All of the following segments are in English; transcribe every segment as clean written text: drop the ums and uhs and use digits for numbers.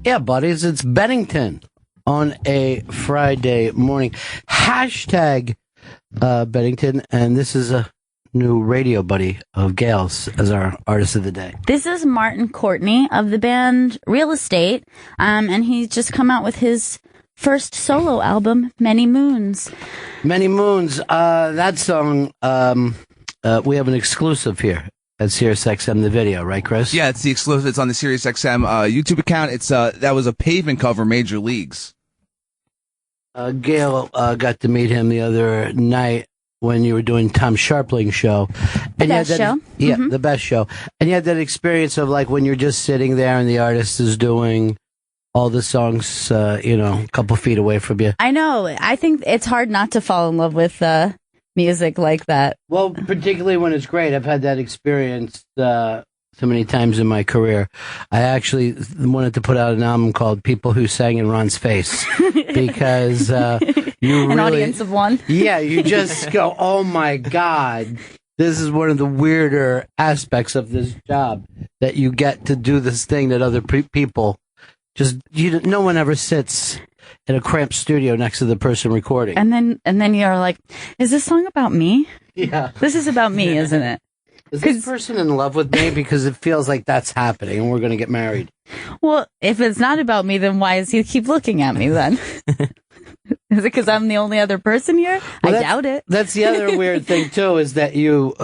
Yeah, buddies, it's Bennington on a Friday morning. Hashtag Bennington, and this is a new radio buddy of Gail's as our artist of the day. This is Martin Courtney of the band Real Estate, and he's just come out with his first solo album, Many Moons. Many Moons, that song, we have an exclusive here. At SiriusXM, the video, right, Chris? Yeah, it's the exclusive. It's on the SiriusXM YouTube account. It's that was a pavement cover, Major Leagues. Gail got to meet him the other night when you were doing Tom Sharpling's show. The best show. Yeah, the best show. And you had that experience of like when you're just sitting there and the artist is doing all the songs, a couple feet away from you. I know. I think it's hard not to fall in love with music like that. Well, particularly when it's great. I've had that experience so many times in my career. I actually wanted to put out an album called People Who Sang in Ron's Face because an audience of one. Yeah, you just go, oh my God, this is one of the weirder aspects of this job, that you get to do this thing that other people no one ever sits in a cramped studio next to the person recording. And then you're like, is this song about me? Yeah. This is about me, isn't it? Is this person in love with me? Because it feels like that's happening and we're going to get married. Well, if it's not about me, then why does he keep looking at me then? Is it because I'm the only other person here? Well, I doubt it. That's the other weird thing, too, is that you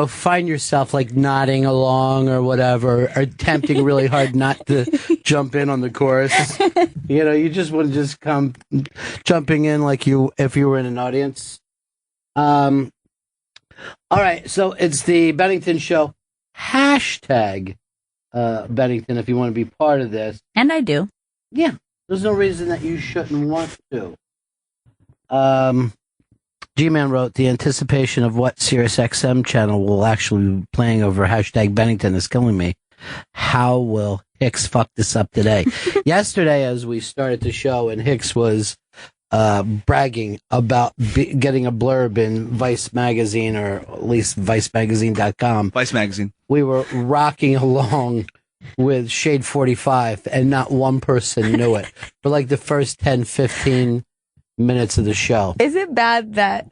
find yourself like nodding along or whatever, or attempting really hard not to jump in on the chorus. You just want to just come jumping in like if you were in an audience. All right, so it's the Bennington Show. Hashtag Bennington if you want to be part of this. And I do. Yeah, there's no reason that you shouldn't want to. G-Man wrote, the anticipation of what SiriusXM channel will actually be playing over hashtag Bennington is killing me. How will Hicks fuck this up today? Yesterday, as we started the show, and Hicks was bragging about getting a blurb in Vice Magazine, or at least vicemagazine.com. Vice Magazine. We were rocking along with Shade 45, and not one person knew it for like the first 10, 15 minutes of the show. Is it bad that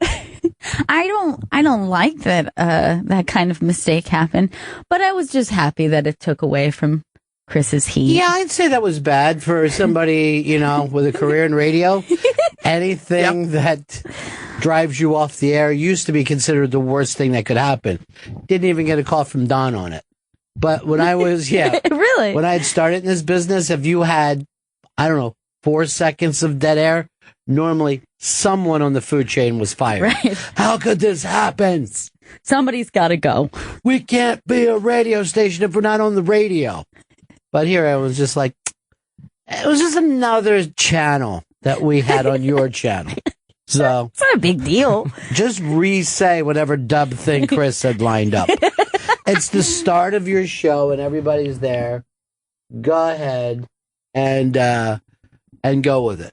I don't like that that kind of mistake happened, but I was just happy that it took away from Chris's heat. Yeah, I'd say that was bad for somebody, with a career in radio. Anything that drives you off the air used to be considered the worst thing that could happen. Didn't even get a call from Don on it. But when I was, really? When I had started in this business, if you had, 4 seconds of dead air, normally someone on the food chain was fired. Right. How could this happen? Somebody's got to go. We can't be a radio station if we're not on the radio. But here I was just like, it was just another channel that we had on your channel. So it's not a big deal. Just re-say whatever dub thing Chris had lined up. It's the start of your show and everybody's there. Go ahead and go with it.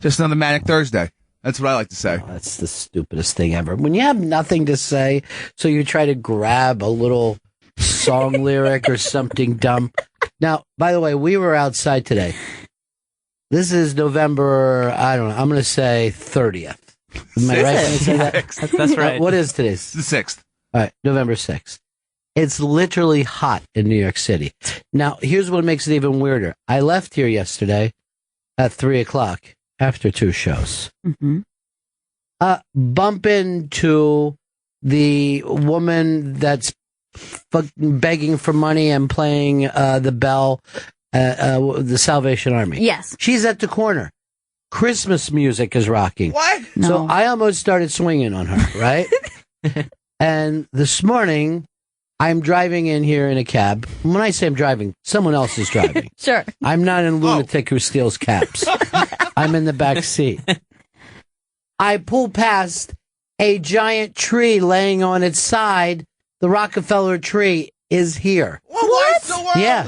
Just another Manic Thursday. That's what I like to say. Oh, that's the stupidest thing ever. When you have nothing to say, so you try to grab a little song lyric or something dumb. Now, by the way, we were outside today. This is November, I'm going to say 30th. Am I right when I say that? That's right. What is today? The 6th. All right, November 6th. It's literally hot in New York City. Now, here's what makes it even weirder. I left here yesterday at 3 o'clock after 2 shows. Mm-hmm. Bump into the woman that's begging for money and playing the bell, the Salvation Army. Yes. She's at the corner. Christmas music is rocking. What? No. So I almost started swinging on her, right? And this morning, I'm driving in here in a cab. When I say I'm driving, someone else is driving. Sure. I'm not a lunatic who steals cabs. I'm in the back seat. I pull past a giant tree laying on its side. The Rockefeller tree is here. Well, why so early? Yeah.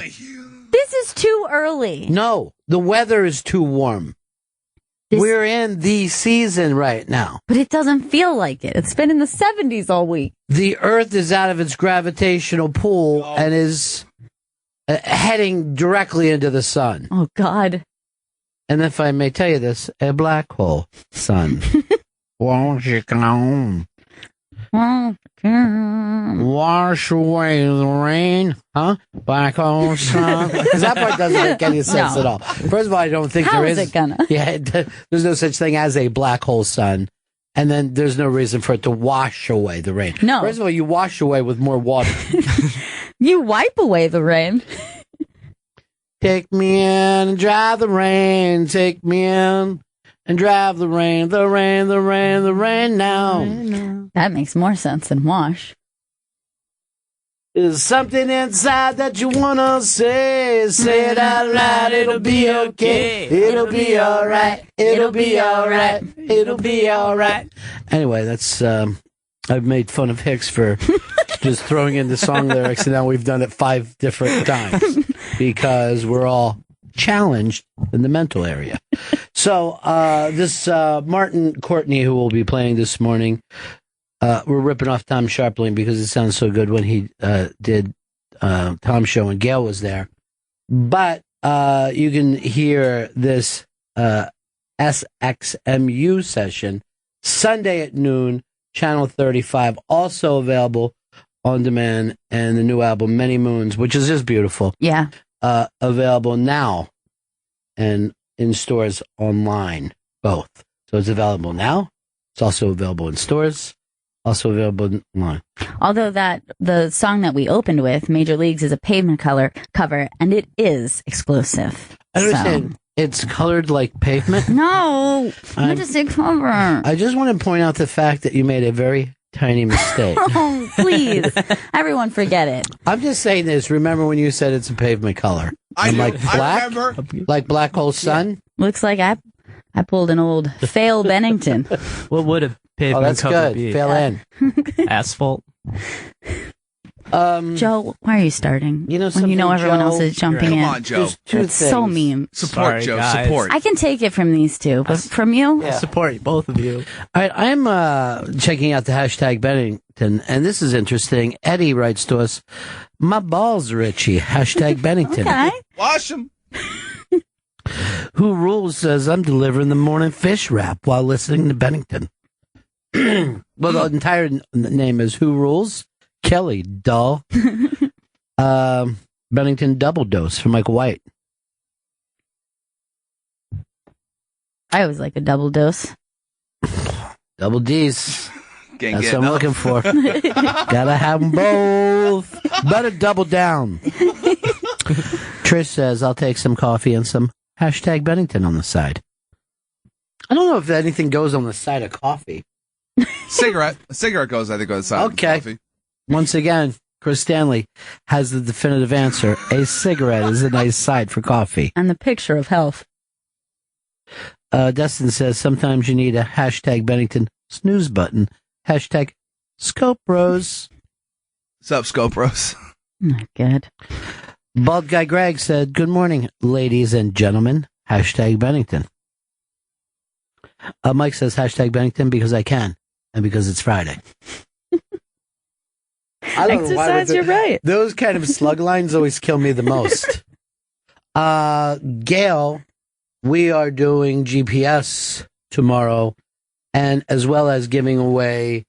This is too early. No, the weather is too warm. We're in the season right now. But it doesn't feel like it. It's been in the 70s all week. The Earth is out of its gravitational pull and is heading directly into the sun. Oh, God. And if I may tell you this, a black hole sun. Won't you come? Wash away the rain, huh? Black hole sun. Because that part doesn't make any sense at all. First of all, I don't think How there is is. it gonna? Yeah, there's no such thing as a black hole sun. And then there's no reason for it to wash away the rain. No. First of all, you wash away with more water. You wipe away the rain. Take me in and drive the rain. Take me in and drive the rain. The rain, the rain, the rain now. That makes more sense than wash. There's something inside that you wanna say. Say it out loud, it'll be okay. It'll be alright. It'll be alright. It'll be alright. Anyway, that's, I've made fun of Hicks for just throwing in the song lyrics, and now we've done it 5 different times because we're all challenged in the mental area. So, this Martin Courtney, who will be playing this morning, we're ripping off Tom Sharpling because it sounds so good when he did Tom's show and Gail was there. But you can hear this SXMU session Sunday at noon, Channel 35, also available on demand, and the new album, Many Moons, which is just beautiful. Yeah. Available now and in stores online, both. So it's available now. It's also available in stores. Also available online. Although the song that we opened with, Major Leagues, is a pavement cover, and it is explosive. I understand. It's colored like pavement. No, I just say cover. I just want to point out the fact that you made a very tiny mistake. Oh, please. Everyone forget it. I'm just saying this. Remember when you said it's a pavement color? I'm like black? I remember. Like black hole sun? Looks like I pulled an old Gail Bennington. What would a pavement that's cover good. be? Fail in. Asphalt. Joe, why are you starting? You know when you know something, everyone Joe? else is jumping Come in. on, Joe. There's two It's so things. mean. Support, Sorry, Joe. guys. Support. I can take it from these two, but from you? Yeah. Support both of you. All right, I'm checking out the hashtag Bennington, and this is interesting. Eddie writes to us, my balls are itchy, hashtag Bennington. Okay. Wash them. Who Rules says, I'm delivering the morning fish wrap while listening to Bennington. Well, the entire name is Who Rules? Kelly, dull. Bennington double dose for Michael White. I always like a double dose. Double D's. Can't That's get what I'm enough. looking for. Gotta have them both. Better double down. Trish says, I'll take some coffee and some hashtag Bennington on the side. I don't know if anything goes on the side of coffee. Cigarette. A cigarette goes, I think, on the side of the Okay. coffee. Once again, Chris Stanley has the definitive answer. A cigarette is a nice side for coffee. And the picture of health. Dustin says, sometimes you need a hashtag Bennington snooze button. Hashtag Scope Bros. What's up, Scope Bros? Good. Bald Guy Greg said, good morning, ladies and gentlemen. Hashtag Bennington. Mike says, hashtag Bennington because I can and because it's Friday. I don't know why Exercise, you're right. Those kind of slug lines always kill me the most. Gail, we are doing GPS tomorrow, and as well as giving away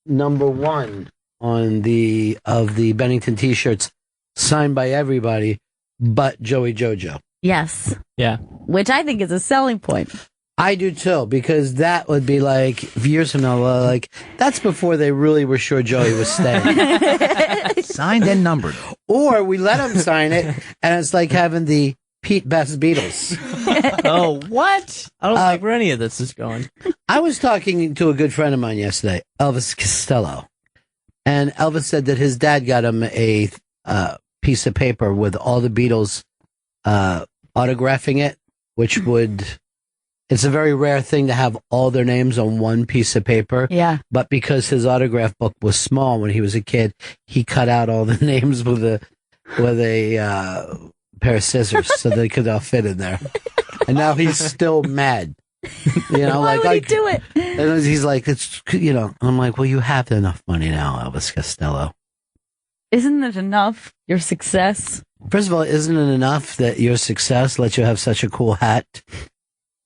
number 1 on the Bennington t-shirts signed by everybody but Joey Jojo. Yes. Yeah. Which I think is a selling point. I do too, because that would be like years from now, like that's before they really were sure Joey was staying. Signed and numbered. Or we let him sign it, and it's like having the Pete Best Beatles. Oh, what? I don't like where any of this is going. I was talking to a good friend of mine yesterday, Elvis Costello, and Elvis said that his dad got him a piece of paper with all the Beatles autographing it, which would... It's a very rare thing to have all their names on one piece of paper. Yeah. But because his autograph book was small when he was a kid, he cut out all the names with a pair of scissors so they could all fit in there. And now he's still mad. You know, Why would he do it? And he's like, it's, you know, I'm like, well, you have enough money now, Elvis Costello. Isn't it enough? Your success? First of all, isn't it enough that your success lets you have such a cool hat?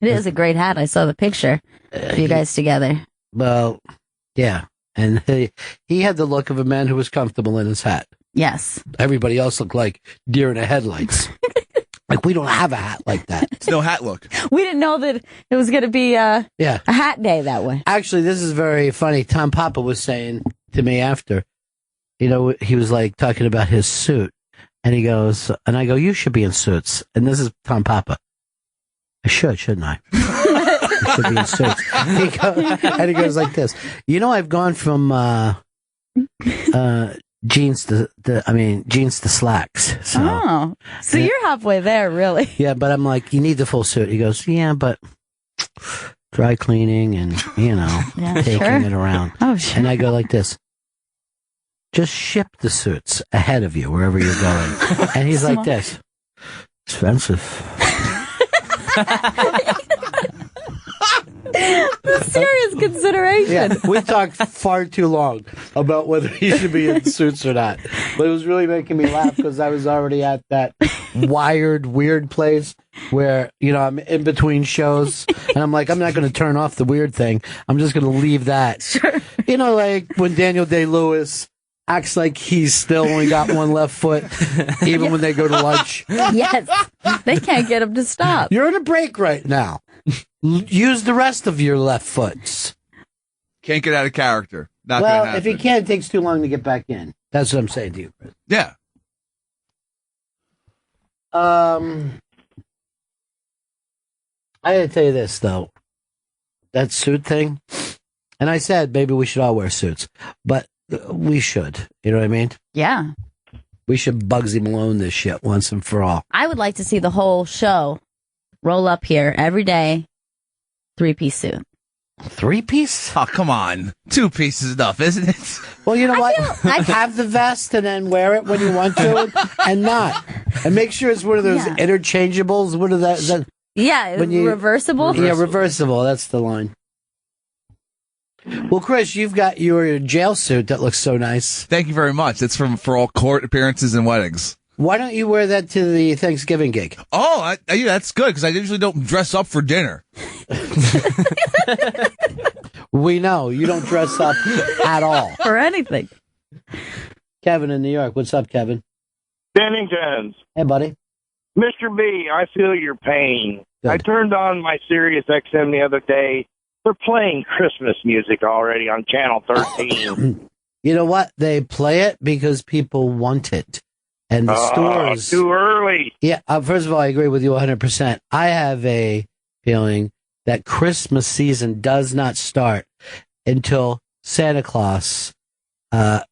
It is a great hat. I saw the picture of you guys together. Well, yeah. And he had the look of a man who was comfortable in his hat. Yes. Everybody else looked like deer in the headlights. Like, we don't have a hat like that. It's no hat look. We didn't know that it was going to be a hat day that way. Actually, this is very funny. Tom Papa was saying to me after, you know, he was like talking about his suit. And he goes, and I go, you should be in suits. And this is Tom Papa. I should, shouldn't I? I should be in suits. And he goes like this. You know, I've gone from jeans to slacks. So, so you're halfway there, really. Yeah, but I'm like, you need the full suit. He goes, yeah, but dry cleaning and, you know, taking it around. Oh, sure. And I go like this. Just ship the suits ahead of you wherever you're going. And he's like this. Expensive. Serious consideration. Yeah, we talked far too long about whether he should be in suits or not. But it was really making me laugh because I was already at that wired, weird place where, you know, I'm in between shows and I'm like, I'm not going to turn off the weird thing. I'm just going to leave that. Sure. You know, like when Daniel Day-Lewis acts like he's still only got one left foot, even when they go to lunch. Yes. They can't get him to stop. You're on a break right now. Use the rest of your left foot. Can't get out of character. Not gonna Well, happen. if you can, it takes too long to get back in. That's what I'm saying to you, Chris. Yeah. I gotta tell you this, though. That suit thing, and I said maybe we should all wear suits, but we should. You know what I mean? Yeah. We should Bugsy Malone this shit once and for all. I would like to see the whole show roll up here every day, 3-piece suit. 3-piece? Oh, come on. 2 pieces enough, isn't it? Well, you know what? I'd have the vest and then wear it when you want to and not. And make sure it's one of those interchangeables. What are that? Yeah, reversible. Yeah, reversible. That's the line. Well, Chris, you've got your jail suit that looks so nice. Thank you very much. It's for all court appearances and weddings. Why don't you wear that to the Thanksgiving gig? Oh, that's good because I usually don't dress up for dinner. We know you don't dress up at all for anything. Kevin in New York. What's up, Kevin? Bennington's. Hey, buddy. Mr. B, I feel your pain. Good. I turned on my Sirius XM the other day. They're playing Christmas music already on Channel 13. You know what? They play it because people want it. And the stores... Too early. Yeah, first of all, I agree with you 100%. I have a feeling that Christmas season does not start until Santa Claus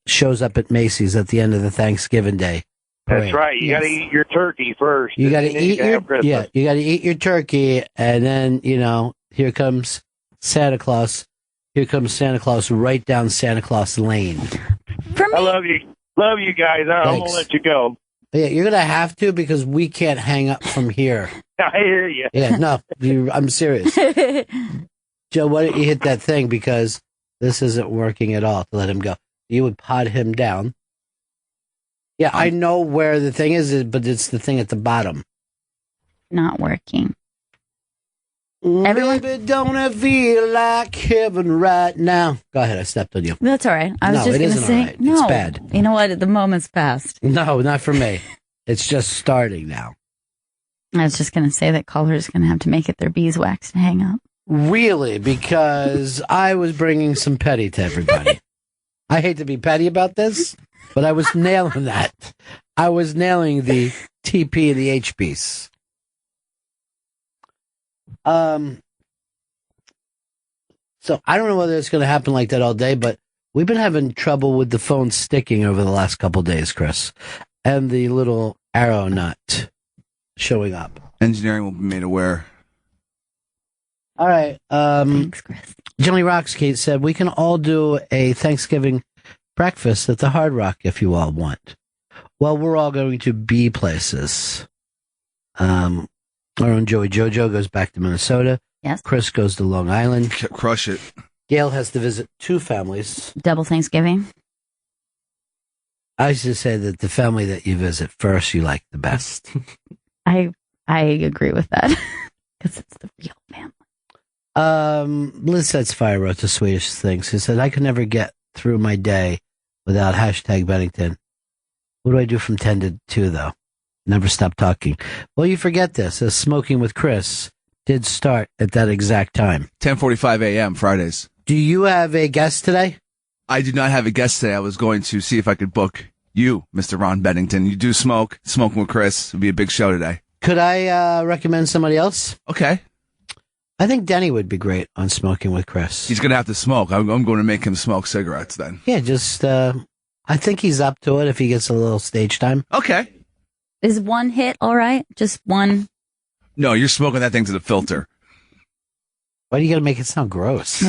shows up at Macy's at the end of the Thanksgiving Day. That's right. You got to eat your turkey first. You got to eat you got to eat your turkey, and then, you know, here comes Santa Claus. Here comes Santa Claus right down Santa Claus Lane. For me, I love you. Love you guys. I'm going to let you go. Yeah, you're going to have to because we can't hang up from here. I hear you. Yeah, no, I'm serious. Joe, why don't you hit that thing because this isn't working at all to let him go. You would pod him down. Yeah, I know where the thing is, but it's the thing at the bottom. Not working. Maybe don't it feel like heaven right now? Go ahead, I stepped on you. That's all right. I was just going to say, right. It's bad. You know what? The moment's passed. No, not for me. It's just starting now. I was just going to say that callers are going to have to make it their beeswax to hang up. Really? Because I was bringing some petty to everybody. I hate to be petty about this, but I was nailing that. I was nailing the TP and the H piece. So I don't know whether it's going to happen like that all day, but we've been having trouble with the phone sticking over the last couple of days, Chris, and the little arrow not showing up. Engineering will be made aware. All right. Thanks, Chris. Johnny Rockskate said we can all do a Thanksgiving breakfast at the Hard Rock if you all want. Well, we're all going to be places. Our own Joey Jojo goes back to Minnesota. Yes. Chris goes to Long Island. Crush it. Gail has to visit 2 families. Double Thanksgiving. I used to say that the family that you visit first, you like the best. I agree with that because it's the real family. Liz Sets Fire wrote the sweetest things. He said, I could never get through my day without hashtag Bennington. What do I do from 10 to 2, though? Never stop talking. Well, you forget this. Smoking with Chris did start at that exact time. 10:45 a.m. Fridays. Do you have a guest today? I do not have a guest today. I was going to see if I could book you, Mr. Ron Bennington. You do smoking with Chris. It would be a big show today. Could I recommend somebody else? Okay. I think Denny would be great on Smoking with Chris. He's going to have to smoke. I'm going to make him smoke cigarettes then. Yeah, just, I think he's up to it if he gets a little stage time. Okay. Is one hit all right? Just one? No, you're smoking that thing to the filter. Why do you got to make it sound gross?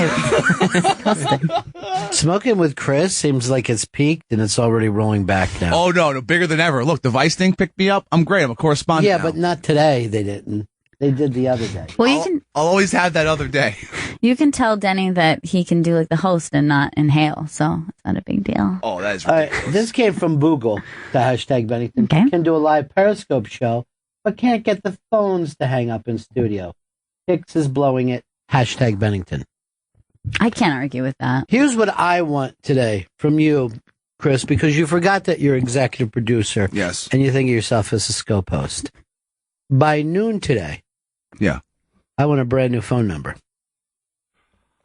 Smoking with Chris seems like it's peaked and it's already rolling back now. Oh, no, bigger than ever. Look, the Vice thing picked me up. I'm great. I'm a correspondent Yeah, now. but not today. They didn't. They did the other day. Well, I'll always have that other day. You can tell Denny that he can do like the host and not inhale, so it's not a big deal. Oh, that is All ridiculous. right, this came from Boogle, the hashtag Bennington. Okay. Can do a live Periscope show, but can't get the phones to hang up in studio. Hicks is blowing it, hashtag Bennington. I can't argue with that. Here's what I want today from you, Chris, because you forgot that you're executive producer. Yes. And you think of yourself as a scope host. By noon today, Yeah. I want a brand new phone number.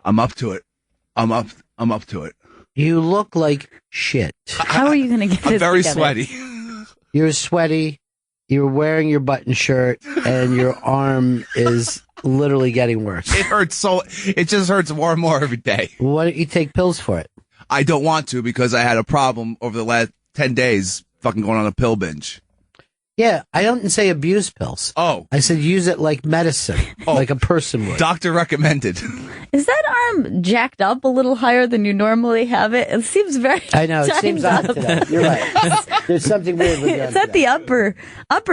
I'm up to it. I'm up to it. You look like shit. How are you going to get this I'm very together? sweaty. You're sweaty. You're wearing your button shirt, and your arm is literally getting worse. It hurts it just hurts more and more every day. Why don't you take pills for it? I don't want to because I had a problem over the last 10 days fucking going on a pill binge. Yeah, I don't say abuse pills. Oh. I said use it like medicine, like a person would. Doctor recommended. Is that arm jacked up a little higher than you normally have it? It seems very I know, it seems odd up. today. You're right. There's something weird with It's at the upper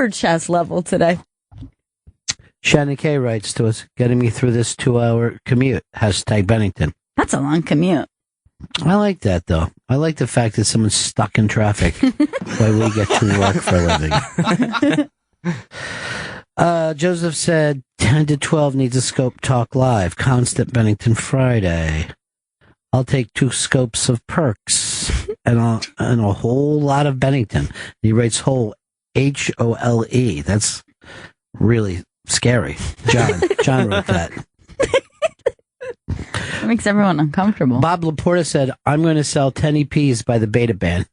chest level today. Shannon K writes to us, getting me through this 2-hour commute, hashtag Bennington. That's a long commute. I like that, though. I like the fact that someone's stuck in traffic while we get to work for a living. Joseph said 10 to 12 needs a Scope Talk Live. Constant Bennington Friday. I'll take 2 scopes of perks and a whole lot of Bennington. He writes whole HOLE. That's really scary. John wrote that. It makes everyone uncomfortable. Bob Laporta said, I'm going to sell 10 EPs by the Beta Band.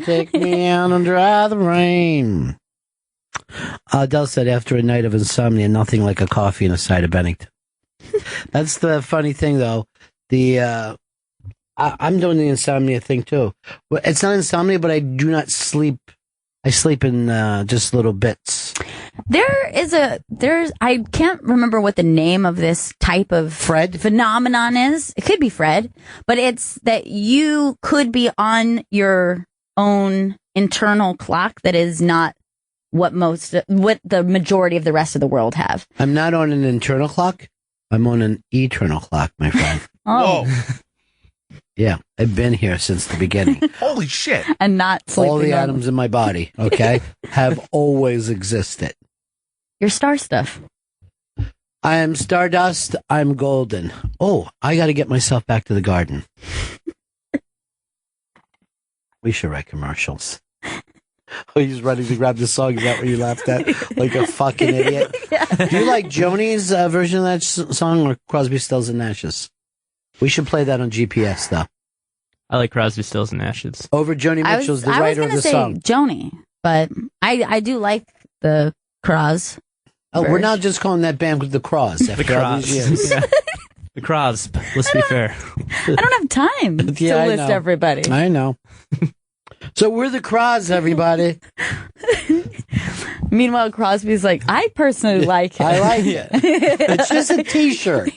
Take me out and dry the rain. Adele said, after a night of insomnia, nothing like a coffee and a side of Bennington. That's the funny thing, though. I'm doing the insomnia thing, too. Well, it's not insomnia, but I do not sleep. I sleep in just little bits. I can't remember what the name of this type of phenomenon is. It could be Fred, but it's that you could be on your own internal clock that is not what the majority of the rest of the world have. I'm not on an internal clock. I'm on an eternal clock, my friend. Oh. Whoa. Yeah, I've been here since the beginning. Holy shit. And not sleeping. All the on atoms in my body, okay, have always existed. your star stuff. I am stardust. I'm golden. Oh, I got to get myself back to the garden. We should write commercials. Oh, he's ready to grab the song. Is that what you laughed at? Like a fucking idiot. Yeah. Do you like Joni's version of that song or Crosby, Stills and Nash's? We should play that on GPS, though. I like Crosby, Stills, and Nash's. Over Joni Mitchell's the writer of the song. Joni, but I do like the Cross. Oh, we're not just calling that band the Cross. The all these years. Cross. Yeah. The Cross. Let's be fair. I don't have time Yeah, to I list know. everybody. I know. So we're the Cross, everybody. Meanwhile, Crosby's like, I personally like it. I like it. It's just a T-shirt.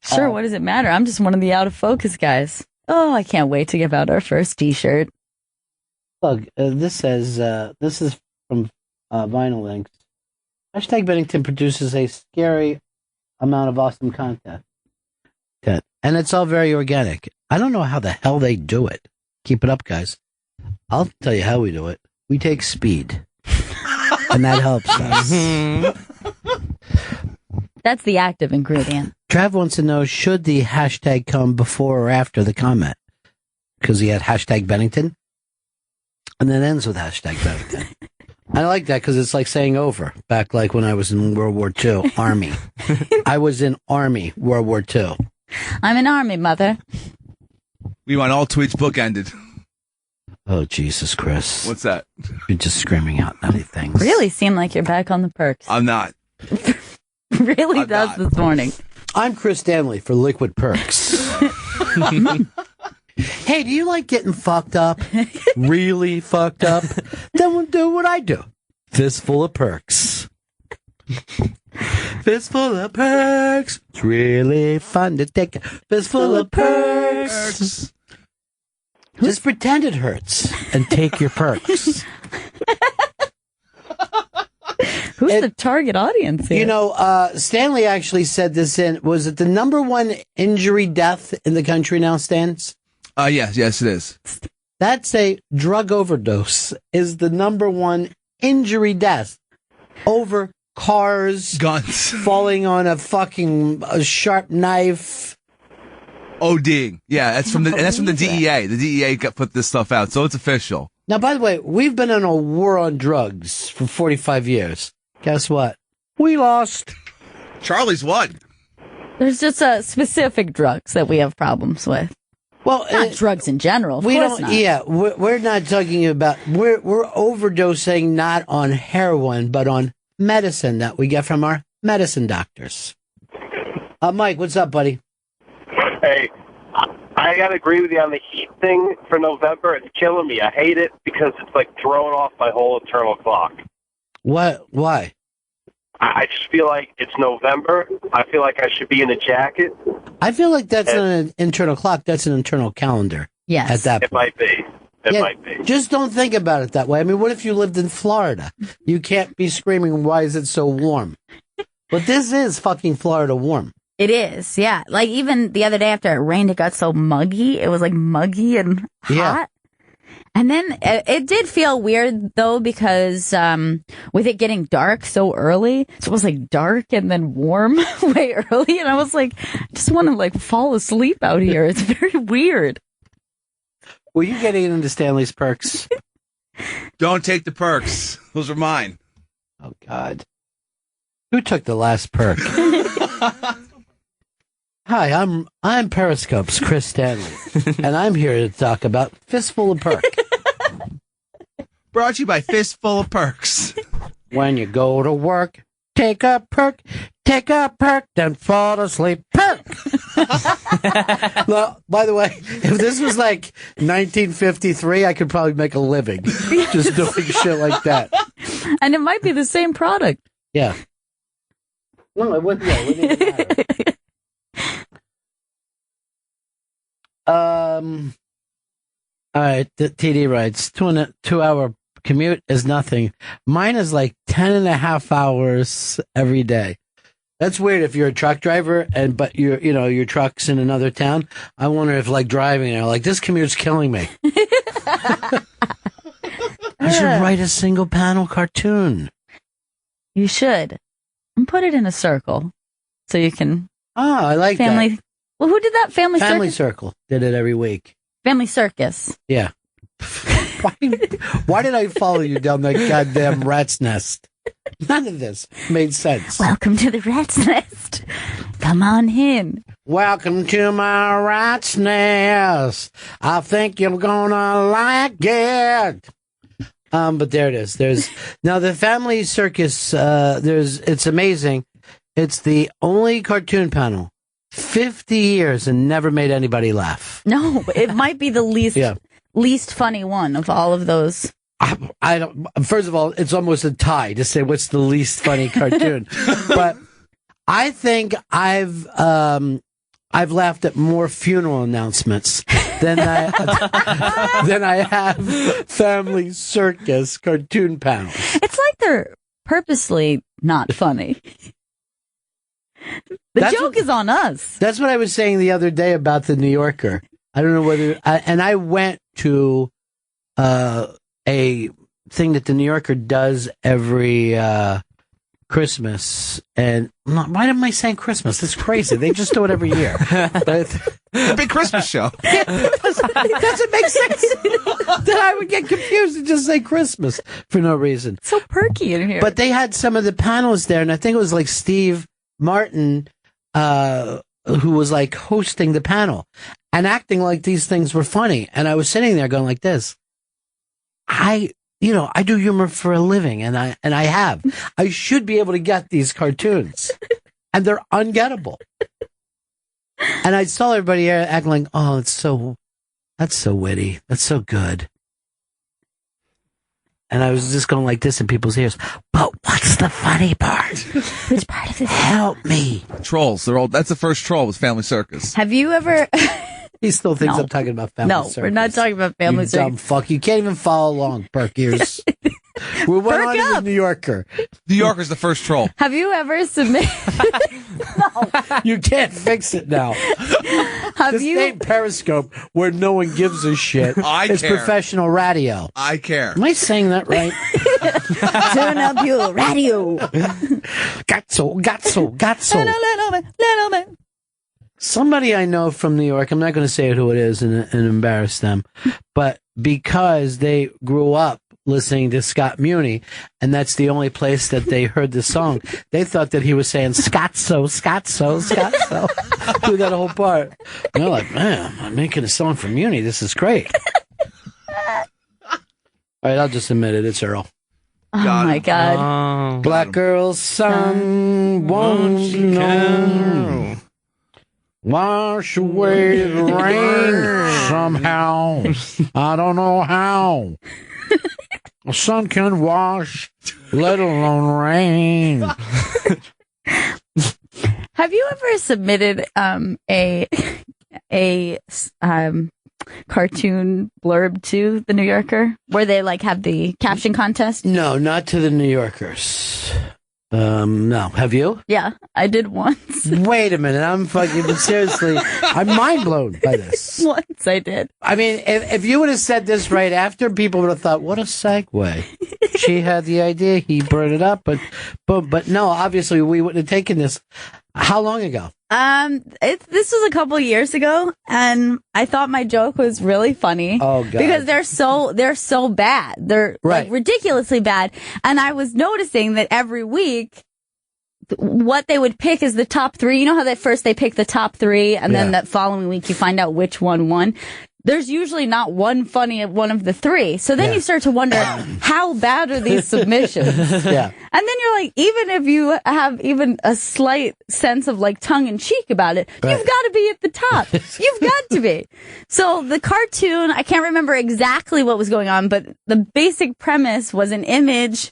Sure, what does it matter? I'm just one of the out of focus guys. Oh, I can't wait to give out our first T-shirt. Look, this says, this is from Vinyl Links. Hashtag Bennington produces a scary amount of awesome content. And it's all very organic. I don't know how the hell they do it. Keep it up, guys. I'll tell you how we do it. We take speed. And that helps us. That's the active ingredient. Trav wants to know, should the hashtag come before or after the comment? Because he had hashtag Bennington. And then ends with hashtag Bennington. I like that because it's like saying over. Back like when I was in World War II, Army. I was in Army, World War II. I'm an Army mother. We want all tweets bookended. Oh, Jesus, Chris. What's that? You're just screaming out nutty things. Really seem like you're back on the perks. I'm not. Really I'm does not. this morning. I'm Chris Stanley for Liquid Perks. Hey, do you like getting fucked up? Really fucked up? Then we'll do what I do. Fistful of perks. Fistful of perks. It's really fun to take a fistful of perks. Just pretend it hurts and take your perks. Who's the target audience here? You know, Stanley actually said this was it the number one injury death in the country now, Stans? Yes, it is. That's a drug overdose is the number one injury death over cars, Guns. falling on a sharp knife. ODing. Yeah, that's from the DEA. The DEA put this stuff out, so it's official. Now, by the way, we've been in a war on drugs for 45 years. Guess what? We lost. Charlie's won. There's just specific drugs that we have problems with. Well, Not drugs in general. Of we course don't. not. Yeah, we're not talking about. We're overdosing not on heroin, but on medicine that we get from our medicine doctors. Mike, what's up, buddy? Hey, I gotta agree with you on the heat thing for November. It's killing me. I hate it because it's like throwing off my whole internal clock. What? Why? I just feel like it's November. I feel like I should be in a jacket. I feel like that's not an internal clock. That's an internal calendar. Yes. At that It point. might be. It might be. Just don't think about it that way. I mean, what if you lived in Florida? You can't be screaming, why is it so warm? But this is fucking Florida warm. It is, yeah. Like even the other day after it rained, it got so muggy. It was like muggy and hot. Yeah. And then it did feel weird though because with it getting dark so early, so it was like dark and then warm way early, and I was like, I just want to like fall asleep out here. It's very weird. Were you getting into Stanley's perks? Don't take the perks. Those are mine. Oh, God. Who took the last perk? Hi, I'm Periscope's Chris Stanley, and I'm here to talk about Fistful of Perk. Brought to you by Fistful of Perks. When you go to work, take a perk, then fall asleep. Perk! Well, by the way, if this was like 1953, I could probably make a living just doing shit like that. And it might be the same product. Yeah. No, it wouldn't, yeah, it wouldn't even matter. All right, the TD writes, 2-hour commute is nothing. Mine is like 10.5 hours every day. That's weird if you're a truck driver but your truck's in another town. I wonder if like driving there, like this commute's killing me. I should write a single panel cartoon. You should. And put it in a circle so you can. Oh, I like family. that. Well, who did that? Family Circus? Circle did it every week. Family Circus. Yeah. Why did I follow you down that goddamn rat's nest? None of this made sense. Welcome to the rat's nest. Come on in. Welcome to my rat's nest. I think you're gonna like it. But there it is. There's now the Family Circus. It's amazing. It's the only cartoon panel, 50 years, and never made anybody laugh. No, it might be the least funny one of all of those. I don't. First of all, it's almost a tie to say what's the least funny cartoon. But I think I've laughed at more funeral announcements than I have Family Circus cartoon panels. It's like they're purposely not funny. The joke is on us. That's what I was saying the other day about the New Yorker. I don't know whether, and I went to a thing that the New Yorker does every Christmas, and why am I saying Christmas? That's crazy. They just do it every year. A big Christmas show. It doesn't make sense that I would get confused and just say Christmas for no reason. So perky in here. But they had some of the panelists there, and I think it was like Steve Martin, who was like hosting the panel and acting like these things were funny. And I was sitting there going like this. I do humor for a living, and I have. I should be able to get these cartoons, and they're ungettable. And I saw everybody here acting like, oh, that's so witty. That's so good. And I was just going like this in people's ears. But what's the funny part? Which part of this? Help me. Trolls. They're old. That's the first troll was Family Circus. Have you ever... He still thinks No. I'm talking about Family Circus. No, we're not talking about Family You dumb Circus. fuck. You can't even follow along, perk ears. We went Perk on to the up. New Yorker. New Yorker's the first troll. Have you ever submitted... You can't fix it now. Have This you... ain't Periscope where no one gives a shit. I It's care. professional radio. I care. Am I saying that right? Turn up your radio. Gatso. Little bit. Somebody I know from New York, I'm not going to say who it is and embarrass them, but because they grew up listening to Scott Muni, and that's the only place that they heard the song, they thought that he was saying Scotso. Do that whole part. And they're like, man, I'm making a song for Muni. This is great. All right, I'll just admit it. It's Earl. Oh, my God. Black girl's son won't know. Wash away the rain somehow. I don't know how. The sun can wash, let alone rain. Have you ever submitted a cartoon blurb to the New Yorker where they like have the caption contest? No, not to the New Yorkers. No. Have you? Yeah, I did once. Wait a minute. I'm seriously, I'm mind blown by this. Once I did. I mean, if you would have said this right after, people would have thought, what a segue. She had the idea, he brought it up, but no, obviously we wouldn't have taken this. How long ago? This was a couple years ago, and I thought my joke was really funny. Oh, God. Because they're so bad. They're Right. like ridiculously bad. And I was noticing that every week, what they would pick is the top three. You know how they pick the top three, and then Yeah. that following week you find out which one won. There's usually not one funny one of the three. So then Yeah. you start to wonder, how bad are these submissions? Yeah. And then you're like, even if you have even a slight sense of like tongue in cheek about it, Right. you've got to be at the top. You've got to be. So the cartoon, I can't remember exactly what was going on, but the basic premise was an image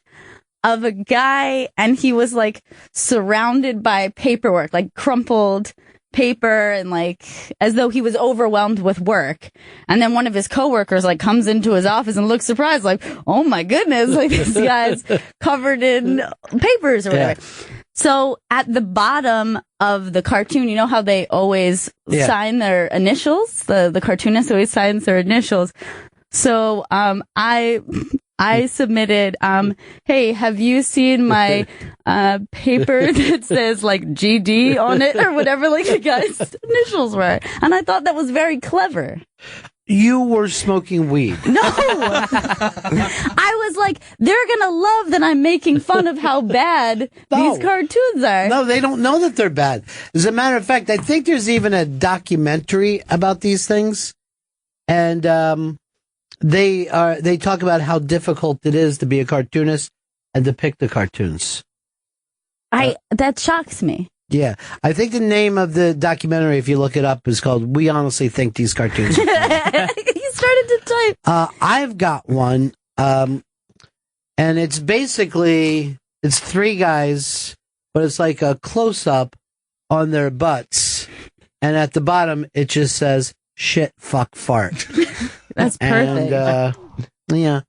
of a guy, and he was like surrounded by paperwork, like crumpled paper, and like as though he was overwhelmed with work. And then one of his coworkers like comes into his office and looks surprised, like, oh my goodness, like this guy's covered in papers or whatever. Yeah. So at the bottom of the cartoon, you know how they always Yeah. sign their initials? The cartoonist always signs their initials. So I submitted, hey, have you seen my paper that says like GD on it or whatever like the guy's initials were? And I thought that was very clever. You were smoking weed. No! I was like, they're gonna love that I'm making fun of how bad No. these cartoons are. No, they don't know that they're bad. As a matter of fact, I think there's even a documentary about these things. And, they talk about how difficult it is to be a cartoonist and depict the cartoons. That shocks me. Yeah. I think the name of the documentary, if you look it up, is called We Honestly Think These Cartoons Are Funny. You started to type. I've got one, and it's basically, it's three guys, but it's like a close-up on their butts, and at the bottom, it just says, shit, fuck, fart. That's perfect. And, yeah.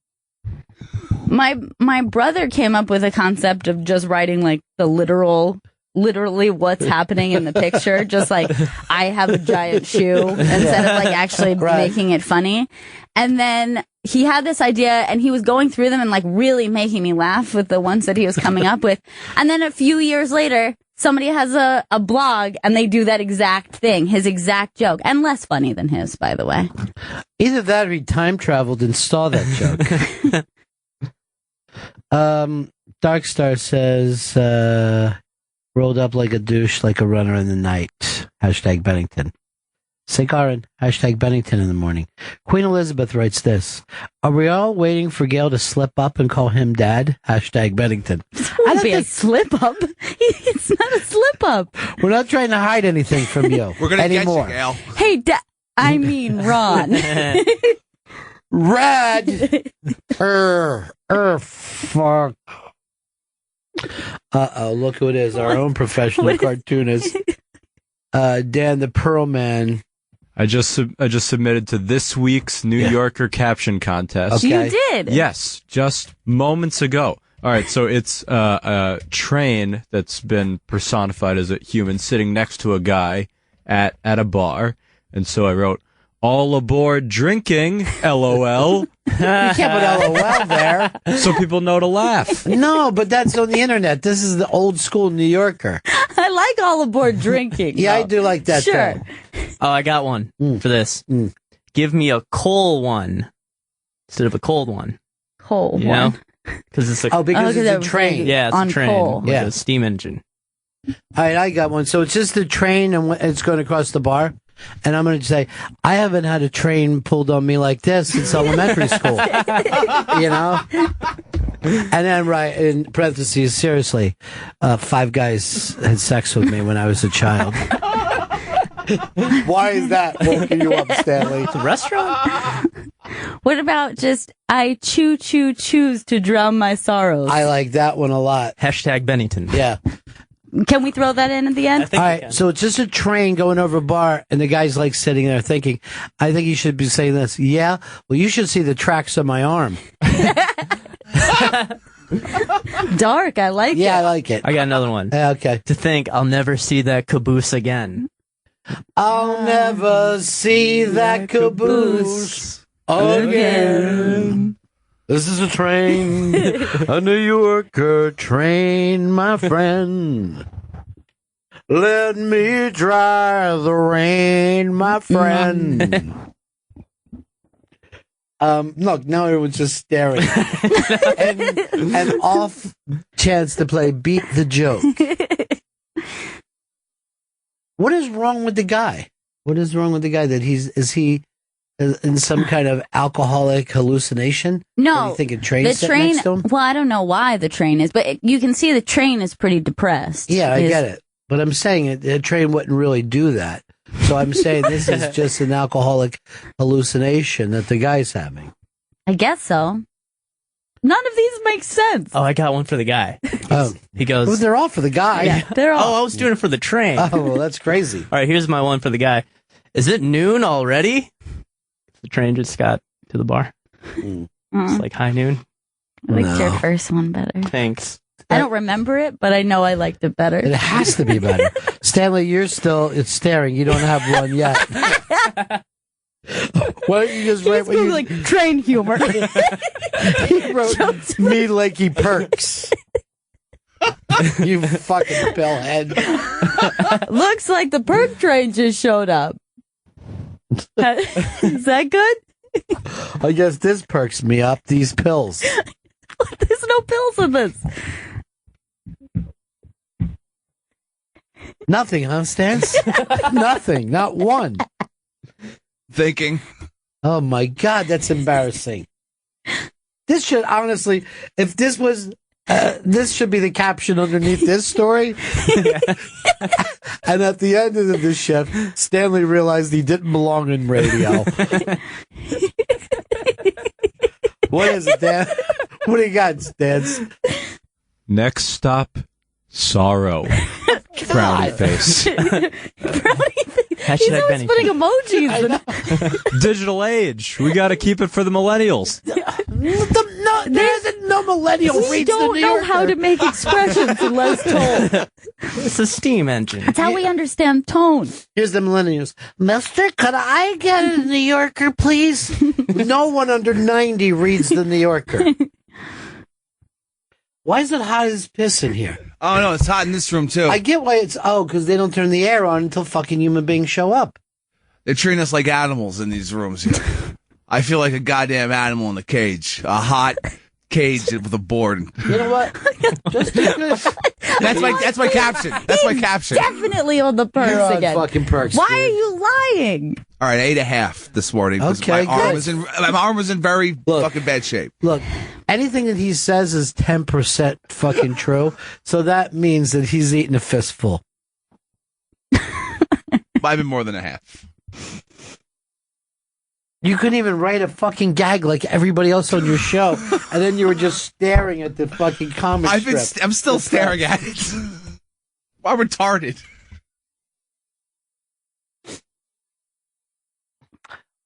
My brother came up with a concept of just writing like the literal literally what's happening in the picture. Just like, I have a giant shoe instead of like actually making it funny. And then he had this idea and he was going through them and like really making me laugh with the ones that he was coming up with. And then a few years later, somebody has a blog and they do that exact thing, his exact joke, and less funny than his, by the way. Either that or he time traveled and saw that joke. Darkstar says, rolled up like a douche, like a runner in the night. Hashtag Bennington. Cigarin, hashtag Bennington in the morning. Queen Elizabeth writes this. Are we all waiting for Gail to slip up and call him dad? Hashtag Bennington. It won't be a slip up. It's not a slip up. We're not trying to hide anything from you. We're going to get you, anymore. Gail. Hey, I mean Ron. Rad. Fuck. Uh-oh, look who it is. Our own professional cartoonist. Dan the Pearl Man. I just submitted to this week's New Yorker caption contest. Okay. You did? Yes, just moments ago. All right, so it's a train that's been personified as a human sitting next to a guy at a bar. And so I wrote, all aboard drinking, LOL. You can't put LOL there. So people know to laugh. No, but that's on the internet. This is the old school New Yorker. I like all aboard drinking. Yeah, I do like that. Sure. Though. Oh, I got one for this. Give me a coal one instead of a cold one. Coal You know? Because it's a because it's a train. yeah, it's on a train coal. with a steam engine. All right, I got one. So it's just a train and it's going across the bar. And I'm going to say, I haven't had a train pulled on me like this since elementary school. You know? And then, right, in parentheses, seriously, 5 guys had sex with me when I was a child. Why is that woken you up, Stanley? It's a restaurant? What about just, I choose to drown my sorrows? I like that one a lot. Hashtag Bennington. Yeah. Can we throw that in at the end? I think All we right, can. so it's just a train going over a bar, and the guy's like sitting there thinking, I think you should be saying this. Yeah? Well, you should see the tracks on my arm. Dark, I like it. Yeah, I like it. I got another one. Okay. To think I'll never see that caboose again. I'll never see that caboose again. This is a train, a New Yorker train, my friend. Let me dry the rain, my friend. Look, now everyone's just staring. and off chance to play Beat the Joke. What is wrong with the guy? What is wrong with the guy that is he in some kind of alcoholic hallucination? No, you think a train the sitting train. next to him? Well, I don't know why the train is, but you can see the train is pretty depressed. Yeah, I get it. But I'm saying a train wouldn't really do that. So I'm saying this is just an alcoholic hallucination that the guy's having. I guess so. None of these make sense. Oh, I got one for the guy. Oh, He goes, well, they're all for the guy. Yeah, they're all. oh, I was doing it for the train. Oh, well, that's crazy. All right, here's my one for the guy. Is it noon already? The train just got to the bar. It's like high noon. I liked your first one better. Thanks. I don't remember it, but I know I liked it better. It has to be better. Stanley, it's staring. You don't have one yet. Why don't you just write what you... like train humor. He wrote me Lakey Perks. You fucking bellhead. Looks like the perk train just showed up. Is that good? I guess this perks me up, these pills. There's no pills in this. Nothing, huh, Stans? Nothing, not one. Thinking. Oh my God, that's embarrassing. This should, honestly, if this was, this should be the caption underneath this story. And at the end of the shift, Stanley realized he didn't belong in radio. What is it, Dan? What do you got, Stans? Next stop, sorrow. Frowny face. He's always putting emojis. Digital age. We got to keep it for the millennials. No, there isn't no no millennial We reads the don't New know Yorker. how to make expressions unless told. It's a steam engine. That's how we understand tone. Here's the millennials. Mister, could I get a New Yorker, please? No one under 90 reads the New Yorker. Why is it hot as piss in here? Oh, no, it's hot in this room, too. I get why it's, because they don't turn the air on until fucking human beings show up. They're treating us like animals in these rooms here. I feel like a goddamn animal in a cage. A hot cage with a board. You know what? Just because That's my caption. That's my caption. Definitely on the perks you're on again. fucking perks. Why dude. are you lying? All right, I ate a half this morning because Okay, my arm good. was in very fucking bad shape. Look, anything that he says is 10% fucking true, so that means that he's eating a fistful. Might have been more than a half. You couldn't even write a fucking gag like everybody else on your show, and then you were just staring at the fucking comic strip. I'm still staring at it. I'm retarded.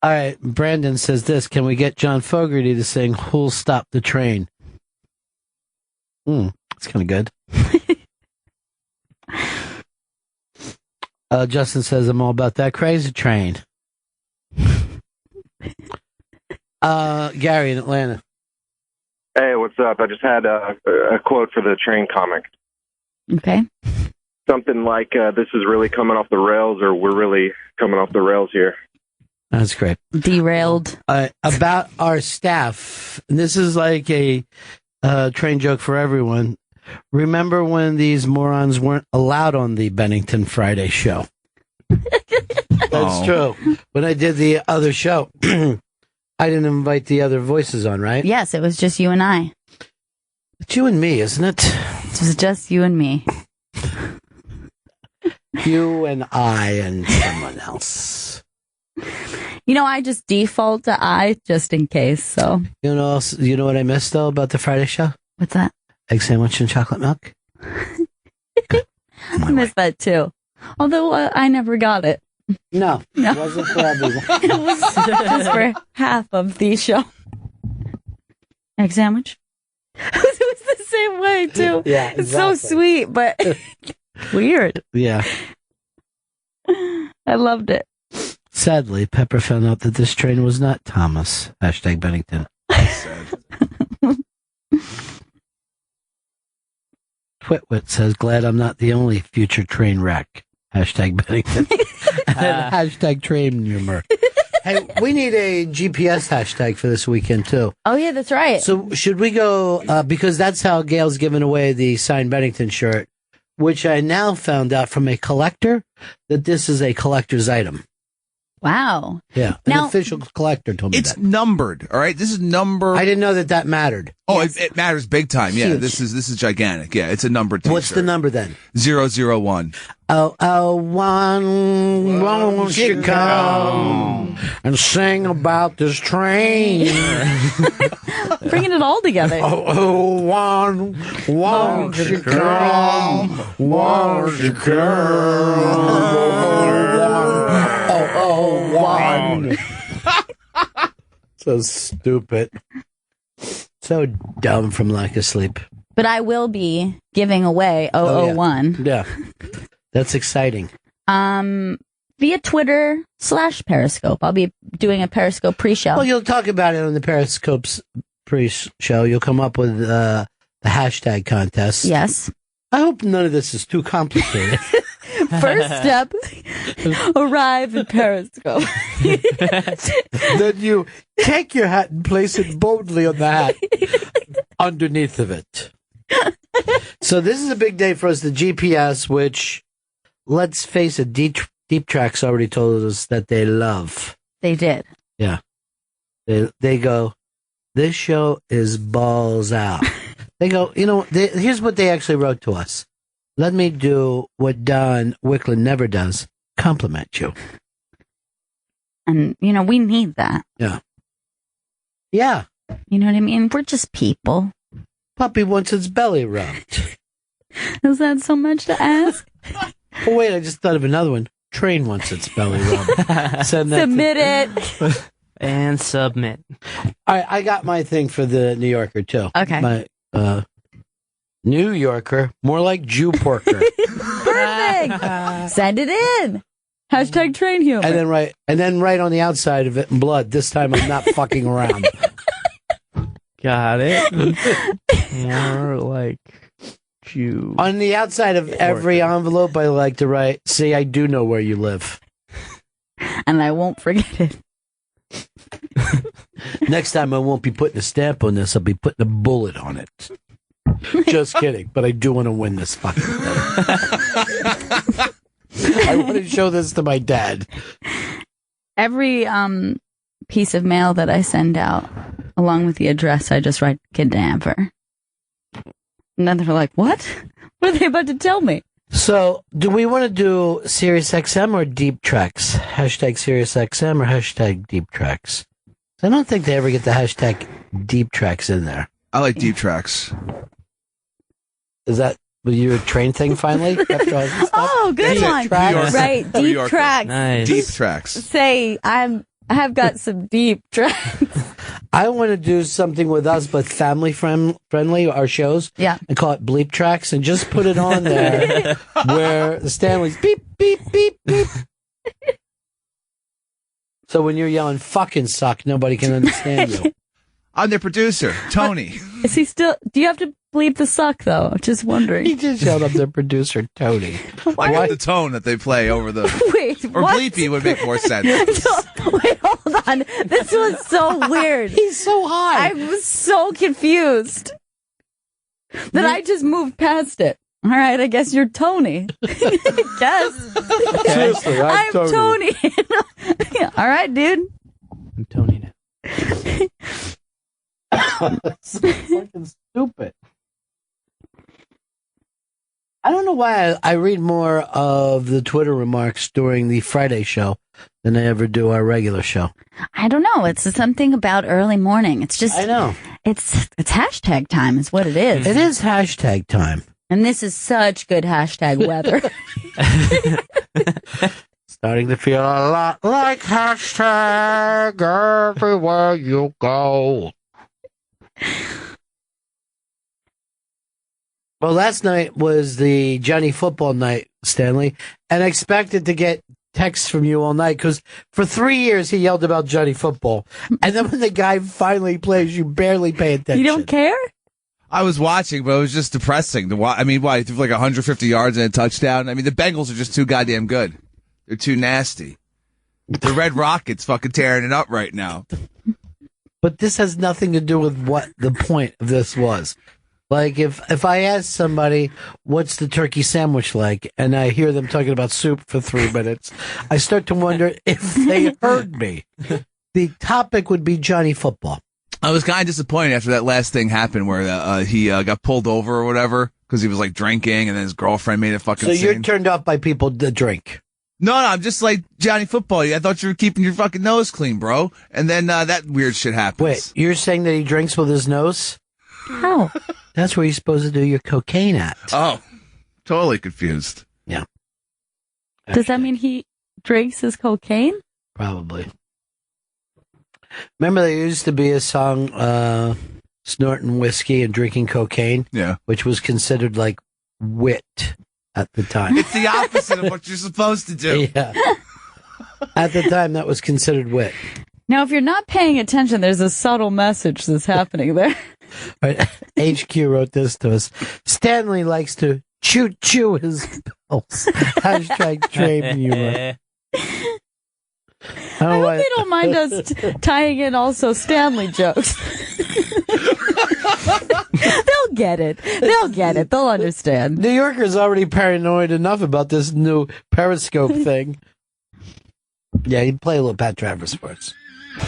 All right, Brandon says this. Can we get John Fogerty to sing Who'll Stop the Train? That's kind of good. Justin says, I'm all about that crazy train. Gary in Atlanta. Hey, what's up? I just had a quote for the train comic. Okay. Something like, this is really coming off the rails, or we're really coming off the rails here. That's great. Derailed. About our staff, and this is like a train joke for everyone. Remember when these morons weren't allowed on the Bennington Friday show? That's true. When I did the other show, I didn't invite the other voices on, right? Yes, it was just you and I. It's you and me, isn't it? It was just you and me. You and I and someone else. You know, I just default to I just in case, so. You know what I missed, though, about the Friday show? What's that? Egg sandwich and chocolate milk. I missed that too. Although I never got it. No, it wasn't for everyone. It was just for half of the show. Egg sandwich? It was the same way too. Yeah, It's so sweet, but weird. Yeah. I loved it. Sadly, Pepper found out that this train was not Thomas. Hashtag Bennington. Twitwit says, glad I'm not the only future train wreck. Hashtag Bennington. And hashtag train humor. Hey, we need a GPS hashtag for this weekend, too. Oh, yeah, that's right. So should we go, because that's how Gail's giving away the signed Bennington shirt, which I now found out from a collector that this is a collector's item. Wow. Yeah. An official collector told me It's that. numbered. All right, this is number. I didn't know that mattered. Oh, it matters big time. Yeah, Huge. this is gigantic. Yeah, it's a numbered t-shirt. What's the number then? 001. Oh, won't you come and sing about this train? Bringing it all together. Won't you come? Won't you come? One. So stupid. So dumb from lack of sleep. But I will be giving away 001. Yeah. That's exciting. Via Twitter / Periscope. I'll be doing a Periscope pre-show. Well, you'll talk about it on the Periscope's pre-show. You'll come up with the hashtag contest. Yes. I hope none of this is too complicated. First step, arrive at Periscope. Then you take your hat and place it boldly on the hat underneath of it. So this is a big day for us, the GPS, which, let's face it, Deep Track's already told us that they love. They did. Yeah. They go, this show is balls out. They go, here's what they actually wrote to us. Let me do what Don Wicklund never does, compliment you. And, we need that. Yeah. Yeah. You know what I mean? We're just people. Puppy wants its belly rubbed. Is that so much to ask? Oh, wait, I just thought of another one. Train wants its belly rubbed. Submit it. And submit. All right, I got my thing for the New Yorker too. Okay. My New Yorker, more like Jew porker. Perfect. Send it in. Hashtag train humor. and then right on the outside of it in blood. This time I'm not fucking around. Got it. More like Jew. On the outside of every envelope, I like to write, "Say I do know where you live." And I won't forget it. Next time I won't be putting a stamp on this. I'll be putting a bullet on it. Just kidding, but I do want to win this fucking thing. I want to show this to my dad. Every piece of mail that I send out, along with the address, I just write kidnapper. And then they're like, what? What are they about to tell me? So, do we want to do Sirius XM or Deep Tracks? Hashtag Sirius XM or hashtag Deep Tracks? I don't think they ever get the hashtag Deep Tracks in there. I like deep tracks. Is that your train thing finally? After all this stuff? Oh, good Deep one. tracks. Right, New deep Yorker. tracks. Nice. Deep tracks. Say, I have got some deep tracks. I want to do something with us, but family friendly, our shows. Yeah. And call it Bleep Tracks and just put it on there where the Stanley's beep, beep, beep, beep. So when you're yelling fucking suck, nobody can understand you. I'm their producer, Tony. Is he still, do you have to bleep the suck though? I'm just wondering. He just yelled up their producer, Tony. I like the tone that they play over the... Wait, Or what? bleepy would make more sense. Wait, hold on. This was so weird. He's so high. I was so confused that I just moved past it. All right, I guess you're Tony. I guess. Seriously, I'm Tony. All right, dude. I'm Tony now. So fucking stupid. I don't know why I read more of the Twitter remarks during the Friday show than I ever do our regular show. I don't know. It's something about early morning. It's just. I know. It's hashtag time is what it is. It is hashtag time. And this is such good hashtag weather. Starting to feel a lot like hashtag everywhere you go. Well, last night was the Johnny football night, Stanley, and I expected to get texts from you all night because for 3 years he yelled about Johnny football. And then when the guy finally plays, you barely pay attention. You don't care? I was watching, but it was just depressing to watch. I mean, why? He threw like 150 yards and a touchdown. I mean, the Bengals are just too goddamn good. They're too nasty. The Red Rockets fucking tearing it up right now. But this has nothing to do with what the point of this was. Like, if I ask somebody, what's the turkey sandwich like, and I hear them talking about soup for 3 minutes, I start to wonder if they heard me. The topic would be Johnny football. I was kind of disappointed after that last thing happened where he got pulled over or whatever because he was like drinking and then his girlfriend made a fucking So scene. you're turned off by people that drink. No, I'm just like Johnny football. I thought you were keeping your fucking nose clean, bro. And then that weird shit happens. Wait, you're saying that he drinks with his nose? How? That's where you're supposed to do your cocaine at. Oh, totally confused. Yeah. Does that mean he drinks his cocaine? Probably. Remember there used to be a song, snorting whiskey and drinking cocaine? Yeah. Which was considered like wit at the time. It's the opposite of what you're supposed to do. Yeah. At the time, that was considered wit. Now, if you're not paying attention, there's a subtle message that's happening there. Right. HQ wrote this to us. Stanley likes to chew his pills. Hashtag train humor. I hope they don't mind us tying in also Stanley jokes. They'll get it. They'll understand. New Yorker's already paranoid enough about this new Periscope thing. Yeah, you play a little Pat Travers for us.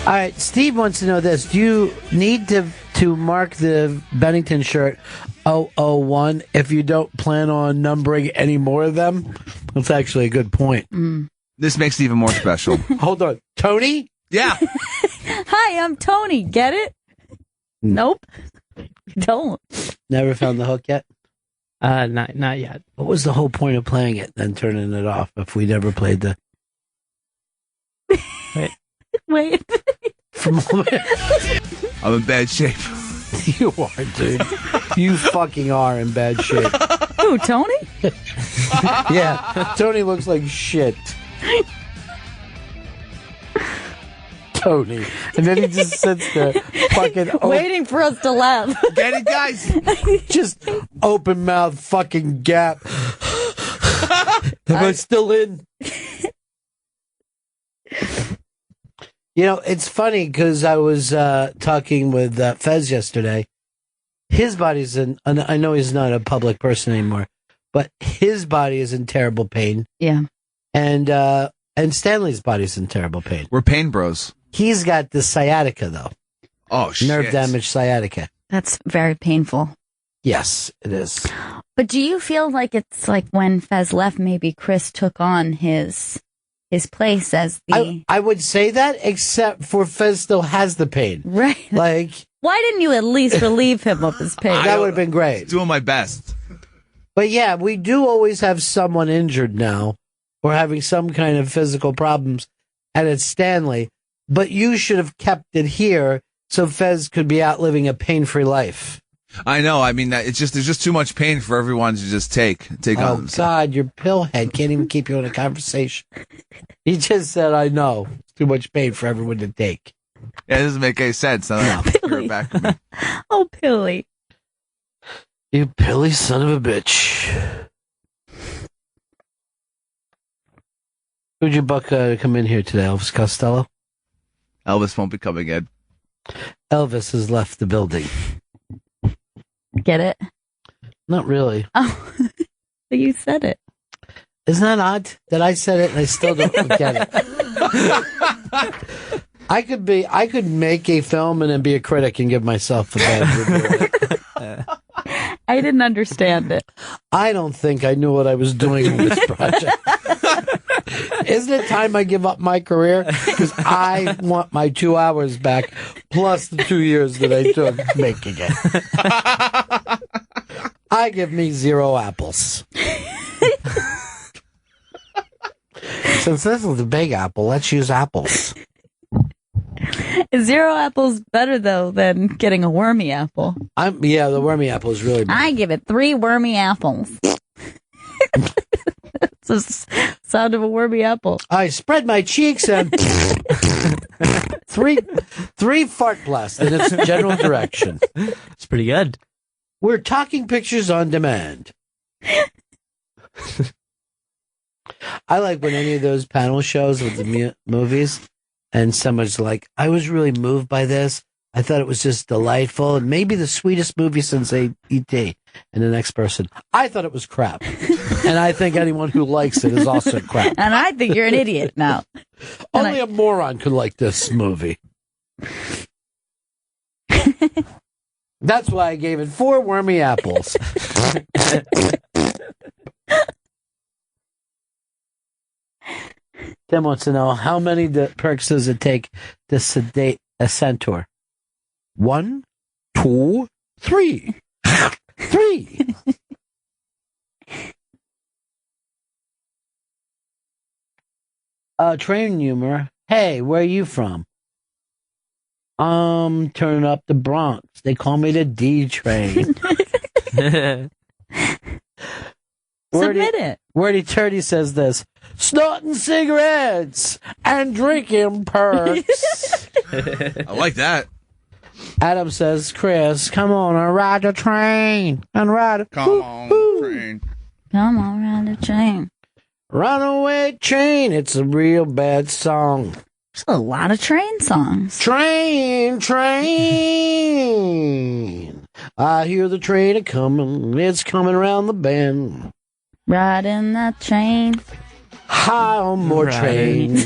All right, Steve wants to know this. Do you need to mark the Bennington shirt 001 if you don't plan on numbering any more of them? That's actually a good point. This makes it even more special. Hold on. Tony? Yeah. Hi, I'm Tony. Get it? Nope. Don't. Never found the hook yet? Not yet. What was the whole point of playing it, then turning it off if we never played the... Wait. I'm in bad shape. You are, dude. You fucking are in bad shape. Who, Tony? Yeah, Tony looks like shit. Tony. And then he just sits there fucking waiting for us to laugh. Get it, guys? Just open mouth fucking gap. Am I still in? You know, it's funny because I was talking with Fez yesterday. His body's in, and I know he's not a public person anymore, but his body is in terrible pain. Yeah. And Stanley's body's in terrible pain. We're pain bros. He's got the sciatica, though. Oh, shit. Nerve damage sciatica. That's very painful. Yes, it is. But do you feel like it's like when Fez left, maybe Chris took on his place as the... I would say that, except for Fez still has the pain. Right. Like... Why didn't you at least relieve him of his pain? That would have been great. Doing my best. But yeah, we do always have someone injured now or having some kind of physical problems, and it's Stanley. But you should have kept it here so Fez could be out living a pain-free life. I know. I mean, there's just too much pain for everyone to just take Oh, on. God, your pillhead can't even keep you in a conversation. He just said, I know. It's too much pain for everyone to take. Yeah, it doesn't make any sense. Now that you're back with me. Oh, Pilly. You pilly son of a bitch. Who'd you buck come in here today, Elvis Costello? Elvis won't be coming in. Elvis has left the building. Get it? Not really. Oh, you said it. Isn't that odd that I said it and I still don't get it? I could make a film and then be a critic and give myself a bad review. I didn't understand it. I don't think I knew what I was doing in this project. Isn't it time I give up my career? Because I want my 2 hours back, plus the 2 years that I took making it. I give me 0 apples. Since this is the big apple, let's use apples. Is 0 apples better, though, than getting a wormy apple? Yeah, the wormy apple is really bad. I give it 3 wormy apples. It's the sound of a wormy apple. I spread my cheeks and three fart blasts in its general direction. It's pretty good. We're talking pictures on demand. I like when any of those panel shows with the movies, and someone's like, I was really moved by this. I thought it was just delightful and maybe the sweetest movie since E.T. And the next person, I thought it was crap. And I think anyone who likes it is also crap. And I think you're an idiot now. Only a moron could like this movie. That's why I gave it 4 wormy apples. Tim wants to know, how many perks does it take to sedate a centaur? 1, 2, 3. 3. Train humor. Hey, where are you from? Turning up the Bronx. They call me the D train. Submit it. Wordy Turdy says this: snorting cigarettes and drinking perks. I like that. Adam says, Chris, come on and ride the train. And ride Come on, train. Come on, ride the train. Runaway train. It's a real bad song. There's a lot of train songs. Train. I hear the train a-coming. It's coming around the bend. Riding that train. High on more train.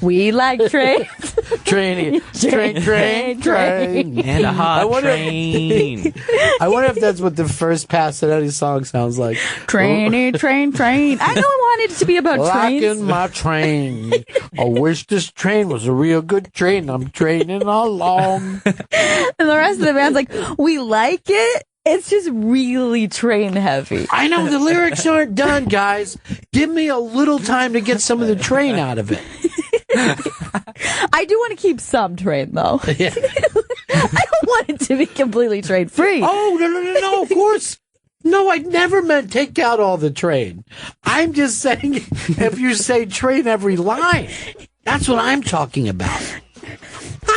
We like trains. Train. And a hot train. I wonder if that's what the first pass at any song sounds like. Train. I know I wanted it to be about trains. Locking my train. I wish this train was a real good train. I'm training along. And the rest of the band's like, we like it. It's just really train heavy. I know the lyrics aren't done, guys. Give me a little time to get some of the train out of it. I do want to keep some train, though. Yeah. I don't want it to be completely train free. Oh, no, of course. No, I never meant take out all the train. I'm just saying if you say train every line, that's what I'm talking about.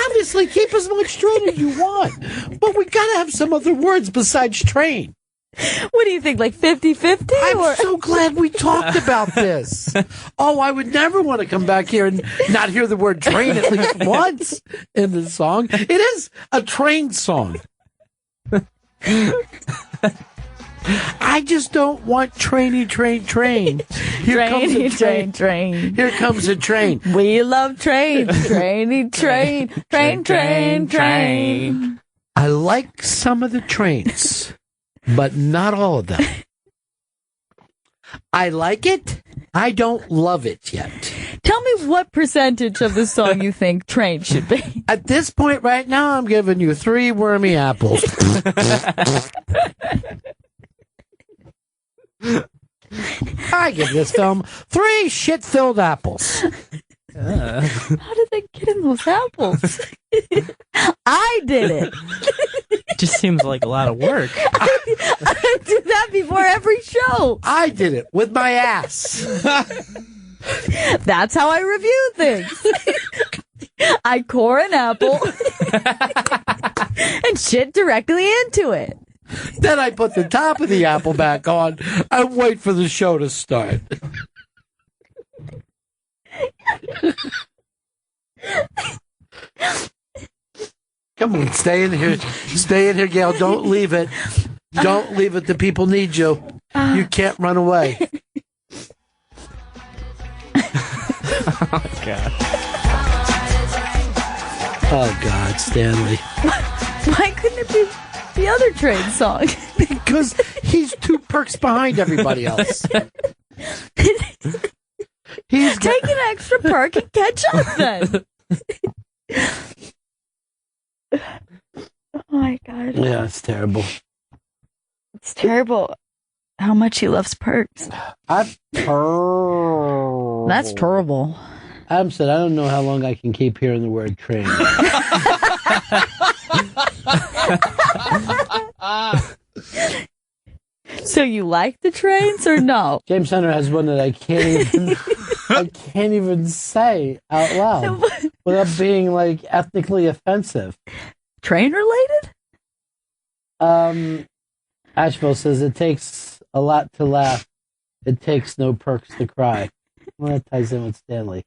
Obviously, keep as much train as you want, but we gotta have some other words besides train. What do you think, like 50-50? I'm so glad we talked about this. Oh, I would never want to come back here and not hear the word train at least once in the song. It is a train song. I just don't want trainy train. Here comes a train. Here comes a train. We love trains. Trainy train. I like some of the trains, but not all of them. I like it. I don't love it yet. Tell me what percentage of the song you think train should be. At this point right now, I'm giving you 3 wormy apples. I give this film 3 shit-filled apples. How did they get in those apples? I did it. It just seems like a lot of work. I do that before every show. I did it with my ass. That's how I review things. I core an apple and shit directly into it. Then I put the top of the apple back on and wait for the show to start. Come on, stay in here. Stay in here, Gail. Don't leave it. Don't leave it. The people need you. You can't run away. Oh, God. Oh, God, Stanley. Why couldn't it be the other train song? Because he's 2 perks behind everybody else. He's Take an extra perk and catch up then. Oh my God. Yeah, it's terrible. It's terrible how much he loves perks. That's terrible. That's terrible. Adam said, I don't know how long I can keep hearing the word train. So you like the trains or no? James Hunter has one that I can't even say out loud without being like ethnically offensive. Train related? Asheville says it takes a lot to laugh. It takes no perks to cry. Well, that ties in with Stanley.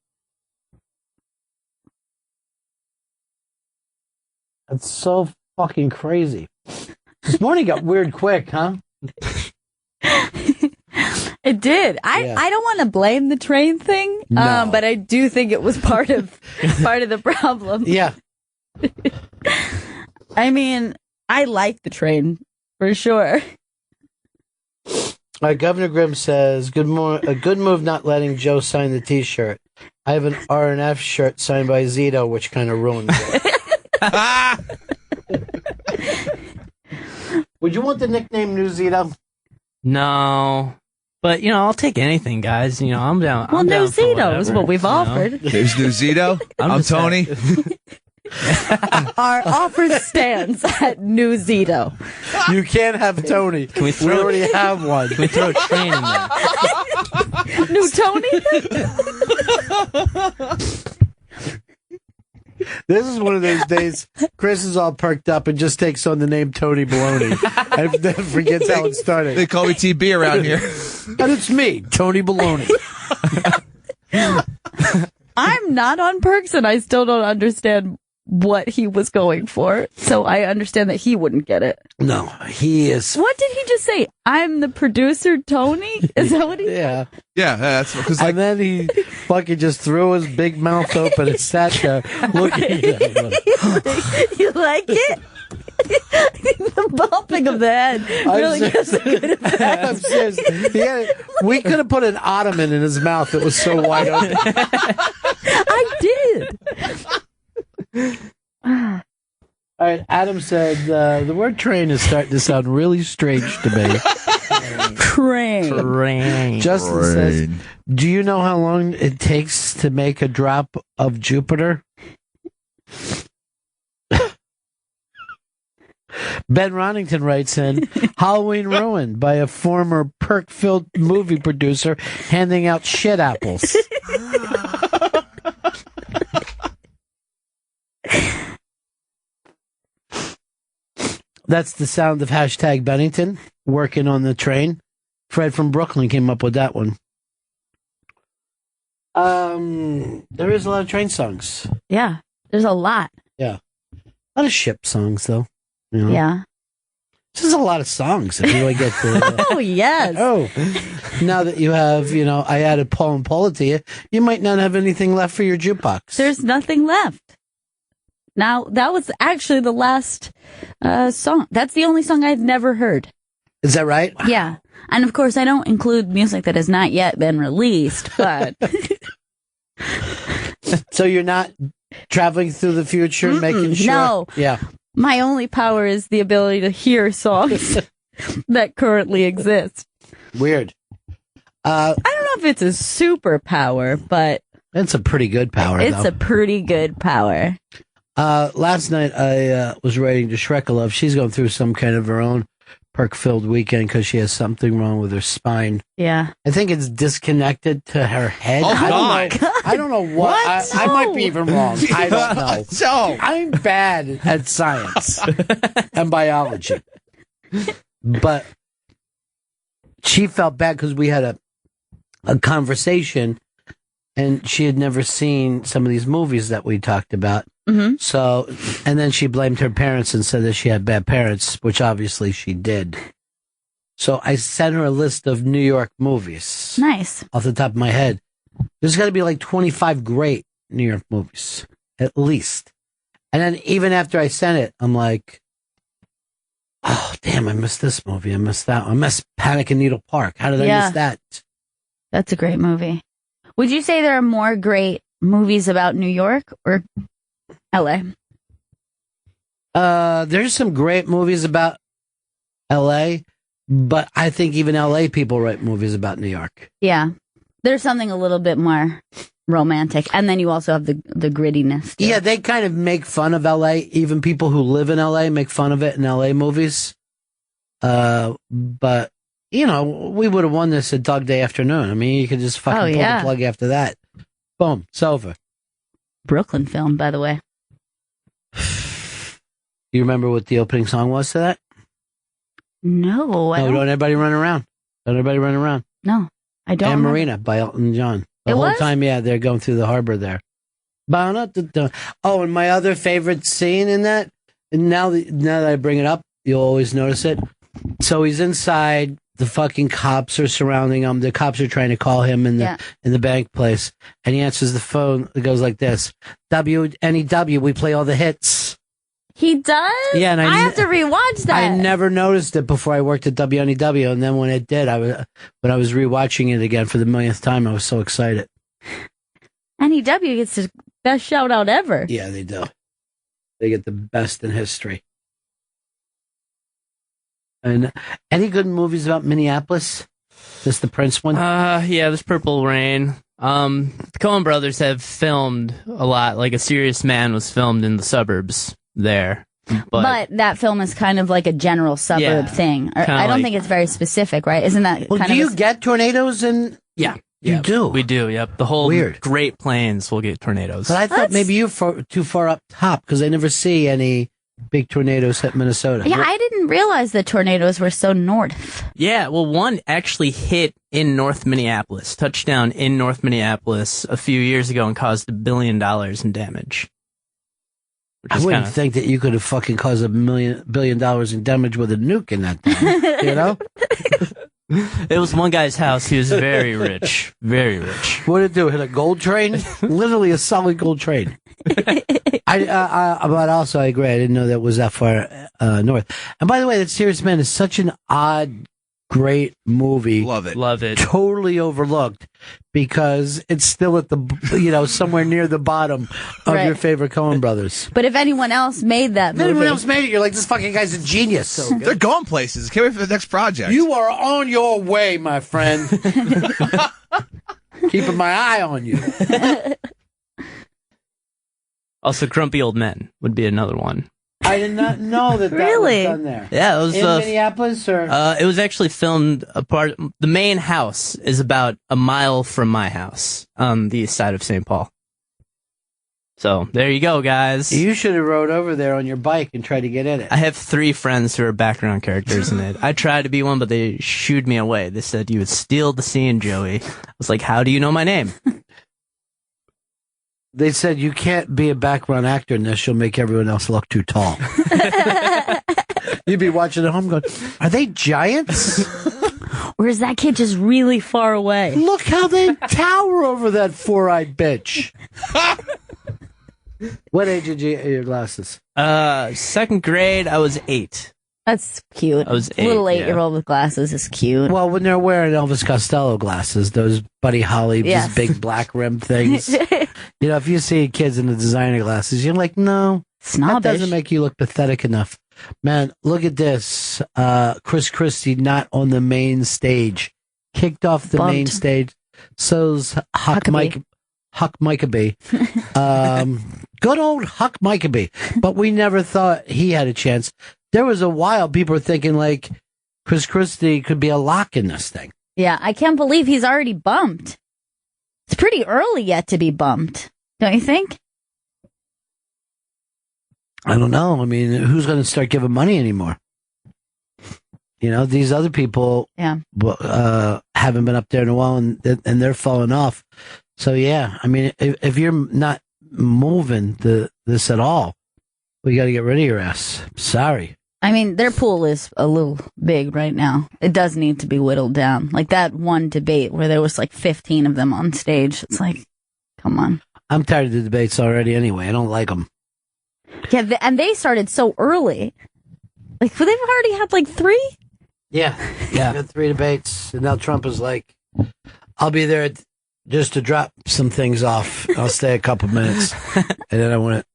That's so fucking crazy. This morning got weird quick, huh? It did. Yeah. I don't want to blame the train thing, No. but I do think it was part of the problem. Yeah. I mean, I like the train for sure. Governor Grimm says, a good move not letting Joe sign the T-shirt. I have an R&F shirt signed by Zito, which kind of ruined it. Would you want the nickname New Zito? No. But, I'll take anything, guys. I'm down. Well, I'm New down for Zito whatever, is what we've offered. There's New Zito. I'm just Tony. Our offer stands at New Zito. You can't have Tony. Can we throw already have one. Can we throw a train in there? New Tony? This is one of those days Chris is all perked up and just takes on the name Tony Baloney and then forgets how it started. They call me TB around here. And it's me, Tony Baloney. I'm not on perks and I still don't understand what he was going for. So I understand that he wouldn't get it. No, he is. What did he just say? I'm the producer, Tony? Is that what he Yeah. Yeah, that's because like And then he fucking just threw his big mouth open and sat there looking at him. You like it? The bumping of the head really gives a good effect. I'm serious. We could have put an ottoman in his mouth that was so wide open. I did. All right, Adam said, the word train is starting to sound really strange to me. Train. Justin says, do you know how long it takes to make a drop of Jupiter? Ben Ronington writes in, Halloween ruined by a former perk-filled movie producer handing out shit apples. That's the sound of hashtag Bennington working on the train. Fred from Brooklyn came up with that one. There is a lot of train songs. Yeah, there's a lot. Yeah. A lot of ship songs, though. You know? Yeah. This is a lot of songs if you really get to... Oh, yes. Oh, now that you have, I added Paul and Paula to you, you might not have anything left for your jukebox. There's nothing left. Now, that was actually the last song. That's the only song I've never heard. Is that right? Yeah. And of course, I don't include music that has not yet been released, but... So you're not traveling through the future, making sure? No. Yeah. My only power is the ability to hear songs that currently exist. Weird. I don't know if it's a superpower, but... It's a pretty good power, It's though. a pretty good power. Last night, I was writing to Shrekalov. She's going through some kind of her own perk-filled weekend because she has something wrong with her spine. Yeah. I think it's disconnected to her head. Oh, I don't know what. I might be even wrong. I don't know. So I'm bad at science and biology. But she felt bad because we had a conversation and she had never seen some of these movies that we talked about. Mm-hmm. So, and then she blamed her parents and said that she had bad parents, which obviously she did. So I sent her a list of New York movies. Nice. Off the top of my head. There's got to be like 25 great New York movies, at least. And then even after I sent it, I'm like, oh, damn, I missed this movie. I missed that one. I missed Panic in Needle Park. How did I miss that? That's a great movie. Would you say there are more great movies about New York or LA? There's some great movies about LA, but I think even LA people write movies about New York. Yeah. There's something a little bit more romantic. And then you also have the grittiness. Too. Yeah, they kind of make fun of LA. Even people who live in LA make fun of it in LA movies. But, we would have won this at Dog Day Afternoon. I mean, you could just fucking pull the plug after that. Boom, it's over. Brooklyn film, by the way. Do you remember what the opening song was to that? No, Don't everybody run around. Don't everybody run around. No, I don't. And Marina by Elton John. The whole time, they're going through the harbor there. Oh, and my other favorite scene in that, and now that I bring it up, you'll always notice it. So he's inside. The fucking cops are surrounding him. The cops are trying to call him in the bank place, and he answers the phone. It goes like this: WNEW, we play all the hits. He does? Yeah, and I have to rewatch that. I never noticed it before I worked at WNEW, and then when it did, when I was rewatching it again for the millionth time, I was so excited. NEW gets the best shout out ever. Yeah, they do. They get the best in history. And any good movies about Minneapolis? Just the Prince one? Yeah, there's Purple Rain. The Coen brothers have filmed a lot. Like A Serious Man was filmed in the suburbs there. But that film is kind of like a general suburb thing. I don't think it's very specific, right? Isn't that kind of... Do you get tornadoes in... Yeah. You do? We do, yep. The whole Great Plains will get tornadoes. But I thought maybe you're too far up top, because I never see any big tornadoes hit Minnesota. Yeah, I didn't realize the tornadoes were so north. Yeah, well, one actually hit in North Minneapolis, touched down in North Minneapolis a few years ago and caused $1 billion in damage. I wouldn't think that you could have fucking caused $1 billion in damage with a nuke in that thing, you know? It was one guy's house. He was very rich. Very rich. What did it do? Hit a gold train? Literally a solid gold train. But also, I agree. I didn't know that was that far north. And by the way, that Serious Man is such an odd great movie. Love it. Love it. Totally overlooked because it's still at the, somewhere near the bottom of Right. your favorite Coen brothers. But if anyone else made that If movie, anyone else made it, you're like, this fucking guy's a genius. They're going places. Can't wait for the next project. You are on your way, my friend. Keeping my eye on you. Also, Grumpy Old Men would be another one. I did not know that Really? was done there. Yeah, it was In Minneapolis, or it was actually filmed the main house is about a mile from my house on the east side of St. Paul. So there you go, guys. you should have rode over there on your bike and tried to get in it. I have 3 friends who are background characters in it. I tried to be one, but they shooed me away. They said, you would steal the scene, Joey. I was like, how do you know my name? They said you can't be a background actor in this; you'll make everyone else look too tall. You'd be watching at home, going, "Are they giants? or is that kid just really far away? Look how they tower over that 4-eyed bitch." What age did you get your glasses? 2nd grade, I was 8. That's cute. I was A little 8, 8-year-old with glasses is cute. Well, when they're wearing Elvis Costello glasses, those Buddy Holly, Yes. these big black rim things. If you see kids in the designer glasses, you're like, no, Snobbish. that doesn't make you look pathetic enough. Man, look at this. Chris Christie not on the main stage. Kicked off the Bumped. main stage. So's Huck Huckabee. Micabee. Good old Huck Micabee. But we never thought he had a chance. There was a while people were thinking like Chris Christie could be a lock in this thing. Yeah, I can't believe he's already bumped. It's pretty early yet to be bumped, don't you think? I don't know. I mean, who's going to start giving money anymore? These other people Yeah. haven't been up there in a while, and they're falling off. So, yeah, I mean, if you're not moving this at all, we got to get rid of your ass. Sorry. I mean, their pool is a little big right now. It does need to be whittled down. Like that one debate where there was like 15 of them on stage. It's like, come on. I'm tired of the debates already anyway. I don't like them. Yeah, and they started so early. Like, well, they've already had like 3? Yeah. Got 3 debates, and now Trump is like, I'll be there just to drop some things off. I'll stay a couple minutes, and then I want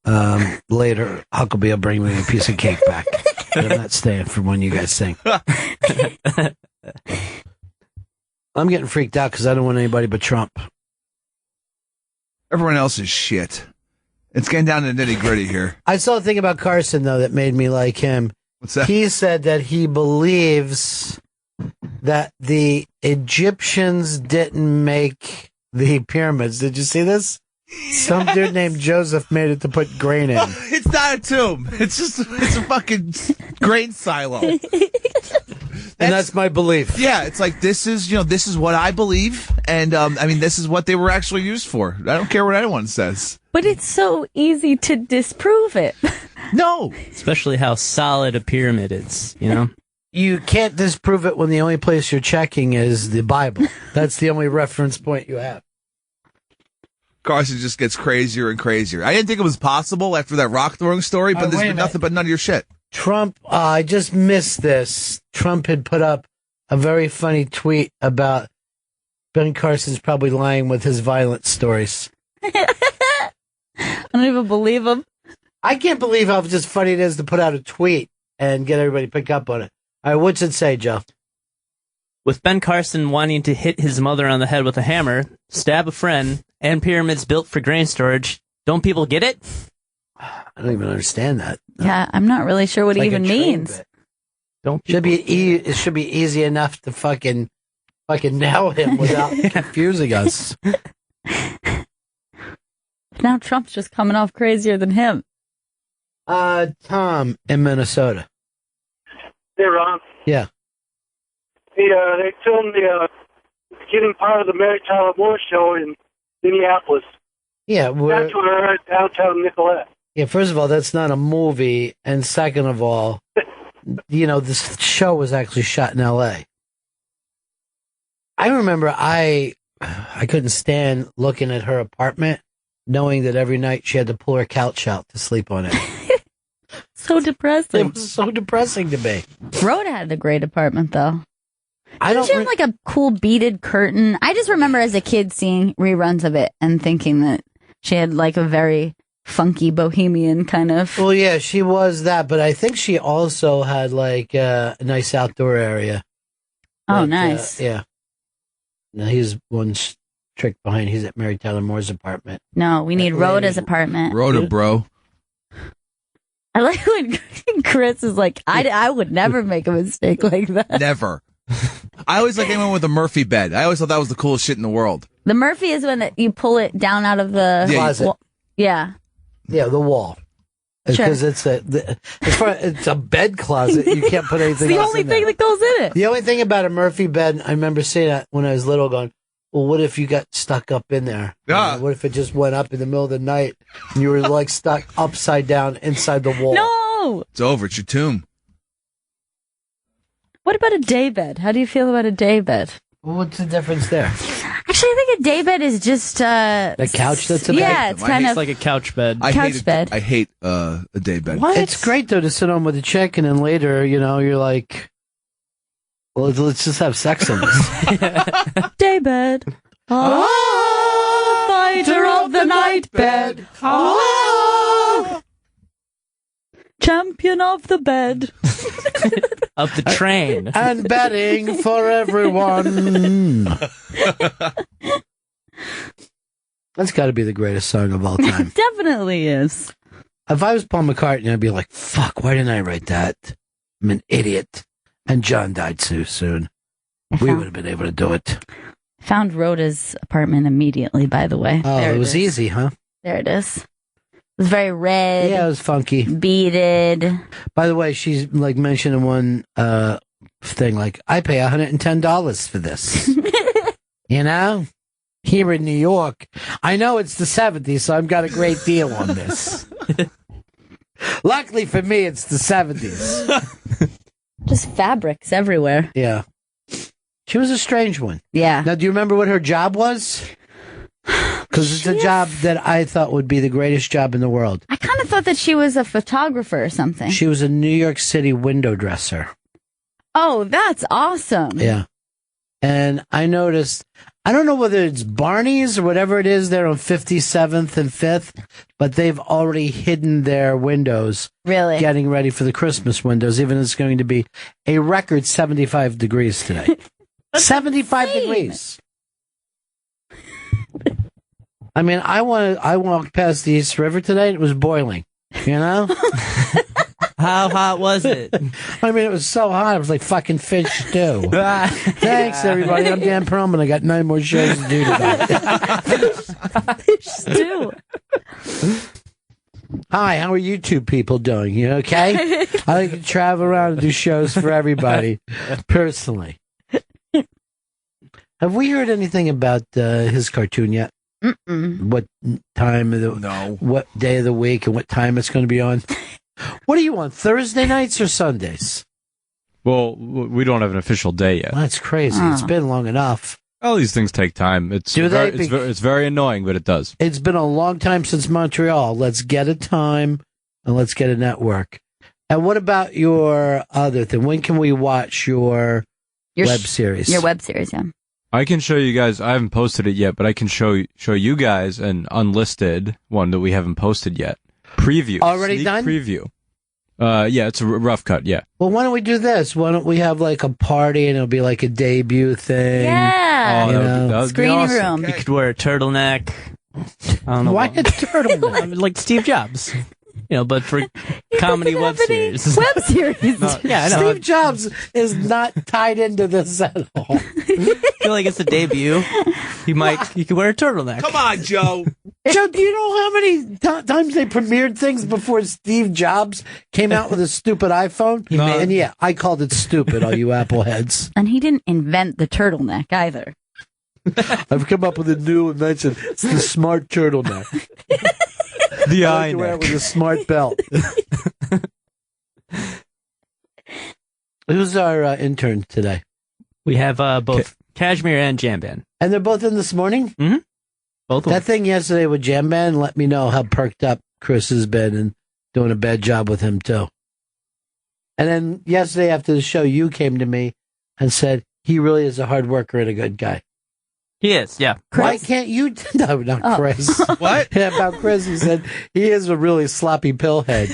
later. Huckabee will bring me a piece of cake back. But I'm not staying for when you guys sing. I'm getting freaked out because I don't want anybody but Trump. Everyone else is shit. It's getting down to the nitty gritty here. I saw a thing about Carson though that made me like him. What's that? He said that he believes that the Egyptians didn't make the pyramids. Did you see this? Some dude named Joseph made it to put grain in. It's not a tomb. It's a fucking grain silo. And that's my belief. Yeah, it's like this is what I believe, and this is what they were actually used for. I don't care what anyone says. But it's so easy to disprove it. No, Especially how solid a pyramid is, You can't disprove it when the only place you're checking is the Bible. That's the only reference point you have. Carson just gets crazier and crazier. I didn't think it was possible after that rock throwing story, but there's been nothing but none of your shit. Trump, I just missed this. Trump had put up a very funny tweet about Ben Carson's probably lying with his violent stories. I don't even believe him. I can't believe how just funny it is to put out a tweet and get everybody to pick up on it. All right, what's it say, Joe? With Ben Carson wanting to hit his mother on the head with a hammer, stab a friend, and pyramids built for grain storage, don't people get it? I don't even understand that. Yeah, I'm not really sure what It's it like even a train means. bit. Don't It should be easy enough to fucking nail him without confusing us. Now Trump's just coming off crazier than him. Tom in Minnesota. Hey, Ron. Yeah. They filmed the beginning part of the Mary Tyler Moore show in Minneapolis. Yeah, That's where I heard downtown Nicolette. yeah, first of all, that's not a movie. And second of all, this show was actually shot in L.A. I remember I couldn't stand looking at her apartment, knowing that every night she had to pull her couch out to sleep on it. So depressing. It was so depressing to me. Rhoda had a great apartment, though. Didn't she have like a cool beaded curtain? I just remember as a kid seeing reruns of it and thinking that she had like a very funky bohemian kind of. Well, yeah, she was that, but I think she also had like a nice outdoor area. Oh, Like, nice. Yeah. Now he's one trick behind. He's at Mary Tyler Moore's apartment. No, we need Rhoda's apartment. Rhoda, bro. I like when Chris is like, I would never make a mistake like that. Never. I always like anyone with a Murphy bed. I always thought that was the coolest shit in the world. The Murphy is when you pull it down out of the closet. Yeah. Yeah, the wall. Because it's a bed closet. You can't put anything It's the else only in there. thing that goes in it. The only thing about a Murphy bed, I remember saying that when I was little, going, well, what if you got stuck up in there? Yeah. What if it just went up in the middle of the night and you were like stuck upside down inside the wall? No. It's over. It's your tomb. What about a day bed? How do you feel about a day bed? Well, what's the difference there? Actually, I think a day bed is just The couch that's a bed? Yeah, it's kind It's of like a couch bed. I Couch hate bed. I hate a day bed. What? It's great, though, to sit on with a chick and then later, you're like, well, let's just have sex on this. day bed. Oh, fighter of the night bed. Oh, champion of the bed. Of the train. And betting for everyone. That's got to be the greatest song of all time. Definitely is. If I was Paul McCartney, I'd be like, fuck, why didn't I write that? I'm an idiot. And John died so soon. We would have been able to do it. Found Rhoda's apartment immediately, by the way. Oh, There it was is. easy, huh? There it is. It was very red. Yeah, it was funky. Beaded. By the way, she's like mentioning one thing, like, I pay $110 for this. You know? Here in New York. I know it's the 70s, so I've got a great deal on this. Luckily for me, it's the 70s. Just fabrics everywhere. Yeah. She was a strange one. Yeah. Now, do you remember what her job was? Because it's a job that I thought would be the greatest job in the world. I kind of thought that she was a photographer or something. She was a New York City window dresser. Oh, that's awesome. Yeah. And I noticed, I don't know whether it's Barney's or whatever it is there on 57th and 5th, but they've already hidden their windows. Really? Getting ready for the Christmas windows, even though it's going to be a record 75 degrees today. 75 degrees. I mean, I walked past the East River today, and it was boiling, you know? How hot was it? I mean, it was so hot, it was like fucking fish stew. Thanks, everybody. I'm Dan Perlman. I got 9 more shows to do tonight. Fish stew. Hi, how are you two people doing? You okay? I like to travel around and do shows for everybody, personally. Have we heard anything about his cartoon yet? Mm-mm. What time of the what day of the week and what time it's going to be on? What do you want? Thursday nights or Sundays? Well, we don't have an official day yet. Well, that's crazy. It's been long enough. All these things take time. It's Do they? it's very annoying, but it does. It's been a long time since Montreal. Let's get a time and let's get a network. And what about your other thing? When can we watch your web series? Your web series, yeah. I can show you guys. I haven't posted it yet, but I can show you guys an unlisted one that we haven't posted yet. Preview. Already Sneak done? Preview. Yeah, it's a rough cut. Yeah. Well, why don't we do this? Why don't we have like a party and it'll be like a debut thing? Yeah. Oh, You that know? would be Screening awesome. room. You could wear a turtleneck. I don't know. Why a turtleneck? I mean, like Steve Jobs. You know, but for comedy web series. Web series. Yeah, I know. Steve Jobs is not tied into this at all. I feel like it's a debut. You could wear a turtleneck. Come on, Joe. Joe, do you know how many times they premiered things before Steve Jobs came out with a stupid iPhone? And yeah, I called it stupid, all you Apple heads. And he didn't invent the turtleneck either. I've come up with a new invention. It's the smart turtleneck. The I eye like to wear it neck. with a smart belt. Who's our intern today? We have both Cashmere and Jam Band. And they're both in this morning? Mm-hmm. Both of That them. thing yesterday with Jam Band let me know how perked up Chris has been and doing a bad job with him, too. And then yesterday after the show, you came to me and said, he really is a hard worker and a good guy. He is, yeah. Why can't you? No, not Chris. What? Yeah, about Chris, he said he is a really sloppy pillhead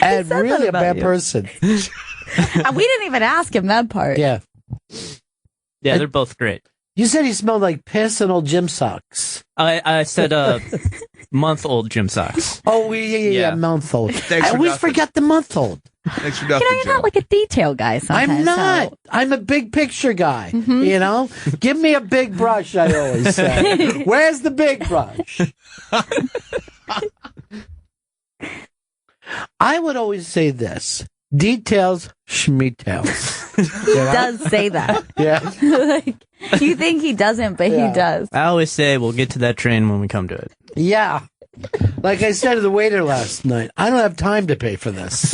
and said really that a about bad you. person. We didn't even ask him that part. Yeah. Yeah, they're both great. You said he smelled like piss and old gym socks. I said month-old gym socks. Oh, yeah, Yeah. month old. Thanks I for always nothing. forget the month old. Thanks for You nothing, know, you're Joe. not like a detail guy sometimes. I'm not. so- I'm a big picture guy. You know, give me a big brush. I always say, "Where's the big brush?" I would always say this: details, schmeetails. He does say that. Yeah. Like, you think he doesn't, but Yeah. he does. I always say we'll get to that train when we come to it. Yeah. Like I said to the waiter last night, I don't have time to pay for this.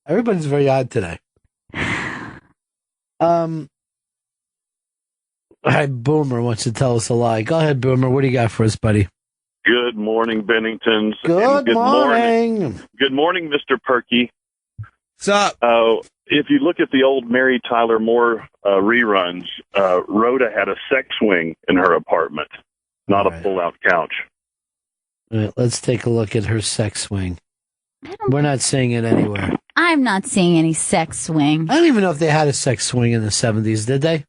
Everybody's very odd today. All right, Boomer wants to tell us a lie. Go ahead, Boomer. What do you got for us, buddy? Good morning, Benningtons. Good And morning. Good morning, Mr. Perky. What's up? If you look at the old Mary Tyler Moore reruns, Rhoda had a sex swing in her apartment, not Right. a pull-out couch. All right, let's take a look at her sex swing. We're not seeing it anywhere. I'm not seeing any sex swing. I don't even know if they had a sex swing in the 70s, did they?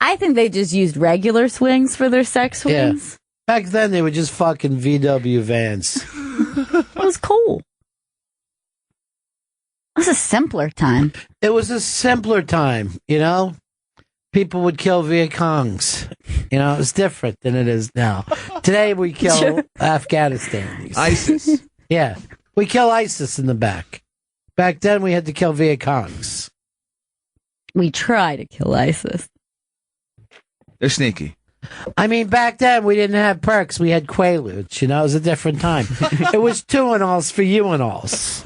I think they just used regular swings for their sex Yeah. swings. Back then, they were just fucking VW vans. It was cool. It was a simpler time. It was a simpler time, you know? People would kill Viet Congs. You know, it was different than it is now. Today, we kill Sure. Afghanistanis. ISIS. Yeah. We kill ISIS in the back. Back then, we had to kill Viet Congs. We try to kill ISIS. They're sneaky. I mean, back then, we didn't have perks. We had Quaaludes. You know, it was a different time. It was two and alls for you and alls.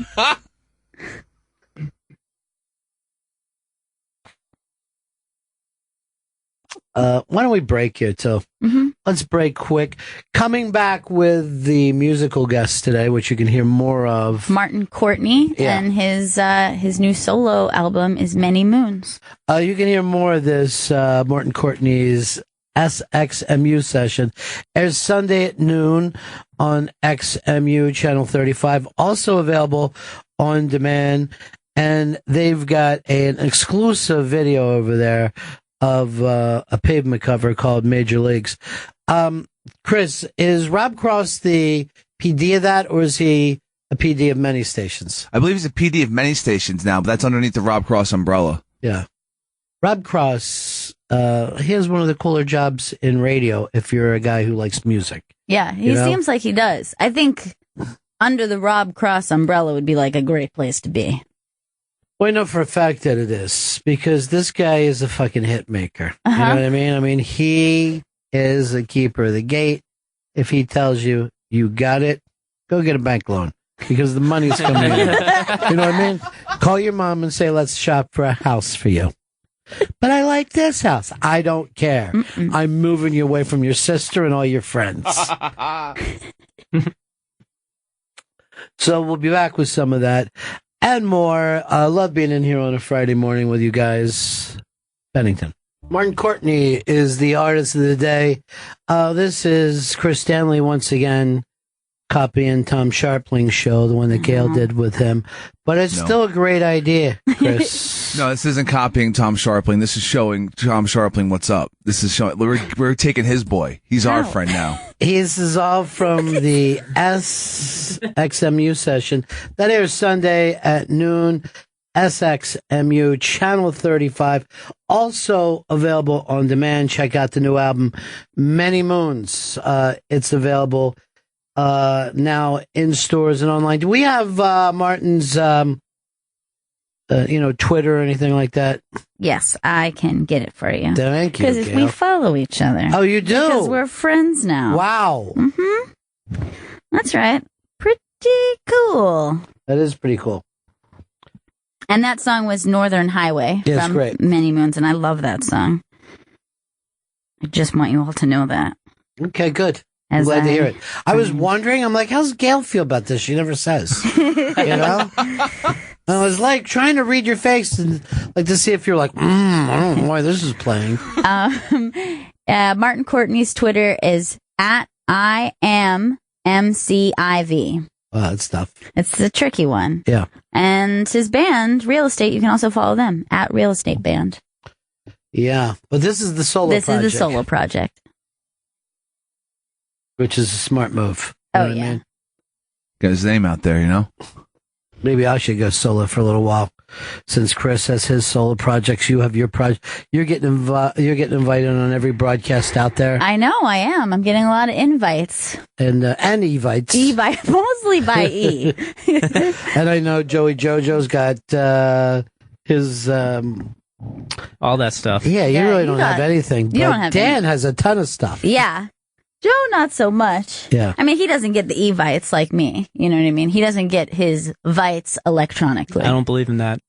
Why don't we break here, too? Mm-hmm. Let's break quick. Coming back with the musical guest today, which you can hear more of. Martin Courtney Yeah. and his new solo album is Many Moons. You can hear more of this, Martin Courtney's SXMU session. Airs Sunday at noon on XMU Channel 35. Also available on demand. And they've got an exclusive video over there of a pavement cover called Major Leagues. Chris, is Rob Cross the PD of that, or is he a PD of many stations? I believe he's a PD of many stations now, but that's underneath the Rob Cross umbrella. Yeah. Rob Cross, he has one of the cooler jobs in radio if you're a guy who likes music. Yeah, he You know? seems like he does. I think under the Rob Cross umbrella would be like a great place to be. Well, I know for a fact that it is, because this guy is a fucking hit maker. You know what I mean? I mean, he is a keeper of the gate. If he tells you, you got it, go get a bank loan, because the money's coming in. You know what I mean? Call your mom and say, let's shop for a house for you. But I like this house. I don't care. Mm-mm. I'm moving you away from your sister and all your friends. So we'll be back with some of that and more. I love being in here on a Friday morning with you guys. Bennington. Martin Courtney is the artist of the day. This is Chris Stanley once again copying Tom Sharpling's show, the one that Gail did with him. But it's No. still a great idea, Chris. No, this isn't copying Tom Sharpling. This is showing Tom Sharpling what's up. This is showing we're taking his boy. He's our Wow. friend now. This is all from the SXMU session that airs Sunday at noon. SXMU Channel 35. Also available on demand. Check out the new album, Many Moons. It's available now in stores and online. Do we have Martin's Twitter or anything like that? Yes, I can get it for you. Thank you, Because we Gail. follow each other. Oh, you do? Because we're friends now. Wow. Mm-hmm. That's right. Pretty cool. That is pretty cool. And that song was Northern Highway Yeah, it's from great. Many Moons, and I love that song. I just want you all to know that. Okay, good. I'm glad to hear it. I was wondering, I'm like, how's Gail feel about this? She never says. You know? I was like trying to read your face and like to see if you're like, I don't know why this is playing. Martin Courtney's Twitter is at IamMCIV. Wow, that's tough. It's the tricky one. Yeah. And his band, Real Estate, you can also follow them at Real Estate Band. Yeah. But this is the solo project. This is the solo project. Which is a smart move. You know what I mean? Got his name out there, you know? Maybe I should go solo for a little while. Since Chris has his solo projects, you have your project. You're getting invited on every broadcast out there. I know, I am. I'm getting a lot of invites. And evites. Mostly by E. And I know Joey Jojo's got his... all that stuff. Yeah, you really don't have anything. But don't have Dan has a ton of stuff. Yeah. Joe, not so much. Yeah. I mean, he doesn't get the e-vites like me. You know what I mean? He doesn't get his vites electronically. I don't believe in that.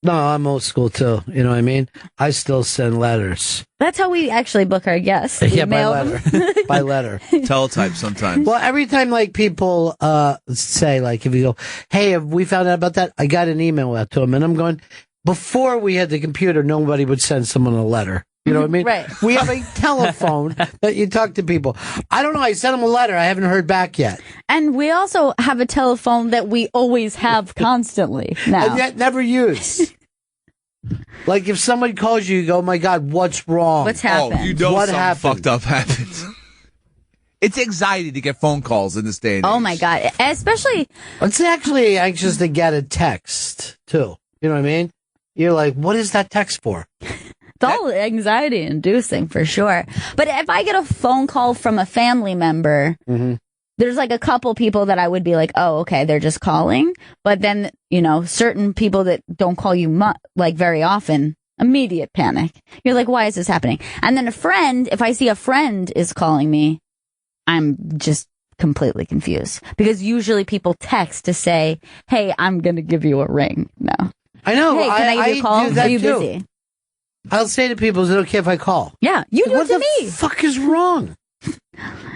No, I'm old school too. You know what I mean? I still send letters. That's how we actually book our guests. We Yeah, by mail letter. them. By letter. Teletype sometimes. Well, every time like people say, like, if you go, hey, have we found out about that? I got an email out to them, and I'm going, before we had the computer, nobody would send someone a letter. You know what I mean? Right. We have a telephone that you talk to people. I don't know. I sent them a letter. I haven't heard back yet. And we also have a telephone that we always have constantly now. And yet never use. Like if somebody calls you, you go, oh my God, what's wrong? What's happened? Oh, you know What something happened? fucked up happens. It's anxiety to get phone calls in this day and age. Oh my God. Especially. It's actually anxious to get a text, too. You know what I mean? You're like, what is that text for? It's all anxiety inducing for sure. But if I get a phone call from a family member, there's like a couple people that I would be like, oh, okay, they're just calling. But then, you know, certain people that don't call you like very often, immediate panic. You're like, why is this happening? And then a friend, if I see a friend is calling me, I'm just completely confused. Because usually people text to say, hey, I'm going to give you a ring. No. I know. Hey, can I give you a call? do that Are you too. busy? I'll say to people, is it okay if I call? Yeah, you do What it to the me. fuck is wrong?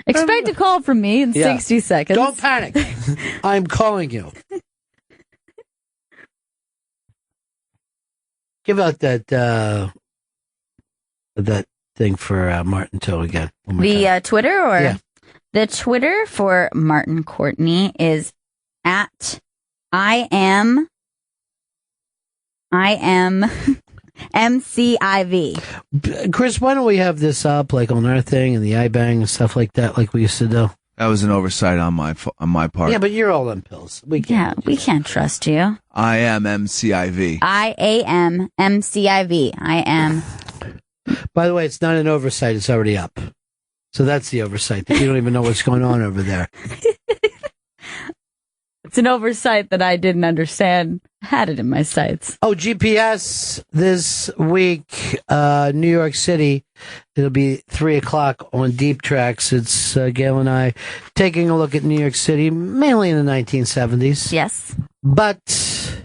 Expect a call from me in 60 seconds. Don't panic. I'm calling you. Give out that thing for Martin too again. One more time. The Twitter or Yeah. the Twitter for Martin Courtney is at I am MCIV. Chris, why don't we have this up like on our thing and the iBang and stuff like that, like we used to do? That was an oversight on my part. Yeah, but you're all on pills. We can't trust you. I am MCIV. I am MCIV. I am. By the way, it's not an oversight. It's already up. So that's the oversight. That you don't even know what's going on over there. It's an oversight that I didn't understand. Had it in my sights. Oh, GPS this week, New York City. It'll be 3:00 on Deep Tracks. It's Gail and I taking a look at New York City, mainly in the 1970s. Yes. But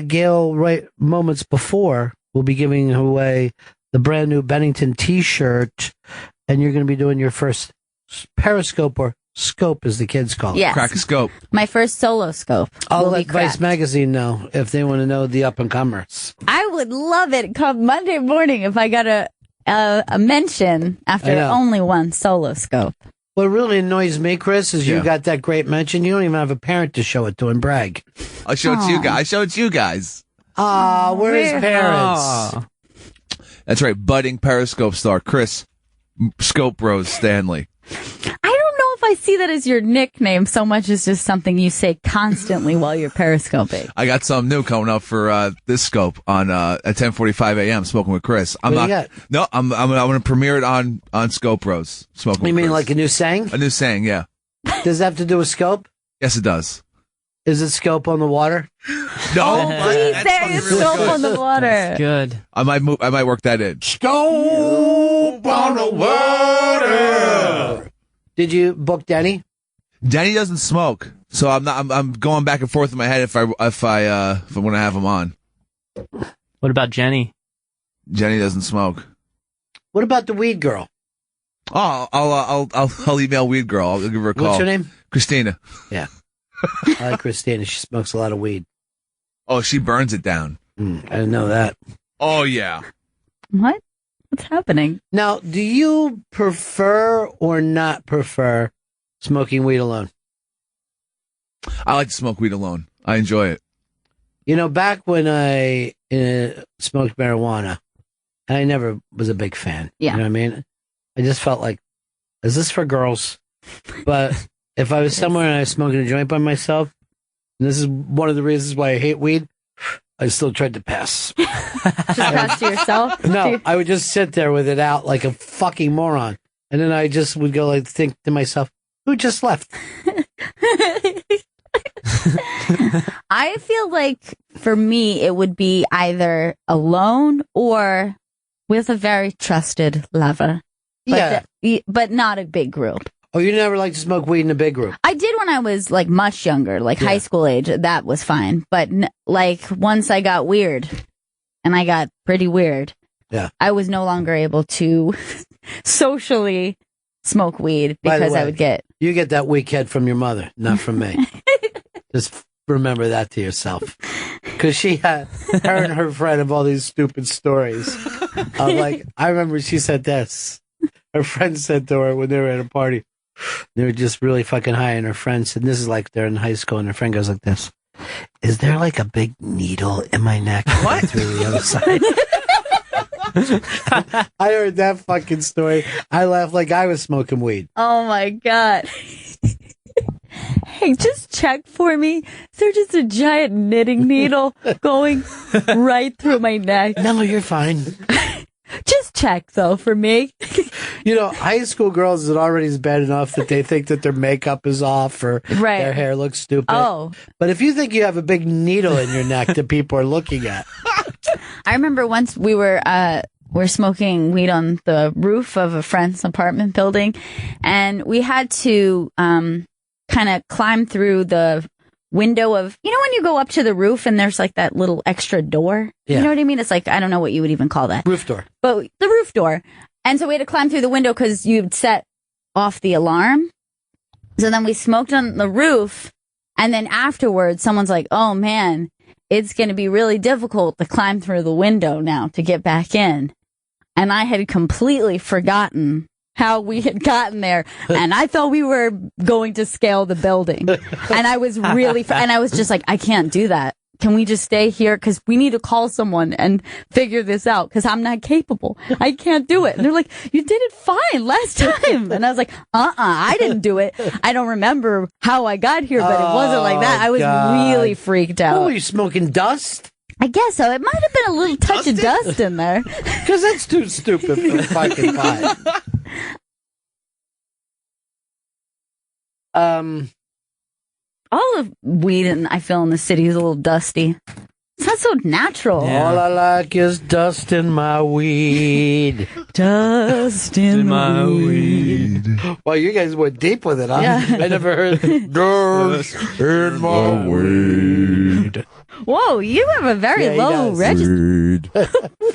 Gail, right moments before, will be giving away the brand new Bennington T-shirt, and you're going to be doing your first Periscope or Scope, as the kids call it. Yes. Crack a scope. My first solo scope. I'll will let be Vice cracked. Magazine know if they want to know the up-and-comers. I would love it come Monday morning if I got a mention I after know. only one solo scope. What really annoys me, Chris, is you Yeah. got that great mention. You don't even have a parent to show it to and brag. I'll show it to you guys. I show it to you guys. Ah, where his parents? Aw. That's right. Budding Periscope star Chris Scope Bros Stanley. I don't know if I see that as your nickname so much as just something you say constantly while you're periscoping. I got something new coming up for this scope on at 10:45 a.m. Smoking with Chris. I'm What do not. you got? No, I'm going to premiere it on Scope Bros. Smoking. You with mean Chris. like a new saying? a new saying? Yeah. Does it have to do with scope? Yes, it does. Is it scope on the water? No, Please, there is scope on the water. Good. I might work that in. Scope on the water. Did you book Denny? Denny doesn't smoke, so I'm going back and forth in my head if I want to have him on. What about Jenny? Jenny doesn't smoke. What about the weed girl? Oh, I'll email Weed Girl. I'll give her a call. What's her name? Christina. Yeah. I like Christina. She smokes a lot of weed. Oh, she burns it down. I didn't know that. Oh, yeah. What? What's happening? Now, do you prefer or not prefer smoking weed alone? I like to smoke weed alone. I enjoy it. You know, back when I smoked marijuana, I never was a big fan. Yeah. You know what I mean? I just felt like, is this for girls? But if I was somewhere and I was smoking a joint by myself, and this is one of the reasons why I hate weed, I still tried to pass. Just pass to yourself? No, I would just sit there with it out like a fucking moron. And then I just would go like think to myself, who just left? I feel like for me, it would be either alone or with a very trusted lover. But but not a big group. Oh, you never like to smoke weed in a big group? I did when I was like much younger, like high school age. That was fine. But like once I got weird, and I got pretty weird, I was no longer able to socially smoke weed because I would get. You get that weak head from your mother, not from me. Just remember that to yourself. Because her and her friend have all these stupid stories. I remember she said this. Her friend said to her when they were at a party, they were just really fucking high, and her friend said, this is like they're in high school, and her friend goes like this, is there like a big needle in my neck what? Through the other side? I heard that fucking story. I laughed like I was smoking weed. Oh my God. Hey, just check for me. Is there just a giant knitting needle going right through my neck? No, you're fine. Just check, though, for me. You know, high school girls, it already is bad enough that they think that their makeup is off or their hair looks stupid. Oh. But if you think you have a big needle in your neck that people are looking at. I remember once we were smoking weed on the roof of a friend's apartment building, and we had to kind of climb through the window of, you know, when you go up to the roof and there's like that little extra door? Yeah. You know what I mean? It's like, I don't know what you would even call that. Roof door. But the roof door. And so we had to climb through the window because you'd set off the alarm. So then we smoked on the roof. And then afterwards, someone's like, oh man, it's going to be really difficult to climb through the window now to get back in. And I had completely forgotten how we had gotten there, and I thought we were going to scale the building, and I was really, and I was just like, I can't do that. Can we just stay here? Because we need to call someone and figure this out, because I'm not capable. I can't do it. And they're like, you did it fine last time. And I was like, I didn't do it. I don't remember how I got here, but it wasn't like that. I was really freaked out. Oh, you smoking dust? I guess so. It might have been a little touch of dust in there. Because that's too stupid for fucking pot. All of weed, I feel, in the city is a little dusty. It's not so natural. Yeah. All I like is dust in my weed. Dust in my weed. Well, you guys went deep with it, huh? Yeah. I never heard dust in my weed. Whoa, you have a very low register.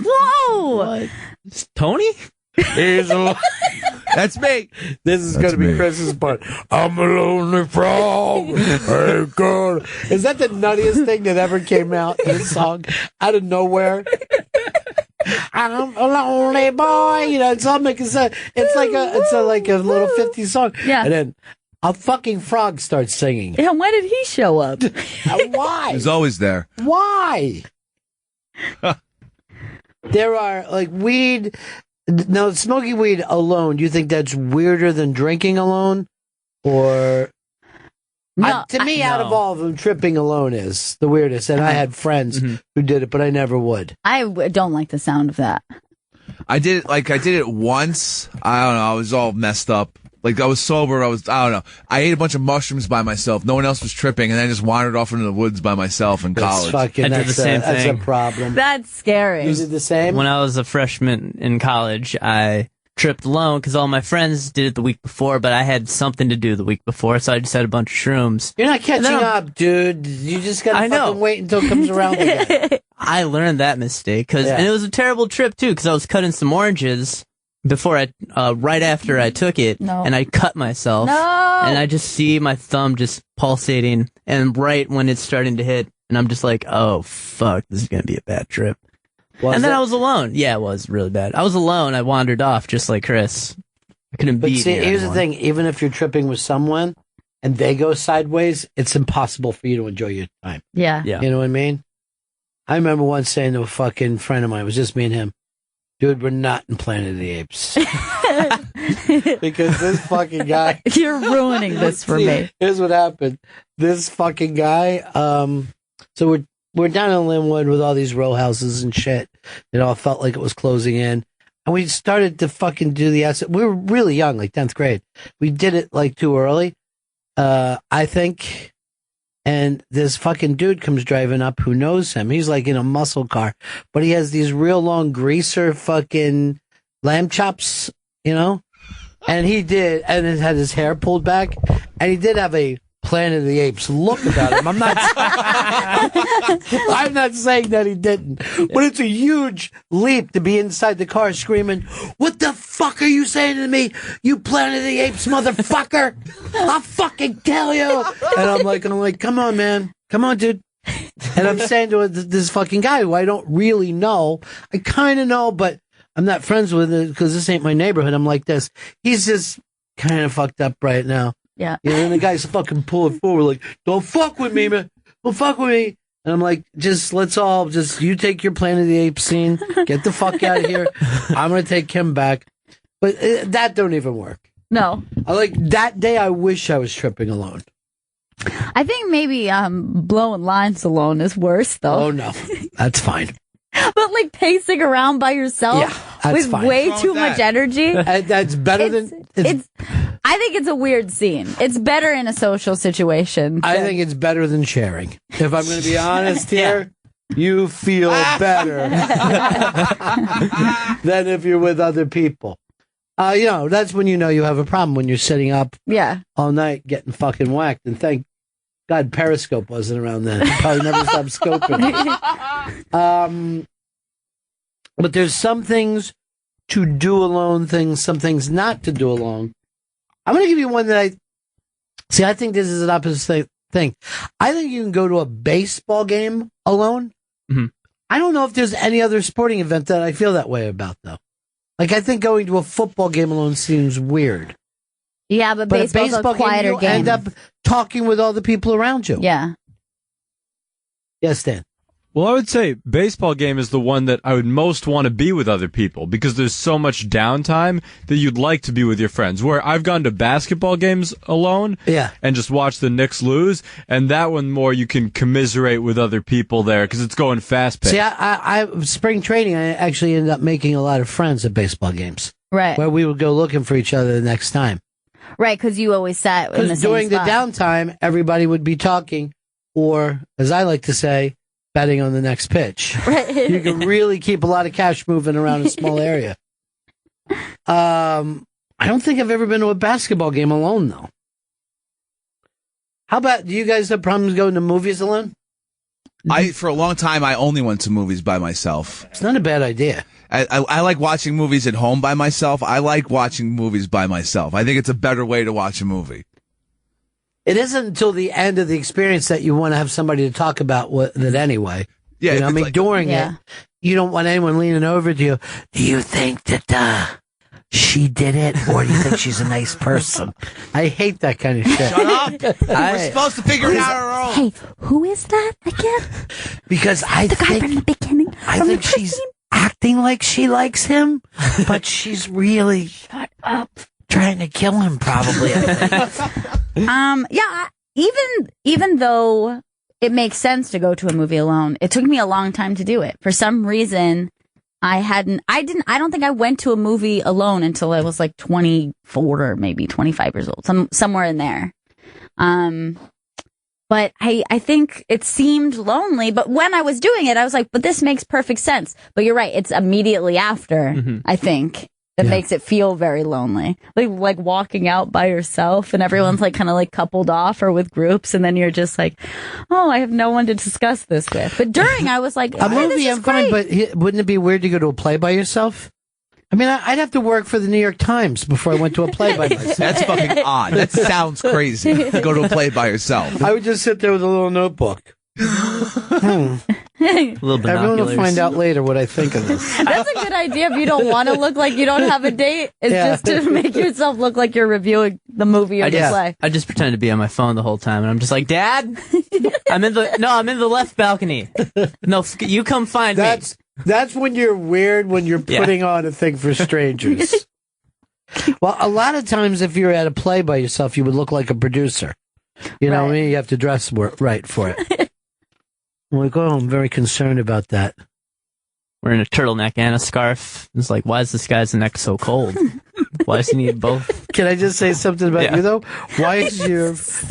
Whoa! What? It's Tony? That's me. This is going to be Chris's part. I'm a lonely frog. Hey, God. Is that the nuttiest thing that ever came out in a song out of nowhere? I'm a lonely boy. You know, it's all making sense. It's like a little 50s song. Yeah. And then a fucking frog starts singing. And when did he show up? Why? He's always there. Why? There are like weed. Now, smoking weed alone, do you think that's weirder than drinking alone? Or No, to me, out of all of them, tripping alone is the weirdest. And I had friends who did it, but I never would. I don't like the sound of that. I did it once. I don't know. I was all messed up. Like, I was sober. I don't know. I ate a bunch of mushrooms by myself. No one else was tripping, and I just wandered off into the woods by myself in college. I did the same thing. That's a problem. That's scary. You did the same? When I was a freshman in college, I tripped alone because all my friends did it the week before, but I had something to do the week before, so I just had a bunch of shrooms. You're not catching up, dude. You just gotta fucking wait until it comes around again. I learned that mistake, and it was a terrible trip, too, because I was cutting some oranges before right after I took it, No. and I cut myself, No. and I just see my thumb just pulsating, and right when it's starting to hit, and I'm just like, oh fuck, this is gonna be a bad trip. And then I was alone. Yeah, it was really bad. I was alone. I wandered off just like Chris. I couldn't But be see, near here's the anyone. thing: even if you're tripping with someone and they go sideways, it's impossible for you to enjoy your time. Yeah. Yeah. You know what I mean? I remember once saying to a fucking friend of mine, it was just me and him, dude, we're not in Planet of the Apes. Because this fucking guy. You're ruining this for me. Here's what happened. This fucking guy, so we're down in Linwood with all these row houses and shit. It all felt like it was closing in. And we started to fucking do the asset. We were really young, like 10th grade. We did it like too early, I think. And this fucking dude comes driving up who knows him. He's like in a muscle car, but he has these real long greaser fucking lamb chops, you know? And he did, and it had his hair pulled back, and he did have a Planet of the Apes look about him. I'm not saying that he didn't, but it's a huge leap to be inside the car screaming, "What the fuck are you saying to me, you Planet of the Apes motherfucker? I'll fucking kill you!" And I'm like, come on, man. Come on, dude. And I'm saying to this fucking guy who I don't really know. I kind of know, but I'm not friends with it because this ain't my neighborhood. I'm like this. He's just kind of fucked up right now. Yeah. You know, and the guy's fucking pulling forward like, "Don't fuck with me, man. Don't fuck with me." And I'm like, let's all you take your Planet of the Apes scene, get the fuck out of here. I'm going to take him back. But that don't even work. No. I like that day. I wish I was tripping alone. I think maybe blowing lines alone is worse, though. Oh, no. That's fine. But like pacing around by yourself that's with fine. way What's too wrong with much that? energy. That's better than... I think it's a weird scene. It's better in a social situation. I think it's better than sharing. If I'm going to be honest here, you feel better than if you're with other people. You know, that's when you know you have a problem, when you're sitting up all night getting fucking whacked. And thank God Periscope wasn't around then. Probably never stopped scoping. But there's some things to do alone, some things not to do alone. I'm going to give you one that I think this is an opposite thing. I think you can go to a baseball game alone. Mm-hmm. I don't know if there's any other sporting event that I feel that way about, though. Like, I think going to a football game alone seems weird. Yeah, but a baseball's baseball a quieter game, you end up talking with all the people around you. Yeah. Yes, Dan. Well, I would say baseball game is the one that I would most want to be with other people because there's so much downtime that you'd like to be with your friends. Where I've gone to basketball games alone and just watch the Knicks lose, and that one more you can commiserate with other people there because it's going fast-paced. See, I spring training, I actually ended up making a lot of friends at baseball games. Right. Where we would go looking for each other the next time. Right, because you always sat in the Because same during the spot. downtime, everybody would be talking, or, as I like to say, betting on the next pitch. Right. You can really keep a lot of cash moving around a small area. I don't think I've ever been to a basketball game alone, though. How about, do you guys have problems going to movies alone? For a long time, I only went to movies by myself. It's not a bad idea. I like watching movies at home by myself. I like watching movies by myself. I think it's a better way to watch a movie. It isn't until the end of the experience that you want to have somebody to talk about it anyway. Yeah, you know, I mean, like, during it, you don't want anyone leaning over to you. Do you think that she did it, or do you think she's a nice person? I hate that kind of shit. Shut up! We're supposed to figure it out on our own. Hey, who is that again? Because I the guy from the beginning. I think she's acting like she likes him, but she's really shut up, trying to kill him. Probably. I think. Yeah. Even though it makes sense to go to a movie alone, it took me a long time to do it. For some reason, I don't think I went to a movie alone until I was like 24 or maybe 25 years old, somewhere in there. But I think it seemed lonely, but when I was doing it, I was like, but this makes perfect sense. But you're right. It's immediately after, I think, that makes it feel very lonely. Like walking out by yourself and everyone's like kind of like coupled off or with groups. And then you're just like, oh, I have no one to discuss this with. But during, I was like, a movie, I'm fine, but wouldn't it be weird to go to a play by yourself? I mean, I'd have to work for the New York Times before I went to a play by myself. That's fucking odd. That sounds crazy. To go to a play by yourself. I would just sit there with a little notebook. Little binoculars. Everyone will find out later what I think of this. That's a good idea if you don't want to look like you don't have a date. It's just to make yourself look like you're reviewing the movie or the play. I just pretend to be on my phone the whole time, and I'm just like, Dad, I'm in the left balcony. No, you come find me. That's when you're weird, when you're putting on a thing for strangers. Well, a lot of times if you're at a play by yourself, you would look like a producer. You know what I mean? You have to dress right for it. I'm like, oh, I'm very concerned about that. Wearing a turtleneck and a scarf. It's like, why is this guy's neck so cold? Why does he need both? Can I just say something about you, though? Why is your... He's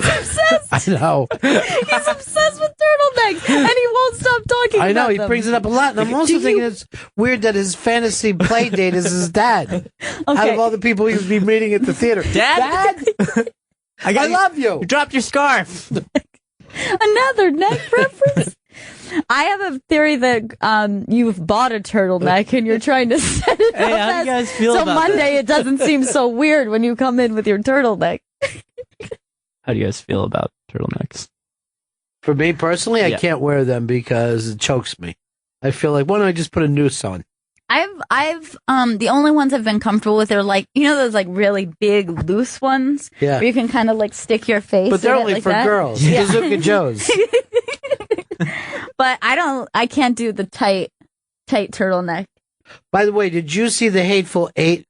obsessed. I know. He's obsessed with turtlenecks, and he won't stop talking I know, about he them. brings it up a lot. And I'm also thinking it's weird that his fantasy play date is his dad. Out of all the people he would be meeting at the theater. Dad? I love you. You dropped your scarf. Another neck reference. I have a theory that you've bought a turtleneck and you're trying to set it Hey, up how do you guys feel so about Monday it doesn't seem so weird when you come in with your turtleneck. How do you guys feel about turtlenecks? For me personally, I can't wear them because it chokes me. I feel like, why don't I just put a noose on? I've the only ones I've been comfortable with are like, you know, those like really big loose ones Yeah. where you can kind of like stick your face. But they're in it only like for that. girls. Yeah. Bazooka Joes. But I can't do the tight turtleneck. By the way, did you see the Hateful Eight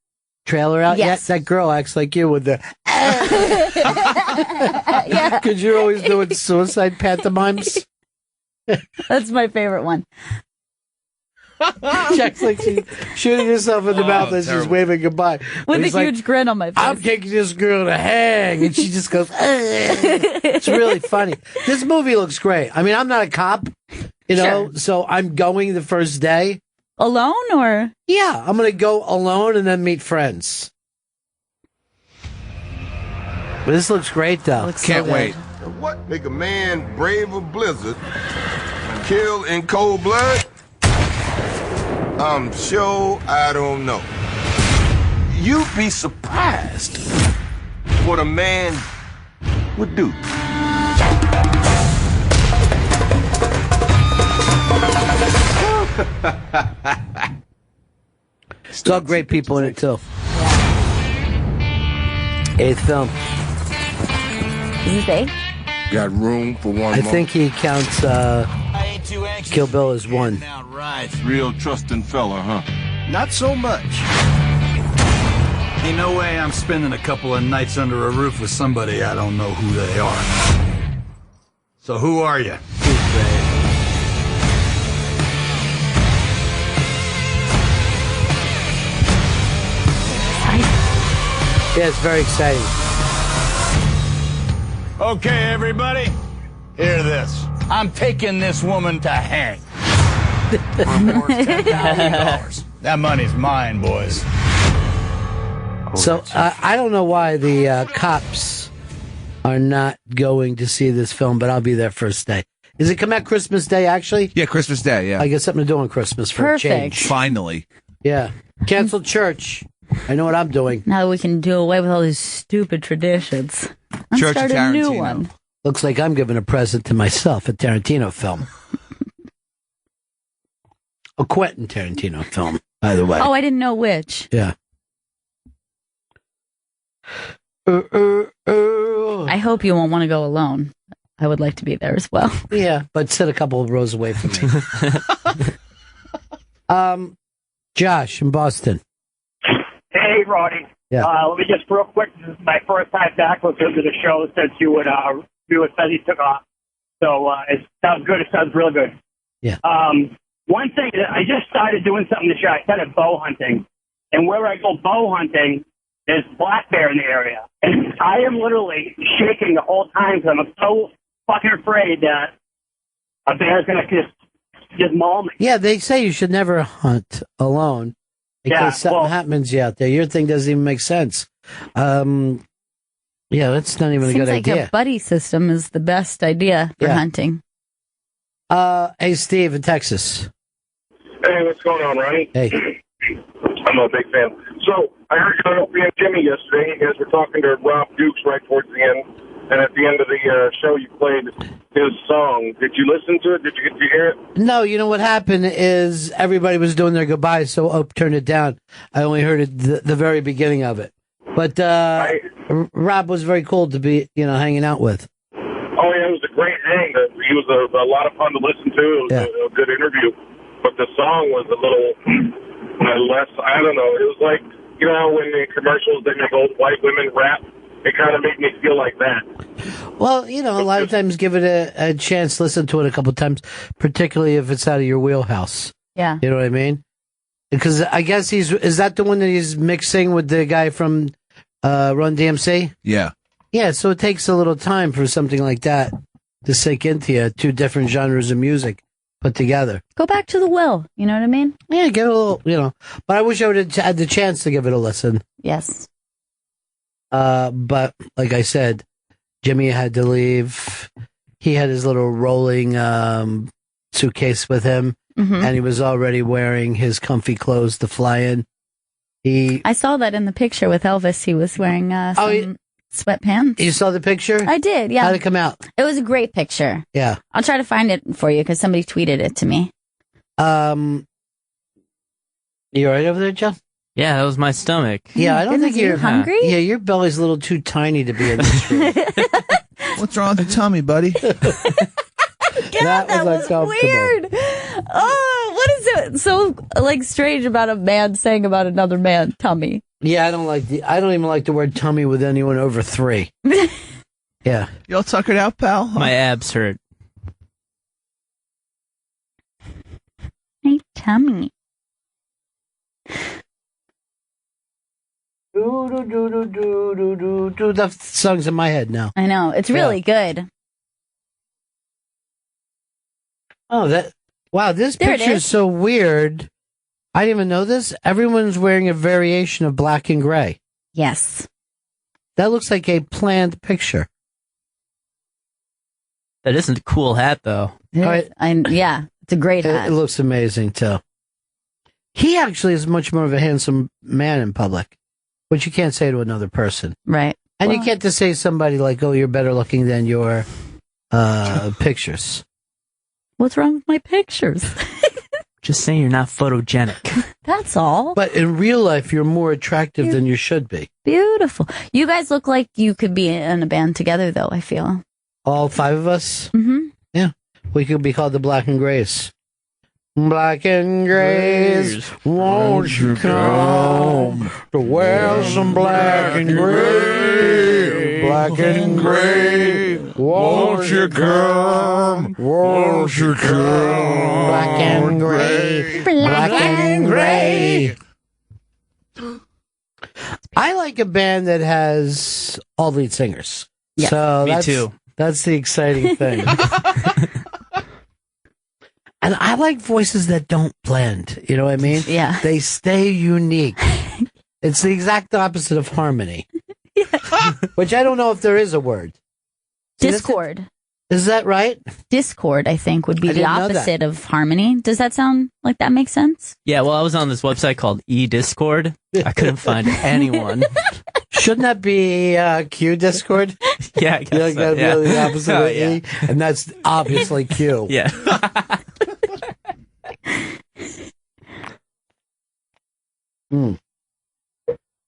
trailer out yet? That girl acts like you with the... Yeah. Because you're always doing suicide pantomimes. That's my favorite one. She acts like she's shooting herself in the mouth as she's waving goodbye. With a He's like, huge grin on my face. I'm taking this girl to hang. And she just goes, It's really funny. This movie looks great. I mean, I'm not a cop, you know, so I'm going the first day. Alone or? Yeah, I'm going to go alone and then meet friends. But this looks great, though. Can't wait. What make a man brave a blizzard and kill in cold blood? I'm sure I don't know. You'd be surprised what a man would do. It's all great people in it, too. Eighth film. Is this eight? Got room for one I more? think he counts Kill Bill as one. Real trusting fella, huh? Not so much. Ain't no way I'm spending a couple of nights under a roof with somebody I don't know who they are. So who are you? Yeah, it's very exciting. Okay, everybody, hear this. I'm taking this woman to hang. $10,000. That money's mine, boys. So I don't know why the cops are not going to see this film, but I'll be there first day. Is it come out Christmas Day, actually? Yeah, Christmas Day, yeah. I got something to do on Christmas for a change. Finally. Yeah. Cancel church. I know what I'm doing. Now we can do away with all these stupid traditions. Let's Church start of a new Tarantino. one. Looks like I'm giving a present to myself, a Tarantino film. A Quentin Tarantino film, by the way. Oh, I didn't know which. Yeah. I hope you won't want to go alone. I would like to be there as well. Yeah, but sit a couple of rows away from me. Josh in Boston. Hey, Roddy. Yeah. Let me just real quick. This is my first time back listening to the show since you and Fez took off. So it sounds good. It sounds real good. Yeah. One thing, I just started doing something this year. I started bow hunting. And where I go bow hunting, there's black bear in the area. And I am literally shaking the whole time because I'm so fucking afraid that a bear's going to just maul me. Yeah, they say you should never hunt alone in case something happens to you out there. Your thing doesn't even make sense. Yeah, that's not even a Seems good like idea. a buddy system is the best idea for Yeah. hunting. Hey, Steve in Texas. Hey, what's going on, Ronnie? Hey. I'm a big fan. So, I heard you on Opie and Jimmy yesterday. You guys were talking to Rob Dukes right towards the end. And at the end of the show, you played his song. Did you listen to it? Did you get to hear it? No, you know what happened is everybody was doing their goodbyes, so Ope turned it down. I only heard it the very beginning of it. But Rob was very cool to be, hanging out with. Oh, yeah, it was a great hang. He was a lot of fun to listen to. It was a good interview. But the song was a little less, I don't know. It was like, how when in commercials they make old white women rap? It kind of made me feel like that. Well, a lot of times give it a chance, listen to it a couple of times, particularly if it's out of your wheelhouse. Yeah. You know what I mean? Because I guess is that the one that he's mixing with the guy from Run DMC? Yeah. Yeah, so it takes a little time for something like that to sink into you, two different genres of music put together. Go back to the well, you know what I mean? Yeah, give it a little, But I wish I would have had the chance to give it a listen. Yes. But like I said, Jimmy had to leave. He had his little rolling suitcase with him, and he was already wearing his comfy clothes to fly in. I saw that in the picture with Elvis. He was wearing some sweatpants. You saw the picture? I did, yeah. How'd it come out? It was a great picture. Yeah. I'll try to find it for you because somebody tweeted it to me. You all right over there, Joe? Yeah, that was my stomach. Yeah, I don't think you're hungry. Yeah, your belly's a little too tiny to be in this room. What's wrong with your tummy, buddy? God, that was weird. Oh, what is it so strange about a man saying about another man tummy? Yeah, I don't even like the word tummy with anyone over 3. Yeah. You all tuckered out, pal? My abs hurt. Hey, tummy. That song's in my head now. I know. It's really good. Oh, wow, this There it picture is is. so weird. I didn't even know this. Everyone's wearing a variation of black and gray. Yes. That looks like a planned picture. That isn't a cool hat, though. Yeah, it's a great hat. It looks amazing, too. He actually is much more of a handsome man in public, which you can't say to another person. Right. And you can't just say to somebody like, oh, you're better looking than your pictures. What's wrong with my pictures? Just saying you're not photogenic. That's all. But in real life, you're more attractive than you should be. Beautiful. You guys look like you could be in a band together, though, I feel. All 5 of us? Mm-hmm. Yeah. We could be called the Black and Grays. Black and Grays, won't you come to wear some black and gray? Black and gray, won't you come? Won't you come? Black and gray, black and gray. I like a band that has all lead singers. Yes. So Me too. That's the exciting thing. And I like voices that don't blend. You know what I mean? Yeah. They stay unique. It's the exact opposite of harmony. Which I don't know if there is a word. Discord. Is that right? Discord, I think, would be I the didn't know that. opposite of harmony. Does that sound like that makes sense? Yeah, well, I was on this website called eDiscord. I couldn't find anyone. Shouldn't that be Q Discord? Yeah, I guess so, yeah. Really the opposite Oh, of yeah. E, and that's obviously Q. Yeah.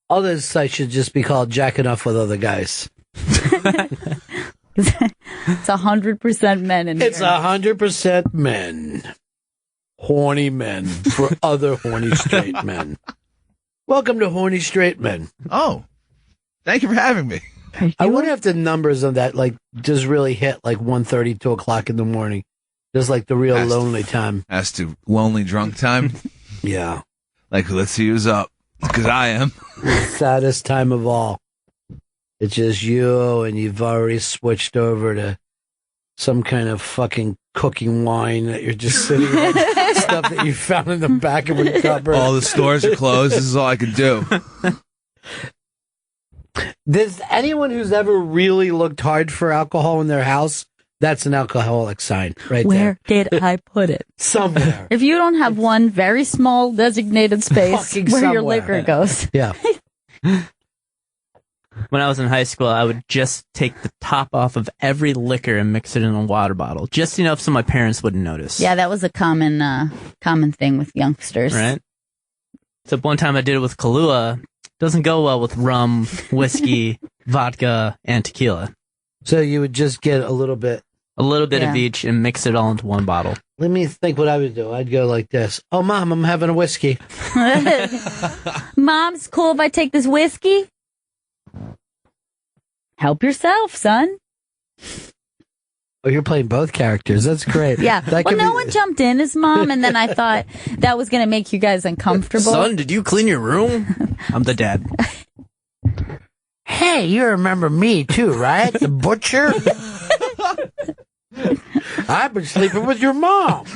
All this site should just be called Jacking Off with Other Guys. It's 100% men in It's here. 100% men. Horny men for other horny straight men. Welcome to Horny Straight Men. Oh, thank you for having me. I wonder if the numbers on that just really hit 1:30, 2 o'clock in the morning. Just like the real lonely time. As to lonely drunk time. Yeah. Let's see who's up. Because I am. Saddest time of all. It's just you, and you've already switched over to some kind of fucking cooking wine that you're just sitting on. Stuff that you found in the back of a cupboard. All the stores are closed. This is all I can do. Does anyone who's ever really looked hard for alcohol in their house, That's an alcoholic sign right Where there. did I put it? Somewhere. If you don't have one very small designated space Fucking where your somewhere. liquor goes. Yeah. When I was in high school, I would just take the top off of every liquor and mix it in a water bottle, just enough so my parents wouldn't notice. Yeah, that was a common thing with youngsters. Right? So one time I did it with Kahlua. Doesn't go well with rum, whiskey, vodka, and tequila. So you would just get a little bit. A little bit of each and mix it all into one bottle. Let me think what I would do. I'd go like this. Oh, Mom, I'm having a whiskey. Mom's cool if I take this whiskey? Help yourself, son. Oh, you're playing both characters. That's great. Yeah. That Well, could no be- one jumped in as mom, and then I thought that was going to make you guys uncomfortable. Son, did you clean your room? I'm the dad. Hey, you remember me too, right? The butcher? I've been sleeping with your mom.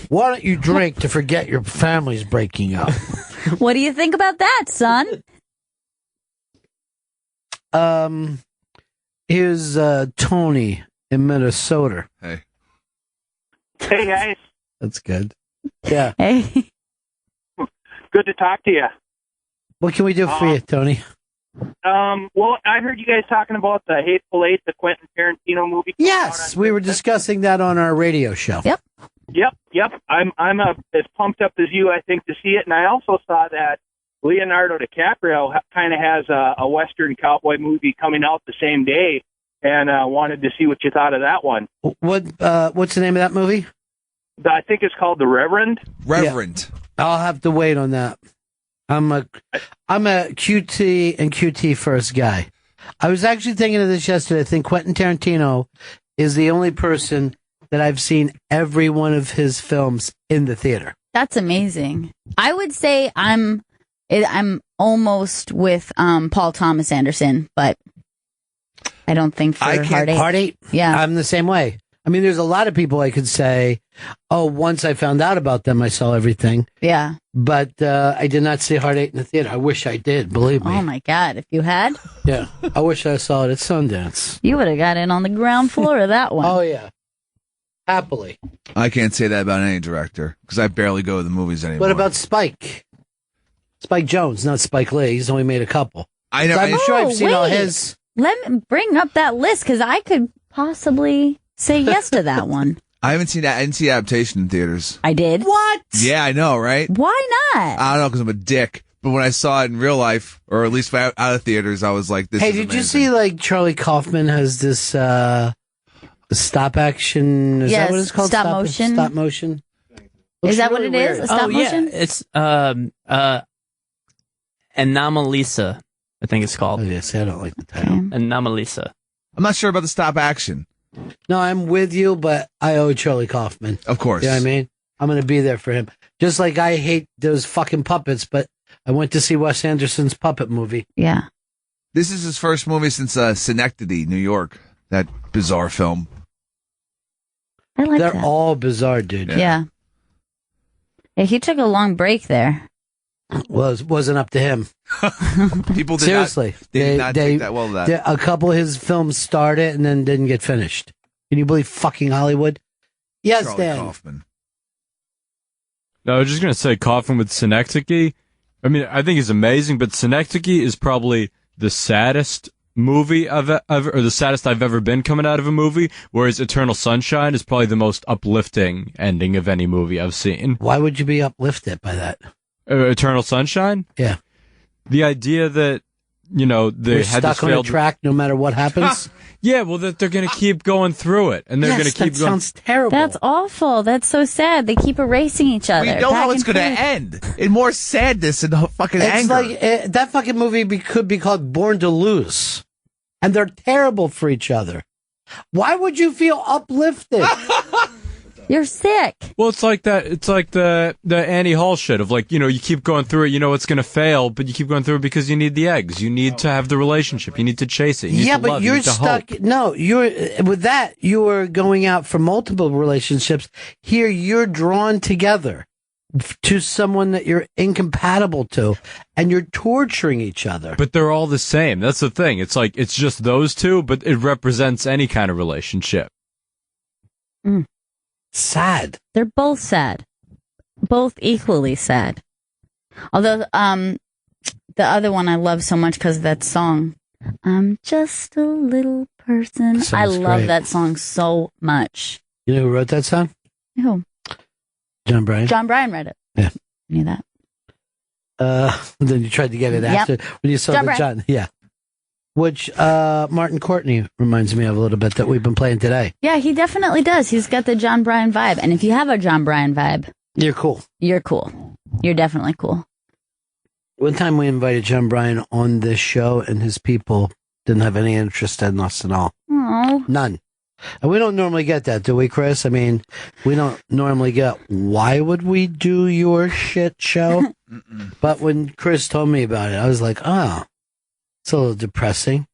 Why don't you drink to forget your family's breaking up? What do you think about that, son? Here's Tony in Minnesota. Hey. Hey, guys. That's good. Yeah. Hey. Good to talk to you. What can we do for you, Tony? Well, I heard you guys talking about the Hateful Eight, the Quentin Tarantino movie. Yes, we were discussing that on our radio show. Yep. Yep. I'm as pumped up as you, I think, to see it. And I also saw that Leonardo DiCaprio kind of has a Western cowboy movie coming out the same day, and wanted to see what you thought of that one. What's the name of that movie? I think it's called The Reverend. Reverend. Yeah. I'll have to wait on that. I'm a QT and QT first guy. I was actually thinking of this yesterday. I think Quentin Tarantino is the only person that I've seen every one of his films in the theater. That's amazing. I would say I'm almost with Paul Thomas Anderson, but I don't think for Heart Eight. Heart Eight? Yeah. I'm the same way. I mean, there's a lot of people I could say, oh, once I found out about them, I saw everything. Yeah. But I did not see Heart Eight in the theater. I wish I did, believe me. Oh, my God. If you had, Yeah. I wish I saw it at Sundance. you would have got in on the ground floor of that one. Oh, yeah. Happily. I can't say that about any director because I barely go to the movies anymore. What about Spike? Spike Jonze, not Spike Lee. He's only made a couple. I know. I'm sure I've seen all wait. his. Let me bring up that list because I could possibly say yes to that one. I haven't seen that. I didn't see adaptation in theaters. I did. What? Yeah, I know, right? Why not? I don't know because I'm a dick. But when I saw it in real life, or at least out of theaters, I was like, "This." Hey, is did you amazing. see like Charlie Kaufman has this stop action? Is Yes, that what it's called? stop motion. Stop motion. Is that what it is? A stop motion? Yeah, it's Anomalisa, I think it's called. Oh, yes, I don't like the title. Anomalisa. I'm not sure about the stop action. No, I'm with you, but I owe Charlie Kaufman. Of course. You know what I mean? I'm going to be there for him. Just like I hate those fucking puppets, but I went to see Wes Anderson's puppet movie. Yeah. This is his first movie since Synecdoche, New York. That bizarre film. I like They're that. all bizarre, dude. Yeah. Yeah, he took a long break there. Wasn't up to him. People did Seriously. not, they did not take that well to that. A couple of his films started and then didn't get finished. Can you believe fucking Hollywood? Yes, Charlie Dan. Kaufman. No, I was just going to say Coffin with Synecdoche. I mean, I think he's amazing, but Synecdoche is probably the saddest movie I've ever, or the saddest I've ever been coming out of a movie, whereas Eternal Sunshine is probably the most uplifting ending of any movie I've seen. Why would you be uplifted by that? Eternal Sunshine? Yeah. The idea that, you know, they We're had stuck this on a failed... track no matter what happens? Yeah, well, that they're going to keep going through it, and they're going to keep that going... sounds terrible. That's awful. That's so sad. They keep erasing each other. We know how back it's and going to forth. end. In more sadness and fucking It's anger. like that fucking movie could be called Born to Lose, and they're terrible for each other. Why would you feel uplifted? You're sick. Well, it's like that. It's like the Annie Hall shit of like, you know, you keep going through it, you know it's going to fail, but you keep going through it because you need the eggs. You need to have the relationship. You need to chase it. You need Yeah, to but love, you you're need to stuck. hope. No, you're with that. You were going out for multiple relationships. Here, you're drawn together. to someone that you're incompatible to, and you're torturing each other. But they're all the same. That's the thing. It's like, it's just those two, but it represents any kind of relationship. Sad. They're both sad. Both equally sad. Although, the other one I love so much because of that song. I'm just a little person. I love great. that song so much. You know who wrote that song? Who? John Bryan. John Bryan read it. Yeah. I knew that. Then you tried to get it after when you saw John the Bryan. John. Yeah. Which Martin Courtney reminds me of a little bit that we've been playing today. Yeah, he definitely does. He's got the John Bryan vibe. And if you have a John Bryan vibe, you're cool. You're cool. You're definitely cool. One time we invited John Bryan on this show, and his people didn't have any interest in us at all. Oh. None. And we don't normally get that, do we, Chris? I mean, we don't normally get, why would we do your shit show? But when Chris told me about it, I was like, oh, it's a little depressing.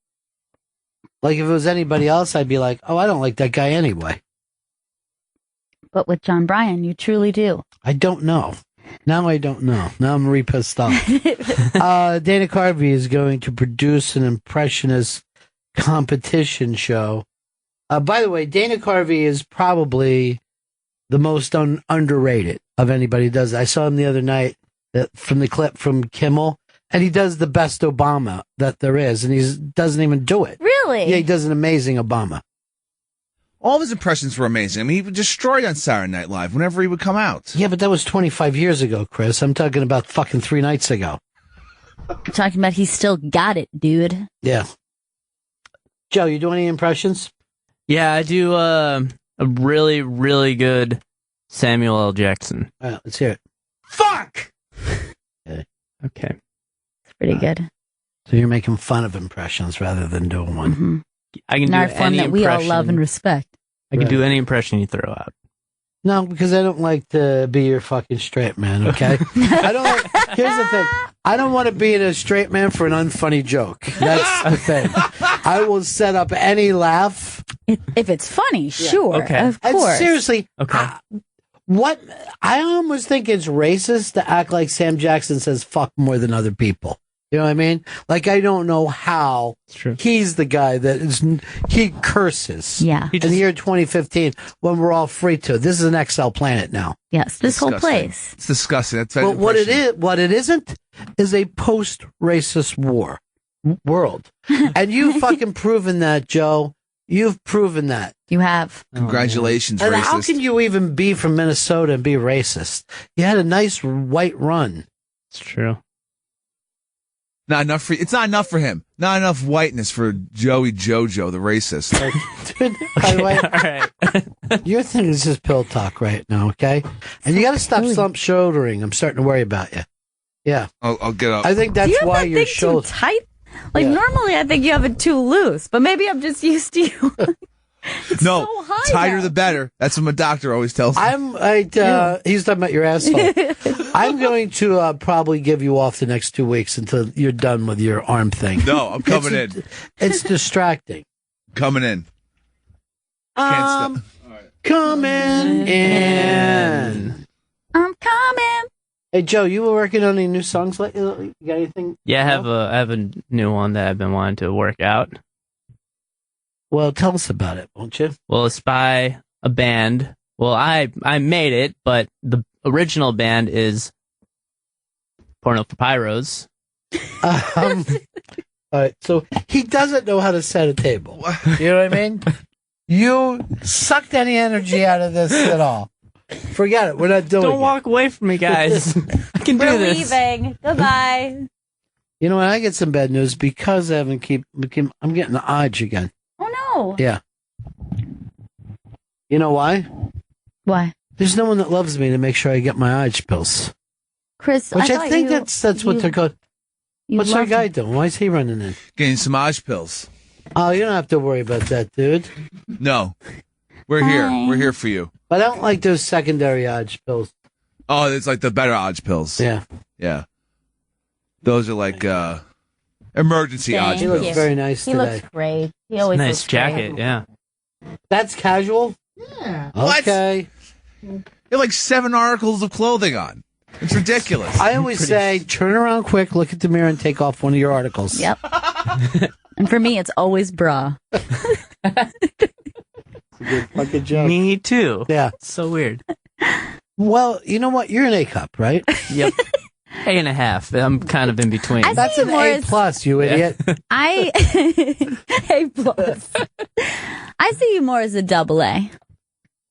Like, if it was anybody else, I'd be like, oh, I don't like that guy anyway. But with John Bryan, you truly do. I don't know. Now I don't know. Now I'm re-pissed off. Dana Carvey is going to produce an impressionist competition show. By the way, Dana Carvey is probably the most underrated of anybody who does it. I saw him the other night from the clip from Kimmel, and he does the best Obama that there is, and he doesn't even do it. Really? Yeah, he does an amazing Obama. All of his impressions were amazing. I mean, he would destroy on Saturday Night Live whenever he would come out. Yeah, but that was 25 years ago, Chris. I'm talking about fucking 3 nights ago. I'm talking about he still got it, dude. Yeah. Joe, you do any impressions? Yeah, I do a really, really good Samuel L. Jackson. All right, let's hear it. Fuck! Okay. It's pretty good. So you're making fun of impressions rather than doing one. Mm-hmm. I can An do art form any that we all love impression. and respect. I can do any impression you throw out. No, because I don't like to be your fucking straight man, okay? I don't like, here's the thing. I don't want to be a straight man for an unfunny joke. That's the thing. I will set up any laugh. If it's funny, sure. Okay. Of And course. seriously, Okay. what I almost think it's racist to act like Sam Jackson says fuck more than other people. You know what I mean? Like, I don't know how he's the guy he curses. Yeah. In the year 2015, when we're all free to. This is an XL planet now. Yes, this whole place. It's disgusting. That's But what it isn't, is a post-racist world. And you've fucking proven that, Joe. You've proven that. You have. Congratulations, And racist. how can you even be from Minnesota and be racist? You had a nice white run. It's true. Not enough for it's not enough for him. Not enough whiteness for Joey Jojo, the racist. Dude, by the way, your thing is just pill talk right now, okay? And you got to stop slump shouldering. I'm starting to worry about you. Yeah. I'll get up. I think Do that's you have why that your thing shoulder. too tight? Like, Yeah. normally I think you have it too loose, but maybe I'm just used to you. No, so high tighter now. the better. That's what my doctor always tells me. He's talking about your asshole. I'm going to probably give you off the next 2 weeks until you're done with your arm thing. No, I'm coming in. It's distracting. Coming in. Can't stop. Coming in. I'm coming. Hey, Joe, you were working on any new songs lately? You got anything? Yeah, I have a new one that I've been wanting to work out. Well, tell us about it, won't you? Well, it's by a band. Well, I made it, but the original band is Porno for Pyros. All right, so he doesn't know how to set a table. You know what I mean? You sucked any energy out of this at all. Forget it. We're not doing it. Don't walk away from me, guys. I can do We're this. leaving. Goodbye. You know what? I get some bad news because I haven't I'm getting the odds again. Oh, no. Yeah. You know why? Why? There's no one that loves me to make sure I get my odds pills. Chris, Which I thought think you- that's what they're called. you What's our loved guy me. doing? Why is he running in? Getting some Oj pills. Oh, you don't have to worry about that, dude. No. We're here. We're here for you. But I don't like those secondary odds pills. Oh, it's like the better Oj pills. Yeah. Yeah. Those are like emergency Oj Thank He looks you. pills. very nice He today. looks great. He always Nice looks jacket, great. yeah. That's casual? Yeah. What? Okay. You have like 7 articles of clothing on. It's ridiculous. I always say, turn around quick, look at the mirror, and take off one of your articles. Yep. And for me, it's always bra. Good fucking joke. Me too. Yeah. It's so weird. Well, you know what? You're an A cup, right? Yep. A.5. I'm kind of in between. That's an A plus, you idiot. A plus. I see you more as a double A.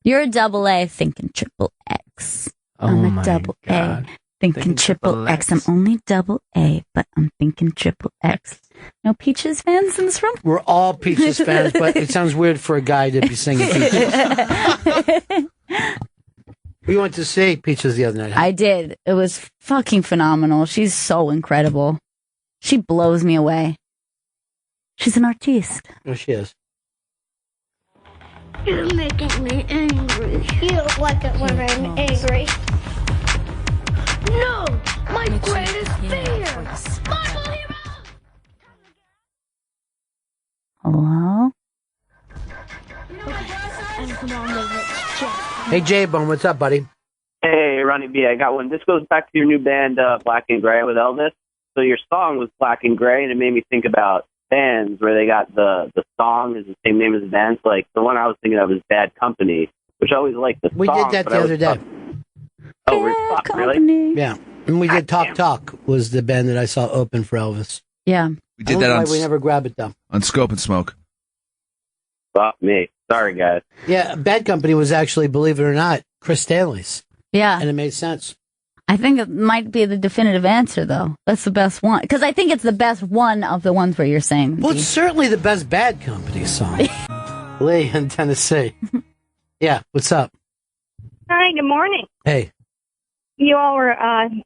You're a double A thinking triple X. I'm a double A thinking triple X. I'm only double A, but I'm thinking triple X. No Peaches fans in this room? We're all Peaches fans, but it sounds weird for a guy to be singing Peaches. We went to see Peaches the other night. I did. It was fucking phenomenal. She's so incredible. She blows me away. She's an artiste. Oh, she is. You're making me angry. You don't like it when I'm angry. No! My greatest fear! Marvel hero! Hello? Hey, J-Bone, what's up, buddy? Hey, Ronnie B, I got one. This goes back to your new band, Black and Gray, with Elvis. So your song was Black and Gray, and it made me think about bands where they got the song is the same name as the band. So, like, the one I was thinking of is Bad Company, which I always liked the song. We did that the other day. Really? Yeah. And we did Talk was the band that I saw open for Elvis. Yeah. We did that on we never grab it, though. on Scope and Smoke. Fuck me. Sorry, guys. Yeah, Bad Company was actually, believe it or not, Chris Stanley's. Yeah. And it made sense. I think it might be the definitive answer, though. That's the best one. Because I think it's the best one of the ones where you're saying. Well, it's certainly the best Bad Company song. Lee in Tennessee. Yeah, what's up? Hi, good morning. Hey. You all were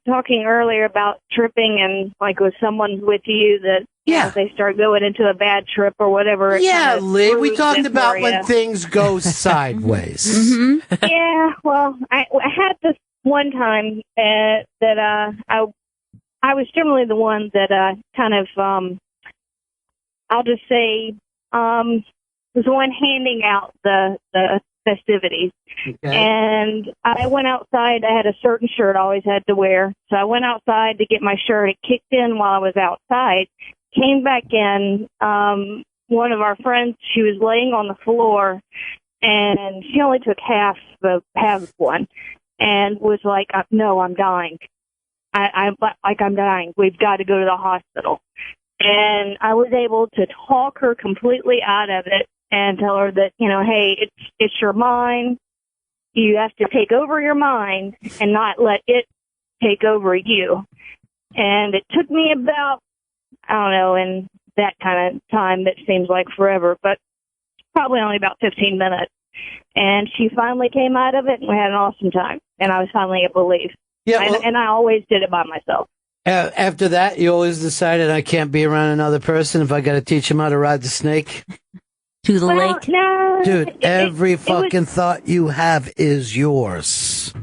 talking earlier about tripping and like with someone with you that you know, they start going into a bad trip or whatever. Yeah, Lee, we talked it about for when ya. things go sideways. Yeah, well, I had this one time that I was generally the one that kind of I'll just say was the one handing out the festivities. And I went outside. I had a certain shirt I always had to wear. So I went outside to get my shirt. It kicked in while I was outside. Came back in. One of our friends, she was laying on the floor, and she only took half one, and was like, "No, I'm dying. I'm dying. We've got to go to the hospital." And I was able to talk her completely out of it and tell her that, you know, hey, it's your mind. You have to take over your mind and not let it take over you. And it took me about, I don't know, in that kind of time that seems like forever, but probably only about 15 minutes. And she finally came out of it, and we had an awesome time. And I was finally able to leave. Yeah, and I always did it by myself. After that, you always decided I can't be around another person if I got to teach him how to ride the snake? To the lake? No. Dude, every fucking thought you have is yours.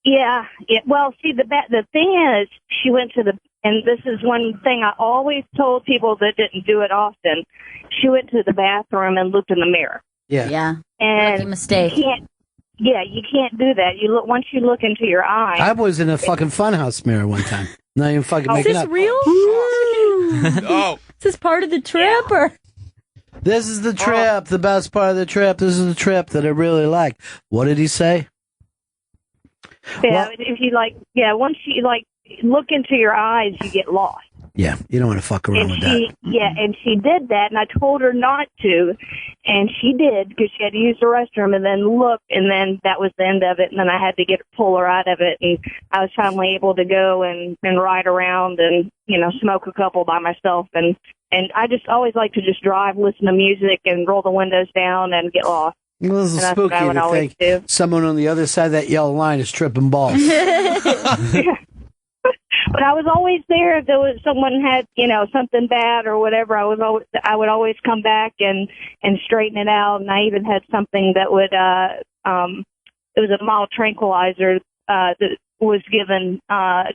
Yeah. Well, see, the thing is, she went to and this is one thing I always told people that didn't do it often. She went to the bathroom and looked in the mirror. Yeah. Yeah. And Rookie mistake. You can't do that. Once you look into your eye. I was in a fucking funhouse mirror one time. Not even fucking Is making this up. real? Oh. Is this part of the trip or? This is the trip, the best part of the trip. This is the trip that I really like. What did he say? Yeah, if you once you look into your eyes, you get lost. Yeah, you don't want to fuck around with that. And she did that, and I told her not to, and she did because she had to use the restroom, and then look, and then that was the end of it, and then I had to pull her out of it, and I was finally able to go and ride around and, you know, smoke a couple by myself, and I just always like to just drive, listen to music, and roll the windows down and get lost. Well, this is spooky to think someone on the other side of that yellow line is tripping balls. But I was always there if there was someone had, you know, something bad or whatever. I would always come back and straighten it out. And I even had something that would it was a mild tranquilizer that was given.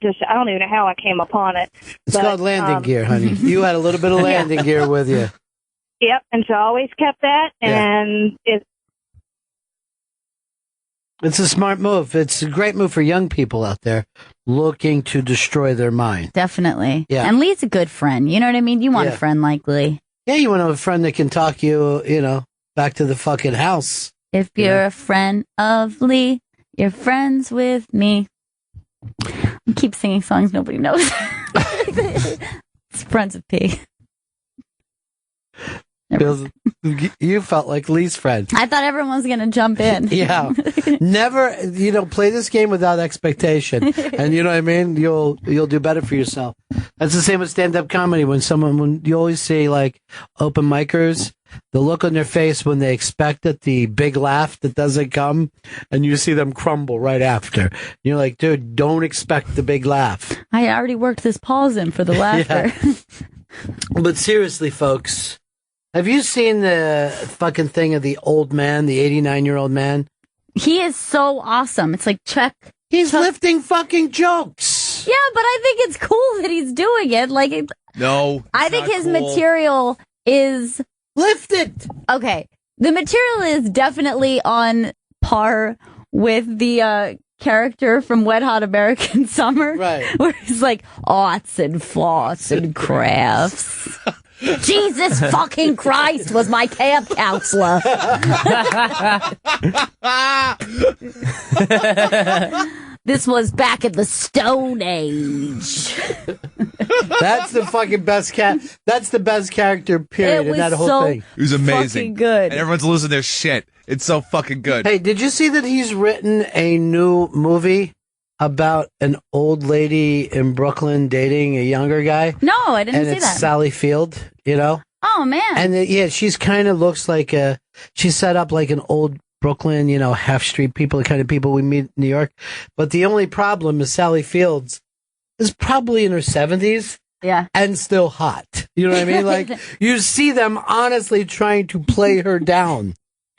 Just I don't even know how I came upon it. It's called landing gear, honey. You had a little bit of landing gear with you. Yep, and so I always kept that. And It's a smart move. It's a great move for young people out there looking to destroy their mind. Definitely. Yeah. And Lee's a good friend. You know what I mean? You want Yeah. a friend like Lee. Yeah, you want to have a friend that can talk you, back to the fucking house. If you're a friend of Lee, you're friends with me. I keep singing songs nobody knows. It's Friends of P. You felt like Lee's friend. I thought everyone was going to jump in. Yeah. Never, play this game without expectation. And you know what I mean? You'll do better for yourself. That's the same with stand-up comedy. When you always see like open micers, the look on their face when they expect it, the big laugh that doesn't come, and you see them crumble right after. You're like, dude, don't expect the big laugh. I already worked this pause in for the laughter. But seriously, folks, have you seen the fucking thing of the old man, the 89-year-old man? He is so awesome. It's like, check. He's lifting fucking jokes. Yeah, but I think it's cool that he's doing it. No. I think his material is lifted. Okay. The material is definitely on par with the character from Wet Hot American Summer. Right. Where he's like, arts and farts and crafts. Jesus fucking Christ was my camp counselor. This was back in the Stone Age. That's the fucking best That's the best character, period, in that whole thing. It was amazing. Fucking good. And everyone's losing their shit. It's so fucking good. Hey, did you see that he's written a new movie about an old lady in Brooklyn dating a younger guy? No, I didn't and see it's that. Sally Field, Oh, man. And she's kind of looks like she's set up like an old Brooklyn, half street people, the kind of people we meet in New York. But the only problem is Sally Fields is probably in her 70s. Yeah. And still hot. You know what I mean? Like, you see them honestly trying to play her down,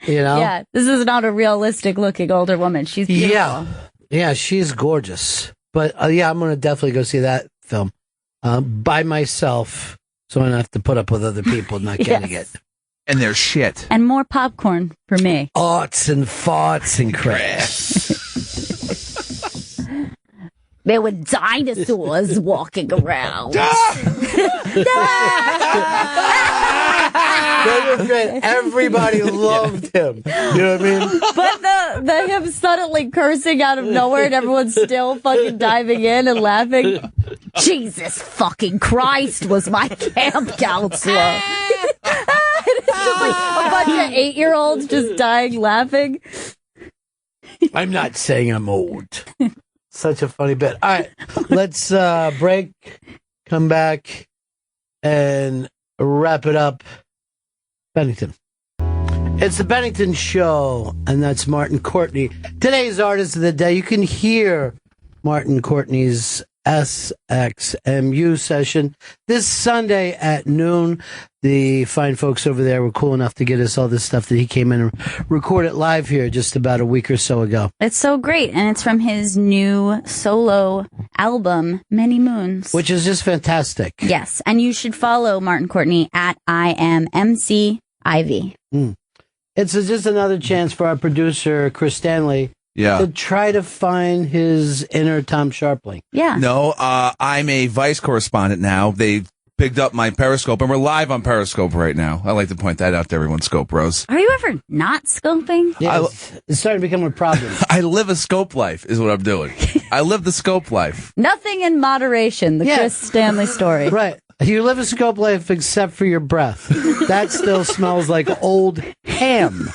Yeah, this is not a realistic looking older woman. She's beautiful. Yeah, she's gorgeous. But I'm going to definitely go see that film by myself, so I don't have to put up with other people not getting it. And their shit. And more popcorn for me. Arts and farts and crafts. There were dinosaurs walking around. They were great. Everybody loved him. You know what I mean? But the him suddenly cursing out of nowhere and everyone's still fucking diving in and laughing. Jesus fucking Christ was my camp counselor. It's just like a bunch of 8-year-olds just dying laughing. I'm not saying I'm old. Such a funny bit. All right, let's break, come back, and wrap it up. Bennington. It's the Bennington Show, and that's Martin Courtney. Today's artist of the day. You can hear Martin Courtney's SXMU session this Sunday at noon. The fine folks over there were cool enough to get us all this stuff that he came in and recorded live here just about a week or so ago. It's so great, and it's from his new solo album, Many Moons. Which is just fantastic. Yes, and you should follow Martin Courtney at IamMCIV. It's just another chance for our producer, Chris Stanley, Yeah. to try to find his inner Tom Sharpling. Yeah. No, I'm a Vice correspondent now. They've picked up my Periscope, and we're live on Periscope right now. I like to point that out to everyone, Scope Bros. Are you ever not scoping? Yeah, it's starting to become a problem. I live a Scope life, is what I'm doing. I live the Scope life. Nothing in moderation, the Chris Stanley story. Right. You live a Scope life except for your breath. That still smells like old ham.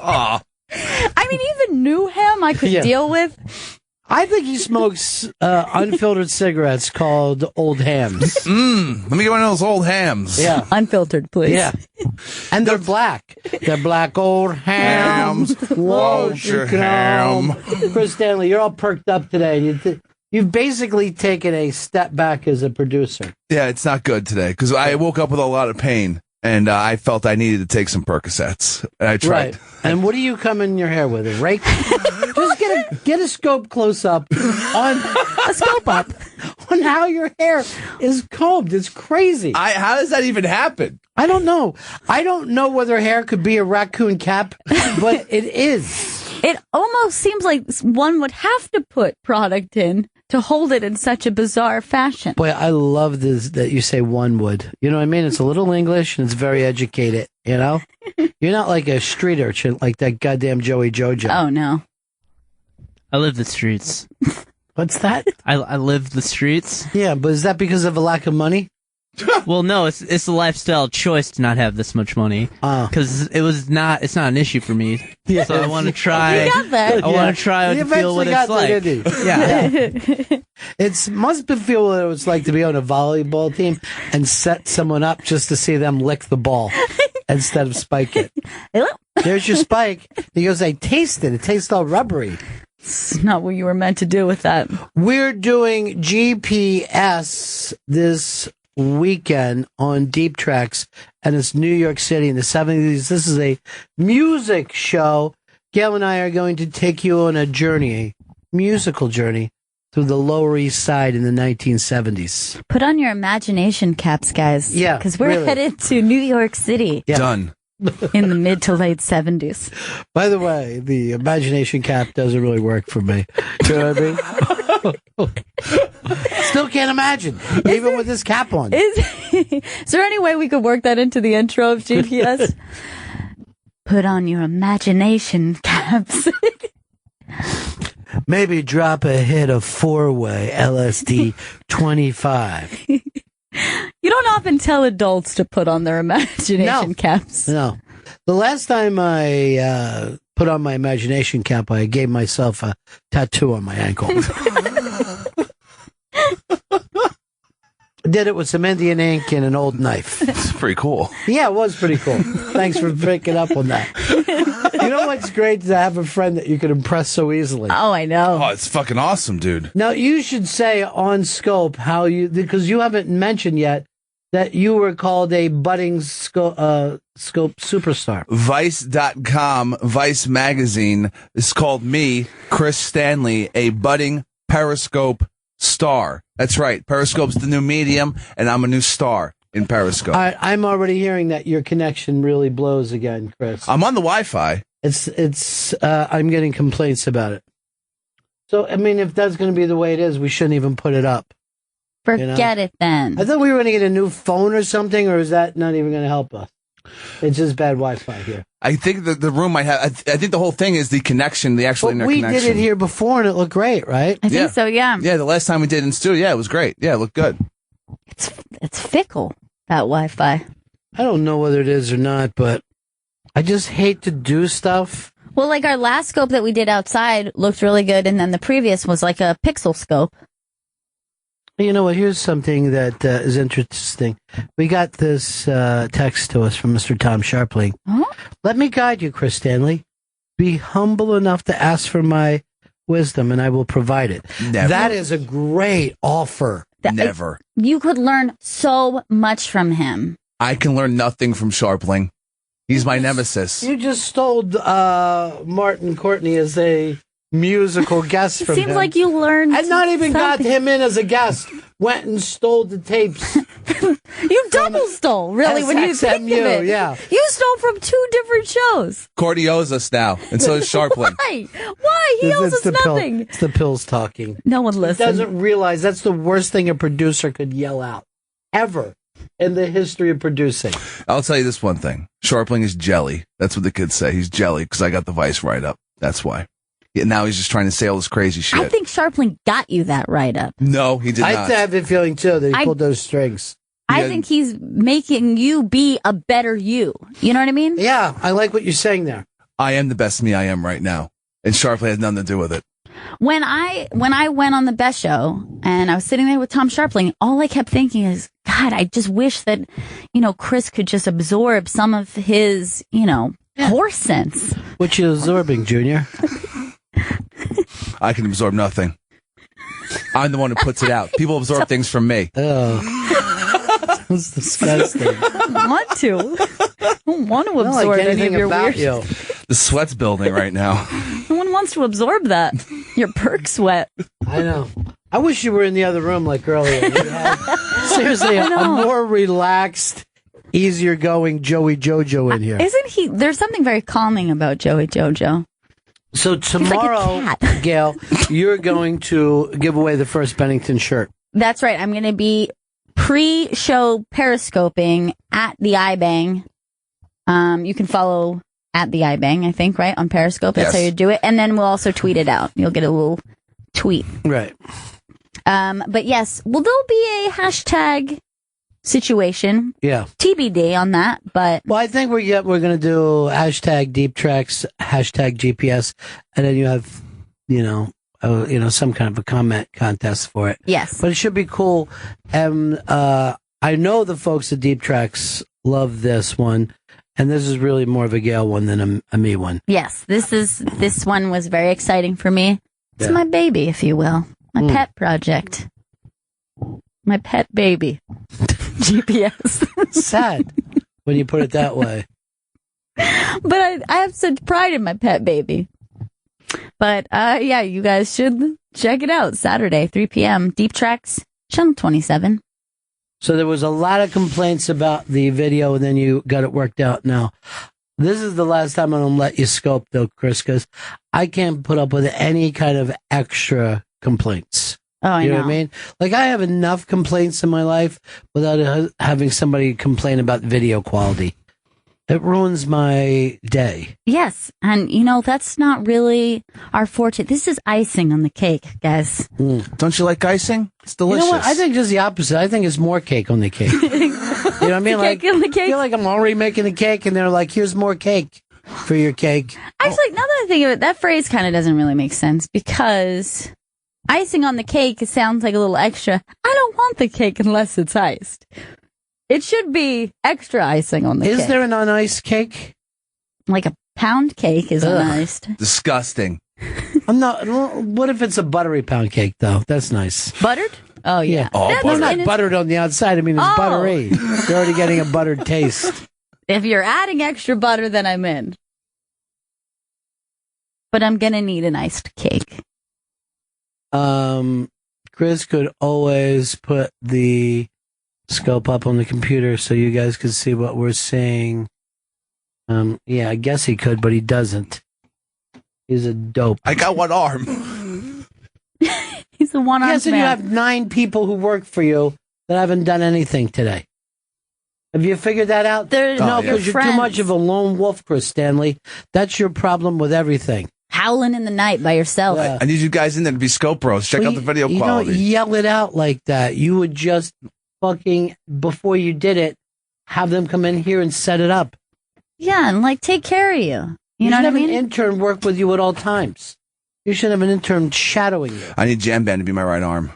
Aw. I mean, even new ham I could deal with. I think he smokes unfiltered cigarettes called old hams. Let me get one of those old hams. Yeah. Unfiltered, please. Yeah. And they're black. They're black old hams. Won't you ham? Chris Stanley, you're all perked up today. You've basically taken a step back as a producer. Yeah, it's not good today because I woke up with a lot of pain and I felt I needed to take some Percocets. And I tried. Right. And what do you come in your hair with? A rake? Just get a scope close up on a scope up on how your hair is combed. It's crazy. How does that even happen? I don't know. I don't know whether hair could be a raccoon cap, but it is. It almost seems like one would have to put product in to hold it in such a bizarre fashion. Boy, I love this that you say one would. You know what I mean? It's a little English and it's very educated, you know? You're not like a street urchin like that goddamn Joey Jojo. Oh, no. I live the streets. What's that? I live the streets. Yeah, but is that because of a lack of money? Well, no, it's a lifestyle choice to not have this much money. Because it's not an issue for me. Yeah, so I want to try. You got that. I want to try to feel what it's like. Yeah. It must feel what it was like to be on a volleyball team and set someone up just to see them lick the ball instead of spike it. There's your spike. He goes, I taste it. It tastes all rubbery. It's not what you were meant to do with that. We're doing GPS this weekend on Deep Tracks, and it's New York City in the 70s. This is a music show. Gail and I are going to take you on a journey, musical journey, through the Lower East Side in the 1970s. Put on your imagination caps, guys. Yeah, because we're really. headed to New York City. Yeah. Done. In the mid to late 70s. By the way, the imagination cap doesn't really work for me. You know what I mean? Still can't imagine, even with this cap on. Is there any way we could work that into the intro of GPS? Put on your imagination caps. Maybe drop a hit of 4-way LSD 25. You don't often tell adults to put on their imagination caps. No. The last time I put on my imagination cap, I gave myself a tattoo on my ankle. Did it with some Indian ink and an old knife. It's pretty cool. Yeah, it was pretty cool. Thanks for picking up on that. You know what's great to have a friend that you can impress so easily. Oh, I know. Oh, it's fucking awesome, dude. Now, you should say on Scope how you, because you haven't mentioned yet that you were called a budding Scope superstar. Vice.com, Vice Magazine, is called me, Chris Stanley, a budding Periscope star. That's right. Periscope's the new medium, and I'm a new star in Periscope. I'm already hearing that your connection really blows again, Chris. I'm on the Wi-Fi. I'm getting complaints about it. So, I mean, if that's going to be the way it is, we shouldn't even put it up. Forget it then. I thought we were going to get a new phone or something, or is that not even going to help us? It's just bad Wi-Fi here. I think that the room might have. I think the whole thing is the connection, the actual internet connection. We did it here before, and it looked great, right? I think so. Yeah. Yeah, the last time we did it in studio, yeah, it was great. Yeah, it looked good. It's fickle, that Wi-Fi. I don't know whether it is or not, but I just hate to do stuff. Well, like our last scope that we did outside looked really good, and then the previous was like a pixel scope. You know what? Here's something that is interesting. We got this text to us from Mr. Tom Sharpling. Huh? Let me guide you, Chris Stanley. Be humble enough to ask for my wisdom, and I will provide it. Never. That is a great offer. Never. You could learn so much from him. I can learn nothing from Sharpling. He's my nemesis. You just stole Martin Courtney as a musical guest from him. Seems like you learned and not even got something. him in as a guest. Went and stole the tapes. You double stole, really, when you think of SXMU, it. yeah. You stole from 2 different shows. Courtney owes us now, and so does Sharpling. Why? He owes us nothing. It's the pills talking. No one listens. He doesn't realize that's the worst thing a producer could yell out ever in the history of producing. I'll tell you this one thing. Sharpling is jelly. That's what the kids say. He's jelly because I got the Vice right up. That's why. Yeah, now he's just trying to say all this crazy shit. I think Sharpling got you that right up. No, he did not. I have the feeling, too, that he pulled those strings. I think he's making you be a better you. You know what I mean? Yeah, I like what you're saying there. I am the best me I am right now. And Sharpling has nothing to do with it. When I went on the Best Show and I was sitting there with Tom Sharpling, all I kept thinking is, God, I just wish that, Chris could just absorb some of his, horse sense. What you absorbing, Junior? I can absorb nothing. I'm the one who puts it out. People absorb things from me. Oh. That's disgusting. I don't want to. I don't want to absorb any of your weird. You. The sweat's building right now. No one wants to absorb that. Your perk sweat. I know. I wish you were in the other room like earlier. You had, seriously, a more relaxed, easier going Joey Jojo in here. Isn't he? There's something very calming about Joey Jojo. So tomorrow, Gail, you're going to give away the first Bennington shirt. That's right. I'm going to be pre-show periscoping at the iBang. You can follow at the iBang, I think, right? On Periscope. That's how you do it. And then we'll also tweet it out. You'll get a little tweet. Right. But yes, well, there'll be a hashtag situation. Yeah. TBD on that, but. Well, I think we're going to do hashtag deep tracks, hashtag GPS, and then you have, some kind of a comment contest for it. Yes. But it should be cool. And I know the folks at Deep Tracks love this one, and this is really more of a Gail one than a me one. Yes, this one was very exciting for me. It's my baby, if you will. My pet project. My pet baby. GPS. Sad when you put it that way. But I have such pride in my pet baby. But, you guys should check it out. Saturday, 3 p.m. Deep Tracks, Channel 27. So there was a lot of complaints about the video, and then you got it worked out now. This is the last time I'm going to let you scope, though, Chris, because I can't put up with any kind of extra complaints. Oh, I know. You know what I mean? Like, I have enough complaints in my life without having somebody complain about video quality. It ruins my day. Yes, and that's not really our forte. This is icing on the cake, guys. Don't you like icing? It's delicious. You know what? I think just the opposite. I think it's more cake on the cake. You know what I mean? Cake on the cake. I feel like I'm already making the cake, and they're like, "Here's more cake for your cake." Actually, now that I think of it, that phrase kind of doesn't really make sense because icing on the cake sounds like a little extra. I don't want the cake unless it's iced. It should be extra icing on the cake. Is there an uniced cake? Like a pound cake is uniced. Disgusting. I'm not. What if it's a buttery pound cake, though? That's nice. Buttered? Oh, yeah. Well, not buttered on the outside. I mean, it's buttery. You're already getting a buttered taste. If you're adding extra butter, then I'm in. But I'm going to need an iced cake. Chris could always put the scope up on the computer so you guys could see what we're seeing. I guess he could, but he doesn't. He's a dope. I got one arm. He's a one-armed Yes, and man. you have 9 people who work for you that haven't done anything today. Have you figured that out? No, because you're too much of a lone wolf, Chris Stanley. That's your problem with everything. Howling in the night by yourself. I need you guys in there to be scope bros. Check out the video quality. You don't yell it out like that. You would just fucking, before you did it, have them come in here and set it up. Yeah, and take care of you. You know what I mean? You should have an intern work with you at all times. You should have an intern shadowing you. I need Jam Band to be my right arm.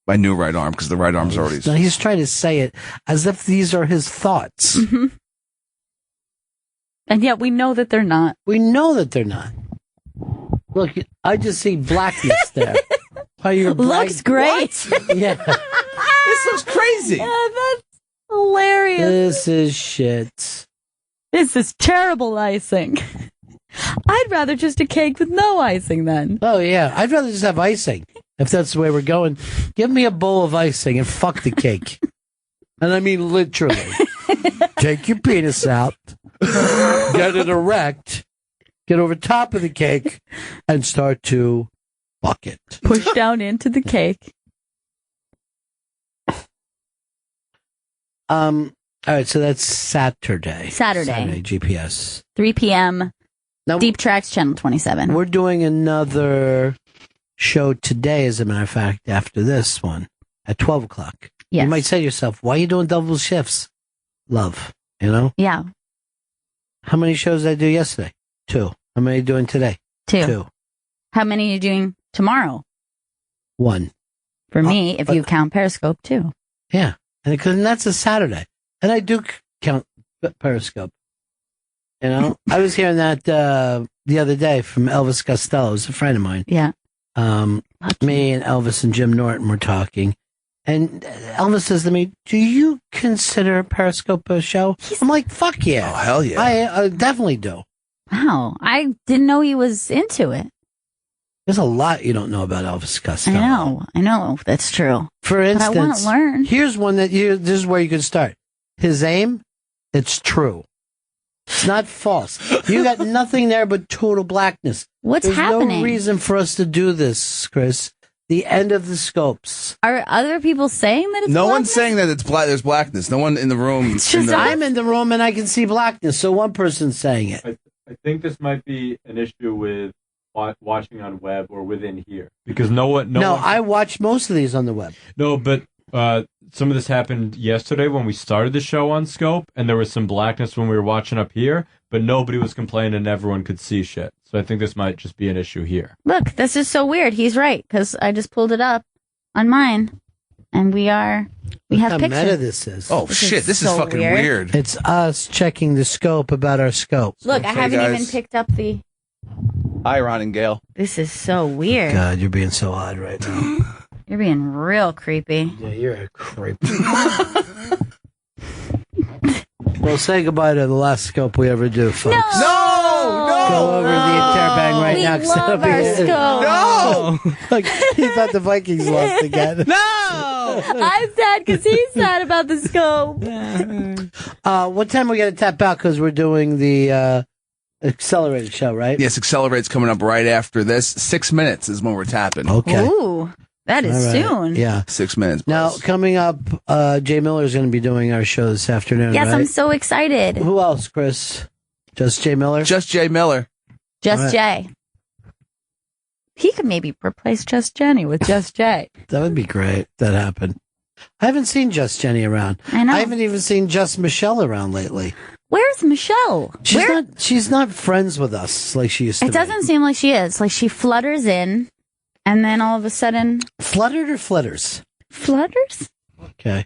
My new right arm, because the right arm's already... No, he's trying to say it as if these are his thoughts. Mm-hmm. And yet we know that they're not. We know that they're not. Look, I just see blackness there. How you're looks great. Yeah. This looks crazy. Yeah, that's hilarious. This is shit. This is terrible icing. I'd rather just a cake with no icing then. Oh, yeah. I'd rather just have icing, if that's the way we're going. Give me a bowl of icing and fuck the cake. And I mean literally. Take your penis out, get it erect, get over top of the cake, and start to fuck it. Push down into the cake. All right, so that's Saturday. Saturday, GPS. 3 p.m. Now, Deep Tracks, Channel 27. We're doing another show today, as a matter of fact, after this one, at 12 o'clock. Yes. You might say to yourself, why are you doing double shifts? Love, you know? Yeah. How many shows did I do yesterday? 2. How many are you doing today? 2. How many are you doing tomorrow? 1. For me, if you count Periscope, 2. Yeah. And that's a Saturday. And I do count Periscope. You know, I was hearing that the other day from Elvis Costello, who's a friend of mine. Yeah. Me and Elvis and Jim Norton were talking. And Elvis says to me, do you consider Periscope a show? I'm like, fuck yeah. Oh, hell yeah. I definitely do. Wow. I didn't know he was into it. There's a lot you don't know about Elvis Costello. I know. That's true. For instance, but I want to learn. Here's one this is where you can start. His aim, it's true. It's not false. You got nothing there but total blackness. What's There's happening? no reason for us to do this, Chris. The end of the scopes. Are other people saying that it's No blackness? one's saying that it's black. There's blackness. No one in the room. I'm in the room and I can see blackness, so one person's saying it. I think this might be an issue with watching on web or within here because no one. I watched most of these on the web. No, but some of this happened yesterday when we started the show on Scope, and there was some blackness when we were watching up here, but nobody was complaining and everyone could see shit. So I think this might just be an issue here. Look, this is so weird. He's right, because I just pulled it up on mine, and we have How pictures. meta this is. Oh, shit. This is so fucking weird. weird. It's us checking the scope about our scope. Look, I Okay, haven't guys. even picked up the... Hi, Ron and Gail. This is so weird. God, you're being so odd right now. You're being real creepy. Yeah, you're a creep. Well, say goodbye to the last scope we ever do, folks. No! Go over the interbang right We now. 'cause love it'll be- our scope. No! Like, he thought the Vikings lost again. No! I'm sad because he's sad about the scope. What time we got to tap out? Because we're doing the accelerated show, right? Yes, Accelerate's coming up right after this. 6 minutes is when we're tapping. Okay. Ooh, that is All right. soon. Yeah. 6 minutes. Now, boys. coming up, Jay Miller is going to be doing our show this afternoon. Yes, right? I'm so excited. Who else, Chris? Just Jay Miller? Just Jay Miller. Just All right. Jay. He could maybe replace Just Jenny with Just Jay. That would be great if that happened. I haven't seen Just Jenny around. I know. I haven't even seen Just Michelle around lately. Where's Michelle? She's not friends with us like she used to It doesn't seem like she is. Like she flutters in, and then all of a sudden... be. Fluttered or flitters? Flutters? Okay.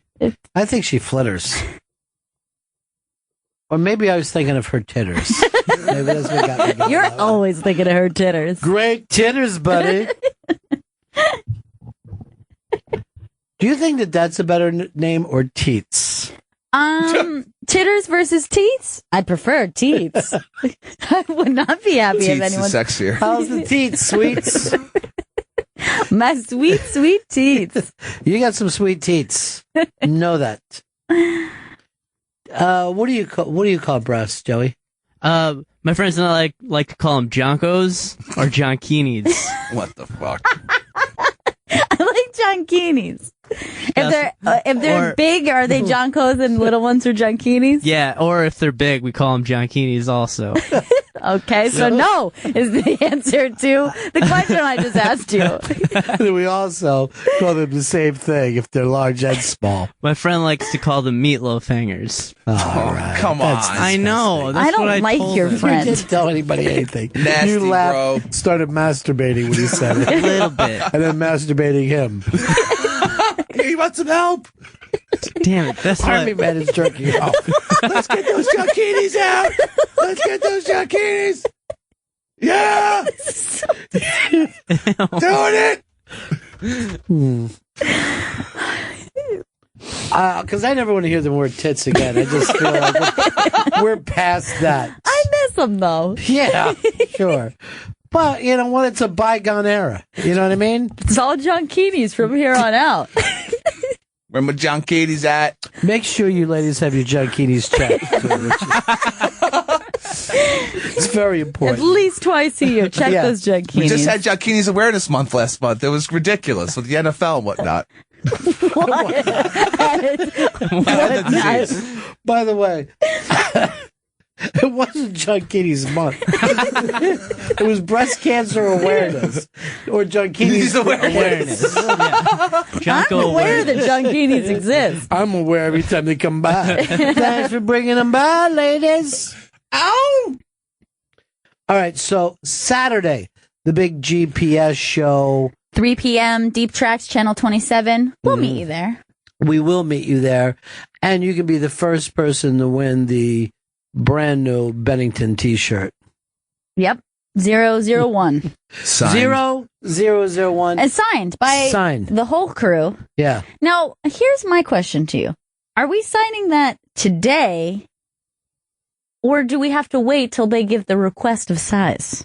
I think she flitters. Or maybe I was thinking of her titters. Maybe that's what got me going. You're always thinking of her titters. Great titters, buddy. Do you think that that's a better name or teats? Titters versus teats? I'd prefer teats. I would not be happy if Teats anyone... is sexier. How's the teats, sweets? My sweet, sweet teats. You got some sweet teats. Know that. What do you call breasts, Joey? My friends and I like to call them Jonkos or Jonkinis. What the fuck? I like Jonkinis. If they're Or- big, are they Jonkos and little ones are Jonkinis? Yeah, or if they're big, we call them Jonkinis also. Okay, so no is the answer to the question I just asked you. We also call them the same thing if they're large and small. My friend likes to call them meatloaf hangers. All right. Come on. I know. That's I don't what I like told your him. friend. You didn't tell anybody anything. Nasty, you laughed, bro. started masturbating when you said it. A little bit. And then masturbating him. Hey, you want some help? Damn it. That's Army what. man is jerking off. Let's get those Jonkinis out. Let's get those Jonkinis. Yeah. Doing it. Because I never want to hear the word tits again. I just feel like we're past that. I miss them though. Yeah, sure. But, you know what? It's a bygone era. You know what I mean? It's all Jonkinis from here on out. Where my Jonkinis at? Make sure you ladies have your Junkinis checked. It's very At important. least twice a year. Check Yeah. those Jonkinis. We just had Jonkinis Awareness Month last month. It was ridiculous with the NFL and whatnot. By the way, it wasn't Junkinis month. It was breast cancer awareness or Junkinis awareness. I'm aware that Junkinis exist. I'm aware every time they come by. Thanks for bringing them by, ladies. Ow! All right, so Saturday, the big GPS show. 3 p.m. Deep Tracks, Channel 27. We'll meet you there. We will meet you there, and you can be the first person to win the brand new Bennington T-shirt. Yep. 001. Signed. 0001. And signed by Signed. the whole crew. Yeah. Now, here's my question to you. Are we signing that today, or do we have to wait till they give the request of size?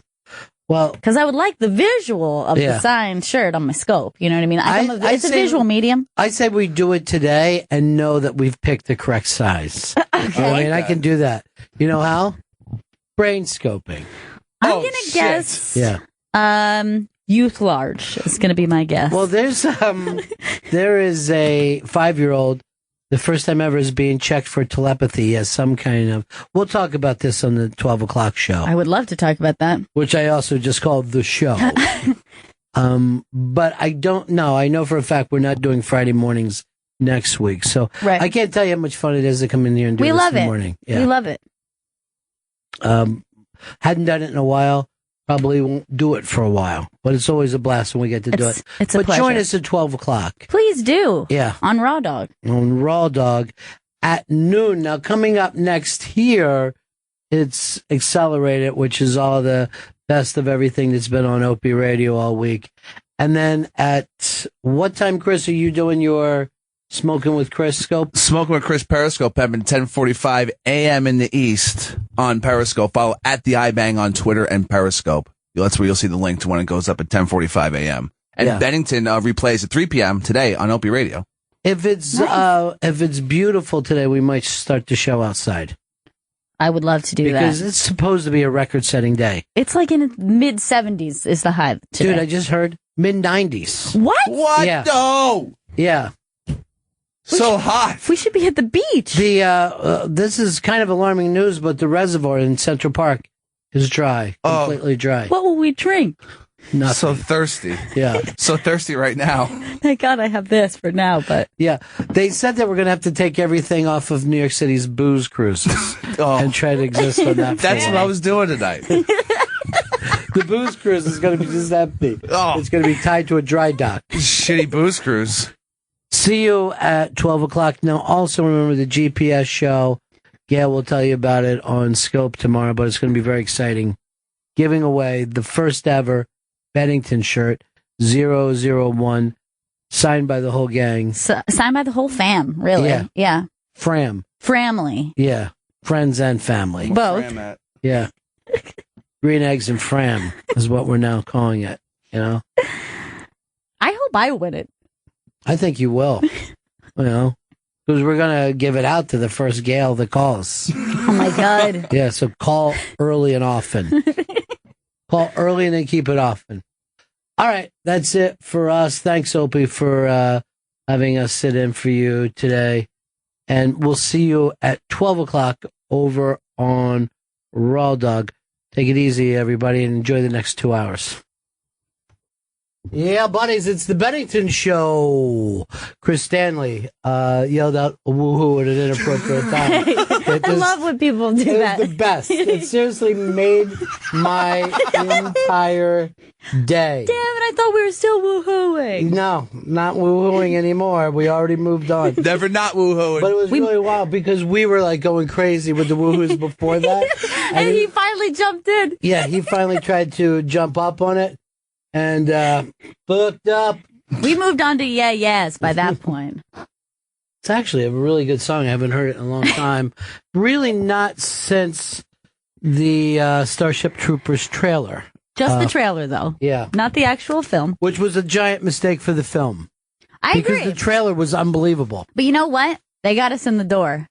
Well, because I would like the visual of the signed shirt on my scope. You know what I mean? It's a visual medium. I say we do it today and know that we've picked the correct size. Okay. I mean, I can do that. You know how? Brain scoping. I'm gonna guess. Yeah. Youth large is gonna be my guess. Well, there is a 5-year-old. The first time ever is being checked for telepathy as some kind of. We'll talk about this on the 12 o'clock show. I would love to talk about that. Which I also just called the show. But I don't know. I know for a fact we're not doing Friday mornings next week. So I can't tell you how much fun it is to come in here and do this in the morning. Yeah. We love it. Hadn't done it in a while. Probably won't do it for a while, but it's always a blast when we get to do it. It's a but pleasure. Join us at 12 o'clock. Please do. Yeah. On Raw Dog. On Raw Dog at noon. Now, coming up next here, it's Accelerated, which is all the best of everything that's been on Opie Radio all week. And then at what time, Chris, are you doing your Smoking with Chris scope? Smoking with Chris Periscope happened 10:45 a.m. in the East on Periscope. Follow at the iBang on Twitter and Periscope. That's where you'll see the link to when it goes up at 10:45 a.m. And Bennington replays at 3 p.m. today on Opie Radio. If it's beautiful today, we might start the show outside. I would love to do that. Because it's supposed to be a record-setting day. It's like in mid 70s is the high today. Dude, I just heard mid 90s. What? What? Yeah. No. Yeah. So hot. We should be at the beach. This is kind of alarming news, but the reservoir in Central Park is dry, completely dry. What will we drink? Nothing. So thirsty. Yeah. So thirsty right now. Thank God I have this for now, but. Yeah. They said that we're going to have to take everything off of New York City's booze cruises and try to exist on that. That's what I was doing tonight. The booze cruise is going to be just empty. It's going to be tied to a dry dock. Shitty booze cruise. See you at 12 o'clock. Now, also remember the GPS show. Gail will tell you about it on Scope tomorrow, but it's going to be very exciting. Giving away the first ever Bennington shirt, 001, signed by the whole gang. Signed by the whole fam, really. Yeah. Framily. Yeah. Friends and family. Both. Yeah. Green eggs and fram is what we're now calling it, you know? I hope I win it. I think you will. You know? Because we're going to give it out to the first Gail that calls. Oh, my God. Yeah, so call early and often. Call early and then keep it often. All right, that's it for us. Thanks, Opie, for having us sit in for you today. And we'll see you at 12 o'clock over on Raw Dog. Take it easy, everybody, and enjoy the next 2 hours. Yeah, buddies, it's the Bennington Show. Chris Stanley yelled out woohoo at an inappropriate time. I love when people do that. It was the best. It seriously made my entire day. Damn it, I thought we were still woohooing. No, not woohooing anymore. We already moved on. Never not woohooing. But it was really wild because we were like going crazy with the woohoos before that. And he finally jumped in. Yeah, he finally tried to jump up on it. And booked up. We moved on to Yeah Yes by that point. It's actually a really good song. I haven't heard it in a long time. Really not since the Starship Troopers trailer. Just the trailer, though. Yeah. Not the actual film. Which was a giant mistake for the film. I agree. Because the trailer was unbelievable. But you know what? They got us in the door.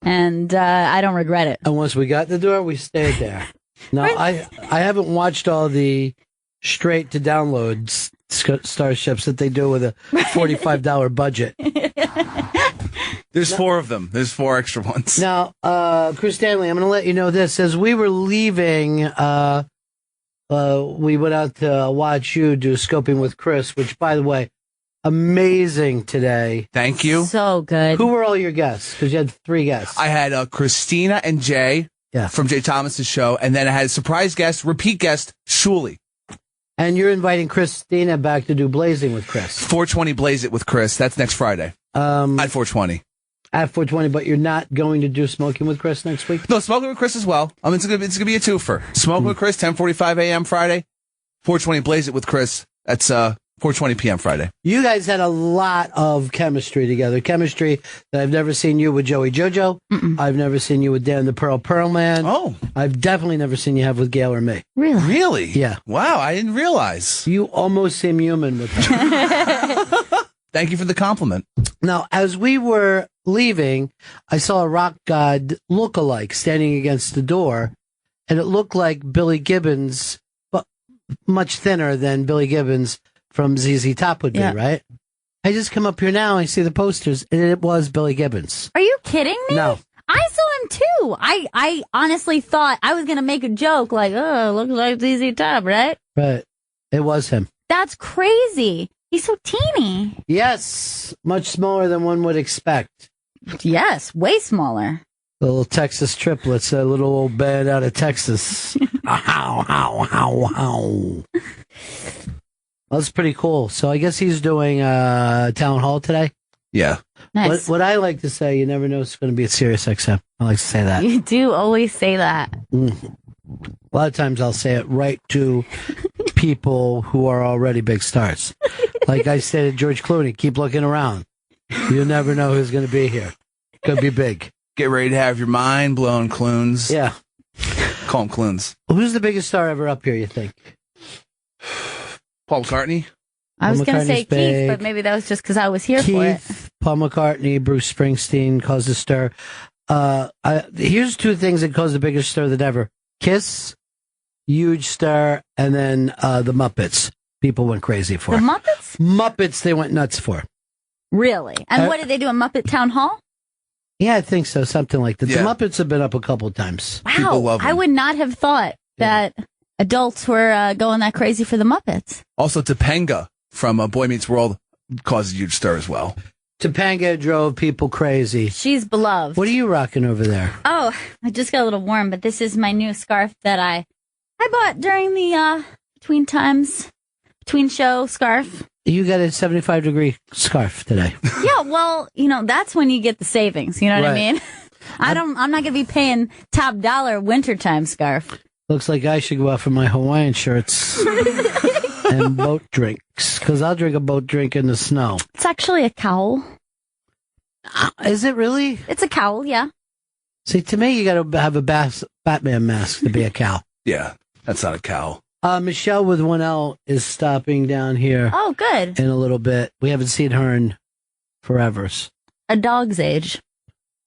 And I don't regret it. And once we got the door, we stayed there. No, I haven't watched all the straight to download starships that they do with a $45 budget. There's 4 of them. There's 4 extra ones. Now, Chris Stanley, I'm going to let you know this. As we were leaving, we went out to watch you do Scoping with Chris, which, by the way, amazing today. Thank you. So good. Who were all your guests? Because you had 3 guests. I had Christina and Jay from Jay Thomas's show, and then I had a surprise guest, repeat guest, Shuli. And you're inviting Christina back to do Blazing with Chris. 420 Blaze It with Chris. That's next Friday. At 420. At 420, but you're not going to do Smoking with Chris next week? No, Smoking with Chris as well. I mean, it's gonna be a twofer. Smoking with Chris, 10:45 a.m. Friday. 420 Blaze It with Chris. That's 4:20 p.m. Friday. You guys had a lot of chemistry together. Chemistry that I've never seen you with Joey Jojo. I've never seen you with Dan the Pearl Man. Oh. I've definitely never seen you have with Gail or me. Really? Really? Yeah. Wow, I didn't realize. You almost seem human with her. Thank you for the compliment. Now, as we were leaving, I saw a rock god look-alike standing against the door, and it looked like Billy Gibbons, but much thinner than Billy Gibbons from ZZ Top would be, right? I just come up here now and I see the posters, and it was Billy Gibbons. Are you kidding me? No. I saw him too. I honestly thought I was going to make a joke like, oh, looks like ZZ Top, right? Right. It was him. That's crazy. He's so teeny. Yes. Much smaller than one would expect. Yes, way smaller. Little Texas triplets, a little old band out of Texas. Ow, ow, ow, ow. That's pretty cool. So I guess he's doing town hall today. Yeah. Nice. What I like to say, you never know it's going to be at Sirius XM. I like to say that. You do always say that. A lot of times I'll say it right to people who are already big stars. Like I said to George Clooney, keep looking around. You never know who's going to be here. Could be big. Get ready to have your mind blown, Clunes. Yeah. Call him Clunes. Who's the biggest star ever up here, you think? Paul McCartney? I was Paul going to say McCartney's big. Keith, but maybe that was just because I was here for it. Keith, Paul McCartney, Bruce Springsteen caused a stir. Here's two things that caused the biggest stir than ever. Kiss, huge stir, and then the Muppets. People went crazy for. The Muppets? Muppets, they went nuts for. Really? And what did they do, a Muppet Town Hall? Yeah, I think so. Something like that. Yeah. The Muppets have been up a couple times. Wow. I would not have thought that adults were going that crazy for the Muppets. Also, Topanga from Boy Meets World caused a huge stir as well. Topanga drove people crazy. She's beloved. What are you rocking over there? Oh, I just got a little warm, but this is my new scarf that I bought during the between show scarf. You got a 75-degree scarf today. Yeah, well, that's when you get the savings. You know what I Right. mean? I'm not going to be paying top dollar wintertime scarf. Looks like I should go out for my Hawaiian shirts and boat drinks, because I'll drink a boat drink in the snow. It's actually a cowl. Is it really? It's a cowl, yeah. See, to me, you got to have a Batman mask to be a cow. Yeah, that's not a cow. Michelle with 1L is stopping down here. Oh, good. In a little bit. We haven't seen her in forevers. A dog's age.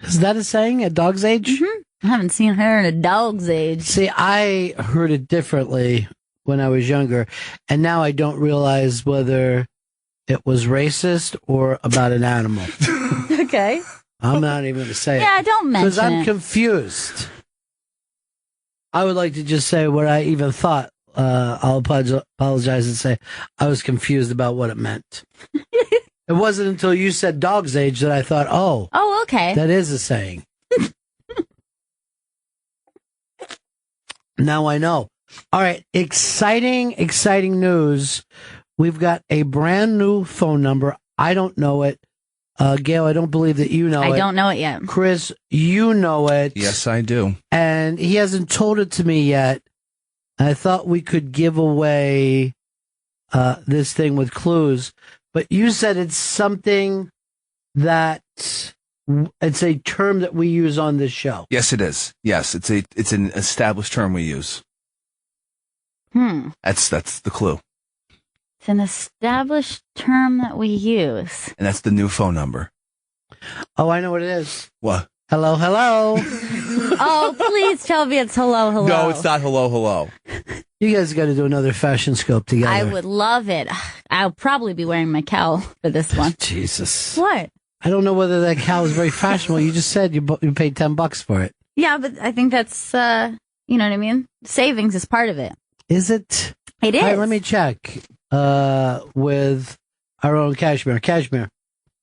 Is that a saying? A dog's age? Mm-hmm. I haven't seen her in a dog's age. See, I heard it differently when I was younger, and now I don't realize whether it was racist or about an animal. Okay. I'm not even going to say it. Yeah, don't mention because I'm it. confused. I would like to just say what I even thought. I'll apologize and say I was confused about what it meant. It wasn't until you said dog's age that I thought, oh, okay. That is a saying. Now I know. All right. Exciting news. We've got a brand new phone number. I don't know it. Gail, I don't believe that you know it. I don't know it yet. Chris, you know it. Yes, I do. And he hasn't told it to me yet. I thought we could give away this thing with clues, but you said it's something that it's a term that we use on this show. Yes, it is. Yes, it's an established term we use. That's the clue. It's an established term that we use. And that's the new phone number. Oh, I know what it is. What? Hello, hello. Oh, please tell me it's hello, hello. No, it's not hello, hello. You guys got to do another fashion scope together. I would love it. I'll probably be wearing my cowl for this one. Jesus. What? I don't know whether that cowl is very fashionable. You just said you paid $10 for it. Yeah, but I think that's, you know what I mean? Savings is part of it. Is it? It is. All right, let me check with our own Cashmere. Cashmere.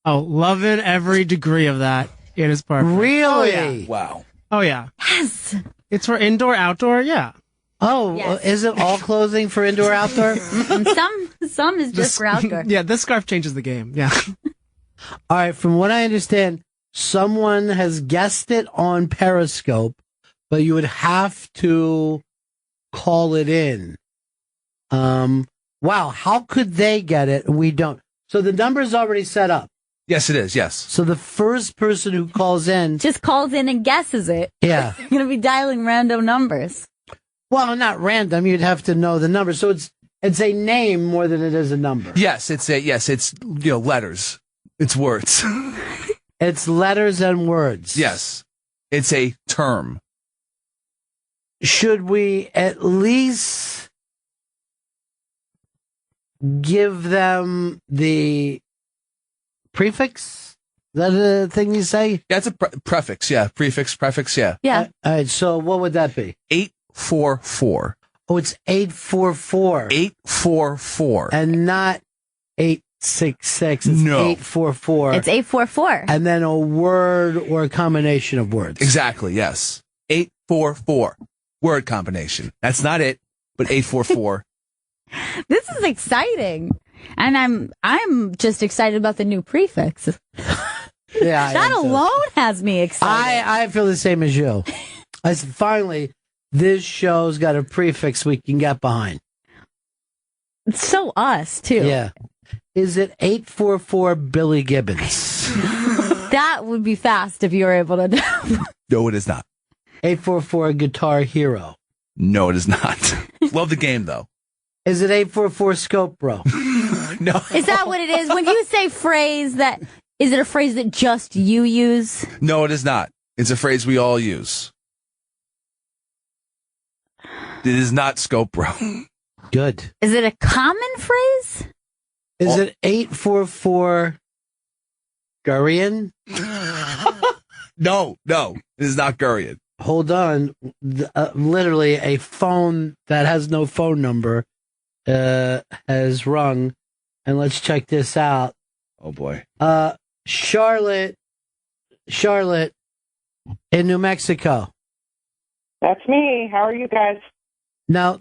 Oh, loving every degree of that. It is perfect. Really? Oh, yeah. Wow. Oh, yeah. Yes. It's for indoor, outdoor, yeah. Oh, Yes. is it all clothing for indoor, outdoor? Some is just for outdoor. Yeah, this scarf changes the game. Yeah. All right, from what I understand, someone has guessed it on Periscope, but you would have to call it in. Wow, how could they get it and we don't? So the number's already set up. Yes, it is. Yes. So the first person who calls in just calls in and guesses it. Yeah. You're going to be dialing random numbers. Well, not random. You'd have to know the number. So it's a name more than it is a number. Yes, it's letters. It's words. It's letters and words. Yes. It's a term. Should we at least give them the prefix? Is that a thing you say? Yeah, it's a prefix. Yeah, prefix. Yeah. Yeah. All right. So what would that be? 844. Oh, it's 844. 844. And not 866. It's 844. It's 844. And then a word or a combination of words. Exactly. Yes. 844. Word combination. That's not it, but 844. This is exciting. And I'm just excited about the new prefix. Yeah. That alone has me excited. I feel the same as you. I said, finally, this show's got a prefix we can get behind. So us, too. Yeah. Is it 844 Billy Gibbons? That would be fast if you were able to. No, it is not. 844 Guitar Hero. No, it is not. Love the game, though. Is it 844 Scope Bro? No. Is that what it is? When you say phrase that, is it a phrase that just you use? No, it is not. It's a phrase we all use. It is not Scope Bro. Good. Is it a common phrase? Is it 844 Gurian? No, it is not Gurian. Hold on. Literally, a phone that has no phone number has rung. And let's check this out. Oh, boy. Charlotte in New Mexico. That's me. How are you guys? Now,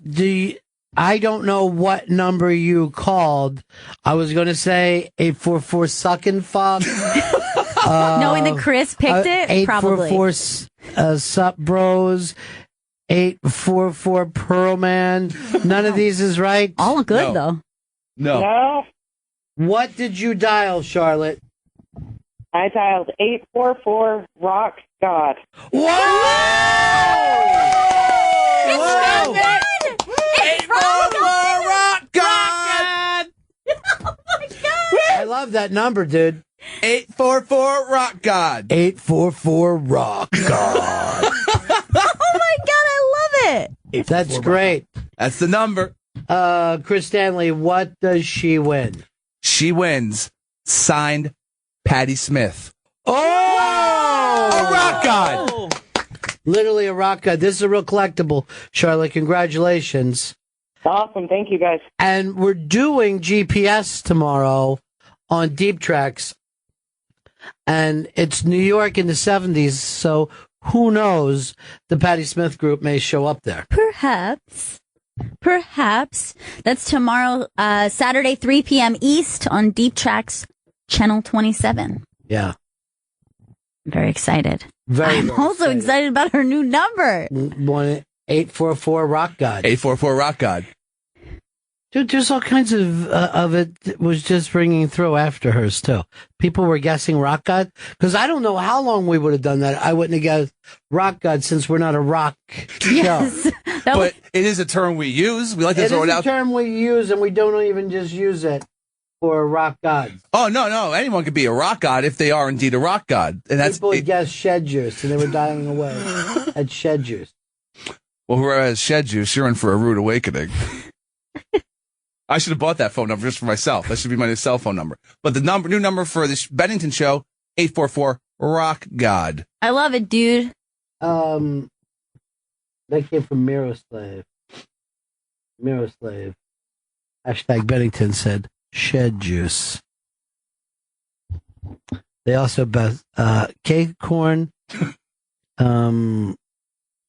I don't know what number you called. I was going to say 844 Suckin' Fuck. Knowing that Chris picked it? Probably. 844 Sup Bros. 844 Pearl Man. None of these is right. All good, though. No. What did you dial, Charlotte? I dialed 844 Rock God. Whoa! Whoa! 844 Rock God! Oh my God! I love that number, dude. 844 Rock God. 844 Rock God. Oh my God, I love it. That's great. That's the number. Chris Stanley, what does she win? She wins. Signed, Patti Smith. Oh! A rock god. Literally a rock god. This is a real collectible. Charlotte, congratulations. Awesome. Thank you, guys. And we're doing GPS tomorrow on Deep Tracks. And it's New York in the 70s, so who knows? The Patti Smith group may show up there. Perhaps. That's tomorrow, Saturday, 3 p.m. East on Deep Tracks, Channel 27. Yeah. Very excited. I'm also excited about her new number. 844 Rock God. 844 Rock God. Dude, there's all kinds of it that was just ringing through after hers, too. People were guessing Rock God. Because I don't know how long we would have done that. I wouldn't have guessed Rock God since we're not a rock show. But it is a term we use. We like to throw it out. It's a term we use, and we don't even just use it for rock gods. Oh, no. Anyone could be a rock god if they are indeed a rock god. And that's People would guess shed juice, and they were dying away at shed juice. Well, whoever has shed juice, you're in for a rude awakening. I should have bought that phone number just for myself. That should be my new cell phone number. But the new number for this Bennington show, 844 Rock God. I love it, dude. That came from Miroslave. Hashtag Bennington said shed juice. They also bet cake corn,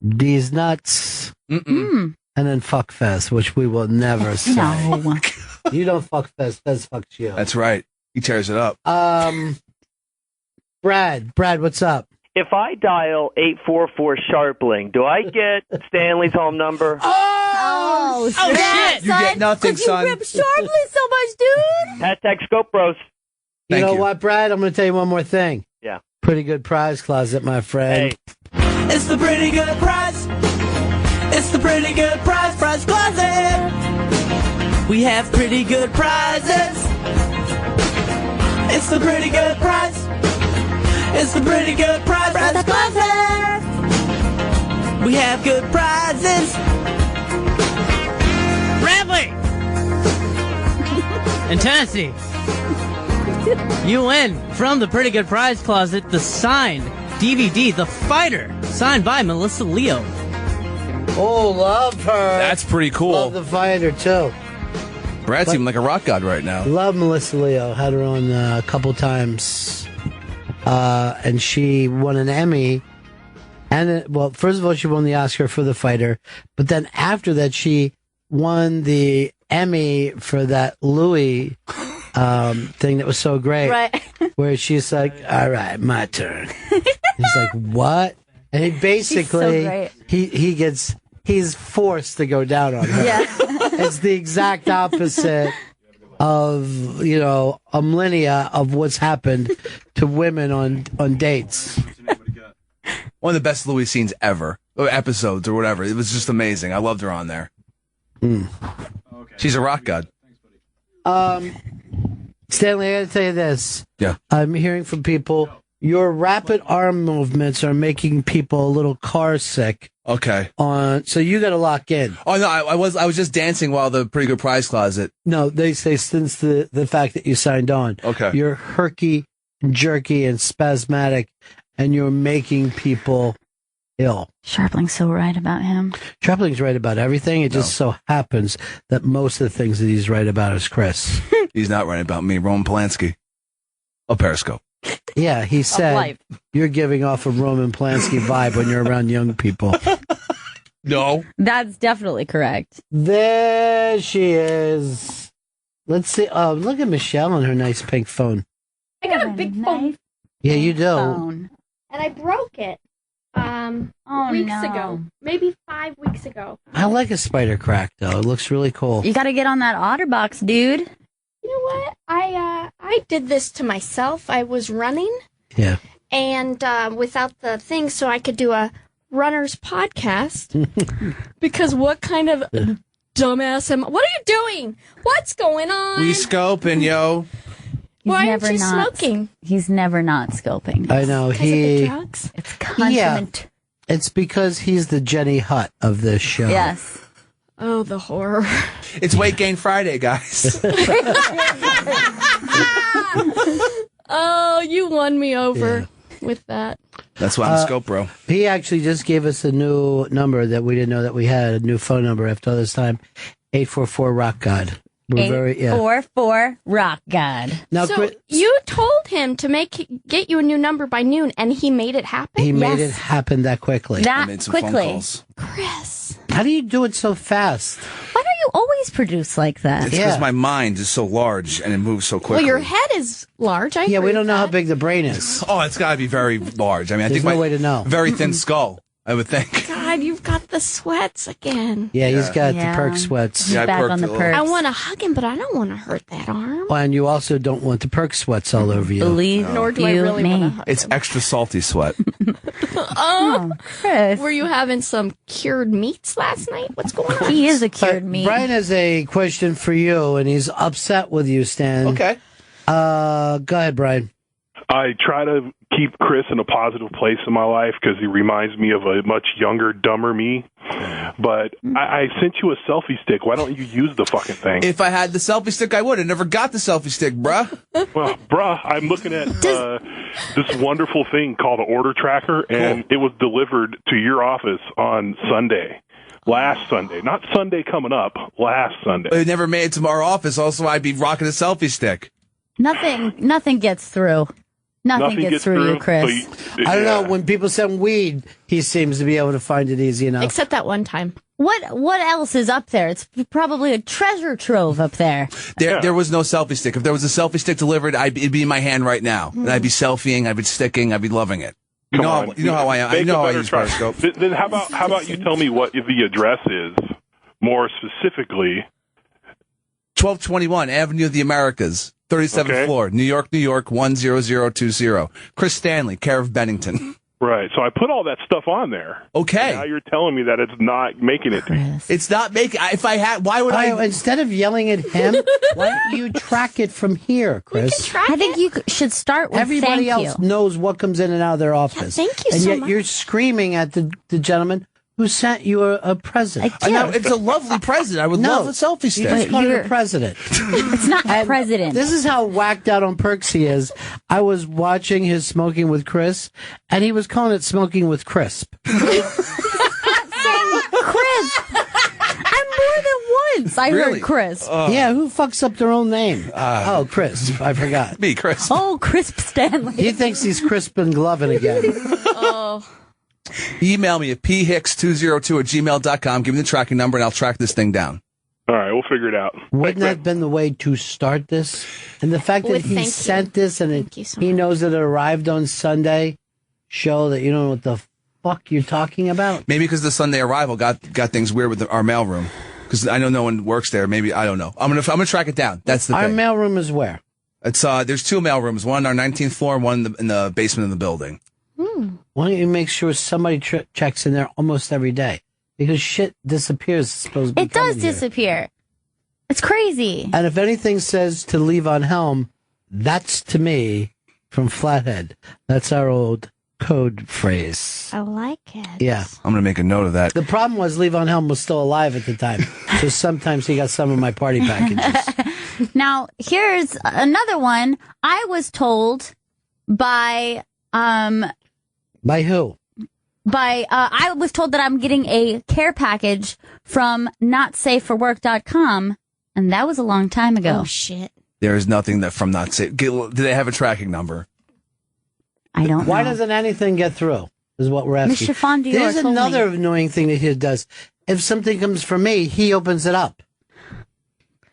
these nuts, and then fuck Fez, which we will never say. No. You don't fuck Fez, Fez fucks you. That's right. He tears it up. Brad, what's up? If I dial 844 Sharpling, do I get Stanley's home number? Oh, Oh, shit. You get nothing, son. You rip Sharpling so much, dude. Hashtag Scope Bros. You Thank know you. what, Brad? I'm going to tell you one more thing. Yeah. Pretty good prize closet, my friend. It's the pretty good prize. It's the pretty good prize closet. We have pretty good prizes. It's the pretty good prize. It's the pretty good prize closet. We have good prizes. Bradley! In Tennessee. You win from the Pretty Good Prize Closet the signed DVD, The Fighter, signed by Melissa Leo. Oh, love her. That's pretty cool. Love the fighter, too. Brad's even like a rock god right now. Love Melissa Leo. Had her on a couple times. And she won an Emmy. And, well, first of all, she won the Oscar for The Fighter. But then after that, she won the Emmy for that Louis thing that was so great. Right. Where she's like, all right, my turn. He's like, what? And he basically, he's forced to go down on her. Yeah. It's the exact opposite of, a millennia of what's happened to women on dates. One of the best Louis scenes ever, or episodes or whatever. It was just amazing. I loved her on there. She's a rock god. Stanley, I gotta tell you this. Yeah. I'm hearing from people, your rapid arm movements are making people a little car sick. Okay. So you gotta lock in. Oh no, I was just dancing while the Pretty Good Prize Closet. No, they say since the fact that you signed on. Okay. You're herky, jerky, and spasmodic, and you're making people ill. Sharpling's so right about him. Sharpling's right about everything. It just so happens that most of the things that he's right about is Chris. He's not right about me, Roman Polanski. Oh, Periscope. Yeah, he said life. you're giving off a Roman Polanski vibe when you're around young people. No. That's definitely correct. There she is. Let's see. Oh, look at Michelle on her nice pink phone. I got a big phone, Yeah, you do. Phone. and I broke it weeks ago. Maybe 5 weeks ago. I like a spider crack, though. It looks really cool. You got to get on that OtterBox, dude. You know what? I did this to myself. I was running. Yeah. And without the thing, so I could do a runner's podcast. Because what kind of dumbass am I? What are you doing? What's going on? We scoping, yo. Why aren't you smoking? He's never not scoping. I know. Because of the drugs? It's constant. Yeah. It's because he's the Jenny Hutt of this show. Yes. Oh, the horror. It's Weight Gain Friday, guys. Oh, you won me over with that. That's why I'm a scope, bro. He actually just gave us a new number that we didn't know that we had, a new phone number after all this time. 844 Rock God. We're 844 Rock God. Now, So you told him to get you a new number by noon, and he made it happen? He made it happen that quickly. That I made some phone quickly. calls. Chris. How do you do it so fast? Why don't you always produce like that? It's because my mind is so large and it moves so quickly. Well, your head is large. I Yeah, agree we don't with know how that. big the brain is. Oh, it's got to be very large. I mean, I There's think no way to know. Very thin skull, I would think. God, you've got the sweats again. Yeah, he's got Yeah. the perk sweats. He's back on the perks. I want to hug him, but I don't want to hurt that arm. Oh, and you also don't want the perk sweats all over you. Believe Nor do I you really me. want to hug It's him. extra salty sweat. Oh, Chris. were you having some cured meats last night? What's going on? He is a cured meat. Brian has a question for you, and he's upset with you, Stan. Okay. Go ahead, Brian. I try to keep Chris in a positive place in my life because he reminds me of a much younger, dumber me. But I sent you a selfie stick. Why don't you use the fucking thing? If I had the selfie stick, I would. I never got the selfie stick, bruh. Well, bruh, I'm looking at this wonderful thing called an order tracker, and it was delivered to your office on Sunday. Last Sunday. Not Sunday coming up. Last Sunday. It never made it to our office. Also, I'd be rocking a selfie stick. Nothing gets through. Nothing gets through you, Chris. I don't know. When people send weed, he seems to be able to find it easy enough. Except that one time. What else is up there? It's probably a treasure trove up there. There was no selfie stick. If there was a selfie stick delivered, it'd be in my hand right now. And I'd be selfieing, I'd be sticking, I'd be loving it. You know how I am. I know how I use Periscope. Then how about you tell me what the address is more specifically. 1221 Avenue of the Americas, 37th floor, New York, New York, 10020. Chris Stanley, care of Bennington. Right. So I put all that stuff on there. Okay. And now you're telling me that it's not making it. It's not making. If I had, why would I? Instead of yelling at him, why don't you track it from here, Chris? I think you should start with Everybody thank else you. knows what comes in and out of their office. thank you and so yet much. you're screaming at the gentleman who sent you a present. I know it's a lovely present. I would love a selfie stick. You just called it a president. It's not a president. This is how whacked out on perks he is. I was watching his Smoking with Chris, and he was calling it Smoking with Crisp. Chris. I'm more than once. I heard Chris. Yeah, who fucks up their own name? Crisp. I forgot. Me, Chris. Oh, Crisp Stanley. He thinks he's crisp and gloving again. Oh. Email me at phicks202@gmail.com. Give me the tracking number, and I'll track this thing down. All right, we'll figure it out. Wouldn't that have been the way to start this? And the fact that With he thank you. sent this and he knows that it arrived on Sunday show that you don't know what the fuck you're talking about? Maybe because the Sunday arrival got things weird with our mailroom. Because I know no one works there. Maybe I don't know. I'm gonna track it down. That's the Our thing. mailroom is where? It's there's two mailrooms. One on our 19th floor, and one in the basement of the building. Why don't you make sure somebody checks in there almost every day? Because shit disappears. It's supposed to be It does coming here. disappear. It's crazy. And if anything says to leave on helm, that's to me from Flathead. That's our old code phrase. I like it. Yeah. I'm gonna make a note of that. The problem was Leave on Helm was still alive at the time. So sometimes he got some of my party packages. Now, here's another one. I was told by By who? I was told that I'm getting a care package from notsafeforwork.com, and that was a long time ago. Oh, shit. There is nothing that from not safe. Do they have a tracking number? I don't Why know. doesn't anything get through? Is what we're asking. Mr. Fondue There's told me. another annoying thing that he does. If something comes from me, he opens it up.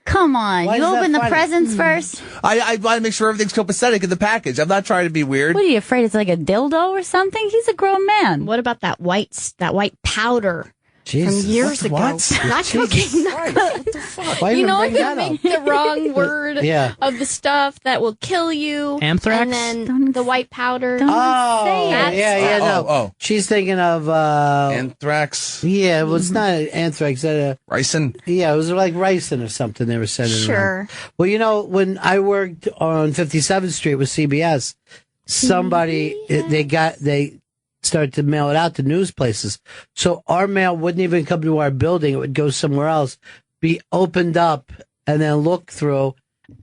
Come on. Why You is that open the funny? presents first? I want to make sure everything's copacetic in the package. I'm not trying to be weird. What are you afraid it's like a dildo or something? He's a grown man. What about that white powder Jesus. from years ago? What? Not cocaine. Why You even know, I bring could that up? make the wrong word Yeah. of the stuff that will kill you. Anthrax? And then the white powder. Oh, say it. yeah, no. Oh. She's thinking of Anthrax. yeah, well, it's not anthrax. Ricin. Yeah, it was like ricin or something they were sending Sure. around. Well, you know, when I worked on 57th Street with CBS, somebody they started to mail it out to news places. So our mail wouldn't even come to our building; it would go somewhere else, be opened up, and then look through,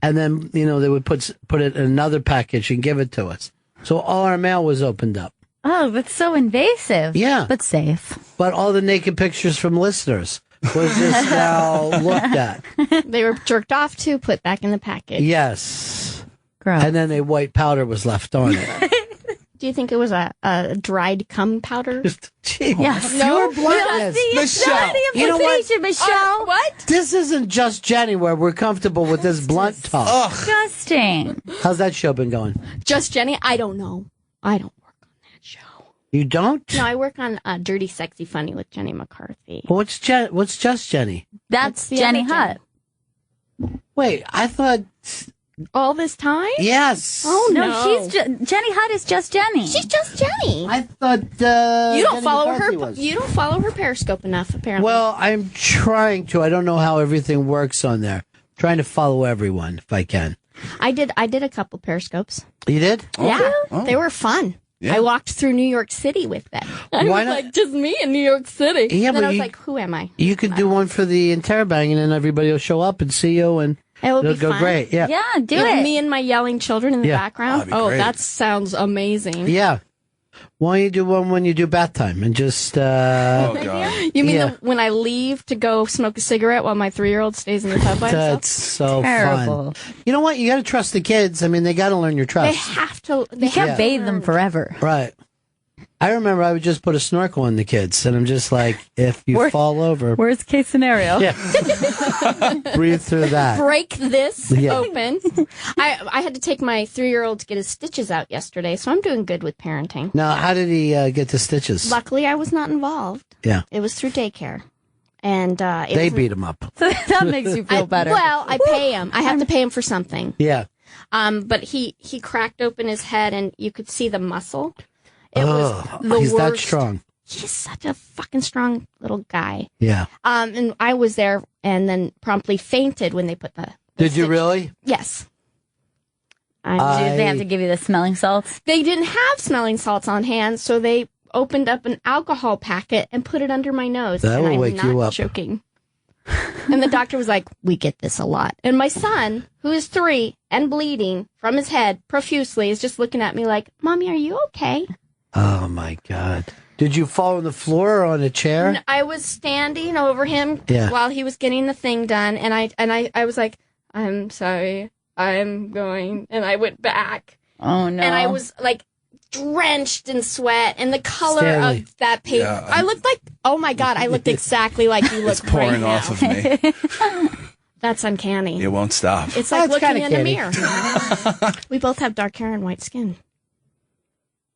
and then they would put it in another package and give it to us. So all our mail was opened up. Oh, that's so invasive. Yeah. But safe. But all the naked pictures from listeners was just now looked at. They were jerked off to, put back in the package. Yes. Gross. And then a white powder was left on it. Do you think it was a dried cum powder? Gee, Yes. You're blind. Michelle. You know what? Michelle. What? This isn't just Jenny where we're comfortable with this blunt talk. Disgusting. How's that show been going? Just Jenny? I don't know. I don't work on that show. You don't? No, I work on Dirty Sexy Funny with Jenny McCarthy. Well, what's just Jenny? That's the Jenny other Hutt. Wait, I thought All this time? yes. Oh, No, no. Jenny Hutt is just Jenny. She's just Jenny. I thought You don't Jenny follow McCarthy her. was. You don't follow her Periscope enough, apparently. Well, I'm trying to. I don't know how everything works on there. Trying to follow everyone if I can. I did a couple Periscopes. You did? Yeah, Oh. they were fun. Yeah. I walked through New York City with them. I Why was not? like, just me in New York City. Yeah, then but I was you- like, who am I? You could do one for the Interrobang, and then everybody will show up and see you, and It would it'll be go fun. great. Yeah. Yeah, do Yeah, it. me and my yelling children in the Yeah. background. That'd be Oh, great. that sounds amazing. Yeah. Why don't you do one when you do bath time and just Oh God. You mean Yeah. when I leave to go smoke a cigarette while my 3-year-old stays in the tub by himself? that's so Terrible. fun. You know what? You got to trust the kids. I mean, they got to learn your They trust. have to. They You can't have bathe them forever. Right. I remember I would just put a snorkel on the kids, and I'm just like, if you fall over, Worst case scenario. yeah, breathe through that. break this Yeah. open. I had to take my 3-year-old to get his stitches out yesterday, so I'm doing good with parenting. Now, how did he get the stitches? Luckily, I was not involved. Yeah. It was through daycare. And They beat him up. That makes you feel better. Well, I pay him. I have to pay him for something. Yeah. But he cracked open his head, and you could see the muscle. It was the he's worst. that strong. He's such a fucking strong little guy. Yeah. And I was there, and then promptly fainted when they put the. Did you really? Yes. Did they have to give you the smelling salts? They didn't have smelling salts on hand, so they opened up an alcohol packet and put it under my nose. That and will I'm wake not you up. joking. And the doctor was like, "We get this a lot." And my son, who is 3 and bleeding from his head profusely, is just looking at me like, "Mommy, are you okay?" Oh my God! Did you fall on the floor or on a chair? And I was standing over him while he was getting the thing done, and I was like, "I'm sorry, I'm going," and I went back. Oh no! And I was like drenched in sweat, and the color Stanley. of that paper. Yeah. I looked like, oh my God, I looked exactly like you look It's pouring right off now. of me. That's uncanny. It won't stop. It's like That's looking kinda in a canny. mirror. We both have dark hair and white skin.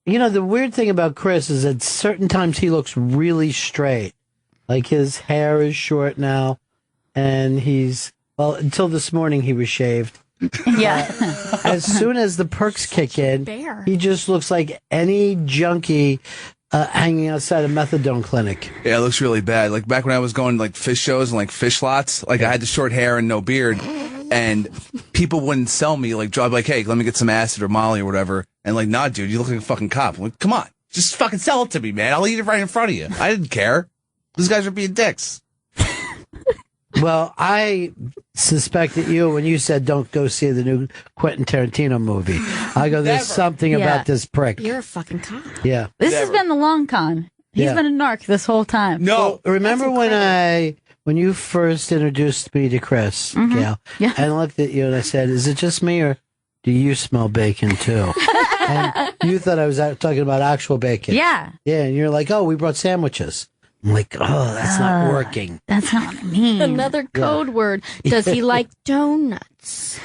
You know, the weird thing about Chris is at certain times he looks really straight. Like his hair is short now, and well, until this morning he was shaved. Yeah. As soon as the perks kick in, bear. he just looks like any junkie hanging outside a methadone clinic. Yeah, it looks really bad. Like back when I was going to like fish shows and like fish lots, like I had the short hair and no beard, and people wouldn't sell me like, I'd be like, hey, let me get some acid or Molly or whatever, and like, nah, dude, you look like a fucking cop. I'm like, come on, just fucking sell it to me, man. I'll eat it right in front of you. I didn't care. These guys are being dicks. Well, I suspected you when you said don't go see the new Quentin Tarantino movie. I go, there's something about this prick. You're a fucking cop. Yeah. This has been the long con. He's Yeah. been a narc this whole time. Well, remember when you first introduced me to Chris, Gail? Yeah. I looked at you and I said, is it just me or do you smell bacon too? And you thought I was talking about actual bacon. Yeah. Yeah, and you're like, oh, we brought sandwiches. I'm like, oh, that's not working. That's not what I mean. Another code word. Does he like donuts?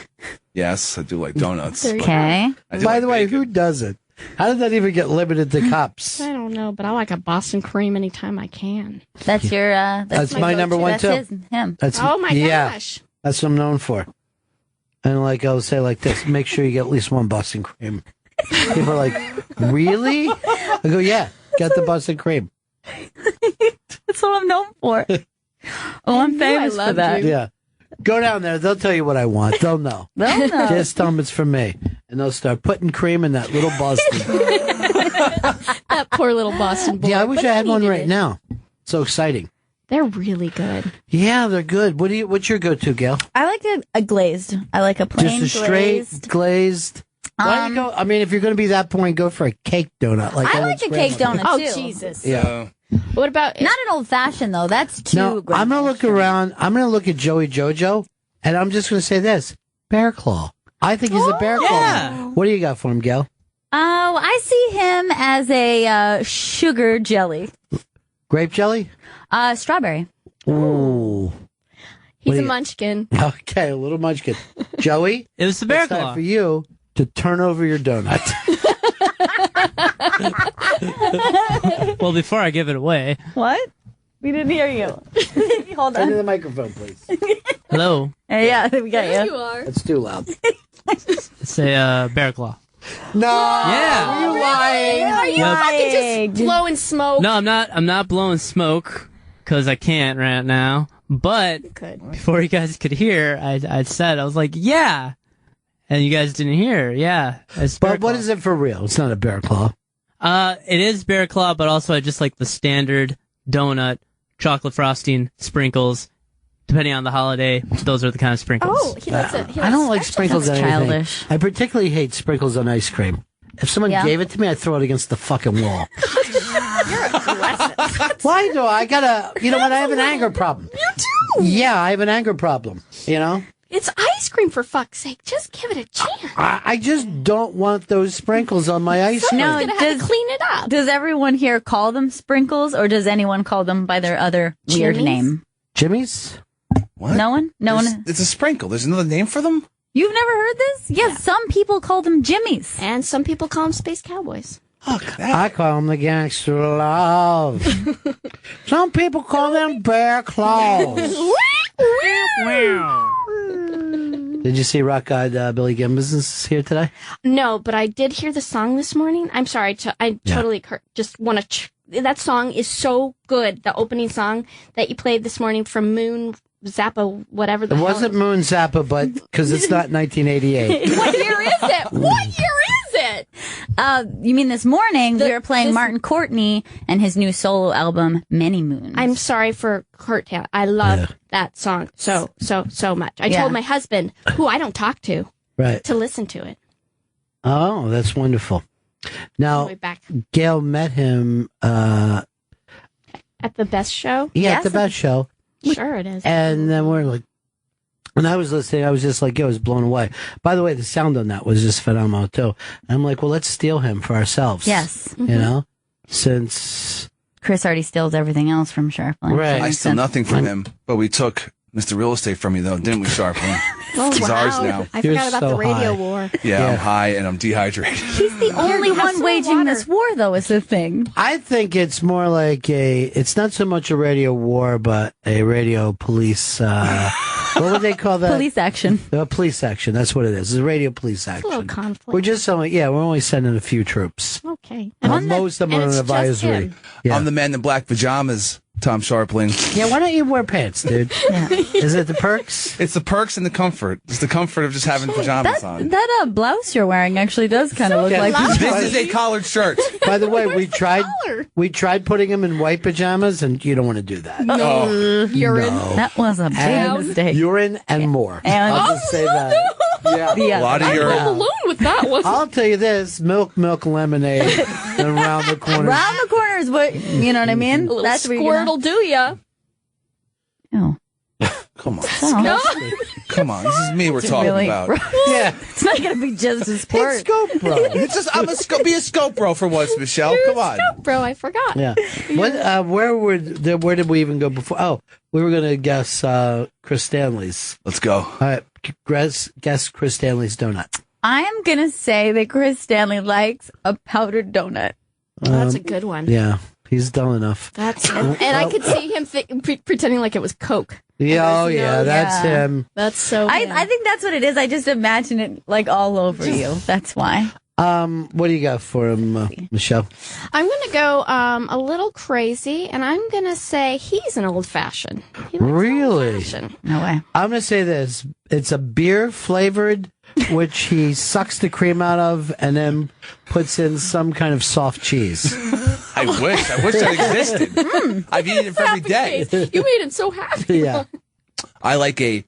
Yes, I do like donuts. Okay. By the way, who doesn't? How did that even get limited to cups? I don't know, but I like a Boston cream anytime I can. That's your. That's my number one, too. That's him. Oh my gosh. That's what I'm known for. And like I'll say like this, make sure you get at least one Boston cream. People are like, really? I go, yeah, get the Boston cream. That's what I'm known for. Oh, I'm famous for that. Yeah. Go down there. They'll tell you what I want. They'll know. They'll know. Just tell them it's from me. And they'll start putting cream in that little Boston. That poor little Boston boy. Yeah, I wish But I had he one needed right it. now. So exciting. They're really good. Yeah, they're good. What's your go-to, Gail? I like a glazed. I like a plain Just a straight glazed. Why don't you go? I mean, if you're going to be that point, go for a cake donut. I like a cake donut Oh, too. Jesus. Yeah. What about Not an old fashioned though. That's too. No, I'm going to look around. I'm going to look at Joey Jojo, and I'm just going to say this: Bear Claw. I think he's a Bear Claw. yeah. What do you got for him, Gail? Oh, I see him as a sugar jelly. Grape jelly? Strawberry. Ooh. He's What do a you- munchkin. Okay, a little munchkin. Joey? It was the Bear it's time Claw. for you to turn over your donut. Well, before I give it away, What? We didn't hear you. Hold Into on. the microphone, please. hello. Yeah, we got There you. you are. It's too loud. It's a Bear Claw. No! Yeah. You're lying! Are you Yep. fucking just blowing smoke? No, I'm not blowing smoke because I can't right now. But Good. before you guys could hear, I said I was like, yeah, and you guys didn't hear. Yeah, it's Bear But what Claw. is it for real? It's not a Bear Claw. It is Bear Claw, but also I just like the standard donut, chocolate frosting, sprinkles. Depending on the holiday, those are the kind of sprinkles. Oh, he likes it. He I don't likes like extra sprinkles on That's anything. childish. I particularly hate sprinkles on ice cream. If someone Yeah. gave it to me, I'd throw it against the fucking wall. You're aggressive. Why do I gotta, when I have an anger problem? You do. Yeah, I have an anger problem, It's ice cream, for fuck's sake. Just give it a chance. I just don't want those sprinkles on my ice cream. No, He's gonna have to clean it up. Does everyone here call them sprinkles, or does anyone call them by their other weird Jimmy's? name? Jimmy's? What? No one? No one? It's a sprinkle. There's another name for them? You've never heard this? Yes, some people call them Jimmys. And some people call them space cowboys. I call them the gangster love. Some people call them bear claws. Did you see Rock God Billy Gibbons is here today? No, but I did hear the song this morning. I'm sorry, I totally just want to. That song is so good. The opening song that you played this morning from Moon Zappa, whatever the It hell. wasn't Moon Zappa, but because it's not 1988. What year is it? What year is it? You mean this morning we were playing Martin Courtney and his new solo album, Many Moons. I'm sorry for Kurt. I love that song so much. I told my husband, who I don't talk to, to listen to it. Oh, that's wonderful. Now, Way back. Gail met him At the best show? at the best show. Sure it is. And then we're like, when I was listening, I was just like, I was blown away. By the way, the sound on that was just phenomenal too. And I'm like, well, let's steal him for ourselves. Yes. You know, since Chris already steals everything else from Sharpling. I steal nothing from him, but we took Mr. Real Estate from you, though, didn't we, Sharpling? He's ours now. I forgot about the radio war. Yeah, I'm high and I'm dehydrated. He's the only one waging this war, though, is the thing. I think it's more like it's not so much a radio war, but a radio police, what would they call that? Police action. Police action, that's what it is. It's a radio police action. A little conflict. We're just we're only sending a few troops. Okay. Most of them are on advisory. I'm the man in black pajamas, Tom Sharpling. Yeah, why don't you wear pants, dude? Is it the perks? It's the perks and the comfort. It's the comfort of just having pajamas on. That blouse you're wearing actually does kind of look like This is a collared shirt. By the way, we tried putting him in white pajamas, and you don't want to do that. No. Urine. No. That was a big And mistake. Urine and more. And- I'll just say that. Yeah. A lot of urine. I'm alone with that one. I'll tell you this: milk, lemonade, and around the corner. Round the corner is what, you know what I mean? A little That's where squirt will do ya. Oh. Come on. No. Come on. This is me we're talking Really about. gross. Yeah. It's not going to be just a sport. It's scope, bro. It's just, be a scope bro for once, Michelle. Come on. Bro, I forgot. Yeah. What? Where did we even go before? Oh, we were going to guess Chris Stanley's. Let's go. All right. Guess Chris Stanley's donut. I am going to say that Chris Stanley likes a powdered donut. That's a good one. Yeah. He's dull enough. That's and I could see him pretending like it was Coke. Yeah, that's him. That's so. I think that's what it is. I just imagine it like all over you. That's why. What do you got for him, Michelle? I'm going to go a little crazy, and I'm going to say he's an old fashioned. Really? No way. I'm going to say this. It's a beer flavored, which he sucks the cream out of and then puts in some kind of soft cheese. I wish that existed. I've eaten it for every day. You made him so happy. Yeah. I like a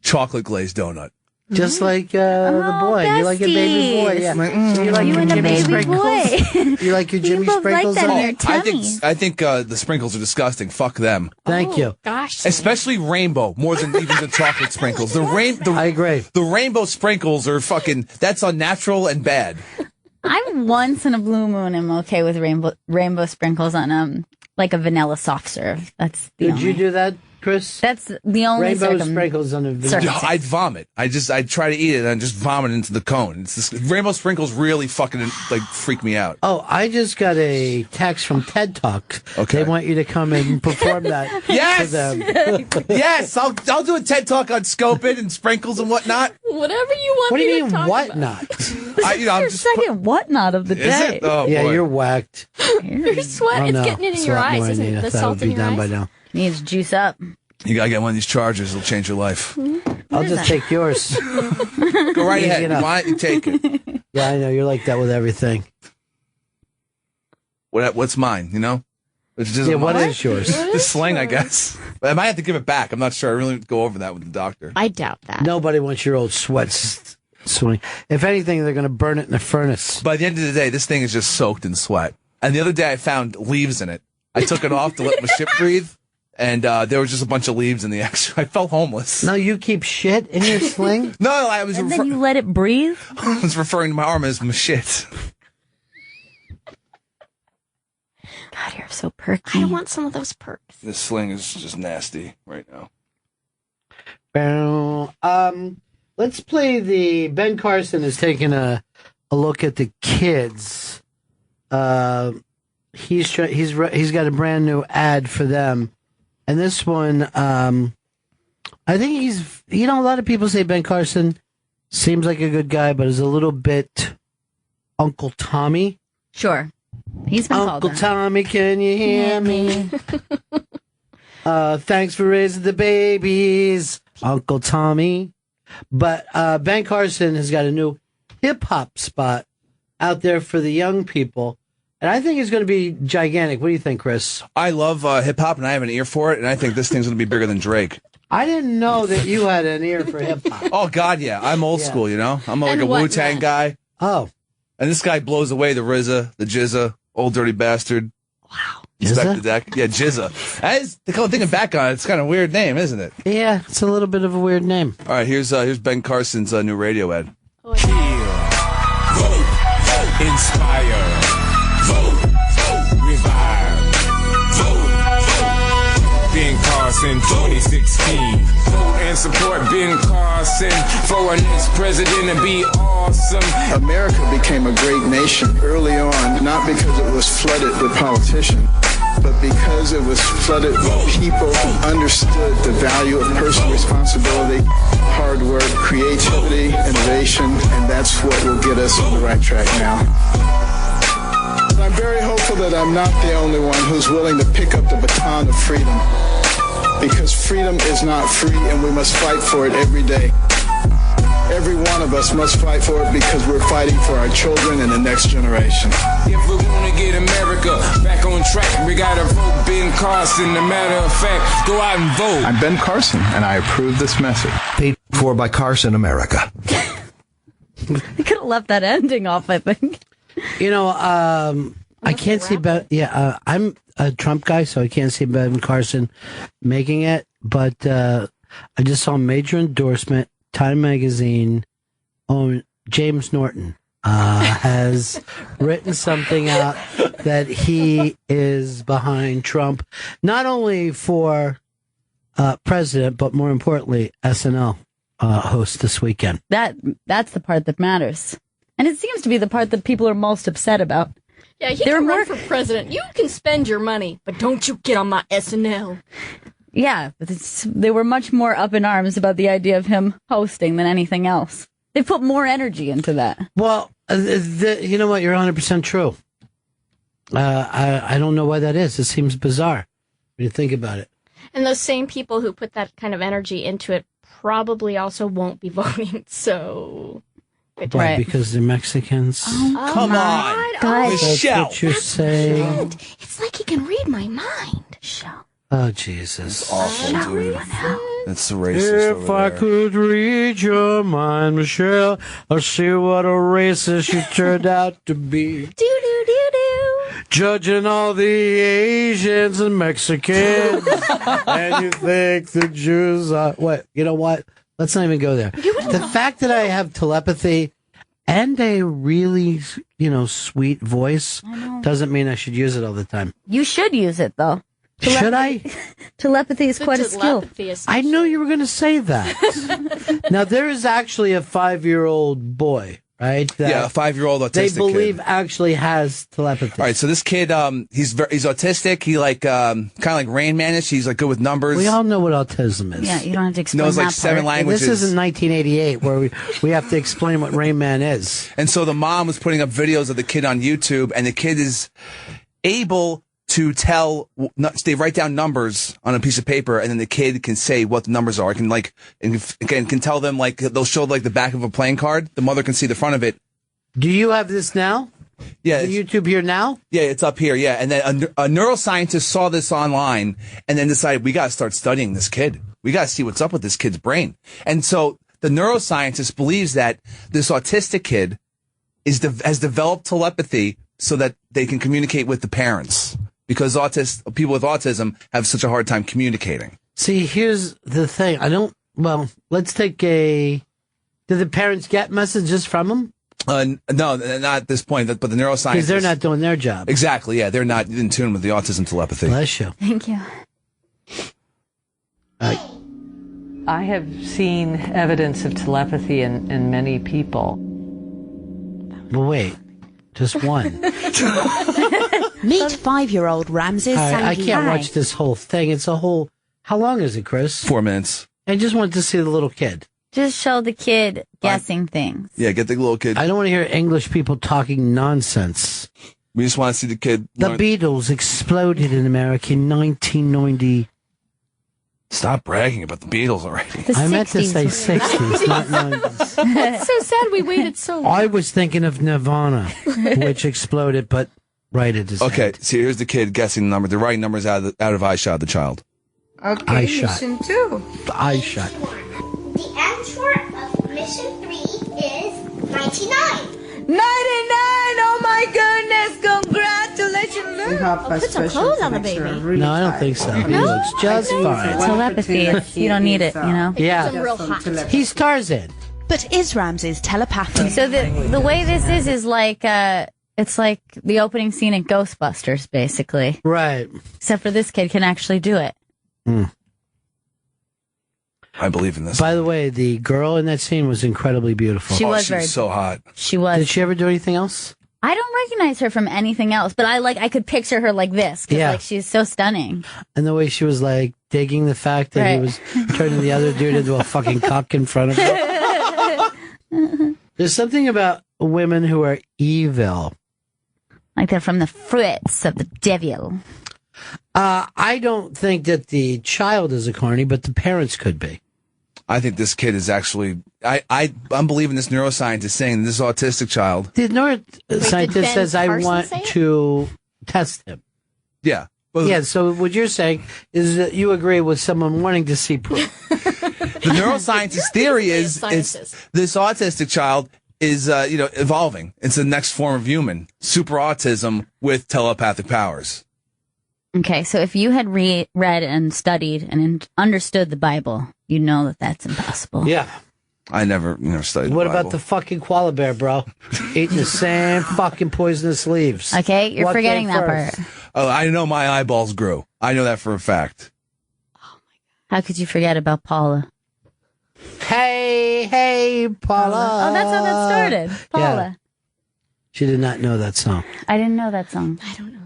chocolate glazed donut. Just like the boy. You like a baby boy. Yeah. You like You your and a Jimmy baby Sprinkles? boy. You like your Jimmy both like Sprinkles? that in on your it? tummy. I think the sprinkles are disgusting. Fuck them. Thank you. Gosh. Especially rainbow, more than even the chocolate sprinkles. I agree. The rainbow sprinkles are fucking. That's unnatural and bad. I once in a blue moon am okay with rainbow sprinkles on like a vanilla soft serve. That's the Did you do that, Chris? That's the only Rainbow sprinkles on a vanilla. I'd vomit. I'd try to eat it and I'd just vomit into the cone. It's this, rainbow sprinkles really fucking like freak me out. Oh, I just got a text from TED Talk. Okay. They want you to come and perform that. Yes! For them. Yes, I'll do a TED Talk on scoping and sprinkles and whatnot. Whatever you want. What do me you to mean, talk whatnot? I'm your just second whatnot of the Is day. it? Oh, yeah, boy. you're whacked. Your sweat, Oh, it's no. getting it in your Slap eyes, more isn't you. it? The That salt would in be your down eyes. by now. Needs juice up. You gotta get one of these chargers. It'll change your life. I'll just take yours. Go right Easy ahead. enough. Why don't you take it? Yeah, I know. You're like that with everything. What's mine? You know? It's just Yeah, what is yours? The sling, I guess. I might have to give it back. I'm not sure. I really go over that with the doctor. I doubt that. Nobody wants your old sweats swing. If anything, they're going to burn it in the furnace. By the end of the day, this thing is just soaked in sweat. And the other day, I found leaves in it. I took it off to let my ship breathe, and there was just a bunch of leaves in the extra. I felt homeless. No, you keep shit in your sling? No, I was And then you let it breathe? I was referring to my arm as my shit. God, you're so perky. I want some of those perks. This sling is just nasty right now. Let's play the Ben Carson is taking a look at the kids. he's got a brand new ad for them, and this one, I think he's, a lot of people say Ben Carson seems like a good guy, but is a little bit Uncle Tommy. Sure. He's been Uncle called Tommy, can you hear me? Thanks for raising the babies, Uncle Tommy. But Ben Carson has got a new hip-hop spot out there for the young people. And I think it's going to be gigantic. What do you think, Chris? I love hip-hop, and I have an ear for it, and I think this thing's going to be bigger than Drake. I didn't know that you had an ear for hip-hop. Oh, God, yeah. I'm old school, I'm like a Wu-Tang guy. Oh. And this guy blows away the RZA, the Jizza, old dirty bastard. Wow. Inspect the deck. Yeah, Jizza. That is, thinking back on it, it's kind of a weird name, isn't it? Yeah, it's a little bit of a weird name. All right, here's Ben Carson's new radio ad. Vote, inspire, vote, revive, vote, Ben Carson 2016. Vote and support Ben Carson for our next president and be awesome. America became a great nation early on, not because it was flooded with politicians, but because it was flooded with people who understood the value of personal responsibility, hard work, creativity, innovation, and that's what will get us on the right track now. I'm very hopeful that I'm not the only one who's willing to pick up the baton of freedom, because freedom is not free and we must fight for it every day. Every one of us must fight for it because we're fighting for our children and the next generation. If we want to get America back on track, we gotta vote Ben Carson. A matter of fact, go out and vote. I'm Ben Carson, and I approve this message. Paid for by Carson America. You could have left that ending off, I think. I can't see Ben. Yeah, I'm a Trump guy, so I can't see Ben Carson making it. But I just saw a major endorsement. Time Magazine own James Norton has written something out that he is behind Trump, not only for president, but more importantly, SNL host this weekend. That's the part that matters. And it seems to be the part that people are most upset about. Yeah, he can run for president. You can spend your money, but don't you get on my SNL. Yeah, but they were much more up in arms about the idea of him hosting than anything else. They put more energy into that. Well, you know what? You're 100% true. I don't know why that is. It seems bizarre when you think about it. And those same people who put that kind of energy into it probably also won't be voting, so... Right, because they're Mexicans. Oh, come on. God. That's what you're saying. It's like he can read my mind. Oh, Jesus. Awful, dude. That's racist. If I could read your mind, Michelle, I'll see what a racist you turned out to be. Judging all the Asians and Mexicans, and you think the Jews are... What? You know what? Let's not even go there. The fact that I have telepathy and a really, sweet voice doesn't mean I should use it all the time. You should use it, though. Should I? Telepathy is quite a skill. I knew you were going to say that. Now, there is actually a 5-year-old boy, right? Yeah, a 5-year-old autistic they believe kid. actually has telepathy. All right, so this kid, he's autistic. He kind of like Rain Man-ish. He's like good with numbers. We all know what autism is. Yeah, you don't have to explain knows like that 7 part. languages. This isn't 1988 where we have to explain what Rain Man is. And so the mom was putting up videos of the kid on YouTube, and the kid is able to they write down numbers on a piece of paper, and then the kid can say what the numbers are. Can tell them, like, they'll show like the back of a playing card. The mother can see the front of it. Do you have this now? Yeah. The YouTube here now? Yeah, it's up here. Yeah. And then a neuroscientist saw this online and then decided, we got to start studying this kid. We got to see what's up with this kid's brain. And so the neuroscientist believes that this autistic kid has developed telepathy so that they can communicate with the parents, because people with autism have such a hard time communicating. See, here's the thing. Let's take did the parents get messages from him? No, not at this point, but the neuroscientists... Because they're not doing their job. Exactly, yeah. They're not in tune with the autism telepathy. Bless you. Thank you. I have seen evidence of telepathy in many people. Well, wait. Just one. Meet 5-year-old Ramses All right, I Sangi. can't watch this whole thing. It's a whole. How long is it, Chris? 4 minutes. I just wanted to see the little kid. Just show the kid guessing things. Yeah, get the little kid. I don't want to hear English people talking nonsense. We just want to see the kid. The Beatles exploded in America in 1990. Stop bragging about the Beatles already. I meant to say 60s, not 90s. It's so sad we waited so long. I was thinking of Nirvana, which exploded, but right at his Okay, so here's the kid guessing the number. The right number's out of eye shot of the child. Okay,Eye shot. mission 2. Eye shot. The answer of mission 3 is 99. 99! Oh my goodness! Congratulations! We have Put some clothes on the baby. No, I don't think so. He looks just fine. Telepathy. You don't need it, you know? Yeah. Real hot. He's Tarzan. But is Ramses telepathic? So the way this is like it's like the opening scene in Ghostbusters, basically. Right. Except for this kid can actually do it. I believe in this. By the way, the girl in that scene was incredibly beautiful. She was she was so hot. She was. Did she ever do anything else? I don't recognize her from anything else, but I could picture her like this because Yeah. she's so stunning. And the way she was like digging the fact that he Right. was turning the other dude into a fucking cock in front of her. There's something about women who are evil. Like they're from the fruits of the devil. I don't think that the child is a carny, but the parents could be. I think this kid is actually. I'm believing this neuroscientist saying this autistic child. The neuroscientist Ben says, I Carson want say it? to test him. Yeah. Yeah, so what you're saying is that you agree with someone wanting to see proof. The neuroscientist theory is this autistic child is evolving. It's the next form of human, super autism with telepathic powers. Okay, so if you had read and studied and understood the Bible, you know that that's impossible. Yeah. I never studied. What the about Bible. the fucking koala bear, bro? Eating the same fucking poisonous leaves. Okay, you're What forgetting came that first? part. Oh, I know my eyeballs grew. I know that for a fact. How could you forget about Paula? Hey, Paula. Oh, that's how that started. Paula. She did not know that song. I didn't know that song. I don't know.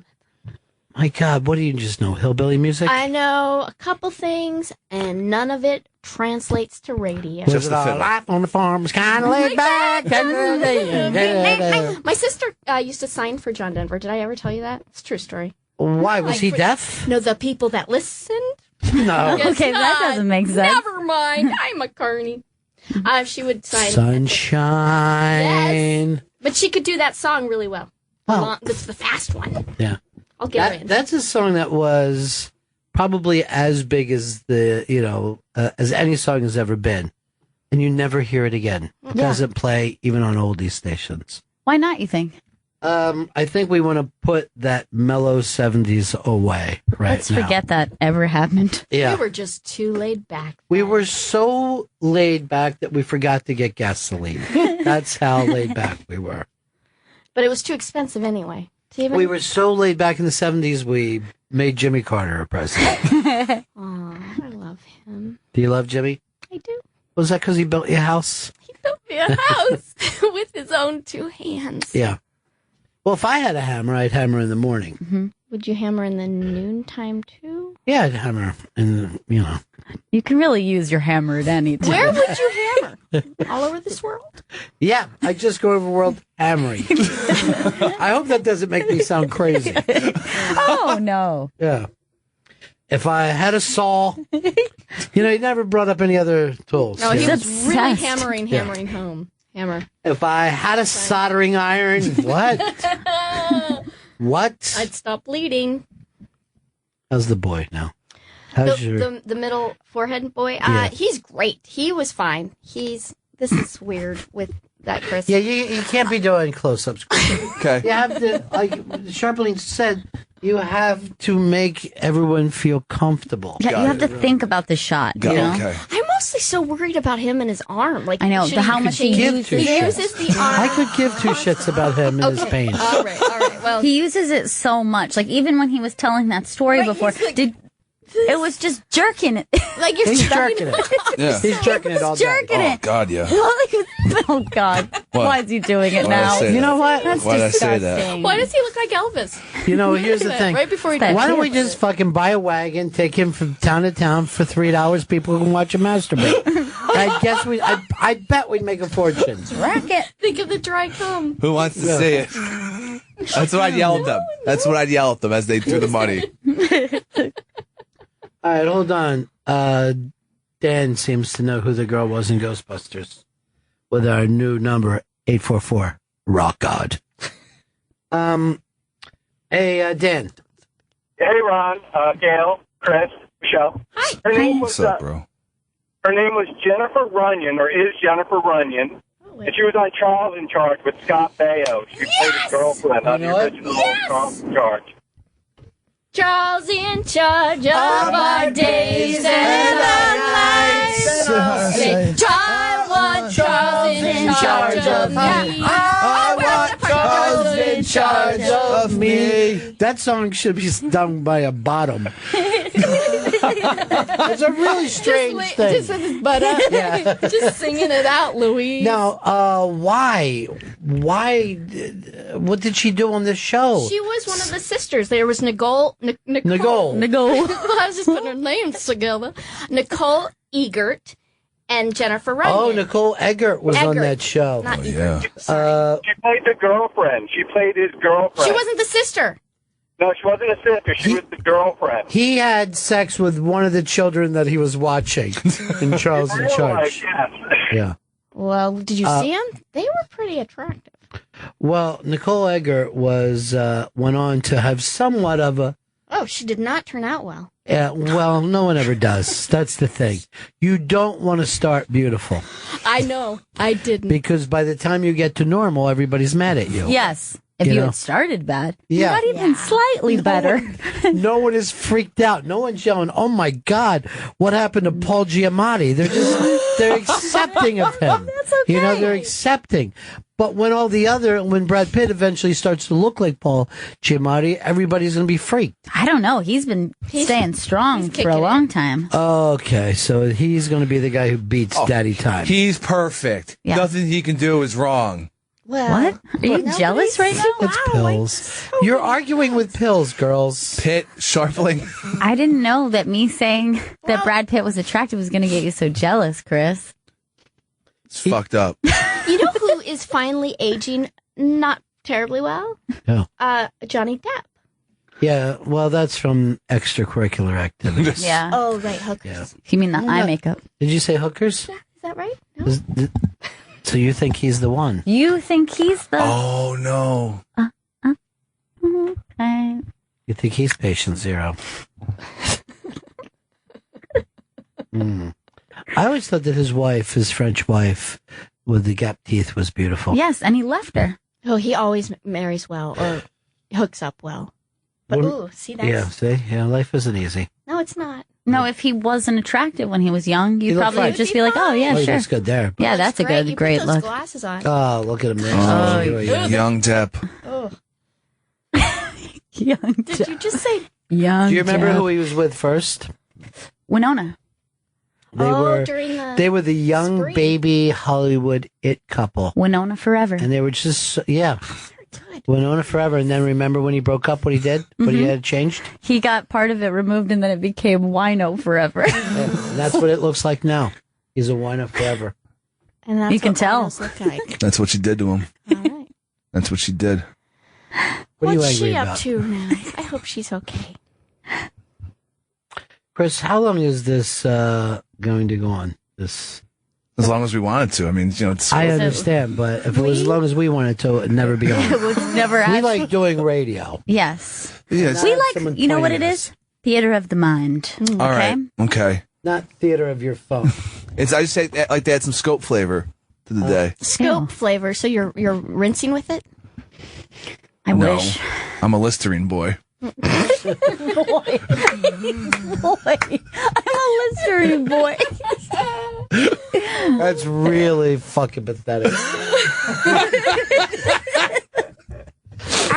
My God, what do you just know? Hillbilly music? I know a couple things, and none of it translates to radio. Was it all life on the farm was kind of laid back? My sister used to sign for John Denver. Did I ever tell you that? It's a true story. Why? Was Like, he for- deaf? No, the people that listened. No. Guess Okay, that not. doesn't make sense. Never mind. I'm a carny. She would sign. Sunshine. But she could do that song really well. Oh. It's the fast one. Yeah. I'll get her in. That's a song that was probably as big as as any song has ever been. And you never hear it again. It Yeah. doesn't play even on oldie stations. Why not, you think? I think we want to put that mellow 70s away right Let's now. forget that ever happened. Yeah. We were just too laid back. We were so laid back that we forgot to get gasoline. That's how laid back we were. But it was too expensive anyway. To even... We were so laid back in the 70s, we made Jimmy Carter a president. Aw, I love him. Do you love Jimmy? I do. Was that because he built your house? He built me a house with his own two hands. Yeah. Well, if I had a hammer, I'd hammer in the morning. Mm-hmm. Would you hammer in the noontime too? Yeah, I'd hammer. And, You can really use your hammer at any time. Where would you hammer? All over this world? Yeah, I just go over the world hammering. I hope that doesn't make me sound crazy. Oh, no. Yeah. If I had a saw, he never brought up any other tools. No, he was really obsessed. hammering home. Hammer. If I had a soldering iron, what? What? I'd stop bleeding. How's the boy now? How's The middle forehead boy? Yeah. He's great. He was fine. This is weird with that, Chris. Yeah, you can't be doing close-ups. Okay. You have to, like Sharpling said, you have to make everyone feel comfortable. Yeah, you have to think about the shot, you know? Okay. I'm mostly so worried about him and his arm. Like I know, should how he much he change- give two uses He it. uses the arm. I could give two shits about him and his pain. All right. Well, He uses it so much. Like, even when he was telling that story Right, before, he's like- it was just jerking it. like you're He's jerking it. Yeah. He's jerking it all day. jerking Oh it. God, yeah. Oh, God. Why is he doing it now? You know what? That's Why'd I say disgusting. that? Why does he look like Elvis? You know, here's the thing. Right before he Why died. don't we just fucking buy a wagon, take him from town to town for $3? People can watch him masturbate. I bet we'd make a fortune. Racket. Think of the dry cum. Who wants to see it? That's what I'd yell at them. That's what I'd yell at them as they threw the money. All right, hold on. Dan seems to know who the girl was in Ghostbusters with our new number, 844 Rock God. Hey, Dan. Hey, Ron, Gail, Chris, Michelle. Hi. Her name What's was up, bro? her name was Jennifer Runyon, or is Jennifer Runyon, and she was on Charles in Charge with Scott Baio. She played his girlfriend on the original Charles in Charge. Charles in charge of our days and our lives. Say, I want Charles in charge of me. I want Charles in charge of me. That song should be done by a bottom. It's a really strange thing. Just with his butt up. Yeah. Just singing it out, Louise. Now, why? What did she do on this show? She was one of the sisters. There was Nicole. Nicole. I was just putting her names together. Nicole Egert and Jennifer Runyon. Oh, Nicole Eggert was on that show. Not yeah. She played the girlfriend. She played his girlfriend. She wasn't the sister. No, she wasn't a sister. She was the girlfriend. He had sex with one of the children that he was watching in Charles in Charge. Yeah. Well, did you see them? They were pretty attractive. Well, Nicole Eggert was went on to have somewhat of a. Oh, she did not turn out well. Yeah, well, no one ever does. That's the thing. You don't want to start beautiful I know. I didn't. because by the time you get to normal, everybody's mad at you. Yes. If You you know? had started bad, Yeah. not even slightly better. No one is freaked out. No one's yelling, "Oh my God, what happened to Paul Giamatti?" They're accepting of him. That's okay. You know, they're accepting. But when Brad Pitt eventually starts to look like Paul Giamatti, everybody's going to be freaked. I don't know. He's been staying strong for a long time. Okay, so he's going to be the guy who beats Daddy Time. He's perfect. Yeah. Nothing he can do is wrong. Well, what? Are you jealous right now? It's pills. You're arguing with pills, girls. Pitt, Sharpling. I didn't know that me saying that Brad Pitt was attractive was going to get you so jealous, Chris. It's fucked up. You know who is finally aging not terribly well? Yeah. Johnny Depp. Yeah, well, that's from extracurricular activities. Yeah. Oh, right, hookers. You mean the eye makeup? Did you say hookers? Is that right? No. So you think he's the one? You think he's the... Oh, no. Okay. You think he's patient zero? I always thought that his French wife with the gap teeth was beautiful. Yes, and he left her. Oh, he always marries well or hooks up well. But, ooh, see, that's... Yeah, see? Yeah, life isn't easy. No, it's not. No, if he wasn't attractive when he was young, He you'd looked probably fine. would just be like, oh, yeah, He sure. looks good there. Yeah, that's a Great. good, You great put those look. glasses on. Oh, look at him there. Oh, Young. young Depp. Oh. Young Did you just say... Young Do you remember Depp. who he was with first? Winona. during the They were the young spree. baby Hollywood it couple. Winona Forever. And they were just, Winona Forever. And then remember when he broke up, what he did? What he had changed? He got part of it removed and then it became Wino Forever. And that's what it looks like now. He's a wino forever. And that's You can what tell. winos look like. That's what she did to him. All right. That's what she did. What are you What's angry she about? up to now? I hope she's okay. Chris, how long is this going to go on? This As long as we wanted to. I mean, it's. I understand, but if it was as long as we wanted to, it'd never be on. It was never We actually. like doing radio. Yes. Yes. We Someone like, you know what pointing it at is? Theater of the mind. All right. Okay. Not theater of your phone. I just say like to add some scope flavor to the day. Scope flavor, so you're rinsing with it? I No, wish. I'm a Listerine boy. Boy. I'm a Listerine boy. That's really fucking pathetic.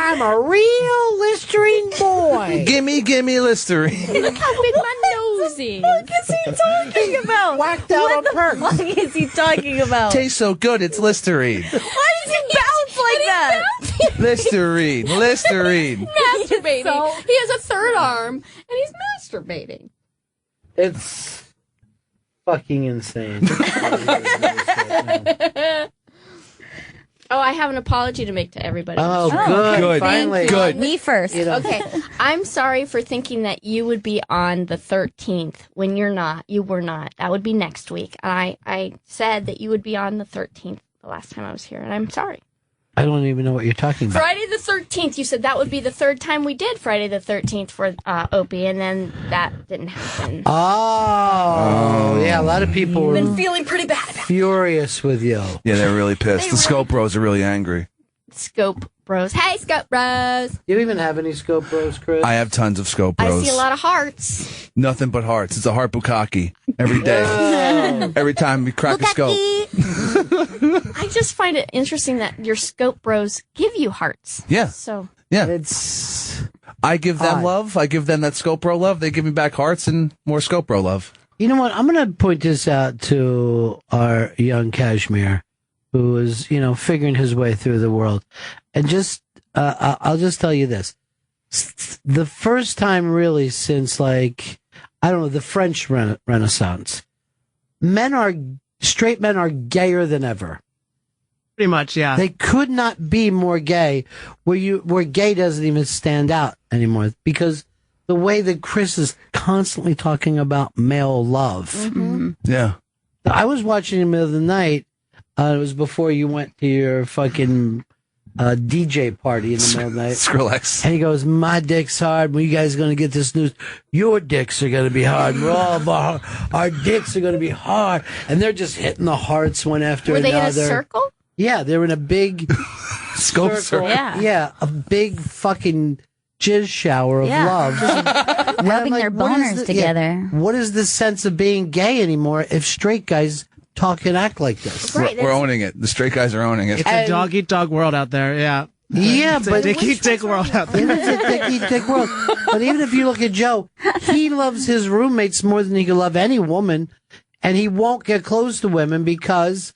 I'm a real Listerine boy. Gimme Listerine. Look how big my nose is. What is he talking about? Whacked out on purpose. What is he talking about? Tastes so good, it's Listerine. Why does he bounce like that? Listerine. Masturbating. So- He has a third arm, and he's masturbating. It's fucking insane. Oh, I have an apology to make to everybody. Oh, good. Good. Finally. Good. Me first. Okay, I'm sorry for thinking that you would be on the 13th when you're not. You were not. That would be next week. I said that you would be on the 13th the last time I was here, and I'm sorry. I don't even know what you're talking about. Friday the 13th, you said that would be the third time we did Friday the 13th for Opie, and then that didn't happen. Oh, yeah, a lot of people were Been feeling pretty bad about furious with you. Yeah, they're really pissed. The Scope Bros are really angry. Scope Bros. Hey, Scope Bros. You don't even have any Scope Bros, Chris? I have tons of Scope I Bros. see a lot of hearts. Nothing but hearts. It's a heart bukkake every day. Every time we crack a scope. I just find it interesting that your Scope Bros give you hearts. Yeah. So Yeah. It's I give them odd. love. I give them that Scope Bro love. They give me back hearts and more Scope Bro love. You know what? I'm going to point this out to our young Kashmir, who is, figuring his way through the world. And I'll just tell you this. The first time really since, the French Renaissance, straight men are gayer than ever. Pretty much, yeah. They could not be more gay, where gay doesn't even stand out anymore, because the way that Chris is constantly talking about male love. Mm-hmm. Yeah. I was watching in the middle of the night. It was before you went to your fucking DJ party in the middle of the night. Skrillex. And he goes, my dick's hard. When you guys going to get this news? Your dicks are going to be hard. We're all our dicks are going to be hard. And they're just hitting the hearts one after were another. they in a circle? Yeah, they were in a big Scope circle. Yeah. a big fucking jizz shower of love. And Rubbing I'm their what is boners together. What is the sense of being gay anymore if straight guys talk and act like this? Right, We're owning it. The straight guys are owning it. It's a dog-eat-dog world out there, yeah. Yeah, It's but a dick-eat-dick world out there. It's a dick-eat-dick world. But even if you look at Joe, he loves his roommates more than he can love any woman, and he won't get close to women because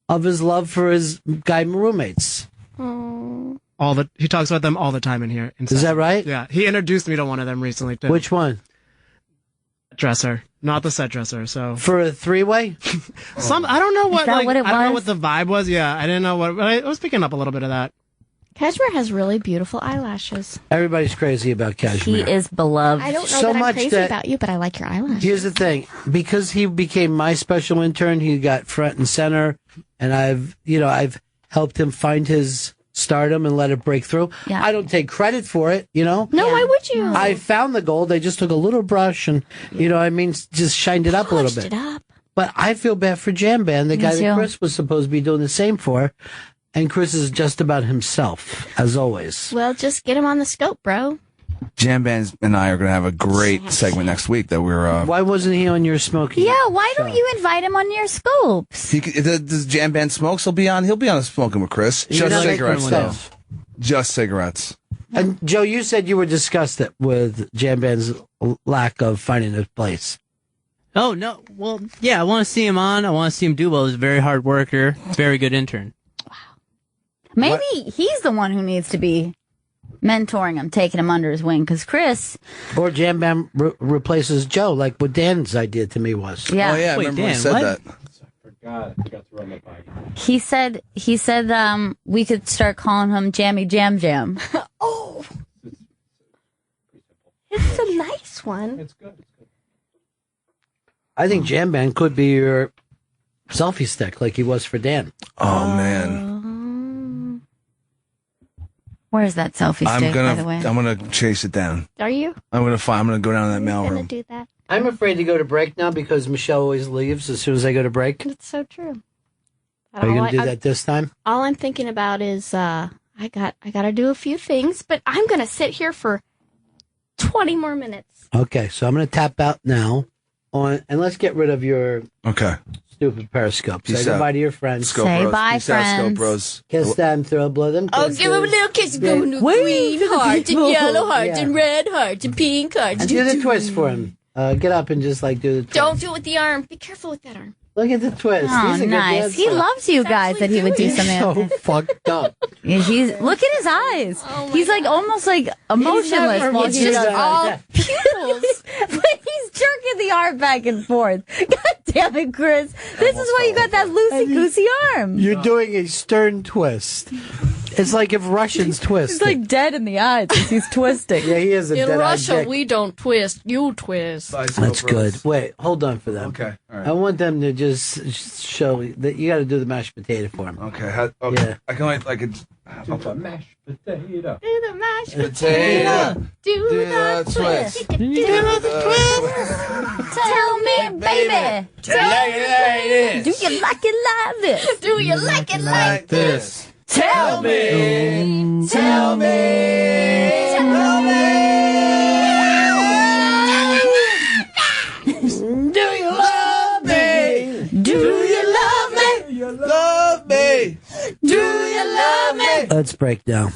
of his love for his guy roommates. He talks about them all the time in here. Is that right? Yeah, he introduced me to one of them recently too. Which one? Dresser, not the set dresser. So for a three-way. I don't know what. Is that what it I don't know was? what the vibe was. Yeah, I didn't know what. But I was picking up a little bit of that. Kashmir has really beautiful eyelashes. Everybody's crazy about Kashmir. He is beloved. I don't know So that I'm much crazy that- about you, but I like your eyelashes. Here's the thing. Because he became my special intern, he got front and center, and I've helped him find his stardom and let it break through. Yeah. I don't take credit for it, No, why would you? I found the gold. I just took a little brush and, just shined it up a little Polished bit. it up. But I feel bad for Jam Band, the Me guy too. that Chris was supposed to be doing the same for. And Chris is just about himself, as always. Well, just get him on the scope, bro. Jam Bands and I are going to have a great segment next week that we're... Why wasn't he on your smoking? Yeah, why don't you invite him on your scopes? Does Jam Band smokes? He'll be on a smoking with Chris. You're Just not cigarettes, making though. one. Just cigarettes. And Joe, you said you were disgusted with Jam Band's lack of finding a place. Oh, no. Well, yeah, I want to see him on. I want to see him do well. He's a very hard worker, very good intern. Maybe he's the one who needs to be mentoring him, taking him under his wing, because Chris... Or Jam Band replaces Joe, like what Dan's idea to me was. Yeah. Oh, yeah, I Wait, remember when he Dan, said what? that. I forgot to run my bike. He said we could start calling him Jammy Jam Jam. Oh, it's a nice one. It's good. I think Jam Band could be your selfie stick, like he was for Dan. Oh, man. Where's that selfie stick, by the way? I'm gonna chase it down. Are you I'm gonna go down to that gonna mailroom. do that? I'm afraid to go to break now because Michelle always leaves as soon as I go to break. It's so true. Are you going to do that this time? All I'm thinking about is I got to do a few things, but I'm going to sit here for 20 more minutes. Okay, so I'm going to tap out now and let's get rid of your Okay. stupid Periscope. Say Peace goodbye out. to your friends. Scope Say bros. bye, Peace out, Scope friends. bros. Kiss them, blow them kisses. Oh, give him a little kiss. Go Yeah. into Wait green for the hearts people. and yellow hearts Yeah. and red hearts and pink hearts. And do the twist for him. Get up and just like do the twist. Don't do it with the arm. Be careful with that arm. Look at the twist. Oh, He's a good nice. dancer. He loves you guys that he would do He's something so like that. fucked up. Yeah, look at his eyes. He's like almost like emotionless. never While looks he's at us all like pupils. but he's jerking the arm back and forth. God damn it, Chris. This is why you got that loosey-goosey arm. You're doing a stern twist. It's like if Russians twist. He's like dead in the eyes as he's twisting. Yeah, he is a In dead-eyed Russia, dick. we don't twist. You twist. That's good. Wait, hold on for them. Okay, all right. I want them to just show that you got to do the mashed potato for them. Okay, okay. Yeah. I can like I could. Do the mashed potato. Do the mashed Potato. Do Do the the twist. twist. Do the twist. Tell me, baby. Do you like it like this? Do you like it like this? Do you like it like this? Tell me. Tell me. Tell me. Do you love me? Do you love me? You love me. Do you love me? Let's break down.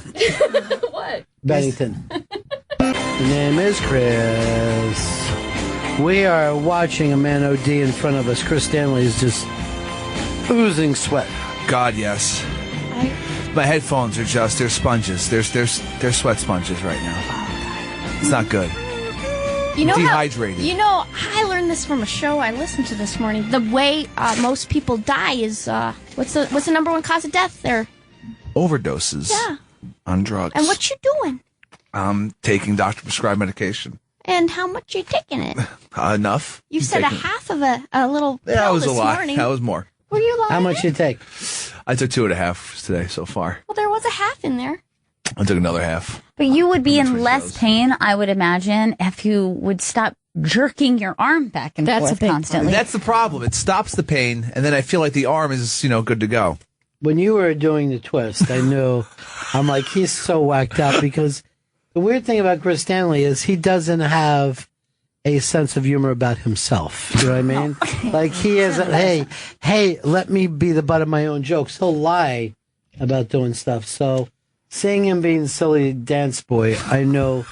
What? Bennington. The name is Chris. We are watching a man OD in front of us. Chris Stanley is just oozing sweat. God, yes. My headphones are they're sponges. They're sweat sponges right now. It's not good. You know Dehydrated. I learned this from a show I listened to this morning. The way most people die is what's the number one cause of death? They're Overdoses. Yeah. On drugs. And what you doing? Taking doctor prescribed medication. And how much you taking it? Enough. You said a half of a little pill That was this a lot. morning. That was more. Were you lying? How much you take? I took 2.5 today so far. Well, there was a half in there. I took another half. But you would be in less pain, I would imagine, if you would stop jerking your arm back and forth constantly. That's the problem. It stops the pain, and then I feel like the arm is, good to go. When you were doing the twist, I knew, I'm like, he's so whacked out because the weird thing about Chris Stanley is he doesn't have a sense of humor about himself. You know what I mean? Like he is, hey, let me be the butt of my own jokes. He'll lie about doing stuff. So seeing him being silly dance boy, I know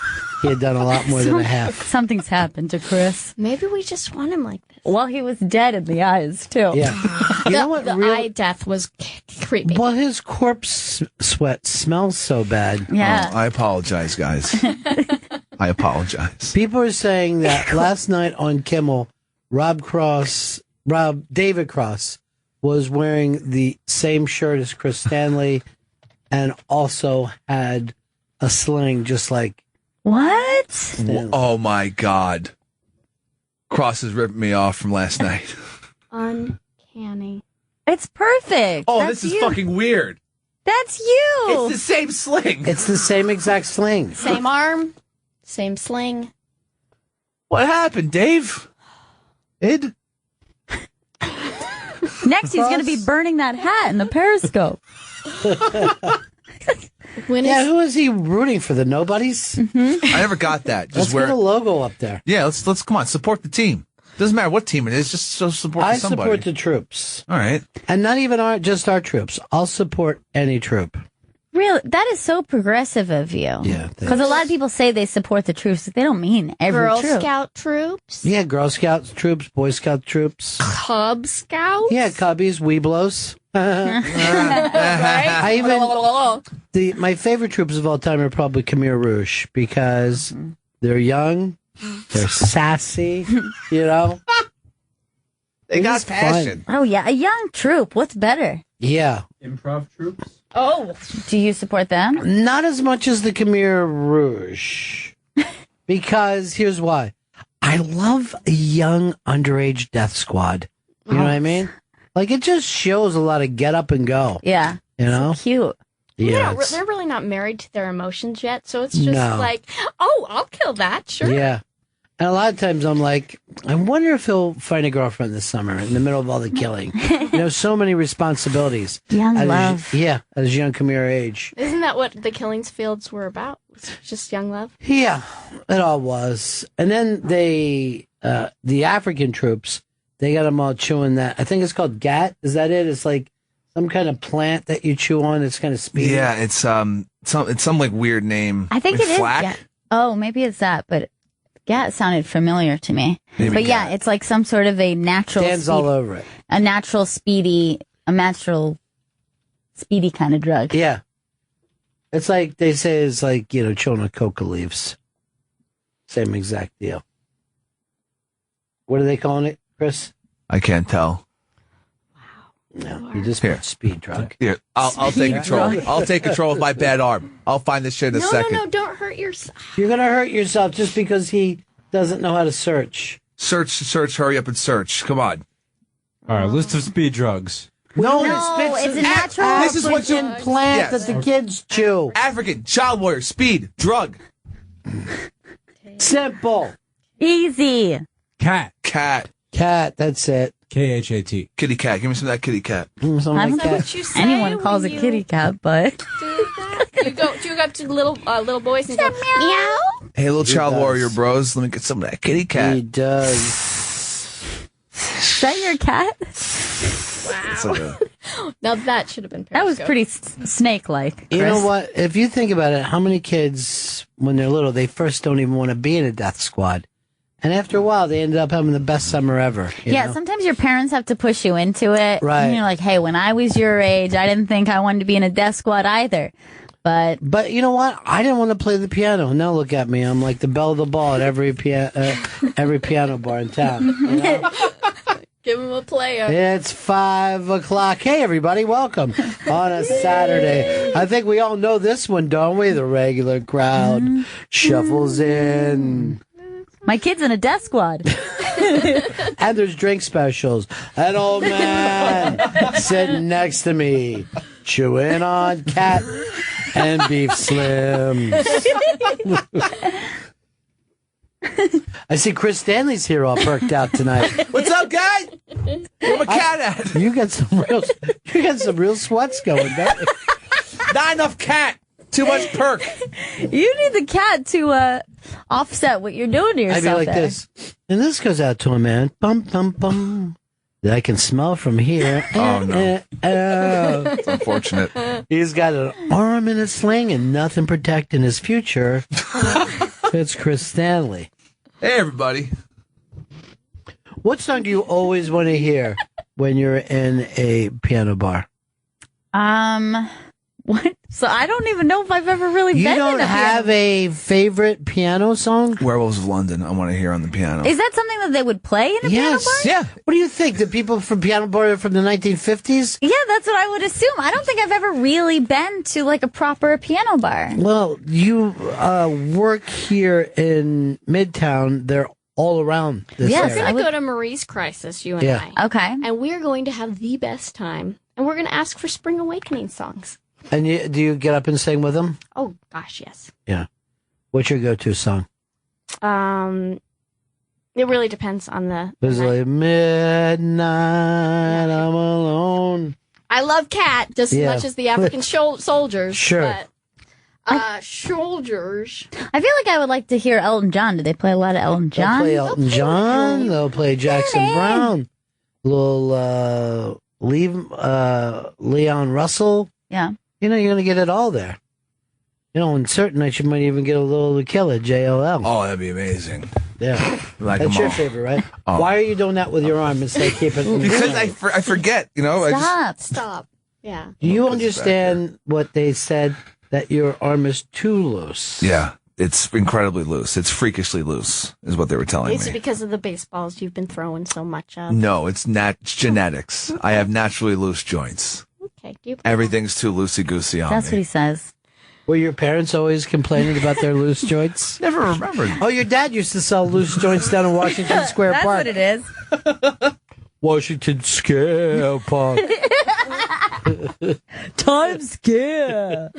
he had done a lot more than a half. Something's happened to Chris. Maybe we just want him like this. Well, he was dead in the eyes, too. Yeah. You know what? The eye death was creepy. Well, his corpse sweat smells so bad. Yeah. I apologize, guys. I apologize. People are saying that last night on Kimmel, David Cross was wearing the same shirt as Chris Stanley and also had a sling just like What? Stanley. Oh, my God. Cross has ripped me off from last night. Uncanny. It's perfect. Oh, That's this is you. fucking weird. That's you. It's the same sling. It's the same exact sling. Same arm, same sling. What happened, Dave? Next, he's going to be burning that hat in the Periscope. Who is he rooting for? The nobodies? I never got that. Just Let's wear get a logo up there. Yeah, let's come on, support the team. Doesn't matter what team it is, just support I somebody. support the troops. All right. And not even just our troops. I'll support any troop. Really? That is so progressive of you. Yeah. Because a lot of people say they support the troops, but they don't mean every Girl troop. Scout troops, Yeah, Girl Scout troops, Boy Scout troops. Cub Scouts. Yeah, Cubbies, Weeblos. I even my favorite troops of all time are probably Khmer Rouge because they're young, they're sassy, you know. They It got is passion. fun. Oh, yeah. A young troop. What's better? Yeah. Improv troops? Oh. Do you support them? Not as much as the Khmer Rouge. Because here's why. I love a young underage death squad. You know what I mean? Like it just shows a lot of get up and go. Yeah. You know? Cute. Yeah. They're really not married to their emotions yet, so it's just No. like, oh, I'll kill that, sure. Yeah. And a lot of times I'm like, I wonder if he'll find a girlfriend this summer in the middle of all the killing. So many responsibilities. Young at love. At his young Khmer age. Isn't that what the Killings Fields were about? It's just young love? Yeah, it all was. And then the African troops, They got them all chewing that. I think it's called gat. Is that it? It's like some kind of plant that you chew on. It's kind of speedy. Yeah, it's some like weird name. I think Like it is. flack? Gat. Oh, maybe it's that, but gat sounded familiar to me. Maybe but yeah, it's like some sort of a natural. Dan's all over it. A natural speedy kind of drug. Yeah. It's like they say it's like, chewing on coca leaves. Same exact deal. What are they calling it, Chris? I can't tell. No, you just put speed drug. Here, I'll take control. drug. I'll take control of my bad arm. I'll find this shit in a second. No, don't hurt yourself. You're going to hurt yourself just because he doesn't know how to search. Search, hurry up and search. Come on. All right, list of speed drugs. No, it's a natural. This is what you plant that the kids chew. African, child warrior, speed, drug. Simple. Easy. Cat. That's it. KHAT. Kitty cat. Give me some of that kitty cat. I don't know what you say anyone calls a kitty cat, but Do you go up to little boys and go meow? Hey, little He child does. warrior bros, let me get some of that kitty cat. He does. is that your cat? It's like a- Now that should have been That was Periscope. pretty snake-like. You know Chris. what? If you think about it, how many kids, when they're little, they first don't even want to be in a death squad. And after a while, they ended up having the best summer ever. you Yeah, know? sometimes your parents have to push you into it. Right. And you're like, hey, when I was your age, I didn't think I wanted to be in a death squad either. But you know what? I didn't want to play the piano. Now look at me. I'm like the belle of the ball at every piano bar in town. You know? Give him a player. It's 5 o'clock. Hey, everybody, welcome on a Saturday. I think we all know this one, don't we? The regular crowd shuffles in. my kid's in a death squad. And there's drink specials. An old man sitting next to me, chewing on cat and beef slims. I see Chris Stanley's here all perked out tonight. What's up, guy? Where my cat at? You got some real sweats going, don't you? Not enough cat. Too much perk. You need the cat to offset what you're doing to I'd yourself. be like there. this. And this goes out to a man. Bum, bum, bum. That I can smell from here. Oh, no. Oh. It's unfortunate. He's got an arm in a sling and nothing protecting his future. It's Chris Stanley. Hey, everybody. What song do you always want to hear when you're in a piano bar? What? So I don't even know if I've ever really You been don't in a have piano. a favorite piano song? Werewolves of London. I want to hear on the piano. Is that something that they would play in a piano bar? Yeah. What do you think? The people from piano bar are from the 1950s? Yeah, that's what I would assume. I don't think I've ever really been to like a proper piano bar. Well, you work here in Midtown. They're all around this We're area. going to go to Marie's Crisis, you and Yeah. I. Okay. And we're going to have the best time. And we're going to ask for Spring Awakening songs. And do you get up and sing with them? Oh, gosh, yes. Yeah. What's your go-to song? It really depends on the It's night. like midnight, I'm alone. I love Cat just Yeah. as much as the African soldiers. Sure. But, soldiers. I feel like I would like to hear Elton John. Do they play a lot of Elton They'll John? play Elton John. They'll play Jackson Brown. Little Leon Russell. Yeah. You know, you're going to get it all there. You know, on certain nights you might even get a little Killer, J-O-L. Oh, that'd be amazing. Yeah. Like That's them your all. favorite, right? Oh. Why are you doing that with your arm instead of keeping it? Because I forget, you know. Stop. Yeah. Do you understand what they said, that your arm is too loose? Yeah, it's incredibly loose. It's freakishly loose, is what they were telling It's me. because of the baseballs you've been throwing so much of. No, it's genetics. I have naturally loose joints. Okay. Do you Everything's too loosey-goosey on That's me. what he says. Were your parents always complaining about their loose joints? Never remembered. Oh, your dad used to sell loose joints down in Washington Square That's Park. what it is. Washington Square Park. Times Square.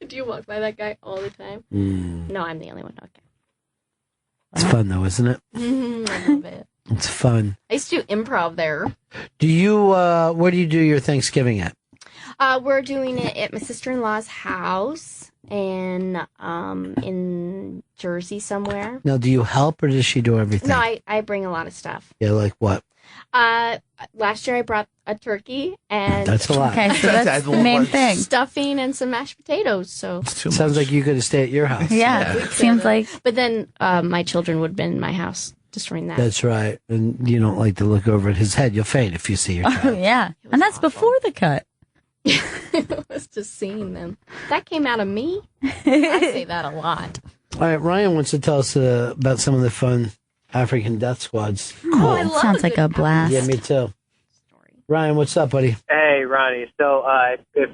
Do you walk by that guy all the time? No, I'm the only one. Okay. It's fun, though, isn't it? I love it. It's fun. I used to do improv there. Do you, where do you do your Thanksgiving at? We're doing it at my sister-in-law's house and in Jersey somewhere. Now, do you help or does she do everything? No, I bring a lot of stuff. Yeah, like what? Last year I brought a turkey and That's a lot. Okay, so that's the main thing. stuffing and some mashed potatoes. So Sounds like you could have stayed at your house. Yeah, seems like. But then my children would have been in my house destroying that. That's right. And you don't like to look over at his head. You'll faint if you see your child. Oh, yeah. And that's before the cut. It was just seeing them. That came out of me. I say that a lot. All right, Ryan wants to tell us about some of the fun African death squads. Cool. Sounds like a blast. Yeah, me too. Ryan, what's up, buddy? Hey, Ronnie. So if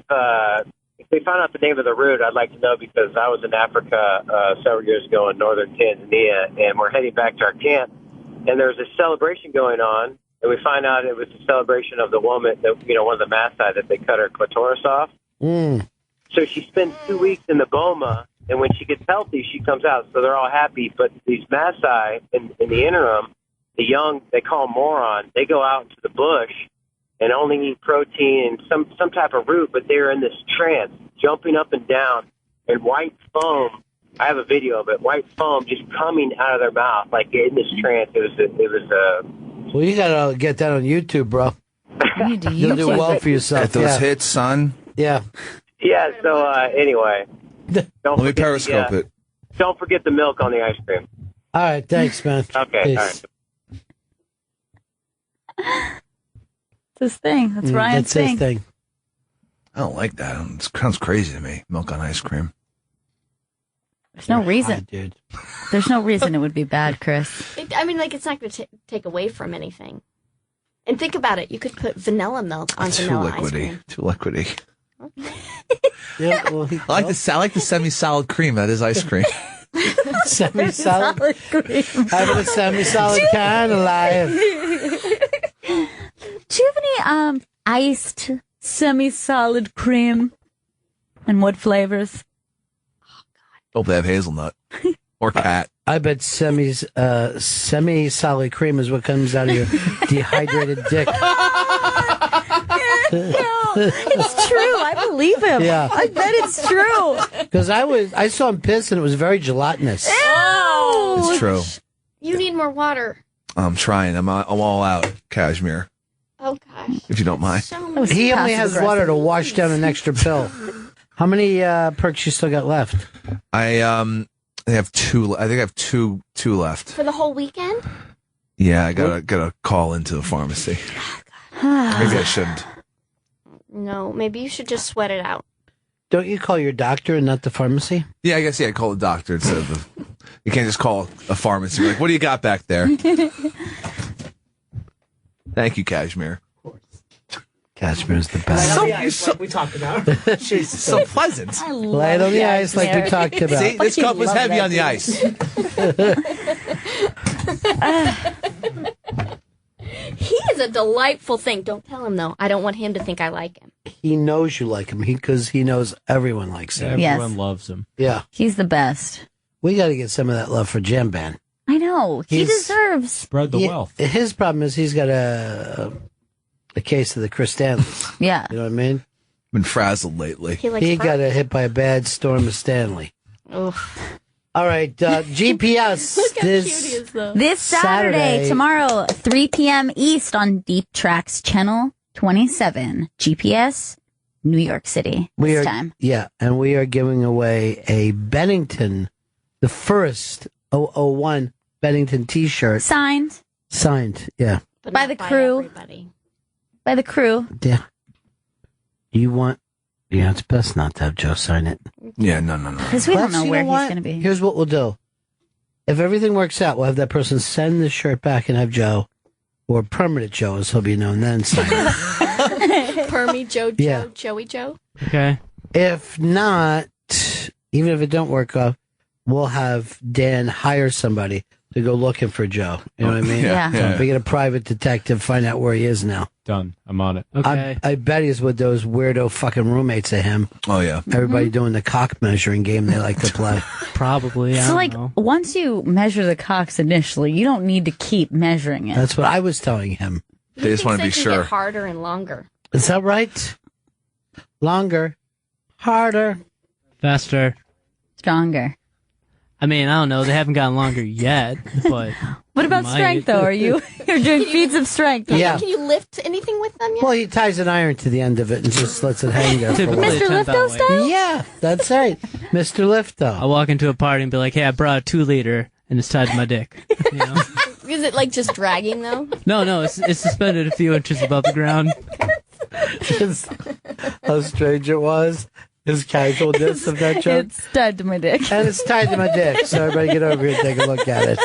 they found out the name of the route, I'd like to know because I was in Africa several years ago in northern Tanzania, and we're heading back to our camp, and there's a celebration going on, and we find out it was a celebration of the woman, one of the Maasai that they cut her clitoris off. So she spends 2 weeks in the Boma, and when she gets healthy, she comes out. So they're all happy. But these Maasai, in the interim, the young, they call them moron, they go out into the bush and only eat protein and some type of root, but they're in this trance, jumping up and down, and white foam. I have a video of it. White foam just coming out of their mouth, like in this trance. Well, you gotta get that on YouTube, bro. You'll do well for yourself. At those hits, son. Yeah. Yeah. So anyway, Let me Periscope it. Don't forget the milk on the ice cream. All right, thanks, man. Okay. Peace. All right. It's his thing. That's Ryan's That's his thing. I don't like that. It sounds crazy to me. Milk on ice cream. There's no reason. Dude. There's no reason it would be bad, Chris. It's not going to take away from anything. And think about it. You could put vanilla milk on vanilla ice cream. Too liquidy. Yeah, well, I like the semi-solid cream. That is ice cream. Semi-solid cream. Having a semi-solid kind of life. Do you have any iced semi-solid cream? And what flavors? Hope they have hazelnut or cat. I bet semi-solid cream is what comes out of your dehydrated dick. It's true. I believe him. Yeah. I bet it's true. Because I saw him piss and it was very gelatinous. Oh, It's true. you need more water. I'm trying. I'm all out. Cashmere, Oh gosh. if you don't mind. He only has water to wash down an extra pill. How many perks you still got left? I have two. I think I have two left. For the whole weekend? Yeah, I gotta call into the pharmacy. Maybe I shouldn't. No, maybe you should just sweat it out. Don't you call your doctor and not the pharmacy? Yeah, I guess I call the doctor instead of the. You can't just call a pharmacy. Be like, what do you got back there? Thank you, Cashmere. Cashmere's the best. Like we talked about. She's so pleasant. Light on the ice like we talked about. See, this cup was heavy on the ice. He is a delightful thing. Don't tell him, though. I don't want him to think I like him. He knows you like him because he knows everyone likes him. Everyone loves him. Yeah. He's the best. We got to get some of that love for Jam Band. I know. He deserves. Spread the wealth. His problem is he's got a case of the Chris Stanley. Yeah. You know what I mean? Been frazzled lately. He got hit by a bad storm of Stanley. Oof. All right, GPS. Look how cute he is, though. This Saturday, tomorrow, 3 p.m. East on Deep Tracks Channel 27. GPS, New York City. This time. Yeah, and we are giving away a Bennington, the first 001 Bennington T-shirt. Signed. Signed, yeah. By the crew. By the crew. Yeah. Yeah, it's best not to have Joe sign it. Yeah, no. Because we don't know where he's going to be. Here's what we'll do. If everything works out, we'll have that person send the shirt back and have Joe, or Permanent Joe, as he'll be known then, sign it. Permy Joe, Yeah. Joey Joe. Okay. If not, even if it don't work out, we'll have Dan hire somebody to go looking for Joe. You know what I mean? Yeah. We get a private detective, find out where he is now. Done. I'm on it. I bet he's with those weirdo fucking roommates of him. Oh, yeah. Everybody doing the cock measuring game they like to play. Probably. So, once you measure the cocks initially, you don't need to keep measuring it. That's what I was telling him. They just want to be They can sure. get harder and longer. Is that right? Longer. Harder. Faster. Stronger. I mean, I don't know. They haven't gotten longer yet, but What about might. strength, though? You're doing feats of strength? Yeah. Can you lift anything with them yet? Well, he ties an iron to the end of it and just lets it hang there for a while. Mr. Lifto style? Yeah, that's right. Mr. Lifto. I'll walk into a party and be like, "Hey, I brought a 2-liter and it's tied to my dick." You know? Is it like just dragging though? No, it's suspended a few inches above the ground. Just how strange it was. His casualness of that joke. It's tied to my dick. And it's tied to my dick. So everybody get over here and take a look at it.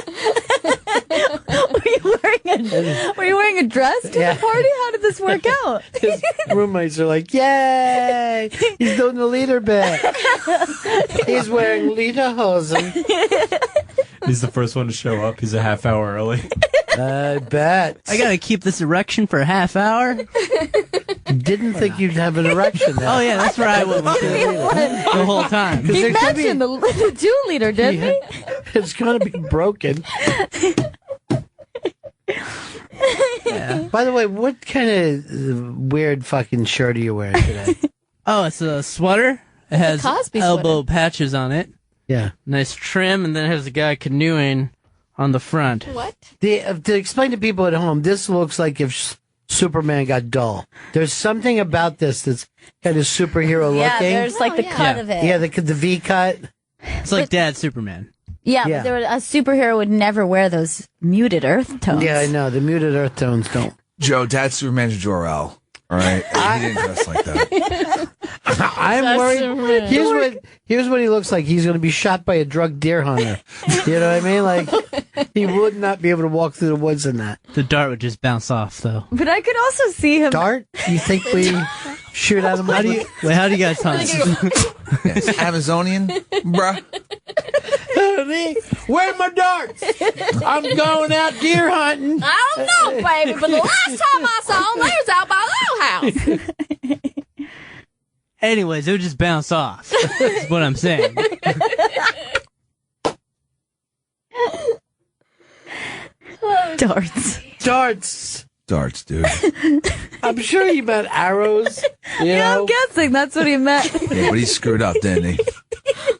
Were you wearing a dress to Yeah. the party? How did this work out? His roommates are like, "Yay! He's doing the leader bit. He's wearing lederhosen." He's the first one to show up. He's a half hour early. I bet. I gotta keep this erection for a half hour. Didn't think you'd have an erection now. Oh yeah, that's where I went with it the whole time. Because He there could be- mentioned the 2-liter, didn't he? It's going to be broken. Yeah. By the way, what kind of weird fucking shirt are you wearing today? Oh, it's a sweater. It has Cosby elbow patches on it. Yeah. Nice trim, and then it has a guy canoeing on the front. What? To explain to people at home, this looks like if Superman got dull. There's something about this that's kind of superhero Yeah, looking. there's like the cut of it. Yeah, the V cut. It's like Dad's Superman. Yeah, Yeah. but a superhero would never wear those muted earth tones. Yeah, I know. The muted earth tones don't. Joe, Dad's Superman's Jor-El. All right, he didn't dress like that. I'm worried. Here's what he looks like. He's going to be shot by a drug deer hunter. You know what I mean? Like, he would not be able to walk through the woods in that. The dart would just bounce off, though. But I could also see him. Dart? You think we shoot at him? How do you guys hunt? Yes, Amazonian, bruh. Where's my darts? I'm going out deer hunting. I don't know, baby, but the last time I saw them, they was out by the old house. Anyways, it would just bounce off. That's what I'm saying. Darts. Darts, dude. I'm sure you meant arrows. You Yeah, know? I'm guessing that's what he meant. Yeah, but he screwed up, didn't he?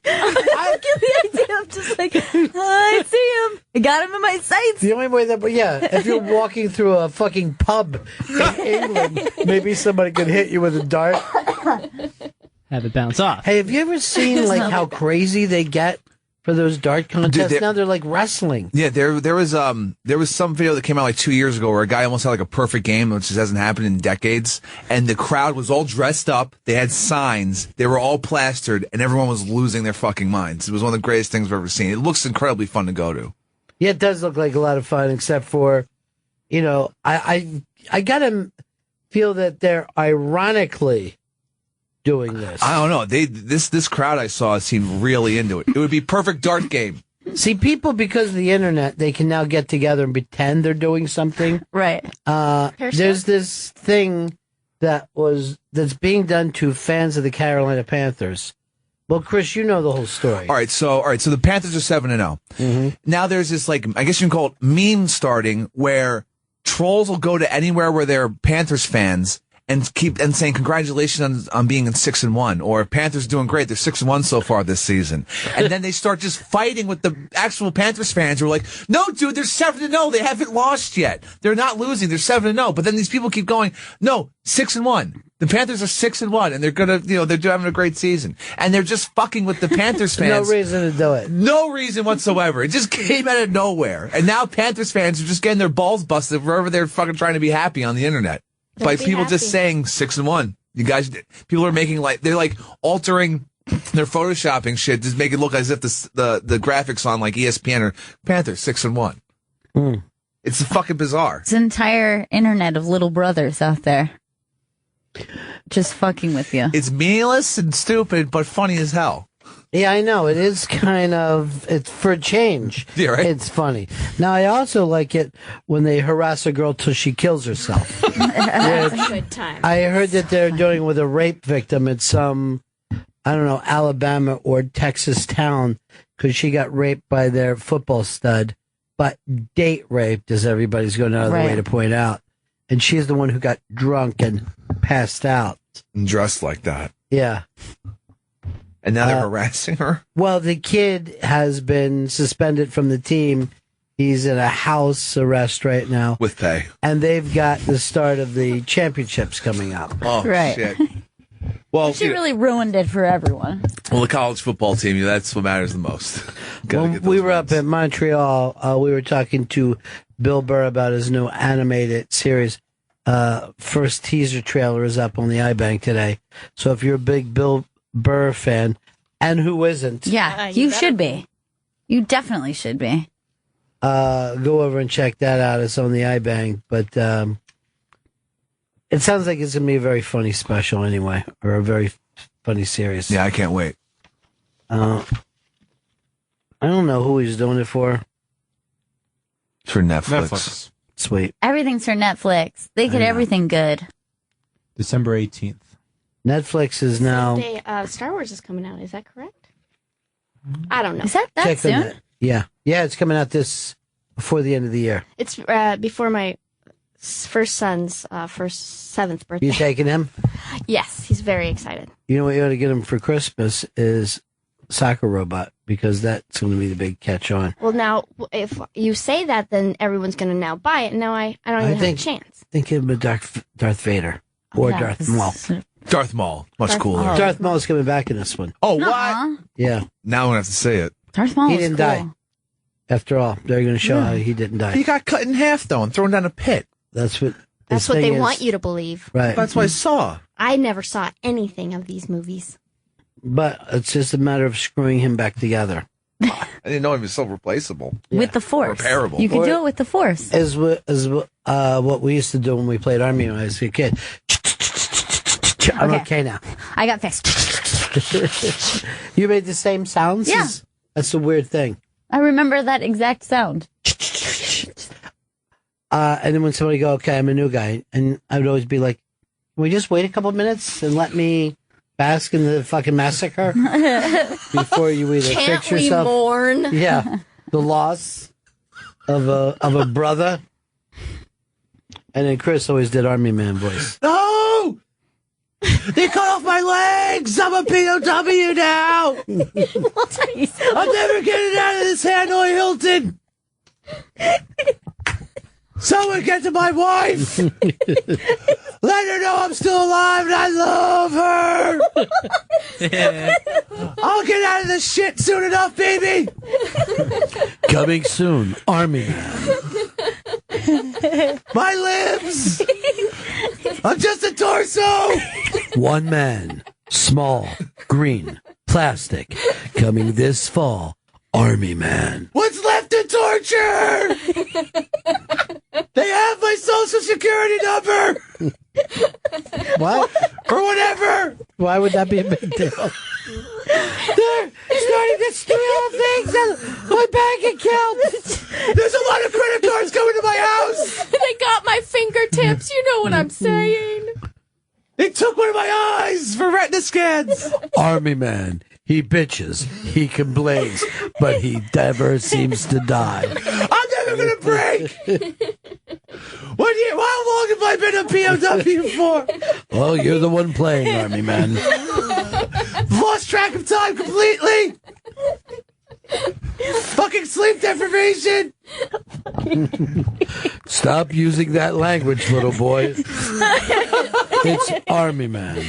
I get the idea of just like, I see him. I got him in my sights. The only way that, if you're walking through a fucking pub in England, maybe somebody could hit you with a dart. Have it bounce off. Hey, have you ever seen like how crazy they get for those dart contests? Dude, now they're like wrestling. Yeah, there was some video that came out like 2 years ago where a guy almost had like a perfect game, which just hasn't happened in decades, and the crowd was all dressed up, they had signs, they were all plastered, and everyone was losing their fucking minds. It was one of the greatest things I've ever seen. It looks incredibly fun to go to. Yeah, it does look like a lot of fun, except for, I gotta feel that they're ironically doing this. I don't know. This crowd I saw seemed really into it. It would be perfect dart game. See, people, because of the internet, they can now get together and pretend they're doing something. Right. There's this thing that's being done to fans of the Carolina Panthers. Well, Chris, you know the whole story. All right, so the Panthers are 7-0. Mm-hmm. Now there's this, like, I guess you can call it meme starting, where trolls will go to anywhere where they're Panthers fans and keep saying congratulations on being in 6-1, or Panthers doing great. They're 6-1 so far this season, and then they start just fighting with the actual Panthers fans who are like, "No, dude, they're 7-0. They haven't lost yet. They're not losing. They're 7-0." But then these people keep going, "No, 6-1. The Panthers are 6-1, and they're gonna, they're having a great season." And they're just fucking with the Panthers fans. No reason to do it. No reason whatsoever. It just came out of nowhere, and now Panthers fans are just getting their balls busted wherever they're fucking trying to be happy on the internet. By people just saying 6-1. You guys, people are making they're like altering their photoshopping shit to make it look as if the graphics on like ESPN are Panthers 6-1. Mm. It's fucking bizarre. It's an entire internet of little brothers out there. Just fucking with you. It's meaningless and stupid, but funny as hell. Yeah, I know. It is it's for a change. Yeah, right? It's funny. Now, I also like it when they harass a girl till she kills herself. That's a good time. I heard that they're doing with a rape victim at some, I don't know, Alabama or Texas town, because she got raped by their football stud, but date raped, as everybody's going out of the way to point out. And she's the one who got drunk and passed out. And dressed like that. Yeah. And now they're harassing her? Well, the kid has been suspended from the team. He's in a house arrest right now. With pay. And they've got the start of the championships coming up. Oh, Right. shit. Well, She really ruined it for everyone. well, the college football team, that's what matters the most. When we were up in Montreal, we were talking to Bill Burr about his new animated series. First teaser trailer is up on the iBank today. So if you're a big Bill Burr fan, and who isn't? Yeah, you should be. You definitely should be. Go over and check that out. It's on the iBank, but it sounds like it's going to be a very funny special anyway, or a very funny series. Yeah, I can't wait. I don't know who he's doing it for. It's for Netflix. Netflix. Sweet. Everything's for Netflix. They get everything good. December 18th. Netflix is now. Day, Star Wars is coming out. Is that correct? I don't know. Is that Check on soon? that. Yeah, it's coming out before the end of the year. It's before my first son's first 7th birthday. You taking him? Yes, he's very excited. You know what you ought to get him for Christmas is Soccer Robot, because that's going to be the big catch on. Well, now if you say that, then everyone's going to now buy it. And now I don't even have a chance. Think of him with Darth Vader or Yeah. Darth Maul. Darth Maul. Much cooler. Darth Maul is coming back in this one. Oh, what? Yeah. Now I'm going to have to say it. Darth Maul He was didn't cool. die. After all, they're going to show how he didn't die. He got cut in half, though, and thrown down a pit. That's what. That's what they want you to believe. Right. That's what I saw. I never saw anything of these movies. But it's just a matter of screwing him back together. I didn't know he was so replaceable. With the Force. Repairable. You can do it with the Force. As what we used to do when we played Army when I was a kid. I'm okay now. I got fixed. You made the same sounds? Yeah. That's a weird thing. I remember that exact sound. And then when somebody go, okay, I'm a new guy, and I would always be like, can we just wait a couple minutes and let me bask in the fucking massacre before you either Can't fix we yourself? mourn? Yeah, the loss of a brother. And then Chris always did Army Man voice. No! They cut off my legs! I'm a POW now! I'm never getting out of this Hanoi Hilton! Someone get to my wife! Let her know I'm still alive and I love her! I'll get out of this shit soon enough, baby! Coming soon, Army Man. My limbs! I'm just a torso! One man, small, green, plastic, coming this fall, Army Man. What's left to torture? They have my social security number! What? Or whatever! Why would that be a big deal? They're starting to steal things out of my bank account! There's a lot of credit cards coming to my house! They got my fingertips. You know what I'm saying. They took one of my eyes for retina scans! Army Man. He bitches, he complains, but he never seems to die. I'm never gonna break! How long have I been a POW for? Well, you're the one playing, Army Man. Lost track of time completely! Fucking sleep deprivation! Stop using that language, little boy. It's Army Man.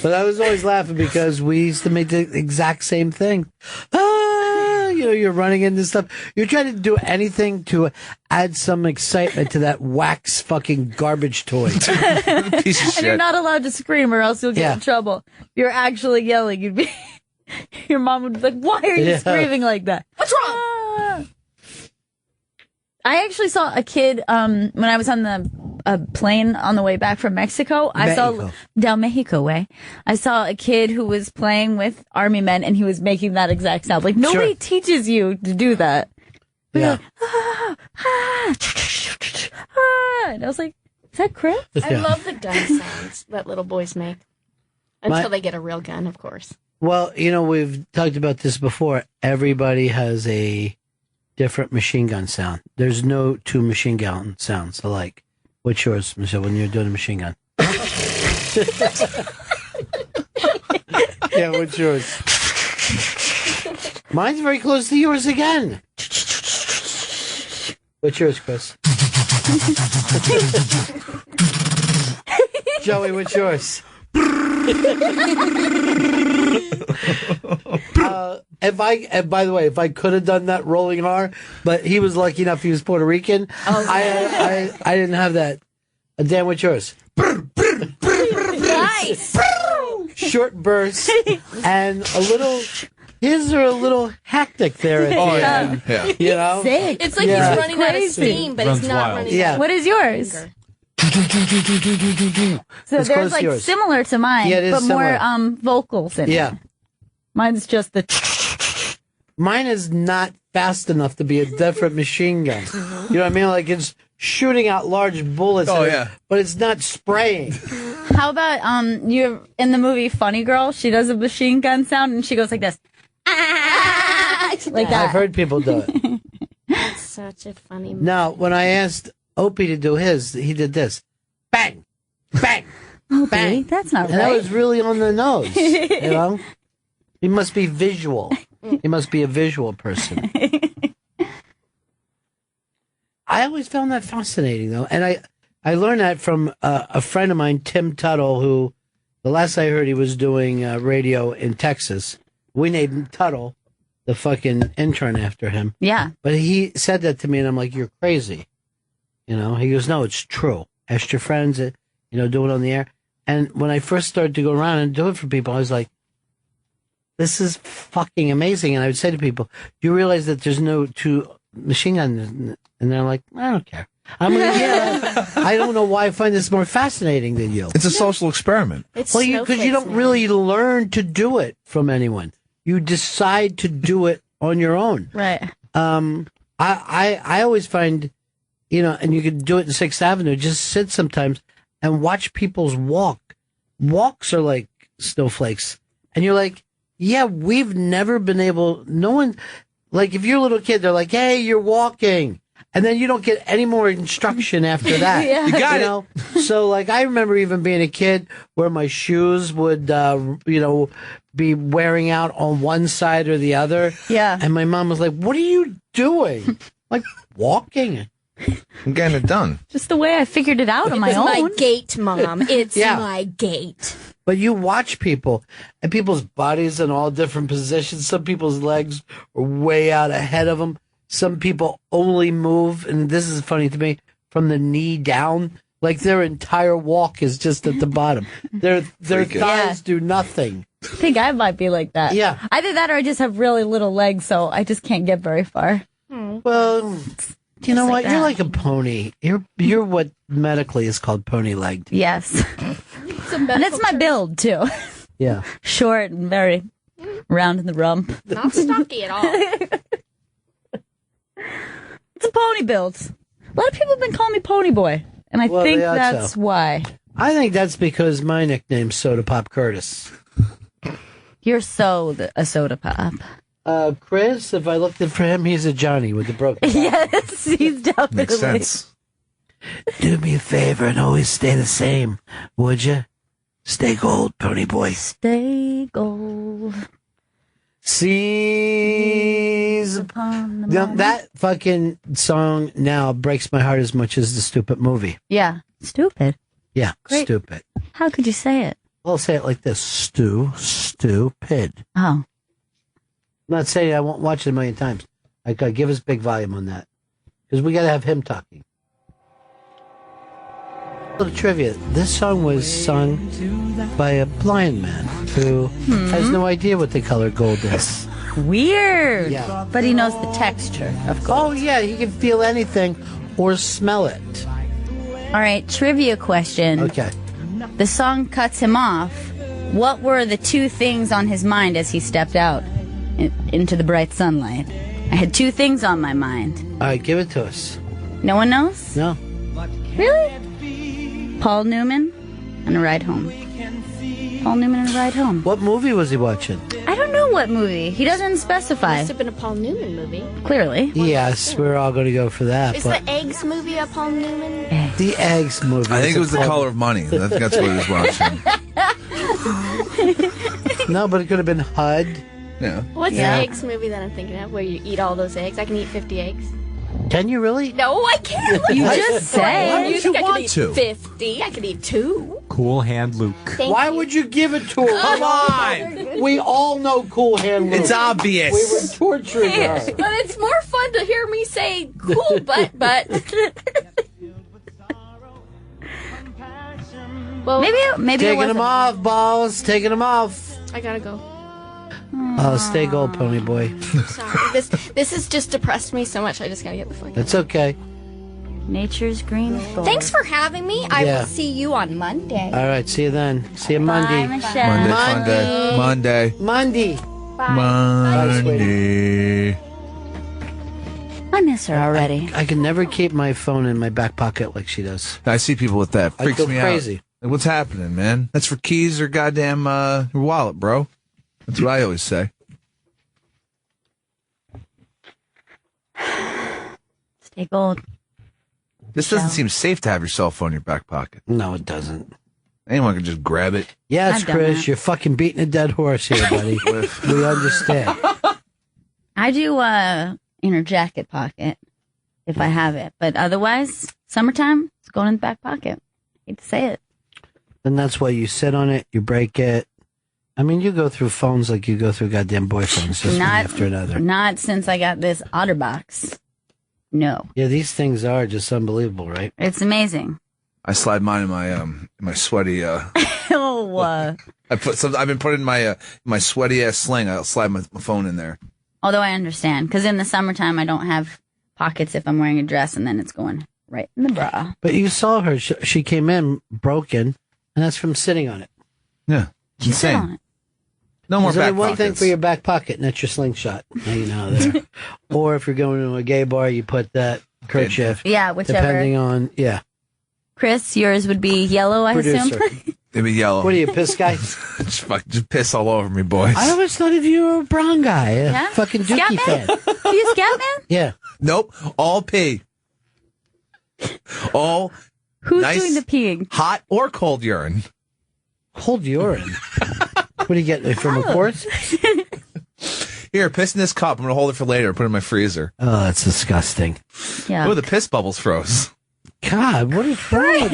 But I was always laughing because we used to make the exact same thing. You're running into stuff. You're trying to do anything to add some excitement to that wax fucking garbage toy. Piece of And shit. you're not allowed to scream or else you'll get in trouble. You're actually yelling. You'd be, your mom would be like, why are you screaming like that? What's wrong? I actually saw a kid when I was on the plane on the way back from Mexico. I saw Del Mexico way. I saw a kid who was playing with Army men, and he was making that exact sound. Like nobody teaches you to do that. Yeah. And I was like, "Is that Chris?" I love the gun sounds that little boys make. Until they get a real gun, of course. Well, we've talked about this before. Everybody has a different machine gun sound. There's no two machine gun sounds alike. What's yours, Michelle, when you're doing a machine gun? Yeah, what's yours? Mine's very close to yours again. What's yours, Chris? Joey, what's yours? And by the way, if I could have done that rolling R, but he was lucky enough he was Puerto Rican. I didn't have that. Dan, what's yours? Nice. Short bursts and a little. His are a little hectic there at the end. Yeah. You know, It's like he's running out of steam, but he's not running out of What is yours? So It's close there's to like yours. similar to mine, Yeah, it is but more similar. vocals in Yeah. it. Mine's just the. Mine is not fast enough to be a different machine gun. You know what I mean? Like it's shooting out large bullets. Oh, in it, yeah. but it's not spraying. How about you in the movie Funny Girl? She does a machine gun sound and she goes like this, like that. I've heard people do it. That's such a funny movie. Now, when I asked Opie to do his, he did this. Bang! Bang! Bang! That's not And that right. was really on the nose, you know? He must be visual. He must be a visual person. I always found that fascinating, though. And I learned that from a friend of mine, Tim Tuttle, who, the last I heard, he was doing radio in Texas. We named him Tuttle, the fucking intern after him. Yeah. But he said that to me, and I'm like, you're crazy. You know, he goes, no, it's true. Ask your friends, do it on the air. And when I first started to go around and do it for people, I was like, this is fucking amazing. And I would say to people, do you realize that there's no two machine guns? And they're like, I don't care. I'm like, yeah, I don't know why I find this more fascinating than you. It's a social experiment. It's Well, because you don't really learn to do it from anyone. You decide to do it on your own. Right. I always find, and you can do it in 6th Avenue, just sit sometimes and watch people's walk. Walks are like snowflakes. And you're like, yeah, we've never been able, no one, like if you're a little kid, they're like, hey, you're walking. And then you don't get any more instruction after that. Yeah. You got know? So, like, I remember even being a kid where my shoes would, be wearing out on one side or the other. Yeah. And my mom was like, what are you doing? Like, walking. I'm getting it done. Just the way I figured it out on my It's own. my gait, Mom. It's Yeah. my gait. But you watch people, and people's bodies in all different positions. Some people's legs are way out ahead of them. Some people only move, and this is funny to me, from the knee down. Like their entire walk is just at the bottom. Their thighs do nothing. I think I might be like that. Yeah. Either that or I just have really little legs, so I just can't get very far. Well, you know what? like You're that. like a pony. You're what medically is called pony-legged. Yes. And it's my build, too. Yeah. Short and very round in the rump. Not stocky at all. It's a pony build. A lot of people have been calling me Pony Boy, and I Well, think they ought that's to. why. I think that's because my nickname's Soda Pop Curtis. You're so a soda pop. Chris, if I looked in for him, he's a Johnny with the broken back. Yes, he's definitely. Makes sense. Do me a favor and always stay the same, would you? Stay gold, Pony Boy. Stay gold. Seas upon the that fucking song now breaks my heart as much as the stupid movie. Yeah. Stupid. Yeah, Great. stupid. How could you say it? I'll say it like this: stupid. Oh. I'm not saying I won't watch it a million times. I gotta give us big volume on that because we gotta have him talking. Little trivia: this song was sung by a blind man who has no idea what the color gold is. Weird. Yeah. But he knows the texture of gold. Oh yeah, he can feel anything or smell it. All right, trivia question. Okay. The song cuts him off. What were the two things on his mind as he stepped out into the bright sunlight? I had two things on my mind. All right, give it to us. No one knows? No. Really? Paul Newman and a Ride Home. Paul Newman and a Ride Home. What movie was he watching? I don't know what movie. He doesn't specify. Must have been a Paul Newman movie. Clearly. Yes, we're all going to go for that. Is but the Eggs movie a Paul Newman? the Eggs movie. I think is it was The a- Color of Money. I think that's what he was watching. No, but it could have been HUD. Yeah. What's the eggs movie that I'm thinking of where you eat all those eggs? I can eat 50 eggs. Can you really? No, I can't. You just said. Why would you think I want can eat to? 50. I can eat 2. Cool Hand Luke. Why would you give it to her? Come on. We all know Cool Hand Luke. It's obvious. We were torturing her. But it's more fun to hear me say cool but. Well, maybe it Taking wasn't. them off, balls. Taking them off. I gotta go. Oh, stay gold, pony boy. Sorry. This has just depressed me so much. I just gotta get the fuck out. That's okay. Nature's green forest. Thanks for having me. I Yeah. will see you on Monday. All right, see you then. See you Monday. Bye, Michelle. Monday. Monday. Monday. I miss her already. I can never keep my phone in my back pocket like she does. I see people with that. I Freaks go me crazy. out. Like, what's happening, man? That's for keys or goddamn your wallet, bro. That's what I always say. Stay gold. This doesn't seem safe to have your cell phone in your back pocket. No, it doesn't. Anyone can just grab it. Yes, I've done Chris, that. you're fucking beating a dead horse here, buddy. We understand. I do in her jacket pocket if I have it, but otherwise, summertime, it's going in the back pocket. Hate to say it. Then that's why you sit on it, you break it. I mean, you go through phones like you go through goddamn boyfriends, just one after another. Not since I got this OtterBox. No, Yeah, these things are just unbelievable, right? it's amazing. I slide mine in my sweaty. Oh, I've been putting my sweaty ass sling. I'll slide my phone in there. although I understand, because in the summertime I don't have pockets if I'm wearing a dress, and then it's going right in the bra. But you saw her. She came in broken, and that's from sitting on it. Yeah, She sit on insane. it. No more There's back only one thing pockets. for your back pocket, and that's your slingshot. Now you know there. Or if you're going to a gay bar, you put that kerchief. Yeah, whichever. Depending on, yeah. Chris, yours would be yellow, I Producer. assume. It'd be yellow. What are you, a piss guy? just piss all over me, boys. I always thought of you were a brown guy, a Yeah? fucking Dookie fan. Are you Scatman? Yeah. Nope. All pee. All Who's nice, doing the peeing? hot or cold urine. Cold urine. What do you get from a course? Here, piss in this cup. I'm gonna hold it for later. Put it in my freezer. Oh, that's disgusting. Yeah. Oh, the piss bubbles froze. God, what is wrong with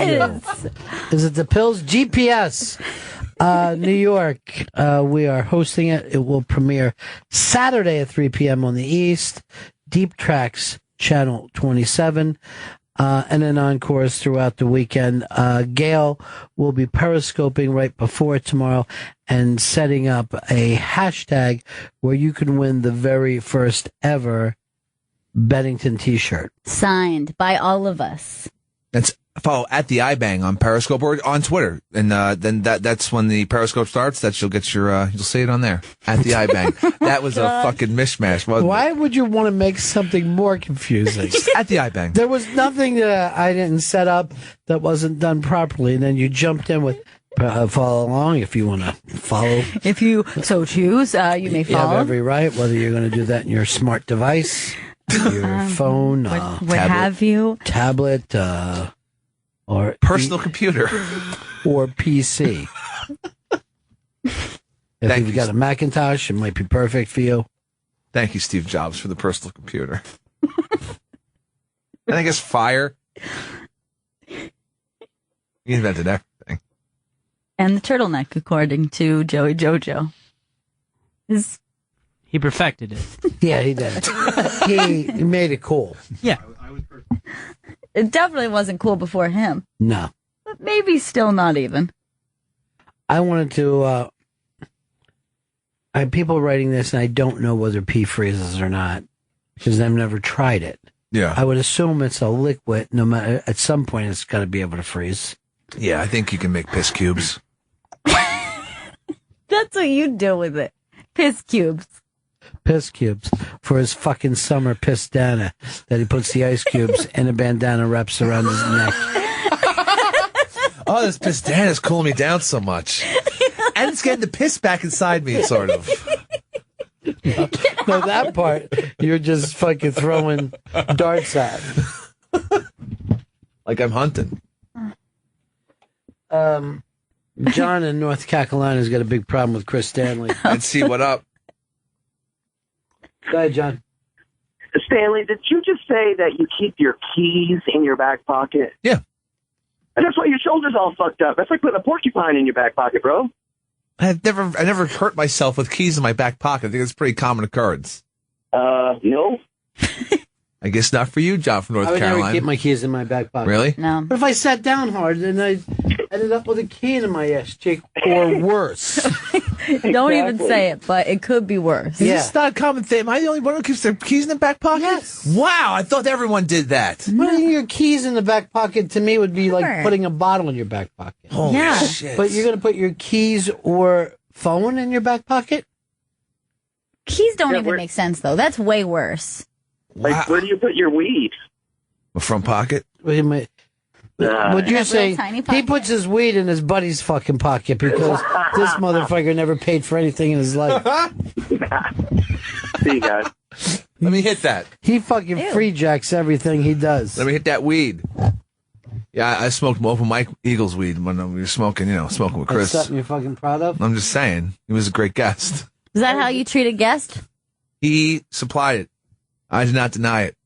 you? Is it the pills? GPS. New York. We are hosting it. It will premiere Saturday at 3 p.m. on the East. Deep Tracks, Channel 27. And then encores throughout the weekend. Gail will be periscoping right before tomorrow and setting up a hashtag where you can win the very first ever Bennington t-shirt. Signed by all of us. That's follow at the iBang on Periscope or on Twitter, and then that's when the Periscope starts. That you'll get your you'll see it on there at the iBang. That was a fucking mishmash. Wasn't Why would you want to make something more confusing? it? At the iBang. There was nothing that I didn't set up that wasn't done properly, and then you jumped in with follow along if you want to follow. If you so choose, you may You have follow. every right, whether you're going to do that in your smart device, your phone, what have you? tablet, or personal computer, or PC. If you've got a Macintosh, it might be perfect for you. Thank you, Steve Jobs, for the personal computer. And I guess fire. He invented everything. And the turtleneck, according to Joey Jojo. He perfected it. Yeah, he did. He made it cool. Yeah. It definitely wasn't cool before him. No. But maybe still not even. I wanted to, I have people writing this, and I don't know whether pee freezes or not, because I've never tried it. Yeah. I would assume it's a liquid, no matter, at some point it's got to be able to freeze. Yeah, I think you can make piss cubes. That's what you do with it. Piss cubes. Piss cubes for his fucking summer pissdana that he puts the ice cubes in a bandana wraps around his neck. Oh, this pissdana is cooling me down so much. And it's getting the piss back inside me, sort of. No, that part, you're just fucking throwing darts at. Like I'm hunting. John in North Carolina's got a big problem with Chris Stanley. Let's see what up. Go ahead, John. Stanley, did you just say that you keep your keys in your back pocket? Yeah. And that's why your shoulder's all fucked up. That's like putting a porcupine in your back pocket, bro. I never hurt myself with keys in my back pocket. I think it's a pretty common occurrence. No. I guess not for you, John from North I would Carolina. never keep my keys in my back pocket. Really? No. But if I sat down hard, then I ended up with a key in my ass cheek, or worse. Don't even say it, but it could be worse. Is this not a common thing? Am I the only one who keeps their keys in the back pocket? Yes. Wow, I thought everyone did that. Putting your keys in the back pocket to me would be like putting a bottle in your back pocket. Holy shit. But you're going to put your keys or phone in your back pocket? Keys don't even make sense, though. That's way worse. Like, where do you put your weed? A front pocket? What you're saying, he puts his weed in his buddy's fucking pocket because this motherfucker never paid for anything in his life. See you guys. Let me hit that. He fucking free jacks everything he does. Let me hit that weed. Yeah, I smoked Open Mike Eagles weed when we were smoking, smoking with Chris. That's something you're fucking proud of? I'm just saying. He was a great guest. Is that how you treat a guest? He supplied it. I did not deny it.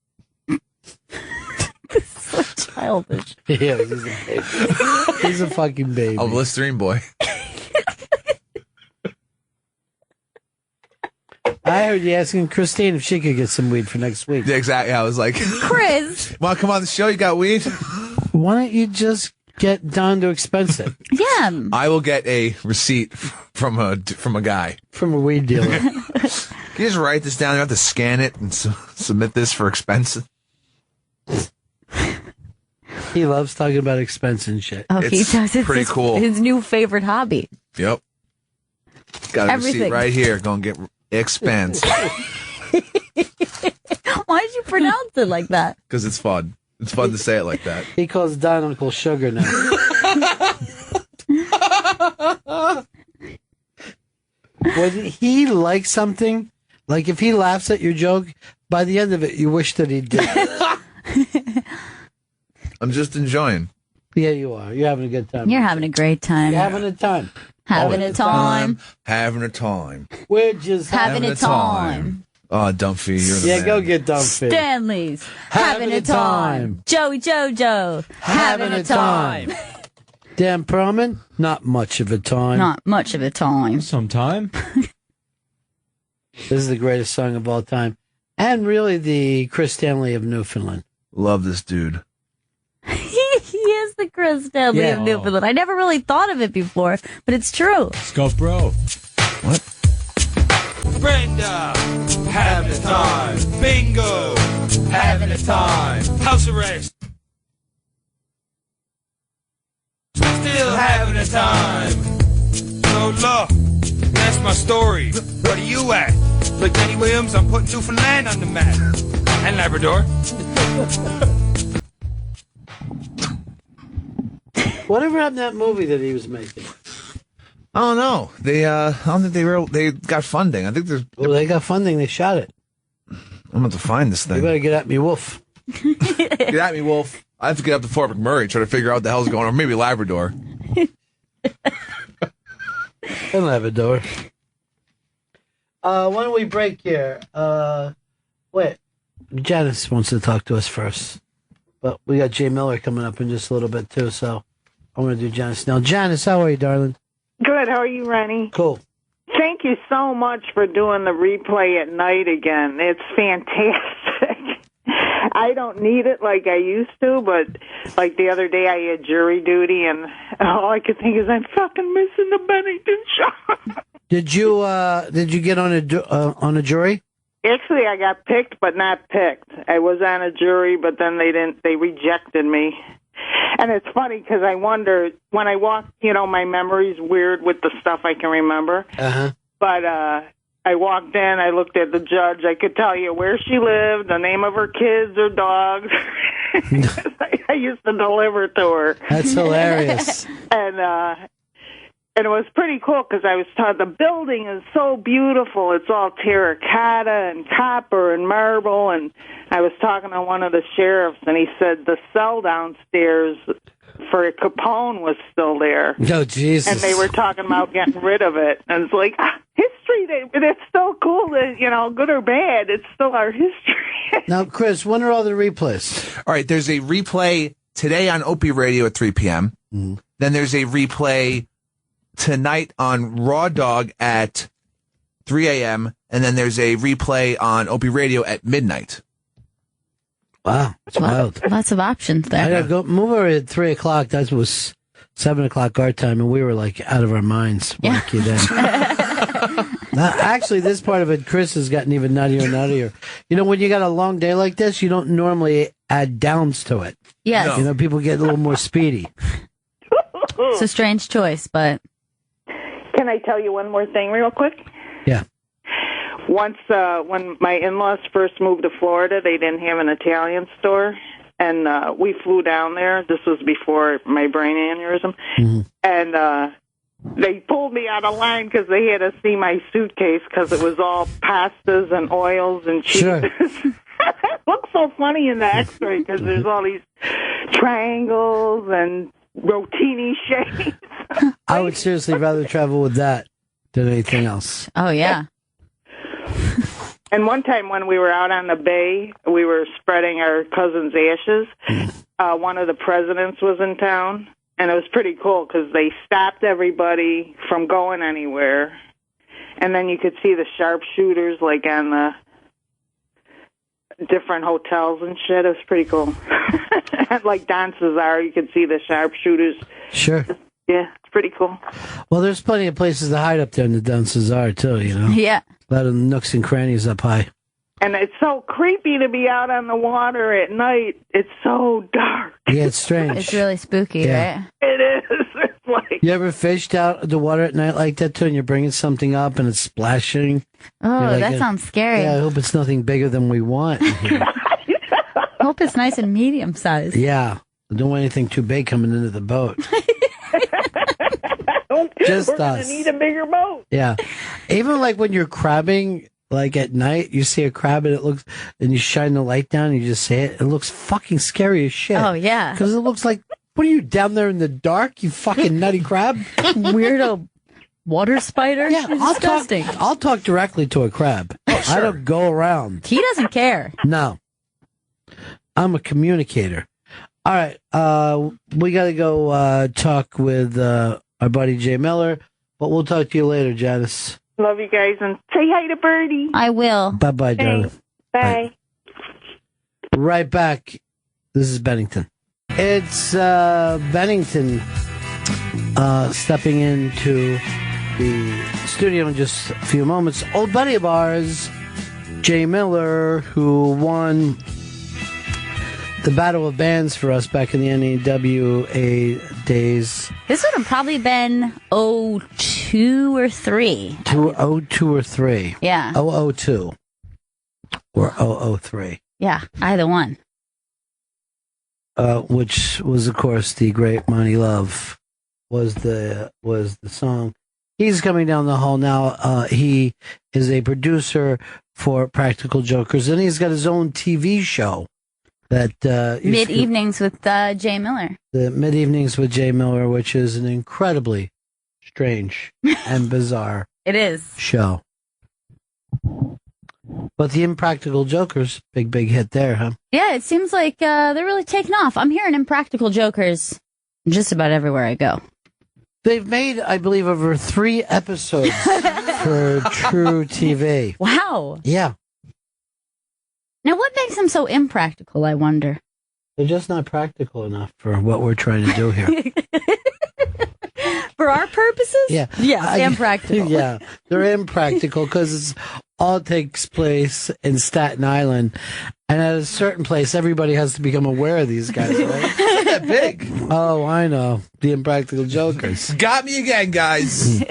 So childish. Yeah, he's a baby. He's a fucking baby. I'm a Listerine boy. I heard you asking Christine if she could get some weed for next week. Yeah, exactly. I was like, Chris. Want to come on the show? You got weed? Why don't you just get Don to expense it? Yeah. I will get a receipt from a guy. From a weed dealer. Can you just write this down? You have to scan it and submit this for expense. He loves talking about expense and shit. Oh, he does. It's pretty cool. His new favorite hobby. Yep. Got a receipt Everything. right here. Going to get expense. Why did you pronounce it like that? Because it's fun. It's fun to say it like that. He calls Don Uncle Sugar now. When he likes something, like if he laughs at your joke, by the end of it, you wish that he did. I'm just enjoying. Yeah, you are. You're having a good time. You're having a great time. You're having a time. Having a time. Having a time. We're just Having a time. Oh, Dumphy, you're the man. go get Dumphy. Stanley's having a time. Joey Jojo having a time. Dan Perlman, not much of a time. Not much of a time. Sometime. This is the greatest song of all time. And really the Chris Stanley of Newfoundland. Love this dude. He is the Chris Stanley of Newfoundland. I never really thought of it before, but it's true. Let's go, bro. What? Brenda, having a time. Bingo, having a time. House arrest, still having a time. So look, that's my story. What are you at? Like Danny Williams, I'm putting Newfoundland on the map. And Labrador. Whatever happened to that movie that he was making? I don't know. I don't think they got funding. I think there's. Well, they got funding. They shot it. I'm going to find this thing. You better get at me, Wolf. Get at me, Wolf. I have to get up to Fort McMurray, try to figure out what the hell's going on. Or maybe Labrador. And Labrador. Why don't we break here? Wait. Janice wants to talk to us first. But we got Jay Miller coming up in just a little bit, too, so I'm going to do Janice now. Janice, how are you, darling? Good. How are you, Rennie? Cool. Thank you so much for doing the replay at night again. It's fantastic. I don't need it like I used to, but like the other day I had jury duty, and all I could think is I'm fucking missing the Bennington show. Did you get on a jury? Actually, I got picked, but not picked. I was on a jury, but then they rejected me. And it's funny because I wonder, when I walk, my memory's weird with the stuff I can remember. Uh-huh. But I walked in, I looked at the judge, I could tell you where she lived, the name of her kids or dogs. I used to deliver to her. That's hilarious. And it was pretty cool because I was taught the building is so beautiful. It's all terracotta and copper and marble. And I was talking to one of the sheriffs, and he said the cell downstairs for Capone was still there. Oh, Jesus. And they were talking about getting rid of it. And it's like, history, it's still cool, that, good or bad, it's still our history. Now, Chris, when are all the replays? All right, there's a replay today on Opie Radio at 3 p.m. Mm. Then there's a replay tonight on Raw Dog at 3 a.m. And then there's a replay on Opie Radio at midnight. Wow, it's wild. Lots of options there. I gotta go move over at 3 o'clock. That was 7 o'clock our time, and we were like out of our minds. Yeah. Now, actually, this part of it, Chris has gotten even nuttier and nuttier. When you got a long day like this, you don't normally add downs to it. Yes. No. People get a little more speedy. It's a strange choice, but. Can I tell you one more thing real quick? Yeah. Once, when my in-laws first moved to Florida, they didn't have an Italian store, and we flew down there. This was before my brain aneurysm, and they pulled me out of line because they had to see my suitcase because it was all pastas and oils and cheeses. Sure. It looks so funny in the X-ray because there's all these triangles and rotini shapes. I would seriously rather travel with that than anything else. Oh, yeah. And one time when we were out on the bay, we were spreading our cousin's ashes. One of the presidents was in town, and it was pretty cool because they stopped everybody from going anywhere. And then you could see the sharpshooters, like, on the different hotels and shit. It was pretty cool. Like Don Cesar, you could see the sharpshooters. Sure. Yeah, it's pretty cool. Well, there's plenty of places to hide up there in the Don Cesar, too, Yeah. A lot of nooks and crannies up high. And it's so creepy to be out on the water at night. It's so dark. Yeah, it's strange. It's really spooky, right? It is. It's like... You ever fished out the water at night like that, too, and you're bringing something up and it's splashing? Oh, that sounds scary. Yeah, I hope it's nothing bigger than we want. Hope it's nice and medium sized. Yeah. Don't want anything too big coming into the boat. Just We're us. going to need a bigger boat. Yeah. Even like when you're crabbing, like at night, you see a crab and and you shine the light down and you just see it. It looks fucking scary as shit. Oh, yeah. Because it looks like, what are you, down there in the dark, you fucking nutty crab? Weirdo water spider? Yeah, disgusting. I'll talk directly to a crab. Oh, sure. I don't go around. He doesn't care. No. I'm a communicator. All right. We got to go talk with our buddy Jay Miller, but we'll talk to you later, Janice. Love you guys, and say hi to Birdie. I will. Bye-bye, darling. Bye. Right back. This is Bennington. It's Bennington stepping into the studio in just a few moments. Old buddy of ours, Jay Miller, who won the Battle of Bands for us back in the NEWA days. This would have probably been 02 or 3. 02 or 3. Yeah. 002 or 003. Yeah, either one. Which was, of course, the great Monty Love was the song. He's coming down the hall now. He is a producer for Practical Jokers, and he's got his own TV show. That Mid Evenings with Jay Miller. The Mid Evenings with Jay Miller, which is an incredibly strange and bizarre It is. show. But the Impractical Jokers, big hit there, huh? Yeah, it seems like they're really taking off. I'm hearing Impractical Jokers just about everywhere I go. They've made, I believe, over 3 episodes for True TV. Wow. Yeah. Now, what makes them so impractical, I wonder? They're just not practical enough for what we're trying to do here. For our purposes? Yeah. Yeah, impractical. Yeah, they're impractical because it all takes place in Staten Island. And at a certain place, everybody has to become aware of these guys, right? Not that big. Oh, I know. The Impractical Jokers. Got me again, guys.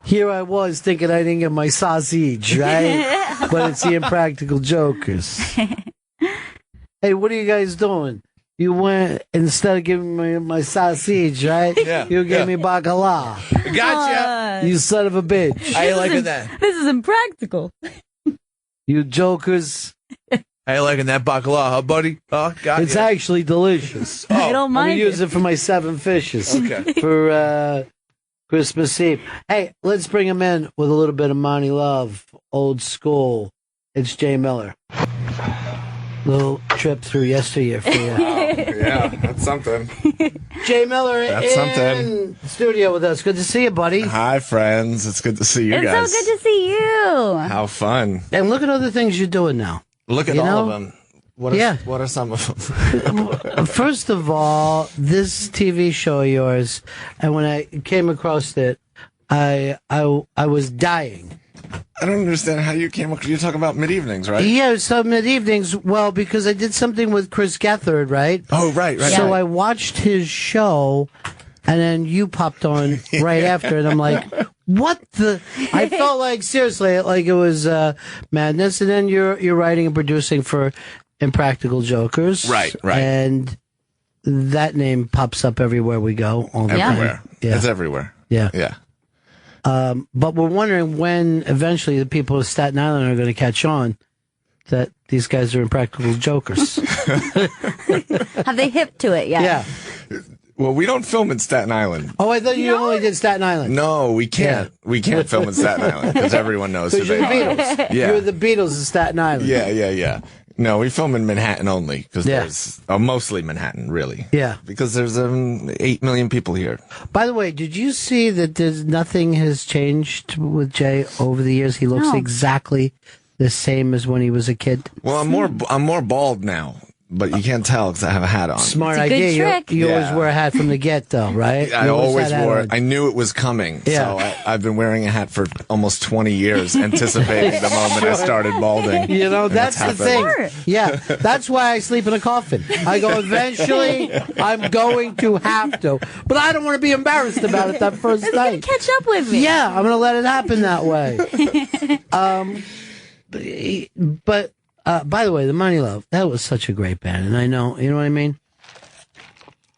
Here I was thinking I didn't get my sausage, right? But it's the Impractical Jokers. Hey, what are you guys doing? You went, instead of giving me my sausage, right? Yeah, You gave me bacala. Gotcha. You son of a bitch. I like that. This is impractical. You jokers. How you liking that baklava, huh, buddy? Oh, God. It's actually delicious. I don't I'm mind gonna use it. it for my 7 fishes. Okay. For Christmas Eve. Hey, let's bring him in with a little bit of Monty Love, old school. It's Jay Miller. Little trip through yesteryear for you. Yeah, that's something. Jay Miller That's in something. studio with us. Good to see you, buddy. Hi, friends. It's good to see you It's guys. so good to see you. How fun. And look at other things you're doing now. Look at You all know? of them. What are, Yeah. what are some of them? First of all, this TV show of yours, and when I came across it, I was dying. I don't understand how you came. You're talking about mid-evenings, right? Yeah, so mid-evenings, well, because I did something with Chris Gethard, right? Oh, right. So I watched his show, and then you popped on right after, and I'm like, what the? I felt like, seriously, like it was madness, and then you're writing and producing for Impractical Jokers. Right. And that name pops up everywhere we go. All the Everywhere. time. Yeah. It's everywhere. Yeah. Yeah. But we're wondering when eventually the people of Staten Island are going to catch on that these guys are Impractical Jokers. Have they hip to it yet? Yeah. Well, we don't film in Staten Island. Oh, I thought you only did Staten Island. No, we can't. Yeah. We can't film in Staten Island because everyone knows who Because they you're the are. Beatles. Yeah. You're the Beatles of Staten Island. Yeah. No, we film in Manhattan only because Yeah. there's mostly Manhattan, really. Yeah. Because there's 8 million people here. By the way, did you see that nothing has changed with Jay over the years? He looks No. exactly the same as when he was a kid. Well, I'm more bald now, but you can't tell because I have a hat on. Smart It's a good idea. trick. You always Yeah. wear a hat from the get-go, right? I You always had that wore on. it. I knew it was coming. Yeah. So I've been wearing a hat for almost 20 years, anticipating the moment I started balding. You know, And that's it's the thing. happened. Yeah, that's why I sleep in a coffin. I go, eventually, I'm going to have to. But I don't want to be embarrassed about it that first It's going night. to catch up with me. Yeah, I'm going to let it happen that way. But by the way, the Money Love, that was such a great band. And I know, you know what I mean?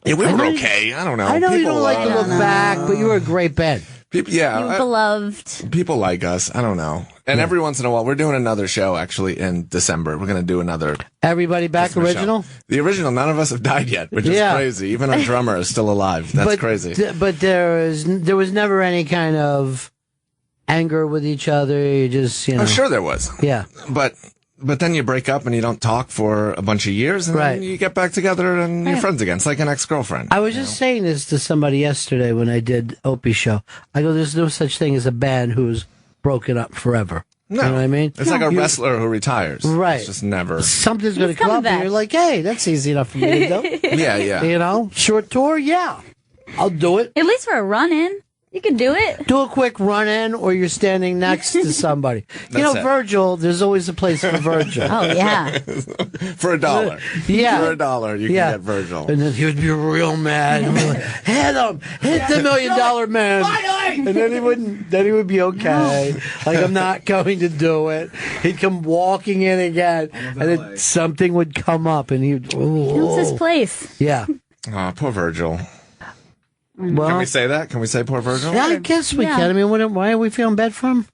Yeah, we I were know- okay. I don't know. I know you People, don't like to look back, but you were a great band. People, You yeah. beloved. People like us. I don't know. And every once in a while, we're doing another show actually in December. We're going to do another Everybody back Christmas original? show. The original, none of us have died yet, which Yeah. is crazy. Even our drummer is still alive. That's crazy. But there was never any kind of anger with each other. You just, you know. I'm sure there was. Yeah. But then you break up and you don't talk for a bunch of years, and Right. then you get back together and you're friends again. It's like an ex-girlfriend. I was just saying this to somebody yesterday when I did Opie's show. I go, there's no such thing as a band who's broken up forever. No. You know what I mean? It's like a You- wrestler who retires. Right. It's just never. Something's going to He's come coming up and back. you're like, hey, that's easy enough for me to do. Yeah. You know, short tour, yeah. I'll do it. At least for a run-in. You can do it. Do a quick run in or you're standing next to somebody. You know, That's it. Virgil, there's always a place for Virgil. Oh, yeah. For $1. Yeah. For $1, you Yeah. can get Virgil. And then he would be real mad. And be like, hit him! Hit the $1 million man! And then he would be okay. Like, I'm not going to do it. He'd come walking in again, and then something would come up, and he'd, It was his place. yeah. Oh, poor Virgil. Well, Can we say that? Can we say poor Virgil? yeah, I guess we can. I mean, why are we feeling bad for him?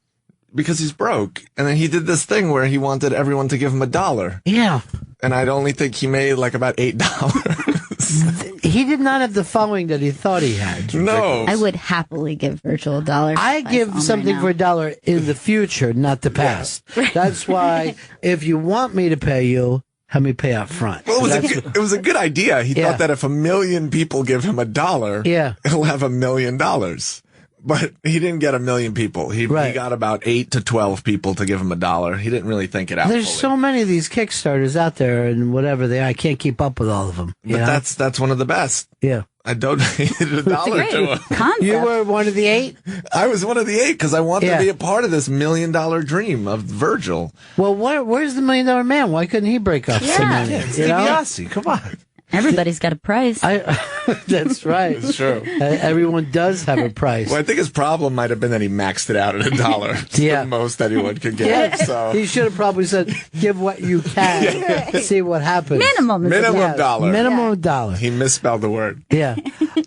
Because he's broke. And then he did this thing where he wanted everyone to give him $1. Yeah. And I'd only think he made like about $8. He did not have the following that he thought he had. No. I would happily give Virgil $1. I give something for $1 in the future, not the past. That's why if you want me to pay you, have me pay up front. Well, it was a good idea. He Yeah. thought that if 1 million people give him $1, Yeah. he'll have $1 million. But he didn't get 1 million people. He got about 8 to 12 people to give him $1. He didn't really think it out. There's fully. so many of these Kickstarters out there, and whatever they are, I can't keep up with all of them. you But know? that's one of the best. Yeah. I donated $1 to him. You were one of the 8? I was one of the 8 because I wanted Yeah. to be a part of this $1 million dream of Virgil. Well, where's the $1 million man? Why couldn't he break up some money? It's you know? DiBiase. Come on. Everybody's got a price. That's right. It's true. Everyone does have a price. Well, I think his problem might have been that he maxed it out at $1. It's the most anyone could get. Yeah. So He should have probably said, give what you can, see what happens. Minimum $1. Minimum $1. He misspelled the word. Yeah.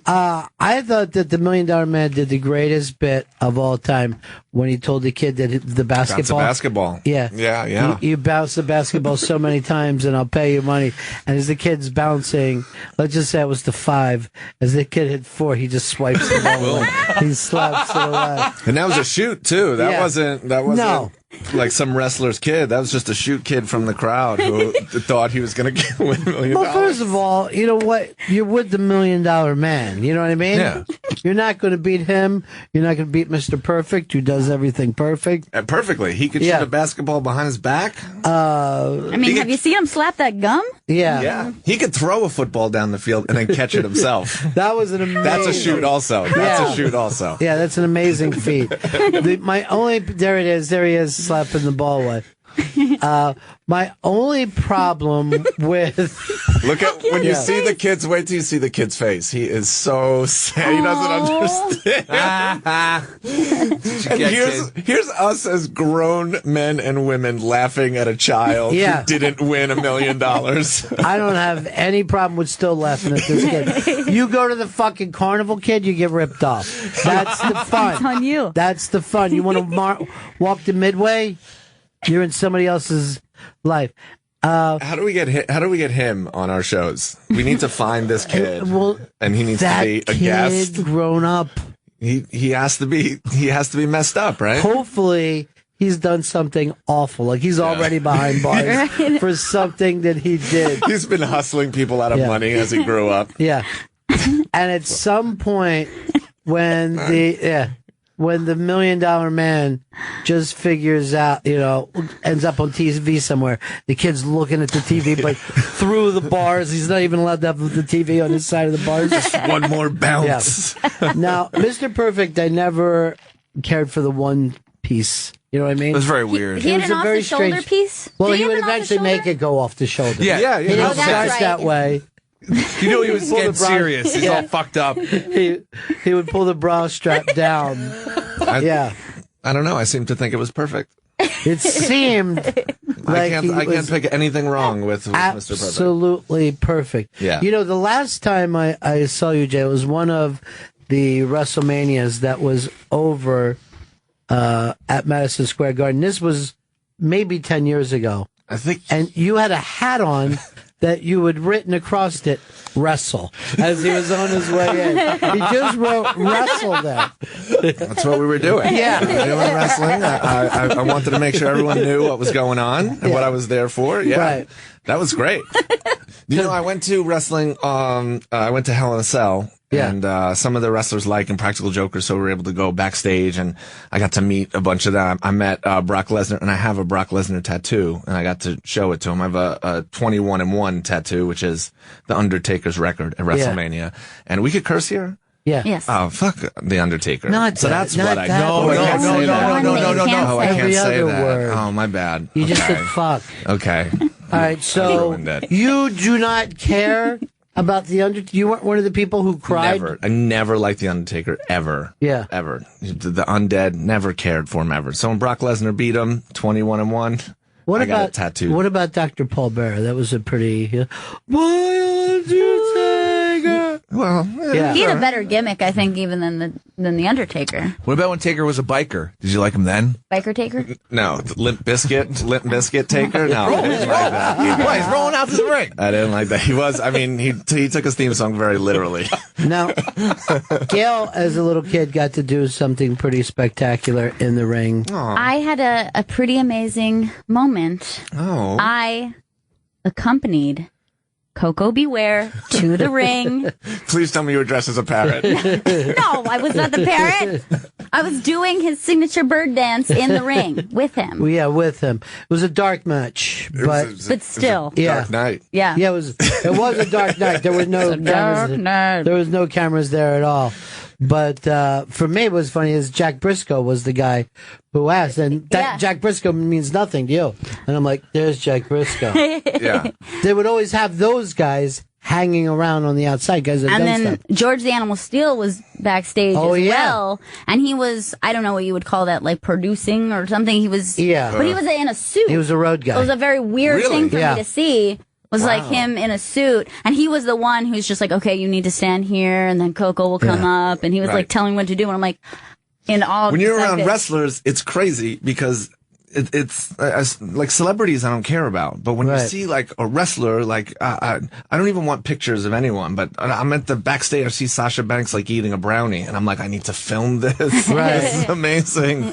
I thought that the $1 Million Man did the greatest bit of all time when he told the kid that the basketball. Bounce a basketball. Yeah. Yeah. You bounce the basketball so many times and I'll pay you money. And as the kid's bouncing, let's just say it was the 5. As the kid hit 4, he just swipes the ball away. He slaps it away. And that was a shoot too. That wasn't No. like some wrestler's kid. That was just a shoot kid from the crowd who thought he was going to win $1 million. Well, first of all, you know what? You're with the $1 Million Man. You know what I mean? Yeah. You're not going to beat him. You're not going to beat Mr. Perfect, who does everything perfect. Perfectly. He could shoot a basketball behind his back. I mean, have you seen him slap that gum? Yeah. He could throw a football down the field and then catch it himself. That was an amazing... That's a shoot also. That's a shoot also. Yeah, that's an amazing feat. There it is. There he is, slapping the ball away. My only problem with... Look at, when you see the kids, wait till you see the kid's face. He is so sad. He doesn't understand. And here's us as grown men and women laughing at a child who didn't win $1 million. I don't have any problem with still laughing at this kid. You go to the fucking carnival, kid, you get ripped off. That's the fun. It's on you. That's the fun. You want to walk to Midway? You're in somebody else's life. How do we get him on our shows? We need to find this kid, and he needs to be a guest. Grown up. He has to be messed up, right? Hopefully, he's done something awful. Like he's already behind bars for something that he did. He's been hustling people out of money as he grew up. Yeah, and at some point when the $1 Million Man just figures out, ends up on TV somewhere, the kid's looking at the TV, but through the bars, he's not even allowed to have the TV on his side of the bars. Just one more bounce. Yeah. Now, Mr. Perfect, I never cared for the one piece. You know what I mean? It was very weird. He had an off-the-shoulder piece? Well, Did he have would an eventually off-the-shoulder? make it go off the shoulder. Yeah. He didn't that's start right. that way. You knew he was getting serious. He's all fucked up. He would pull the bra strap down. I don't know. I seem to think it was perfect. It seemed like I can't pick anything wrong with Mr. Perfect. Absolutely perfect. Yeah. The last time I saw you, Jay, it was one of the WrestleManias that was over at Madison Square Garden. This was maybe 10 years ago. I think. And you had a hat on that you had written across it, wrestle, as he was on his way in. He just wrote wrestle there. That's what we were doing. Yeah. We were doing wrestling. I wanted to make sure everyone knew what was going on and what I was there for. Yeah. Right. That was great. I went to wrestling, I went to Hell in a Cell. Yeah. And some of the wrestlers like Impractical Jokers, so we were able to go backstage, and I got to meet a bunch of them. I met Brock Lesnar, and I have a Brock Lesnar tattoo, and I got to show it to him. I have a 21-1 tattoo, which is the Undertaker's record at WrestleMania. Yeah. And we could curse here? Yeah. Yes. Oh, fuck the Undertaker. Not so that, that's not what that. I know. No. Oh, I can't say that. Word. Oh, my bad. You just said fuck. Okay. All right, so you do not care about the Undertaker? You weren't one of the people who cried? Never. I never liked the Undertaker, ever. Yeah. Ever. The undead, never cared for him, ever. So when Brock Lesnar beat him, 21-1, I got a tattoo. What about Dr. Paul Bearer? That was a pretty... Boy, Undertaker! Well, yeah. He had a better gimmick, I think, even than the Undertaker. What about when Taker was a biker? Did you like him then? Biker Taker? No, Limp Bizkit Taker? No, I didn't like that. Boy, he's rolling out to the ring. I didn't like that. He was, he took his theme song very literally. Now, Gail, as a little kid, got to do something pretty spectacular in the ring. Aww. I had a pretty amazing moment. Oh. I accompanied Coco Beware to the ring. Please tell me you were dressed as a parrot. No, I was not the parrot. I was doing his signature bird dance in the ring with him. Well, yeah, with him. It was a dark match, but still, dark night. Yeah, it was a dark night. There was no cameras. There was no cameras there at all. But for me, what was funny is Jack Briscoe was the guy who asked, and Jack Briscoe means nothing to you. And I'm like, there's Jack Briscoe. Yeah. They would always have those guys hanging around on the outside, guys that And done then stuff. George the Animal Steel was backstage Oh, as yeah. well. And he was, I don't know what you would call that, like producing or something. He was, Yeah. but he was in a suit. He was a road guy. It was a very weird Really? thing for Yeah. me to see. Was like Wow. him in a suit, and he was the one who's just like, okay, you need to stand here, and then Coco will come up, and he was Right. like telling what to do, and I'm like, in all. When you're like around this. wrestlers, it's crazy because it's like celebrities I don't care about, but when you see like a wrestler, like I don't even want pictures of anyone, but I'm at the backstage, I see Sasha Banks like eating a brownie, and I'm like, I need to film this. Right. This is amazing.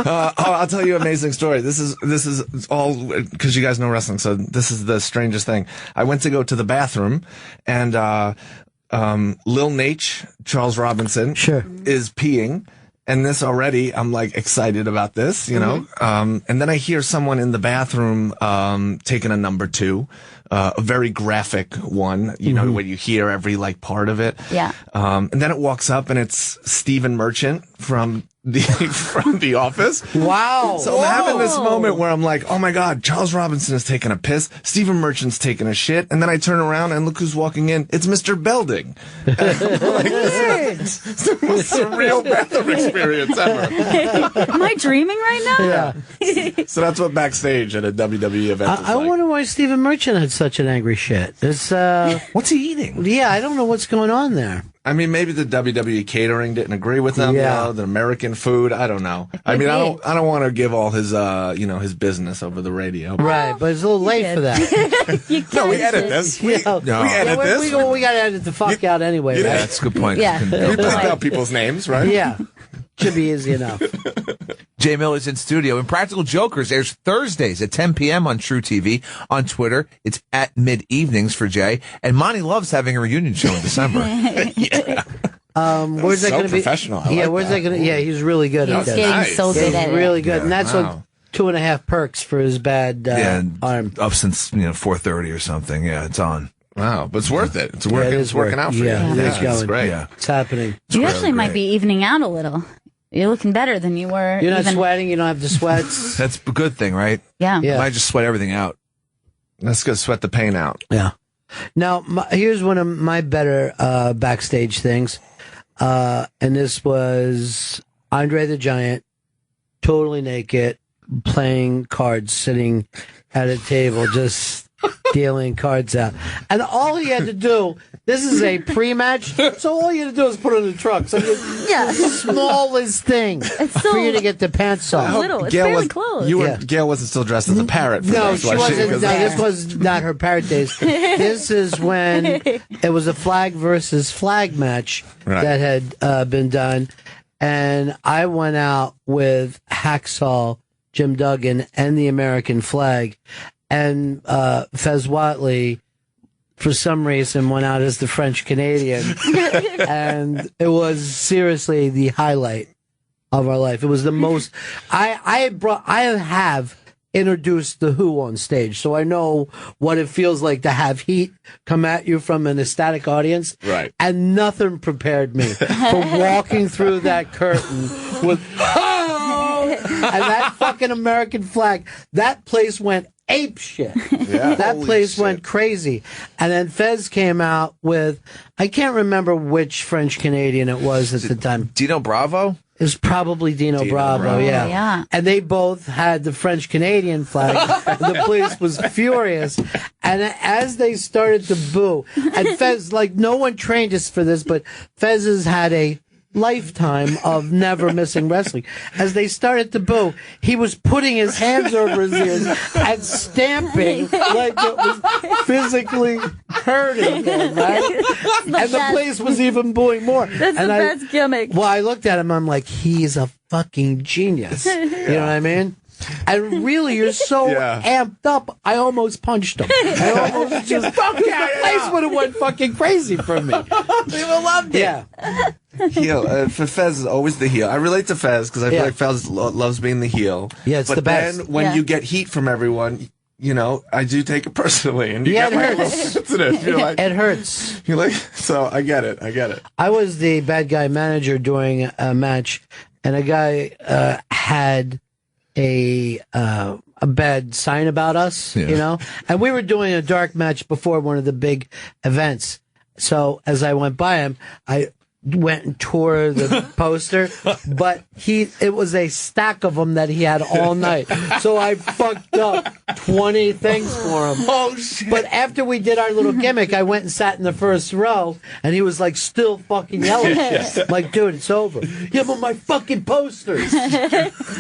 I'll tell you an amazing story. This is all because you guys know wrestling, so this is the strangest thing. I went to go to the bathroom, and Lil Nate, Charles Robinson, is peeing. And this already, I'm like excited about this, you know? And then I hear someone in the bathroom, taking a number 2, a very graphic one, you know, when you hear every like part of it. Yeah. And then it walks up and it's Stephen Merchant from the Office. Wow. So I'm having this moment where I'm like, oh my God, Charles Robinson is taking a piss. Stephen Merchant's taking a shit. And then I turn around and look who's walking in. It's Mr. Belding. And I'm like, this is the most surreal bathroom experience ever. Am I dreaming right now? Yeah. So that's what backstage at a WWE event is I like. wonder why Stephen Merchant had such an angry shit. It's, what's he eating? Yeah, I don't know what's going on there. I mean, maybe the WWE catering didn't agree with him. Yeah. You know, the American food. I don't know. I mean, I don't want to give all his, his business over the radio. Right, but it's a little late for that. No, we edit this. We edit this. We got to edit the fuck out anyway. Yeah, right? that's a good point. Yeah. You think about people's names, right? Yeah. Should be easy enough. Jay Miller's in studio. And Practical Jokers airs Thursdays at 10 p.m. on True TV. On Twitter, it's at mid-evenings for Jay. And Monty loves having a reunion show in December. Where's that so going to be? professional. I Yeah, like where's that going to? Yeah, he's really good at He's that. getting so good at it. Really good, Yeah, and that's wow. like 2.5 perks for his bad arm. Up since 4:30 or something. Yeah, it's on. Wow, but it's worth it. It's working. Yeah, it It's is working out for yeah, you. it's It's going. great. Yeah. It's happening. You actually might be evening out a little. You're looking better than you were. You're not even. sweating. You don't have the sweats. That's a good thing, right? Yeah. Yeah. I just sweat everything out. Let's go sweat the pain out. Yeah. Now, here's one of my better backstage things. And this was Andre the Giant, totally naked, playing cards, sitting at a table, just dealing cards out. And all he had to do, this is a pre-match, so all you had to do is put it in the truck. So it's the smallest thing for you to get the pants I off. hope Little. It's Gail barely was, clothes. you were, Yeah. Gail wasn't still dressed as a parrot. For No, this, she was wasn't. No, Because- this was not her parrot days. This is when it was a flag versus flag match Right. that had been done. And I went out with Hacksaw, Jim Duggan, and the American flag. And Fez Whatley, for some reason, went out as the French Canadian. And it was seriously the highlight of our life. It was the most. I have introduced the Who on stage, so I know what it feels like to have heat come at you from an ecstatic audience. Right. And nothing prepared me for walking through that curtain with and that fucking American flag. That place went ape shit. Yeah. That Holy place shit. went crazy. And then Fez came out with, I can't remember which French Canadian it was at the time. Dino Bravo? It was probably Dino Bravo, Bravo. yeah. Yeah. And they both had the French Canadian flag. And the place was furious. And as they started to boo, and Fez, like, no one trained us for this, but Fez has had a lifetime of never missing wrestling. As they started to boo, he was putting his hands over his ears and stamping like it was physically hurting him, right? And the place was even booing more. That's and the best gimmick. Well, I looked at him, I'm like, he's a fucking genius. You know what I mean? And really, you're so Yeah. amped up, I almost punched him. I almost just, the place would have went fucking crazy for me. People loved it. Yeah. heel. For Fez is always the heel. I relate to Fez because I feel Yeah. like Fez loves being the heel. Yeah, it's but the best. then when Yeah. you get heat from everyone, you know, I do take it personally, and you Yeah, get it like hurts. sensitive. You're like, It hurts. you're like, so I get it. I was the bad guy manager during a match, and a guy had a a bad sign about us, you know? And we were doing a dark match before one of the big events. So as I went by him, I went and tore the poster, but it was a stack of them that he had all night. So I fucked up 20 things for him. Oh, shit. But after we did our little gimmick, I went and sat in the first row, and he was like still fucking yelling. I'm like, dude, it's over. Yeah, but my fucking posters.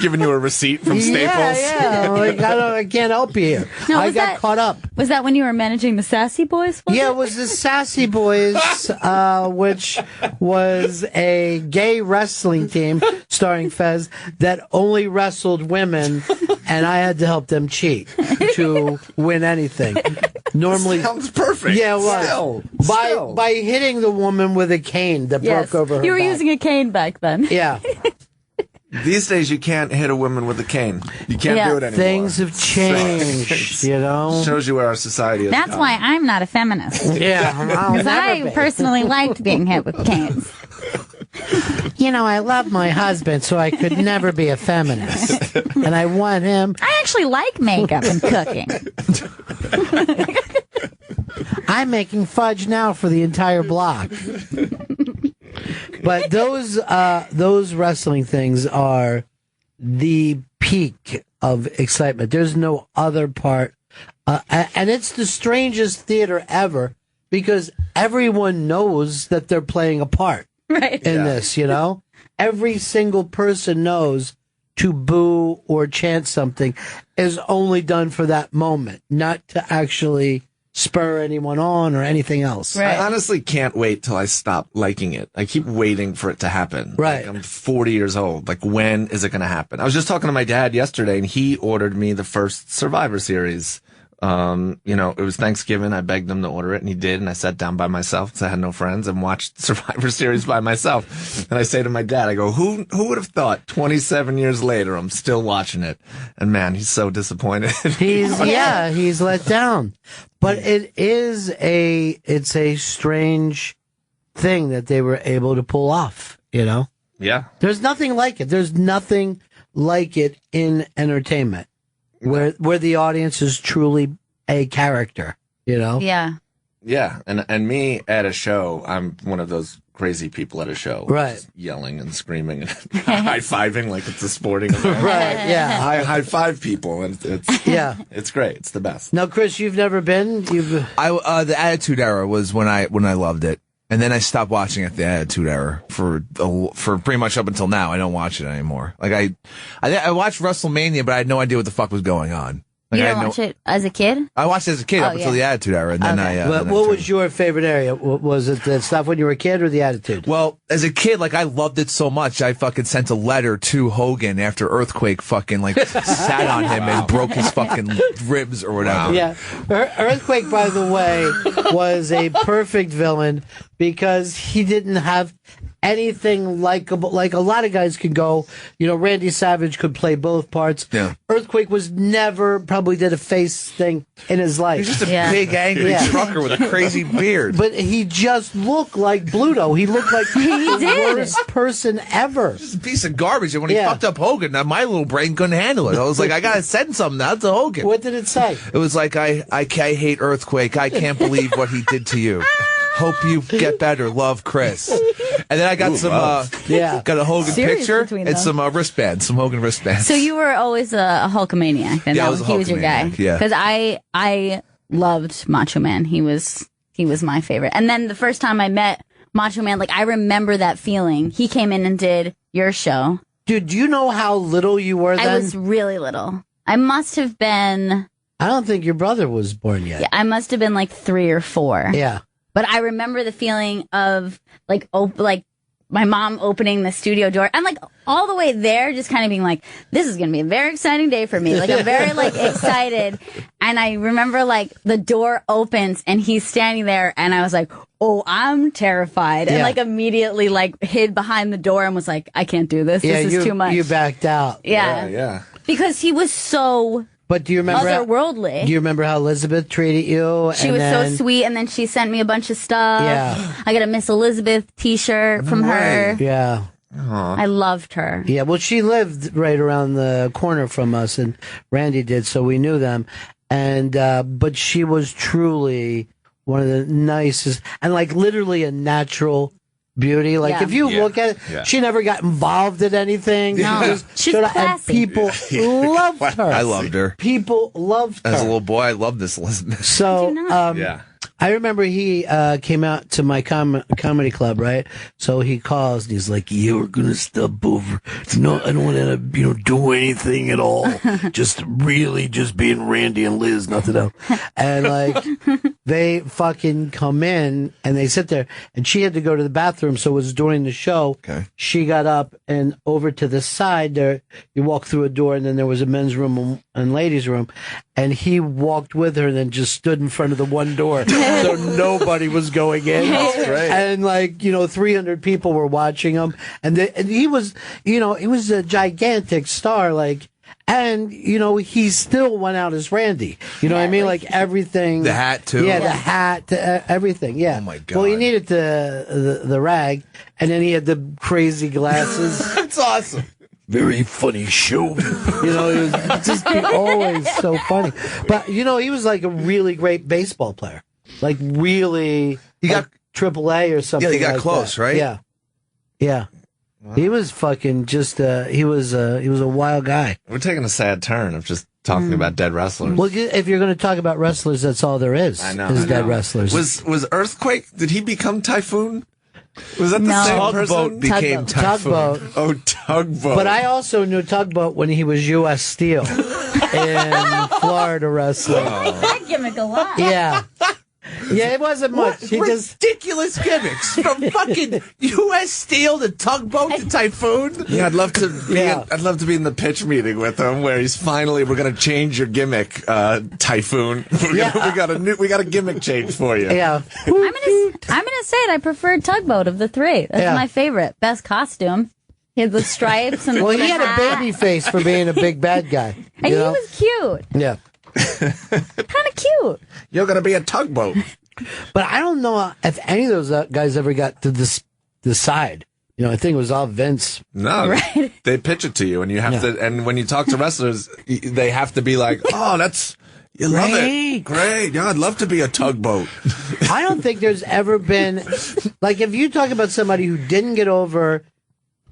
Giving you a receipt from Staples. Yeah. Like, I can't help you here. No, I was got that- caught up. Was that when you were managing the Sassy Boys? Yeah, it was the Sassy Boys, which was a gay wrestling team starring Fez that only wrestled women, and I had to help them cheat to win anything. Normally, sounds perfect. Yeah, it was. By hitting the woman with a cane that Yes. broke over her You were back. using a cane back then. Yeah. These days, you can't hit a woman with a cane. You can't do it anymore. Things have changed, you know? Shows you where our society is. That's gone. why I'm not a feminist. Yeah, I'll Because never I be. personally liked being hit with canes. You know, I love my husband, so I could never be a feminist. And I want him. I actually like makeup and cooking. I'm making fudge now for the entire block. But those wrestling things are the peak of excitement. There's no other part. And it's the strangest theater ever because everyone knows that they're playing a part in this, you know? Every single person knows to boo or chant something is only done for that moment, not to actually spur anyone on or anything else. I honestly can't wait till I stop liking it. I keep waiting for it to happen. Right. Like, I'm 40 years old. Like, when is it going to happen? I was just talking to my dad yesterday, and he ordered me the first Survivor Series. You know, it was Thanksgiving. I begged him to order it, and he did. And I sat down by myself because I had no friends and watched Survivor Series by myself. And I say to my dad, I go, who would have thought 27 years later I'm still watching it? And man, he's so disappointed. He's let down. But it's a strange thing that they were able to pull off, you know? Yeah. There's nothing like it. There's nothing like it in entertainment where the audience is truly a character, you know? Yeah. Yeah. And me at a show, I'm one of those crazy people at a show. Right. Just yelling and screaming and high-fiving like it's a sporting event. Right, yeah. I high-five people, and it's it's great. It's the best. Now, Chris, you've never been? The Attitude Era was when I loved it. And then I stopped watching it, the Attitude Era, for pretty much up until now. I don't watch it anymore. Like I watched WrestleMania, but I had no idea what the fuck was going on. Like, You didn't watch it as a kid? I watched it as a kid up until the Attitude Era, and then But what was your favorite area? Was it the stuff when you were a kid or the Attitude? Well, as a kid, like, I loved it so much, I fucking sent a letter to Hogan after Earthquake fucking, like, sat on him and broke his fucking ribs or whatever. Yeah. Earthquake, by the way, was a perfect villain because he didn't have anything likable. Like, a lot of guys could go, you know, Randy Savage could play both parts. Yeah. Earthquake probably did a face thing in his life. He's just a big, angry trucker with a crazy beard. But he just looked like Bluto. He looked like the worst person ever. Just a piece of garbage. And when he fucked up Hogan, my little brain couldn't handle it. I was like, I gotta send something out to Hogan. What did it say? It was like, I hate Earthquake. I can't believe what he did to you. Hope you get better. Love, Chris. And then I got got a Hogan Serious picture between and them. some wristbands, some Hogan wristbands. So you were always a Hulkamaniac. And Yeah, I was a he was your guy. Hulkamaniac, yeah. Because I loved Macho Man. He was my favorite. And then the first time I met Macho Man, like, I remember that feeling. He came in and did your show. Dude, do you know how little you were then? I was really little. I must have been... I don't think your brother was born yet. Yeah, I must have been like 3 or 4. Yeah. But I remember the feeling of like my mom opening the studio door. I'm like all the way there, just kind of being like, this is going to be a very exciting day for me. Like, I'm very like excited. And I remember like the door opens and he's standing there and I was like, oh, I'm terrified. And like immediately like hid behind the door and was like, I can't do this. This is too much. You backed out. Yeah. Because he was so... But do you remember otherworldly? Do you remember how Elizabeth treated you? She was so sweet, and then she sent me a bunch of stuff. Yeah. I got a Miss Elizabeth T-shirt from her. Yeah. I loved her. Yeah, well, she lived right around the corner from us, and Randy did, so we knew them. And but she was truly one of the nicest, and like literally a natural beauty. Like if you look at it, she never got involved in anything. No. She's showed up, and classy. people loved her. I loved her. People loved her. As a little boy, I loved this Elizabeth. So, I remember he came out to my comedy club, right? So he calls and he's like, "You were gonna step over. No, I don't want to, do anything at all. Just being Randy and Liz, nothing else." And like, they fucking come in and they sit there, and she had to go to the bathroom. So it was during the show. Okay. She got up and over to the side there. You walk through a door, and then there was a men's room and ladies' room. And he walked with her and then just stood in front of the one door. So nobody was going in. That's great. And 300 people were watching him. And he was, he was a gigantic star. And he still went out as Randy. You know what I mean? Like everything. The hat, too. Yeah, the hat, everything. Yeah. Oh, my God. Well, he needed the rag. And then he had the crazy glasses. That's awesome. Very funny show. He was just always so funny. But, he was like a really great baseball player. Like really, he got AAA or something. Yeah, he got like close, that. right? Yeah. Yeah. Wow. He was fucking just, he was a wild guy. We're taking a sad turn of just talking about dead wrestlers. Well, if you're going to talk about wrestlers, that's all there is. I know. Is dead wrestlers. Was Earthquake, did he become Typhoon? Was that the same person? Tugboat became Typhoon. Tugboat. Oh, Tugboat. But I also knew Tugboat when he was U.S. Steel in Florida wrestling. That gimmick a lot. Yeah. Yeah, it wasn't much. He just ridiculous gimmicks from fucking U.S. Steel to Tugboat to Typhoon. Yeah, I'd love to be in the pitch meeting with him where he's finally, we're going to change your gimmick, Typhoon. We got a gimmick change for you. Yeah. I'm gonna say it. I prefer Tugboat of the three. That's my favorite. Best costume. He had the stripes and. Well, he had a baby face for being a big bad guy. And he was cute. Yeah. Kind of cute. You're going to be a Tugboat. But I don't know if any of those guys ever got to decide. I think it was all Vince. No, right. They pitch it to you, and you have to. And when you talk to wrestlers, they have to be like, "Oh, you love it, great. Yeah, I'd love to be a Tugboat." I don't think there's ever been if you talk about somebody who didn't get over,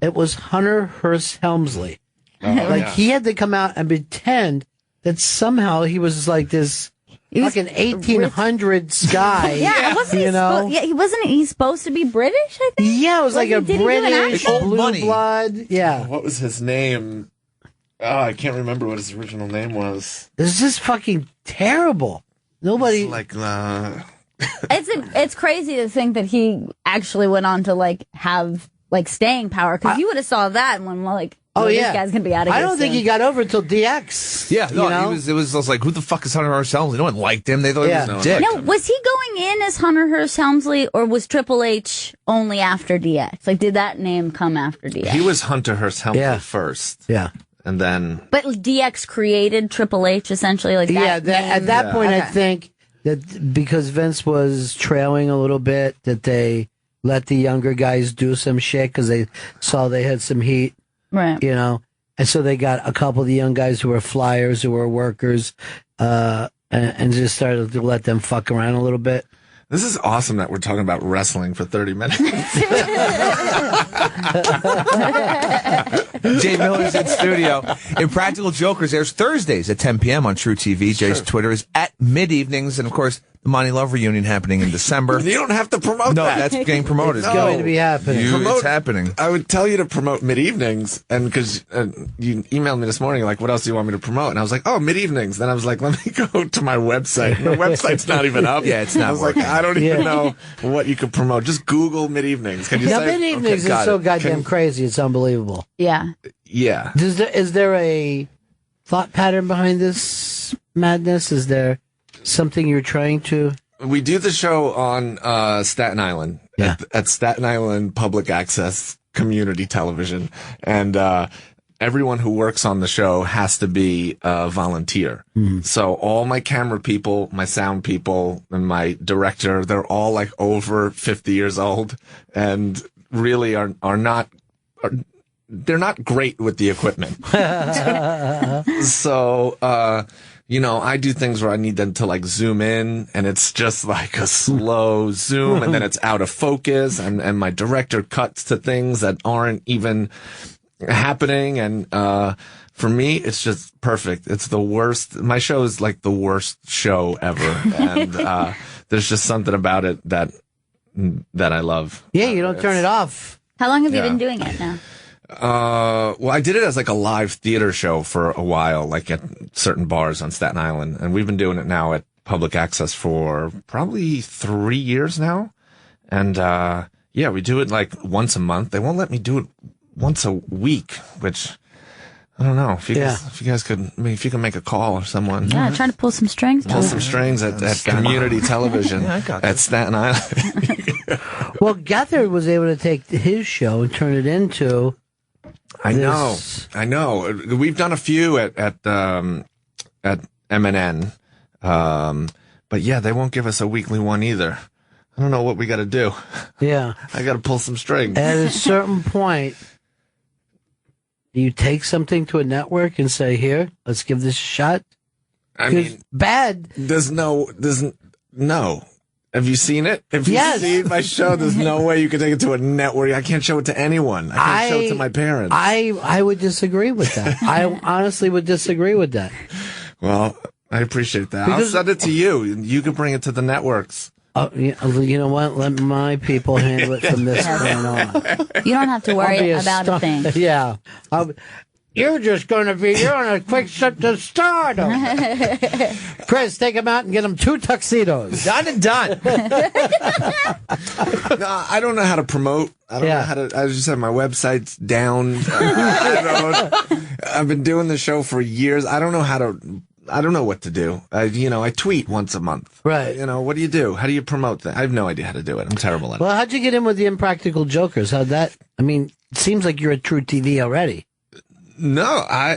it was Hunter Hearst Helmsley. He had to come out and pretend that somehow he was like this. Like an 1800s guy. Yeah, wasn't he? Wasn't he supposed to be British? I think. Yeah, it was like a British blue money. blood. Yeah. What was his name? Oh, I can't remember what his original name was. It's just fucking terrible. Nobody It's crazy to think that he actually went on to have staying power, because you would have saw that and when this guy's gonna be out of here. I don't think he got over until DX. Yeah, no, it was like, who the fuck is Hunter Hearst Helmsley? No one liked him. They thought he was a dick. No, was he going in as Hunter Hearst Helmsley, or was Triple H only after DX? Did that name come after DX? He was Hunter Hearst Helmsley first. Yeah. And then... But DX created Triple H, essentially? At that point, I think that because Vince was trailing a little bit, that they let the younger guys do some shit because they saw they had some heat. Right. And so they got a couple of the young guys who were flyers, who were workers, and just started to let them fuck around a little bit. This is awesome that we're talking about wrestling for 30 minutes. Jay Miller's in studio. Impractical Jokers airs Thursdays at 10 p.m. on True TV. Jay's Twitter is @midevenings. And, of course, the Monty Love reunion happening in December. You don't have to promote that. No, that's getting promoted. It's going to be happening. It's happening. I would tell you to promote Mid-Evenings, and because you emailed me this morning, what else do you want me to promote? And I was like, oh, Mid-Evenings. Then I was like, let me go to my website. My website's not even up. Yeah, it's not. I was like, I don't even know what you could promote. Just Google Mid-Evenings. Can you say? Mid-Evenings is so goddamn crazy. It's unbelievable. Yeah. Yeah. Is there a thought pattern behind this madness? Is there something you're trying to... We do the show on Staten Island at Staten Island Public Access Community Television, and everyone who works on the show has to be a volunteer. Mm-hmm. So all my camera people, my sound people, and my director, they're all over 50 years old and really are not they're not great with the equipment. So, I do things where I need them to like zoom in, and it's just like a slow zoom, and then it's out of focus, and my director cuts to things that aren't even happening, and for me, it's just perfect. It's the worst. My show is like the worst show ever, and there's just something about it that I love. Yeah, you don't turn it off. How long have you been doing it now? Well, I did it as like a live theater show for a while, like at certain bars on Staten Island. And we've been doing it now at public access for probably 3 years now. And, we do it like once a month. They won't let me do it once a week, which I don't know. If you guys could, if you can make a call or someone. Yeah, trying to pull some strings. Pull some strings at community television at Staten Island. Well, Gethard was able to take his show and turn it into. I know. We've done a few at MNN, but yeah, they won't give us a weekly one either. I don't know what we got to do. Yeah, I got to pull some strings. At a certain point, do you take something to a network and say, "Here, let's give this a shot"? I mean, bad. There's no. Have you seen it? If you've seen my show, there's no way you can take it to a network. I can't show it to anyone. I can't show it to my parents. I would disagree with that. I honestly would disagree with that. Well, I appreciate that. I'll send it to you. You can bring it to the networks. You know what? Let my people handle it from this point on. You don't have to worry about a thing. Yeah. You're just going to be, you're on a quick shot to stardom. Chris, take him out and get him 2 tuxedos. Done and done. No, I don't know how to promote. I don't know how to, I just have my websites down. I've been doing the show for years. I don't know what to do. I tweet once a month. Right. What do you do? How do you promote that? I have no idea how to do it. I'm terrible at it. Well, how'd you get in with the Impractical Jokers? It seems like you're at True TV already. No, I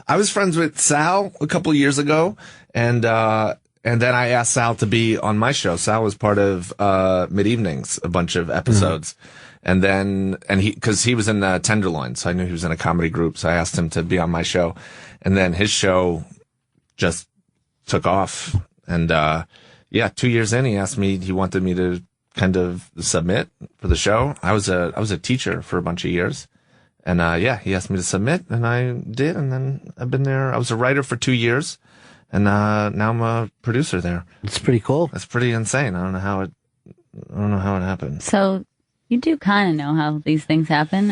was friends with Sal a couple of years ago, and then I asked Sal to be on my show. Sal was part of Mid Evenings, a bunch of episodes, and because he was in Tenderloin, so I knew he was in a comedy group, so I asked him to be on my show, and then his show just took off, and 2 years in, he wanted me to kind of submit for the show. I was a teacher for a bunch of years. And, he asked me to submit, and I did, and then I've been there. I was a writer for 2 years, and now I'm a producer there. It's pretty cool. That's pretty insane. I don't know how it happened. So you do kind of know how these things happen.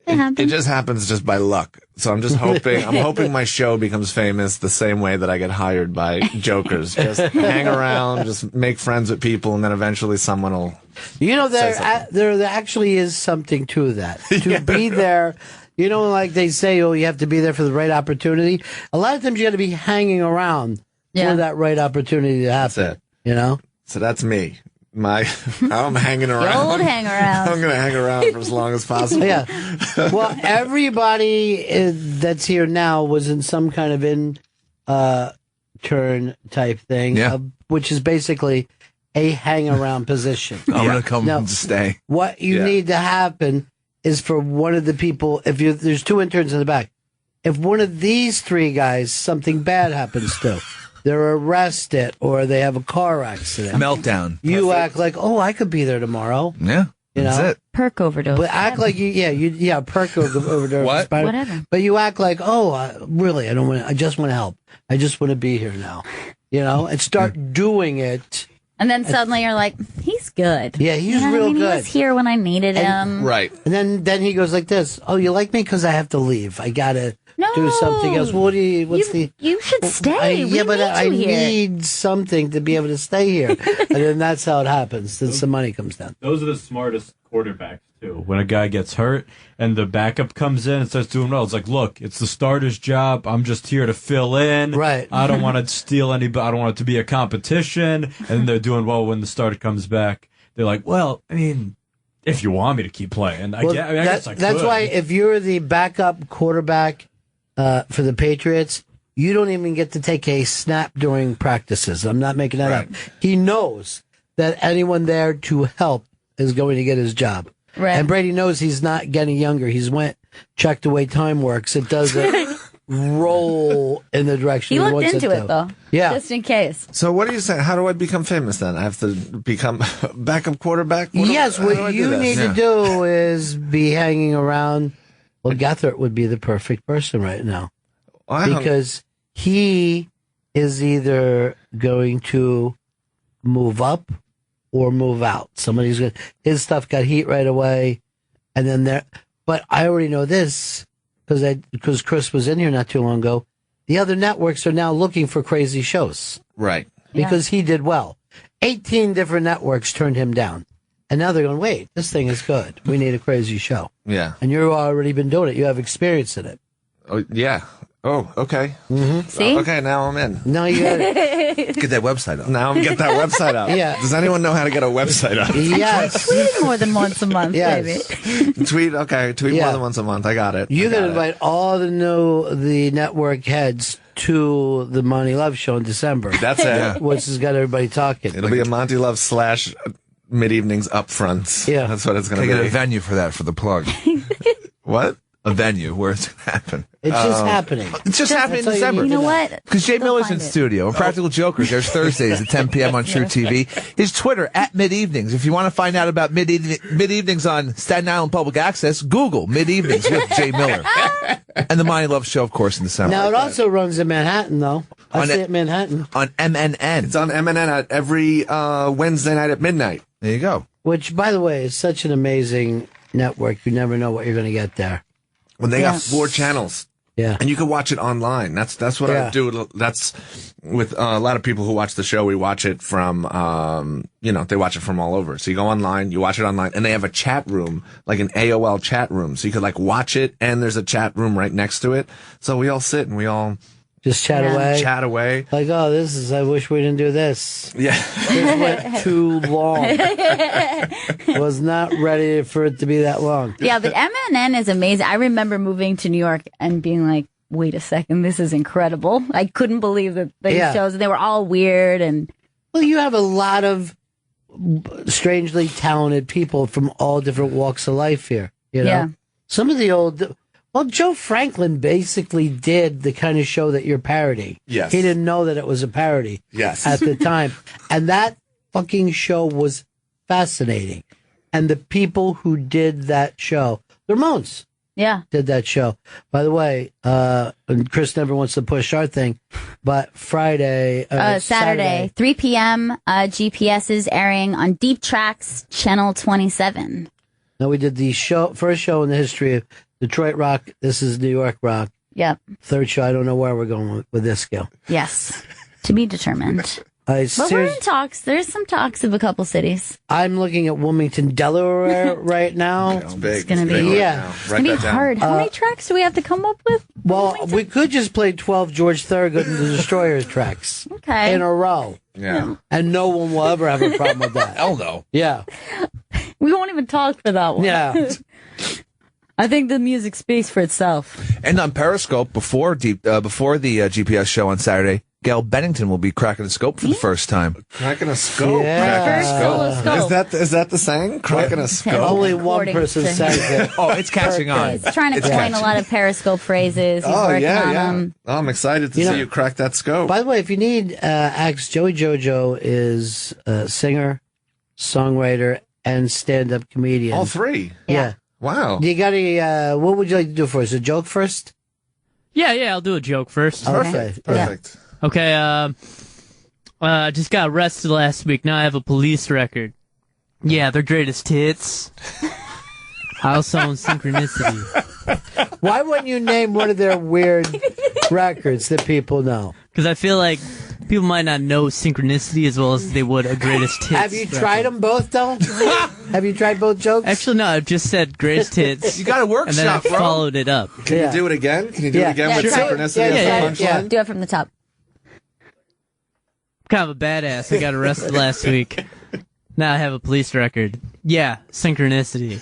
They happen. It just happens just by luck. So I'm just hoping, my show becomes famous the same way that I get hired by jokers. Just hang around, just make friends with people, and then eventually someone will. There actually is something to that. To be there, like they say, you have to be there for the right opportunity. A lot of times you got to be hanging around for that right opportunity to happen. That's it. So that's me. I'm hanging around. Old hang around. I'm going to hang around for as long as possible. Yeah. Well, everybody that's here now was in some kind of intern type thing, which is basically a hang around position. I'm going to come to stay. What you need to happen is for one of the people, there's 2 interns in the back, if one of these 3 guys, something bad happens to, they're arrested or they have a car accident. Meltdown. You act like, I could be there tomorrow. Yeah. That's it. Perk overdose. But act like perk overdose. What? Whatever. But you act like, really, I just want to help. I just want to be here now. And start doing it. And then suddenly you're like, he's good. Yeah, he's real good. He was here when I needed him. Right. And then he goes like this, you like me because I have to leave. I got to do something else. You should stay. I need something to be able to stay here. And then that's how it happens. Then some money comes down. Those are the smartest quarterbacks, too. When a guy gets hurt and the backup comes in and starts doing well, it's like, look, it's the starter's job. I'm just here to fill in. Right. I don't want to steal anybody. I don't want it to be a competition. And they're doing well when the starter comes back. They're like, well, if you want me to keep playing, I guess I could. That's why if you're the backup quarterback for the Patriots, you don't even get to take a snap during practices. I'm not making that up. He knows that anyone there to help is going to get his job. Right. And Brady knows he's not getting younger. He's checked the way time works. It doesn't roll in the direction He he looked wants into it to. it, though. Yeah. Just in case. So what are you saying? How do I become famous then? I have to become backup quarterback? Yes, how do I what do you this? need to do is be hanging around. Well, Gethert would be the perfect person right now. Wow. Because he is either going to move up or move out. His stuff got heat right away. And then but I already know this because Chris was in here not too long ago. The other networks are now looking for crazy shows. Right. Because he did well. 18 different networks turned him down. And now they're going, wait, this thing is good. We need a crazy show. Yeah. And you've already been doing it. You have experience in it. Oh, yeah. Oh, okay. Mm-hmm. See? Okay, now I'm in. No, you got it. Get that website up. Now I'm get that website up. Yeah. Does anyone know how to get a website up? Yes. Tweet more than once a month, Yes. baby. Tweet Yeah. more than once a month. I got it. You I got can it. invite all the network heads to the Monty Love show in December. That's it. Yeah. Which has got everybody talking. It'll be a Monty Love / mid-evenings upfronts. Yeah. That's what it's going Can to I be. get a venue for that, for the plug? What? A venue where it's going to happen. It's just happening. It's just happening in That's all December. You know what? Because Jay Go Miller's find in it. studio. And Practical Jokers, there's Thursdays at 10 p.m. on True TV. His Twitter, @MidEvenings. If you want to find out about mid-evenings on Staten Island Public Access, Google Mid-Evenings with Jay Miller. And the Monty Love Show, of course, in December. Now, it also runs in Manhattan, though. I see it in Manhattan. On MNN. It's on MNN at every Wednesday night at midnight. There you go. Which, by the way, is such an amazing network. You never know what you're going to get there. When they got 4 channels. Yeah. And you can watch it online. That's what I do. That's with a lot of people who watch the show. We watch it from, they watch it from all over. So you go online, you watch it online, and they have a chat room, like an AOL chat room. So you could watch it, and there's a chat room right next to it. So we all sit and we all just chat away. Chat away. Like, I wish we didn't do this. Yeah. This went too long. Was not ready for it to be that long. Yeah, but MNN is amazing. I remember moving to New York and being like, wait a second, this is incredible. I couldn't believe that these shows, they were all weird. And well, you have a lot of strangely talented people from all different walks of life here. You know? Yeah. Some of the old... Well, Joe Franklin basically did the kind of show that you're parodying. Yes. He didn't know that it was a parody at the time. And that fucking show was fascinating. And the people who did that show, the Ramones did that show. By the way, and Chris never wants to push our thing, but Saturday, 3 p.m., GPS is airing on Deep Tracks, Channel 27. Now, we did the first show in the history of Detroit rock. This is New York rock. Yep. Third show. I don't know where we're going with this, Gail. Yes. To be determined. But we're in talks. There's some talks of a couple cities. I'm looking at Wilmington, Delaware right now. It's big. It's gonna be It's gonna be hard. How many tracks do we have to come up with? Well, we could just play 12 George Thorogood and the Destroyers tracks Okay. in a row. Yeah. And no one will ever have a problem with that. Hell no. Yeah. We won't even talk for that one. Yeah. I think the music speaks for itself. And on Periscope, before the GPS show on Saturday, Gail Bennington will be cracking a scope for the first time. Cracking a scope. Yeah. Cracking a Solo scope. Is that the saying? Cracking a scope. Only one According person to- says it. Oh, it's catching on. He's trying to coin a lot of Periscope phrases. He's working on them. Oh, I'm excited to see you crack that scope. By the way, if you need acts, Joey Jojo is a singer, songwriter, and stand-up comedian. All 3. Yeah. Wow. You got any, what would you like to do for us? A joke first? Yeah, I'll do a joke first. Okay. Perfect. Okay, I just got arrested last week. Now I have a police record. Yeah, their greatest hits. I also own Synchronicity. Why wouldn't you name one of their weird records that people know? Because I feel like people might not know Synchronicity as well as they would a greatest hits. Have you tried them both, though? Have you tried both jokes? Actually, no, I've just said greatest hits. You got a workshop, and then I bro. followed it up. Can you do it again? Can you do it again with try it. synchronicity as the punchline? Do it from the top. Kind of a badass. I got arrested last week. Now I have a police record. Yeah, Synchronicity.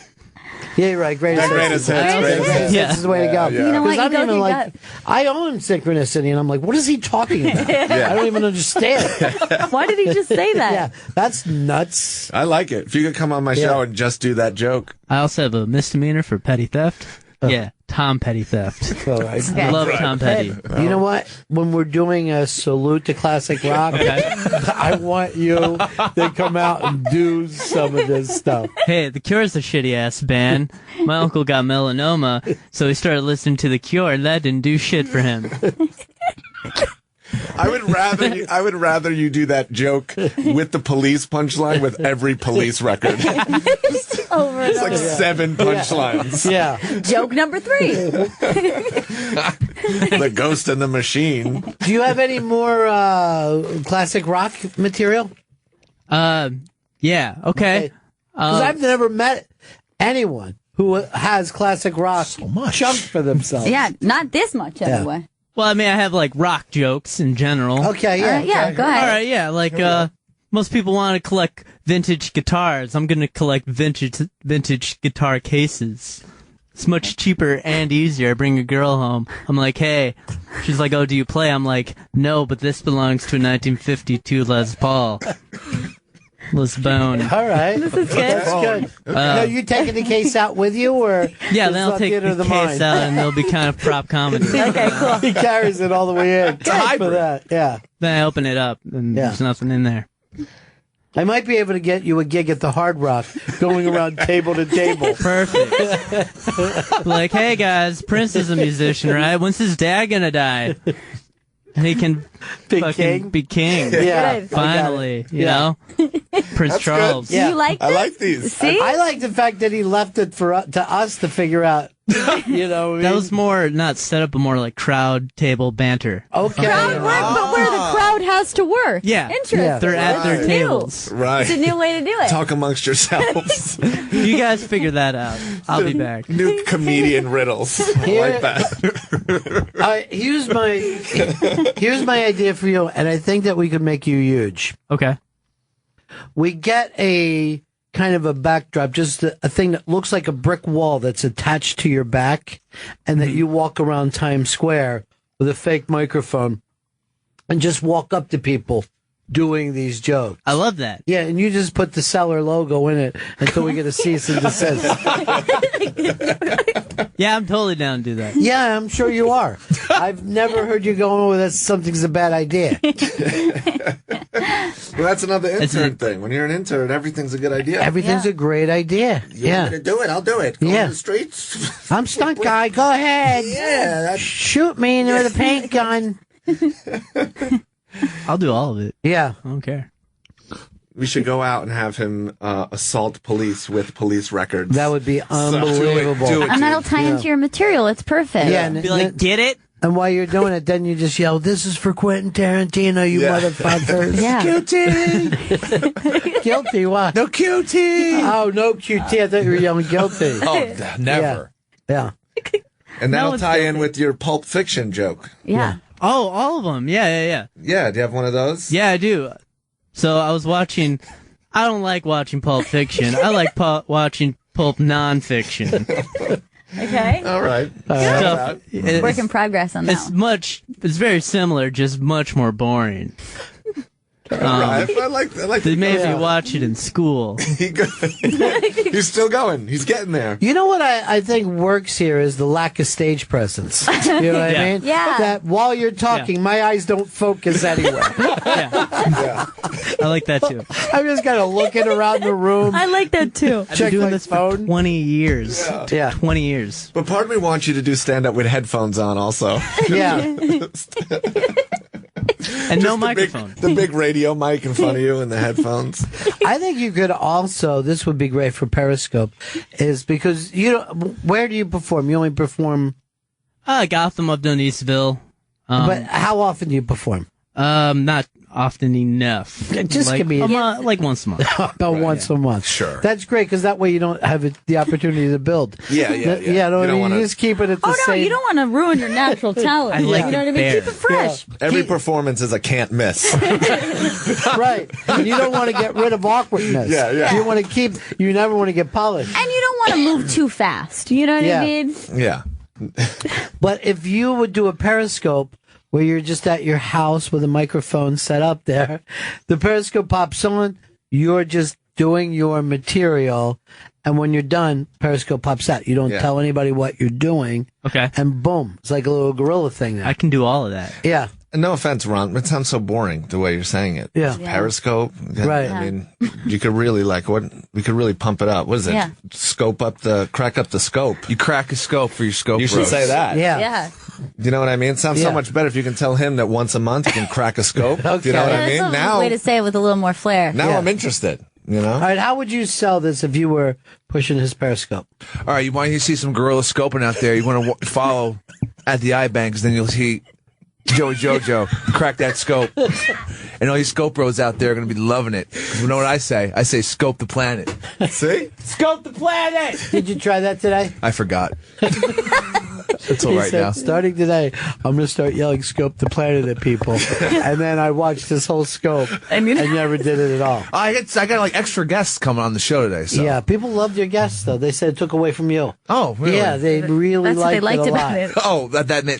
Yeah, you're right. Greatest hits. This is the way to go. You know what? You I'm go even with like, I own synchronicity, and I'm like, what is he talking about? I don't even understand. Why did he just say that? Yeah, that's nuts. I like it. If you could come on my show and just do that joke. I also have a misdemeanor for petty theft. Yeah, Tom Petty Theft. All right. I love Tom Petty. You know what? When we're doing a salute to classic rock, I want you to come out and do some of this stuff. Hey, The Cure's a shitty ass band. My uncle got melanoma, so he started listening to The Cure, and that didn't do shit for him. I would rather you do that joke with the police punchline with every police record. Over and It's like over. 7 punchlines. Yeah. Joke number 3. The Ghost in the Machine. Do you have any more classic rock material? Yeah, okay. Because I've never met anyone who has classic rock chunked for themselves. Yeah, not this much anyway. Well, I mean, I have, like, rock jokes in general. Okay, yeah. Yeah, go ahead. All right, yeah, like, most people want to collect vintage guitars. I'm going to collect vintage guitar cases. It's much cheaper and easier. I bring a girl home. I'm like, hey. She's like, oh, do you play? I'm like, no, but this belongs to a 1952 Les Paul. Les Bone. All right. This is good. That's good. Now, you taking the case out with you, or Yeah, it's then I'll not take theater the of case mind? out and it'll be kind of prop comedy. Okay, cool. He carries it all the way in. Good for that. Yeah. Then I open it up and there's nothing in there. I might be able to get you a gig at the Hard Rock, going around table to table. Perfect. Like, hey guys, Prince is a musician, right? When's his dad gonna die? And he can be king. Yeah. Finally, you know? Prince That's Charles. good. Yeah. You like this? I like these. See? I like the fact that he left it to us to figure out. You know, what I That mean? was more not setup, but more like crowd table banter. Okay. Crowd work, but where the crowd has to work. Yeah. Interesting. Yeah. They're at their It's tables. Right. It's a new way to do it. Talk amongst yourselves. You guys figure that out. I'll be back. New comedian riddles. I like that. Here's my idea for you, and I think that we could make you huge. Okay. We get a kind of a backdrop, just a thing that looks like a brick wall that's attached to your back, and that you walk around Times Square with a fake microphone and just walk up to people doing these jokes. I love that. Yeah, and you just put the seller logo in it until we get a cease and desist. Yeah, I'm totally down to do that. Yeah, I'm sure you are. I've never heard you go, oh, that's something's a bad idea. Well, that's another intern thing. When you're an intern, everything's a good idea. Everything's a great idea. You want me to do it? I'll do it. Go Yeah. on the streets. I'm stunt guy. Go ahead. Yeah. Shoot me with a paint gun. I'll do all of it. Yeah. I don't care. We should go out and have him assault police with police records. That would be unbelievable. Do it, And that'll tie Yeah. into your material. It's perfect. Yeah, and Be like, get it? And while you're doing it, then you just yell, "This is for Quentin Tarantino, you Yeah. motherfuckers!" Yeah. Guilty. Guilty? What? No QT. Oh, no QT. I thought you were yelling guilty. Oh, never. Yeah. And that'll it's tie in with your Pulp Fiction joke. Yeah. Oh, all of them. Yeah. Yeah, do you have one of those? Yeah, I do. So I was watching. I don't like watching Pulp Fiction. I like watching Pulp nonfiction. Okay. All right. Stuff. Work in progress on that one. It's very similar, just much more boring. All right. I like They made me watch it in school. He's still going. He's getting there. You know what I think works here is the lack of stage presence. You know what I mean? Yeah. That while you're talking, my eyes don't focus anywhere. Yeah. I like that too. I'm just kind of looking around the room. I like that too. I've been Check doing my this phone. for 20 years. Yeah. 20 years. But part of me wants you to do stand up with headphones on also. Yeah. And no Just microphone. The big radio mic in front of you and the headphones. I think you could also, this would be great for Periscope, is because, where do you perform? You only perform... Gotham, I've done Eastville. but how often do you perform? Not often enough. It just like, can be like once a month. About once a month. Sure. That's great because that way you don't have the opportunity to build. Yeah. You just keep it at the Oh no, same. you don't want to ruin your natural talent. I like you know it what I mean? bare. Keep it fresh. Every performance is a can't miss. Right. And you don't want to get rid of awkwardness. Yeah. You want to keep. You never want to get polished. And you don't want to move too fast. You know what I mean? Yeah. But if you would do a Periscope where you're just at your house with a microphone set up there, the Periscope pops on, you're just doing your material, and when you're done, Periscope pops out. You don't tell anybody what you're doing. Okay. And boom, it's like a little gorilla thing there. I can do all of that. Yeah. And no offense, Ron, it sounds so boring the way you're saying it. Yeah. Periscope. Right. I mean, you could really we could really pump it up. What is it? Yeah. Crack up the scope. You crack a scope for your scope. You should roast. say that. Yeah. You know what I mean? It sounds so much better if you can tell him that once a month you can crack a scope. Okay. You know what Yeah, I mean? that's a Now, way to say it with a little more flair. now I'm interested. You know? All right, how would you sell this if you were pushing his Periscope? All right, you want to see some gorilla scoping out there? You want to follow at the iBanks, then you'll see Joey Jojo crack that scope, and all you scope bros out there are going to be loving it. 'Cause you know what I say? I say scope the planet. See? Scope the planet! Did you try that today? I forgot. It's all He right said, now. starting today, I'm going to start yelling "Scope the planet" at people, and then I watched this whole scope and never did it at all. I got like extra guests coming on the show today. So. Yeah, people loved your guests though. They said it took away from you. Oh, really? Yeah, they really That's what they liked it liked a about lot. it. Oh,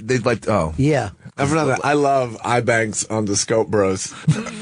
they liked. Oh, Yeah, I love iBanks on the Scope Bros.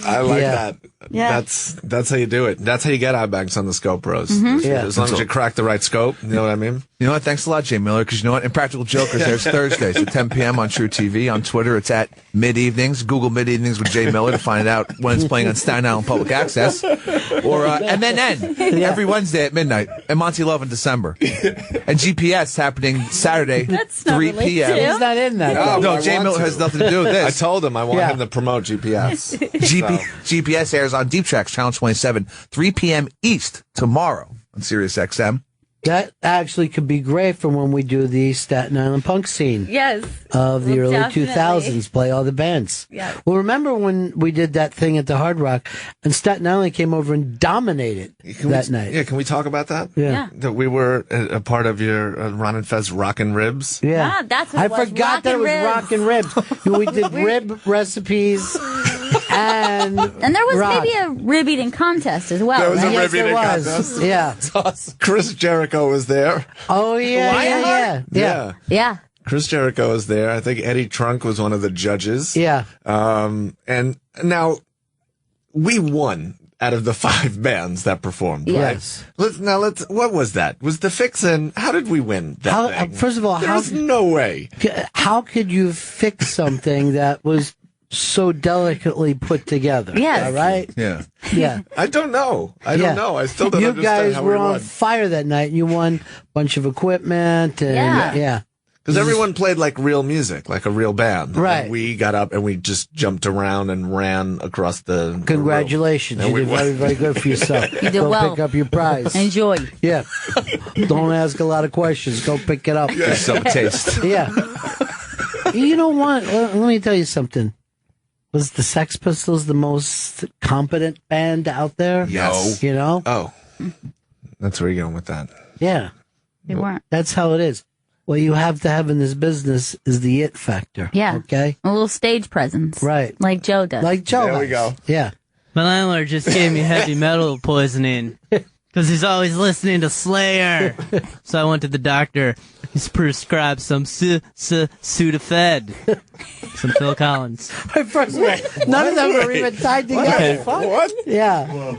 I like that. Yeah. That's how you do it. That's how you get iBanks on the Scope Bros. Yeah. As long as you crack the right scope. You know what I mean? You know what? Thanks a lot, Jay Miller. Because you know what? Impractical Jokers there's Thursdays at 10 p.m. on True TV. On Twitter, it's at Mid Evenings. Google Mid Evenings with Jay Miller to find out when it's playing on Staten Island Public Access. Or MNN every Wednesday at midnight. And Monty Love in December. And GPS happening Saturday, That's not 3 p.m. related. he's not in that. No, Jay Miller has nothing to do with I this. told him I want him to promote GPS. GPS airs on Deep Tracks, Channel 27, 3 p.m. East tomorrow on Sirius XM. That actually could be great for when we do the Staten Island punk scene Yes. of the early Definitely. 2000s, play all the bands. Yeah. Well, remember when we did that thing at the Hard Rock and Staten Island came over and dominated that night? Yeah, can we talk about that? Yeah. That we were a part of your Ron and Fez Rockin' Ribs. Yeah. Ah, that's what I it was, forgot that it was Rockin' Rockin' Ribs. We did rib recipes and there was rock. maybe a rib eating contest as well. There was right? a Yes, rib it eating was. contest. Yeah. Chris Jericho was there. Oh, yeah. Yeah. Chris Jericho was there. I think Eddie Trunk was one of the judges. Yeah. And now we won out of the 5 bands that performed, right? Yes. What was that? Was the Fixin', how did we win that thing? First of all, There's no way. how could you fix something that was so delicately put together? Yes. All right? Yeah. Yeah. I don't know. I don't know. I still don't you understand guys how were we on won. fire that night. You won a bunch of equipment. And, yeah. Because everyone played like real music, like a real band. Right. And we got up and we just jumped around and ran across the Congratulations. room. You did very, very good for yourself. You did Go well. pick up your prize. Enjoy. Yeah. Don't ask a lot of questions. Go pick it up. Just some taste. Yeah. You know what? Let me tell you something. Was the Sex Pistols the most competent band out there? Yes. You know? Oh. That's where you're going with that. Yeah. They weren't. That's how it is. What you have to have in this business is the it factor. Yeah. Okay? A little stage presence. Right. Like Joe does. Like Joe. There we go. Yeah. My landlord just gave me heavy metal poisoning because he's always listening to Slayer. So I went to the doctor. He's prescribed some Sudafed, some Phil Collins. First of all, none of them are even tied together. What? Yeah.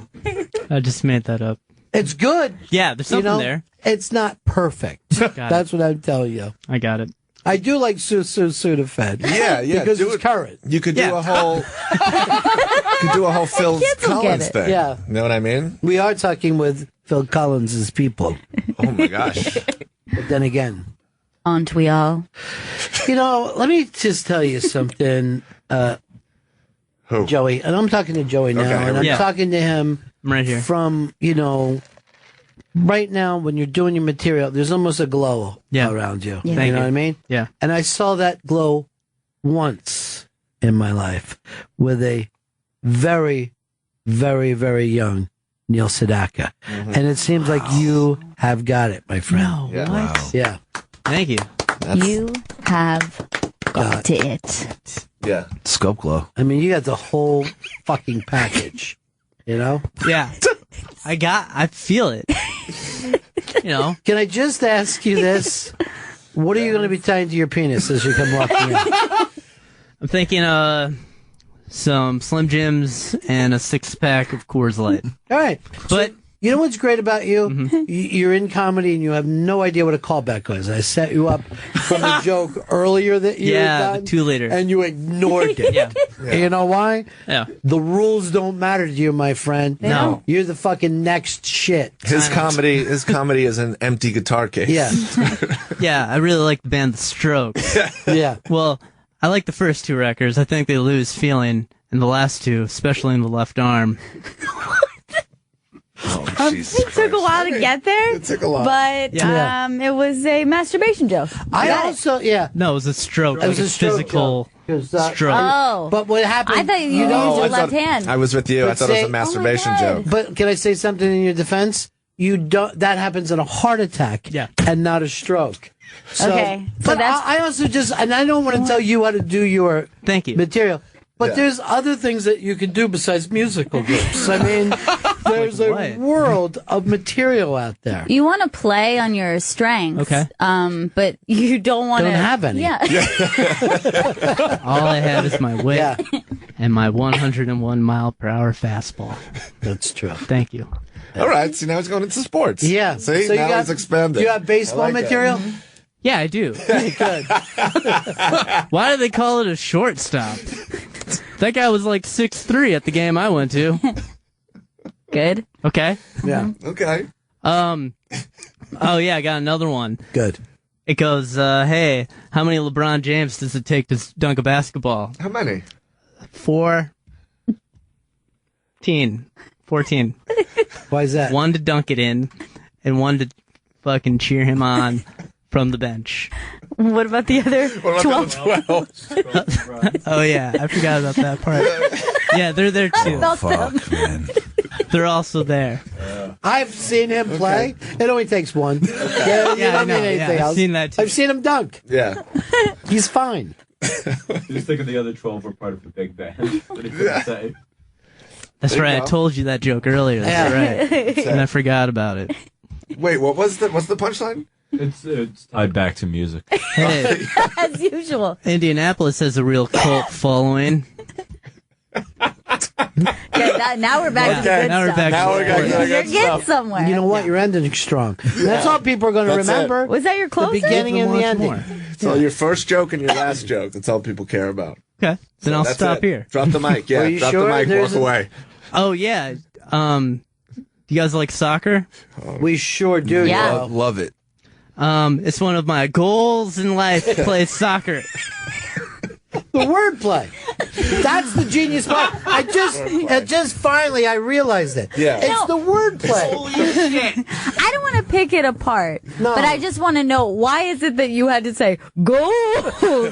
I just made that up. It's good. Yeah, there's something there. It's not perfect. That's what I'm telling you. I got it. I do like Sudafed. Yeah, yeah. Because do it's it. current. You could do a whole Phil Kids will get Collins it. thing. Yeah. You know what I mean? We are talking with Phil Collins' people. Oh my gosh. But then again, Aren't we all? you know, let me just tell you something, Who? Joey. And I'm talking to Joey now, Okay, and I'm yeah. talking to him I'm right here. from, right now when you're doing your material, there's almost a glow around you. Yeah. You Thank know you. what I mean? Yeah. And I saw that glow once in my life with a very, very, very young Neil Sedaka. Mm-hmm. And it seems like you have got it, my friend. No, Yeah. what? Wow. Yeah. Thank you. You have got it. Yeah. Scope glow. I mean, you got the whole fucking package, you know? Yeah. I feel it. You know. Can I just ask you this? What are you going to be tying to your penis as you come walking in? I'm thinking some Slim Jims and a 6-pack of Coors Light. All right. But you know what's great about you? Mm-hmm. You're in comedy and you have no idea what a callback was. I set you up from a joke earlier that you had done. the 2-liter. And you ignored it. Yeah. And you know why? Yeah. The rules don't matter to you, my friend. No. You're the fucking next shit. His comedy is an empty guitar case. Yeah. Yeah, I really like the band The Strokes. Yeah. Well, I like the first 2 records. I think they lose feeling in the last 2, especially in the left arm. It took a while to get there. It took a lot. But Yeah. it was a masturbation joke. I also, No, it was a stroke. It was like a stroke physical joke. 'Cause, stroke. Oh. But what happened? I thought you used Oh, your I left thought- hand. I was with you. I But thought it was say- a masturbation joke. But can I say something in your defense? You don't. That happens in a heart attack, and not a stroke. So, Okay, so but that's- I also just, and I don't want to tell you how to do your Thank you. material. But Yeah. there's other things that you can do besides musical groups. I mean, there's a what? world of material out there. You want to play on your strengths, Okay. But you don't want to Don't have any. Yeah. All I have is my weight Yeah. and my 101 mile per hour fastball. That's true. Thank you. All right. See, now he's going into sports. Yeah. See, So you now got- he's expanded. You have baseball I like that. material? Yeah, I do. Good. Why do they call it a shortstop? That guy was like 6'3" at the game I went to. Good. Okay. Yeah. Okay. Oh yeah, I got another one. Good. It goes, hey, how many LeBron James does it take to dunk a basketball? How many? 14. Why is that? 1 to dunk it in, and 1 to fucking cheer him on from the bench. What about the other 12? 12. Oh yeah, I forgot about that part. Yeah, they're there too. Fuck, man. They're also there. I've seen him play. It only takes one. Yeah, you Yeah, I don't know. need anything Yeah, I've else. seen that too. I've seen him dunk. Yeah. He's fine. Just thinking the other 12 were part of the big band. That he couldn't say. That's There you right. I go. told you that joke earlier. That's right. And I forgot about it. Wait, what's the punchline? It's tied back to music. Hey, As usual. Indianapolis has a real cult following. Yeah, now we're back to the Okay, good now we're stuff. back Now to we're the getting sport. to the You're good getting stuff. somewhere. You know what? You're ending strong. That's all people are going to That's it. remember. Was that your The closer? beginning and the Watch ending. more. So your first joke and your last joke. That's all people care about. Okay, then I'll That's stop it. here. Drop the mic. Yeah, Are you drop sure? the mic. There's Walk a- away. Oh yeah. You guys like soccer? We sure do. Yeah. yo. Love it. It's one of my goals in life to play soccer. The wordplay. That's the genius part. I just finally I realized it. Yeah. It's the wordplay. I don't want to pick it apart, No. but I just want to know, why is it that you had to say goals?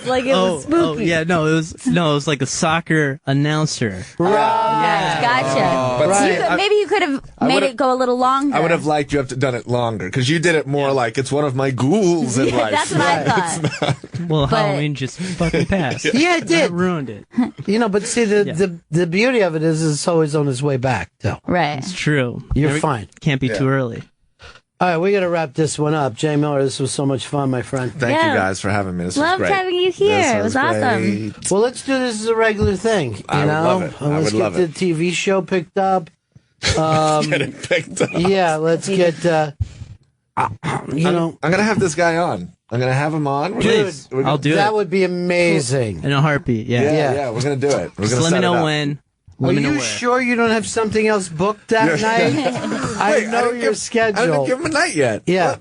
Like it was spooky. yeah, it was like a soccer announcer. Right. Gotcha. But Right. see, Maybe you could have I made would've- it go a little longer. I would have liked you have to done it longer because you did it more like it's one of my goals in life. That's what I thought. Well, But- Halloween just fucking passed. Yeah, it That did. ruined it. You know, but see, the beauty of it is it's always on his way back, though. Right. It's true. You're fine. Can't be too early. All right, we got to wrap this one up. Jay Miller, this was so much fun, my friend. Thank Yeah. you guys for having me. This was Loved great. having you here. This It was awesome. great. Well, let's do this as a regular thing. You I would know? love it. I Let's would love get it. the TV show picked up. Get it picked up. Yeah, let's get. You know, I'm gonna have this guy on. I'm gonna have him on. Please, We're gonna- I'll do that it would be amazing. in a heartbeat. Yeah. Yeah, we're gonna do it. We're Just gonna let me set it know up. when. Are Let me know you where. sure you don't have something else booked that night? I Wait, know didn't your give- schedule. I didn't give him a night yet. Yeah,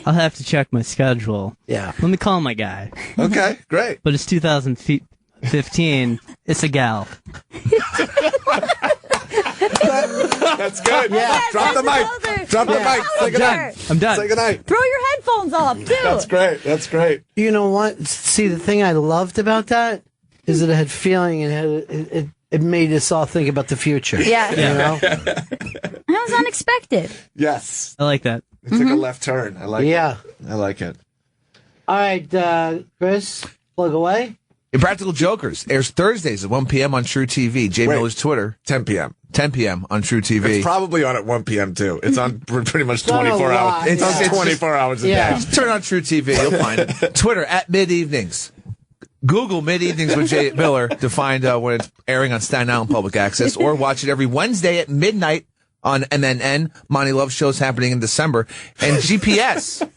I'll have to check my schedule. yeah. Let me call my guy. Okay, great. But it's 2015. It's a gal. That's good. Yeah. Drop the mic. Closer. Drop the Yeah. mic. Say goodnight. I'm done. Say goodnight. Throw your headphones off, too. That's great. That's great. You know what? See, the thing I loved about that is that it had feeling and it it made us all think about the future. Yeah. You know? That was unexpected. Yes. I like that. It took a left turn. I like Yeah. it. I like it. All right, Chris, plug away. Impractical Jokers airs Thursdays at 1 p.m. on True TV. Jay Miller's Twitter. 10 p.m. 10 p.m. on True TV. It's probably on at 1 p.m. too. It's on pretty much It's on a 24 lot, hours. It's yeah. on 24 hours a Yeah. day. Just turn on True TV. You'll find it. Twitter at Mid Evenings. Google Mid Evenings with Jay Miller to find when it's airing on Staten Island Public Access, or watch it every Wednesday at midnight on MNN. Monty Love show's happening in December. And GPS.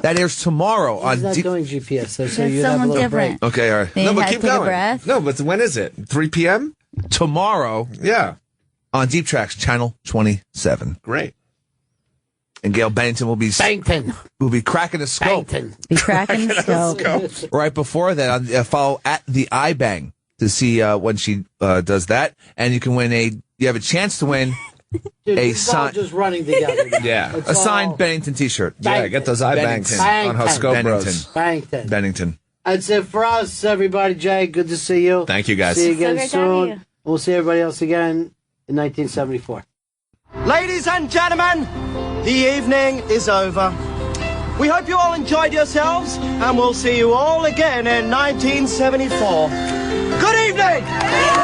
That airs tomorrow on He's not doing GPS, so That's you have a someone little different. break. Okay, all right. They No, but had to keep take a going. breath. No, but when is it? 3 p.m.? Tomorrow Yeah. on Deep Tracks, Channel 27. Great. And Gail Bennington will be cracking the scope. Be cracking the scope. Right before that, follow at the iBang to see when she does that. And you can win you have a chance to win Dude, a it's all sign. just running together. Yeah. It's A signed all Bennington t-shirt. Yeah, get those eye banks on how Scope Bros. Bennington. Bennington. That's it for us, everybody. Jay, good to see you. Thank you, guys. See you again So great to have soon. you. We'll see everybody else again in 1974. Ladies and gentlemen, the evening is over. We hope you all enjoyed yourselves, and we'll see you all again in 1974. Good evening!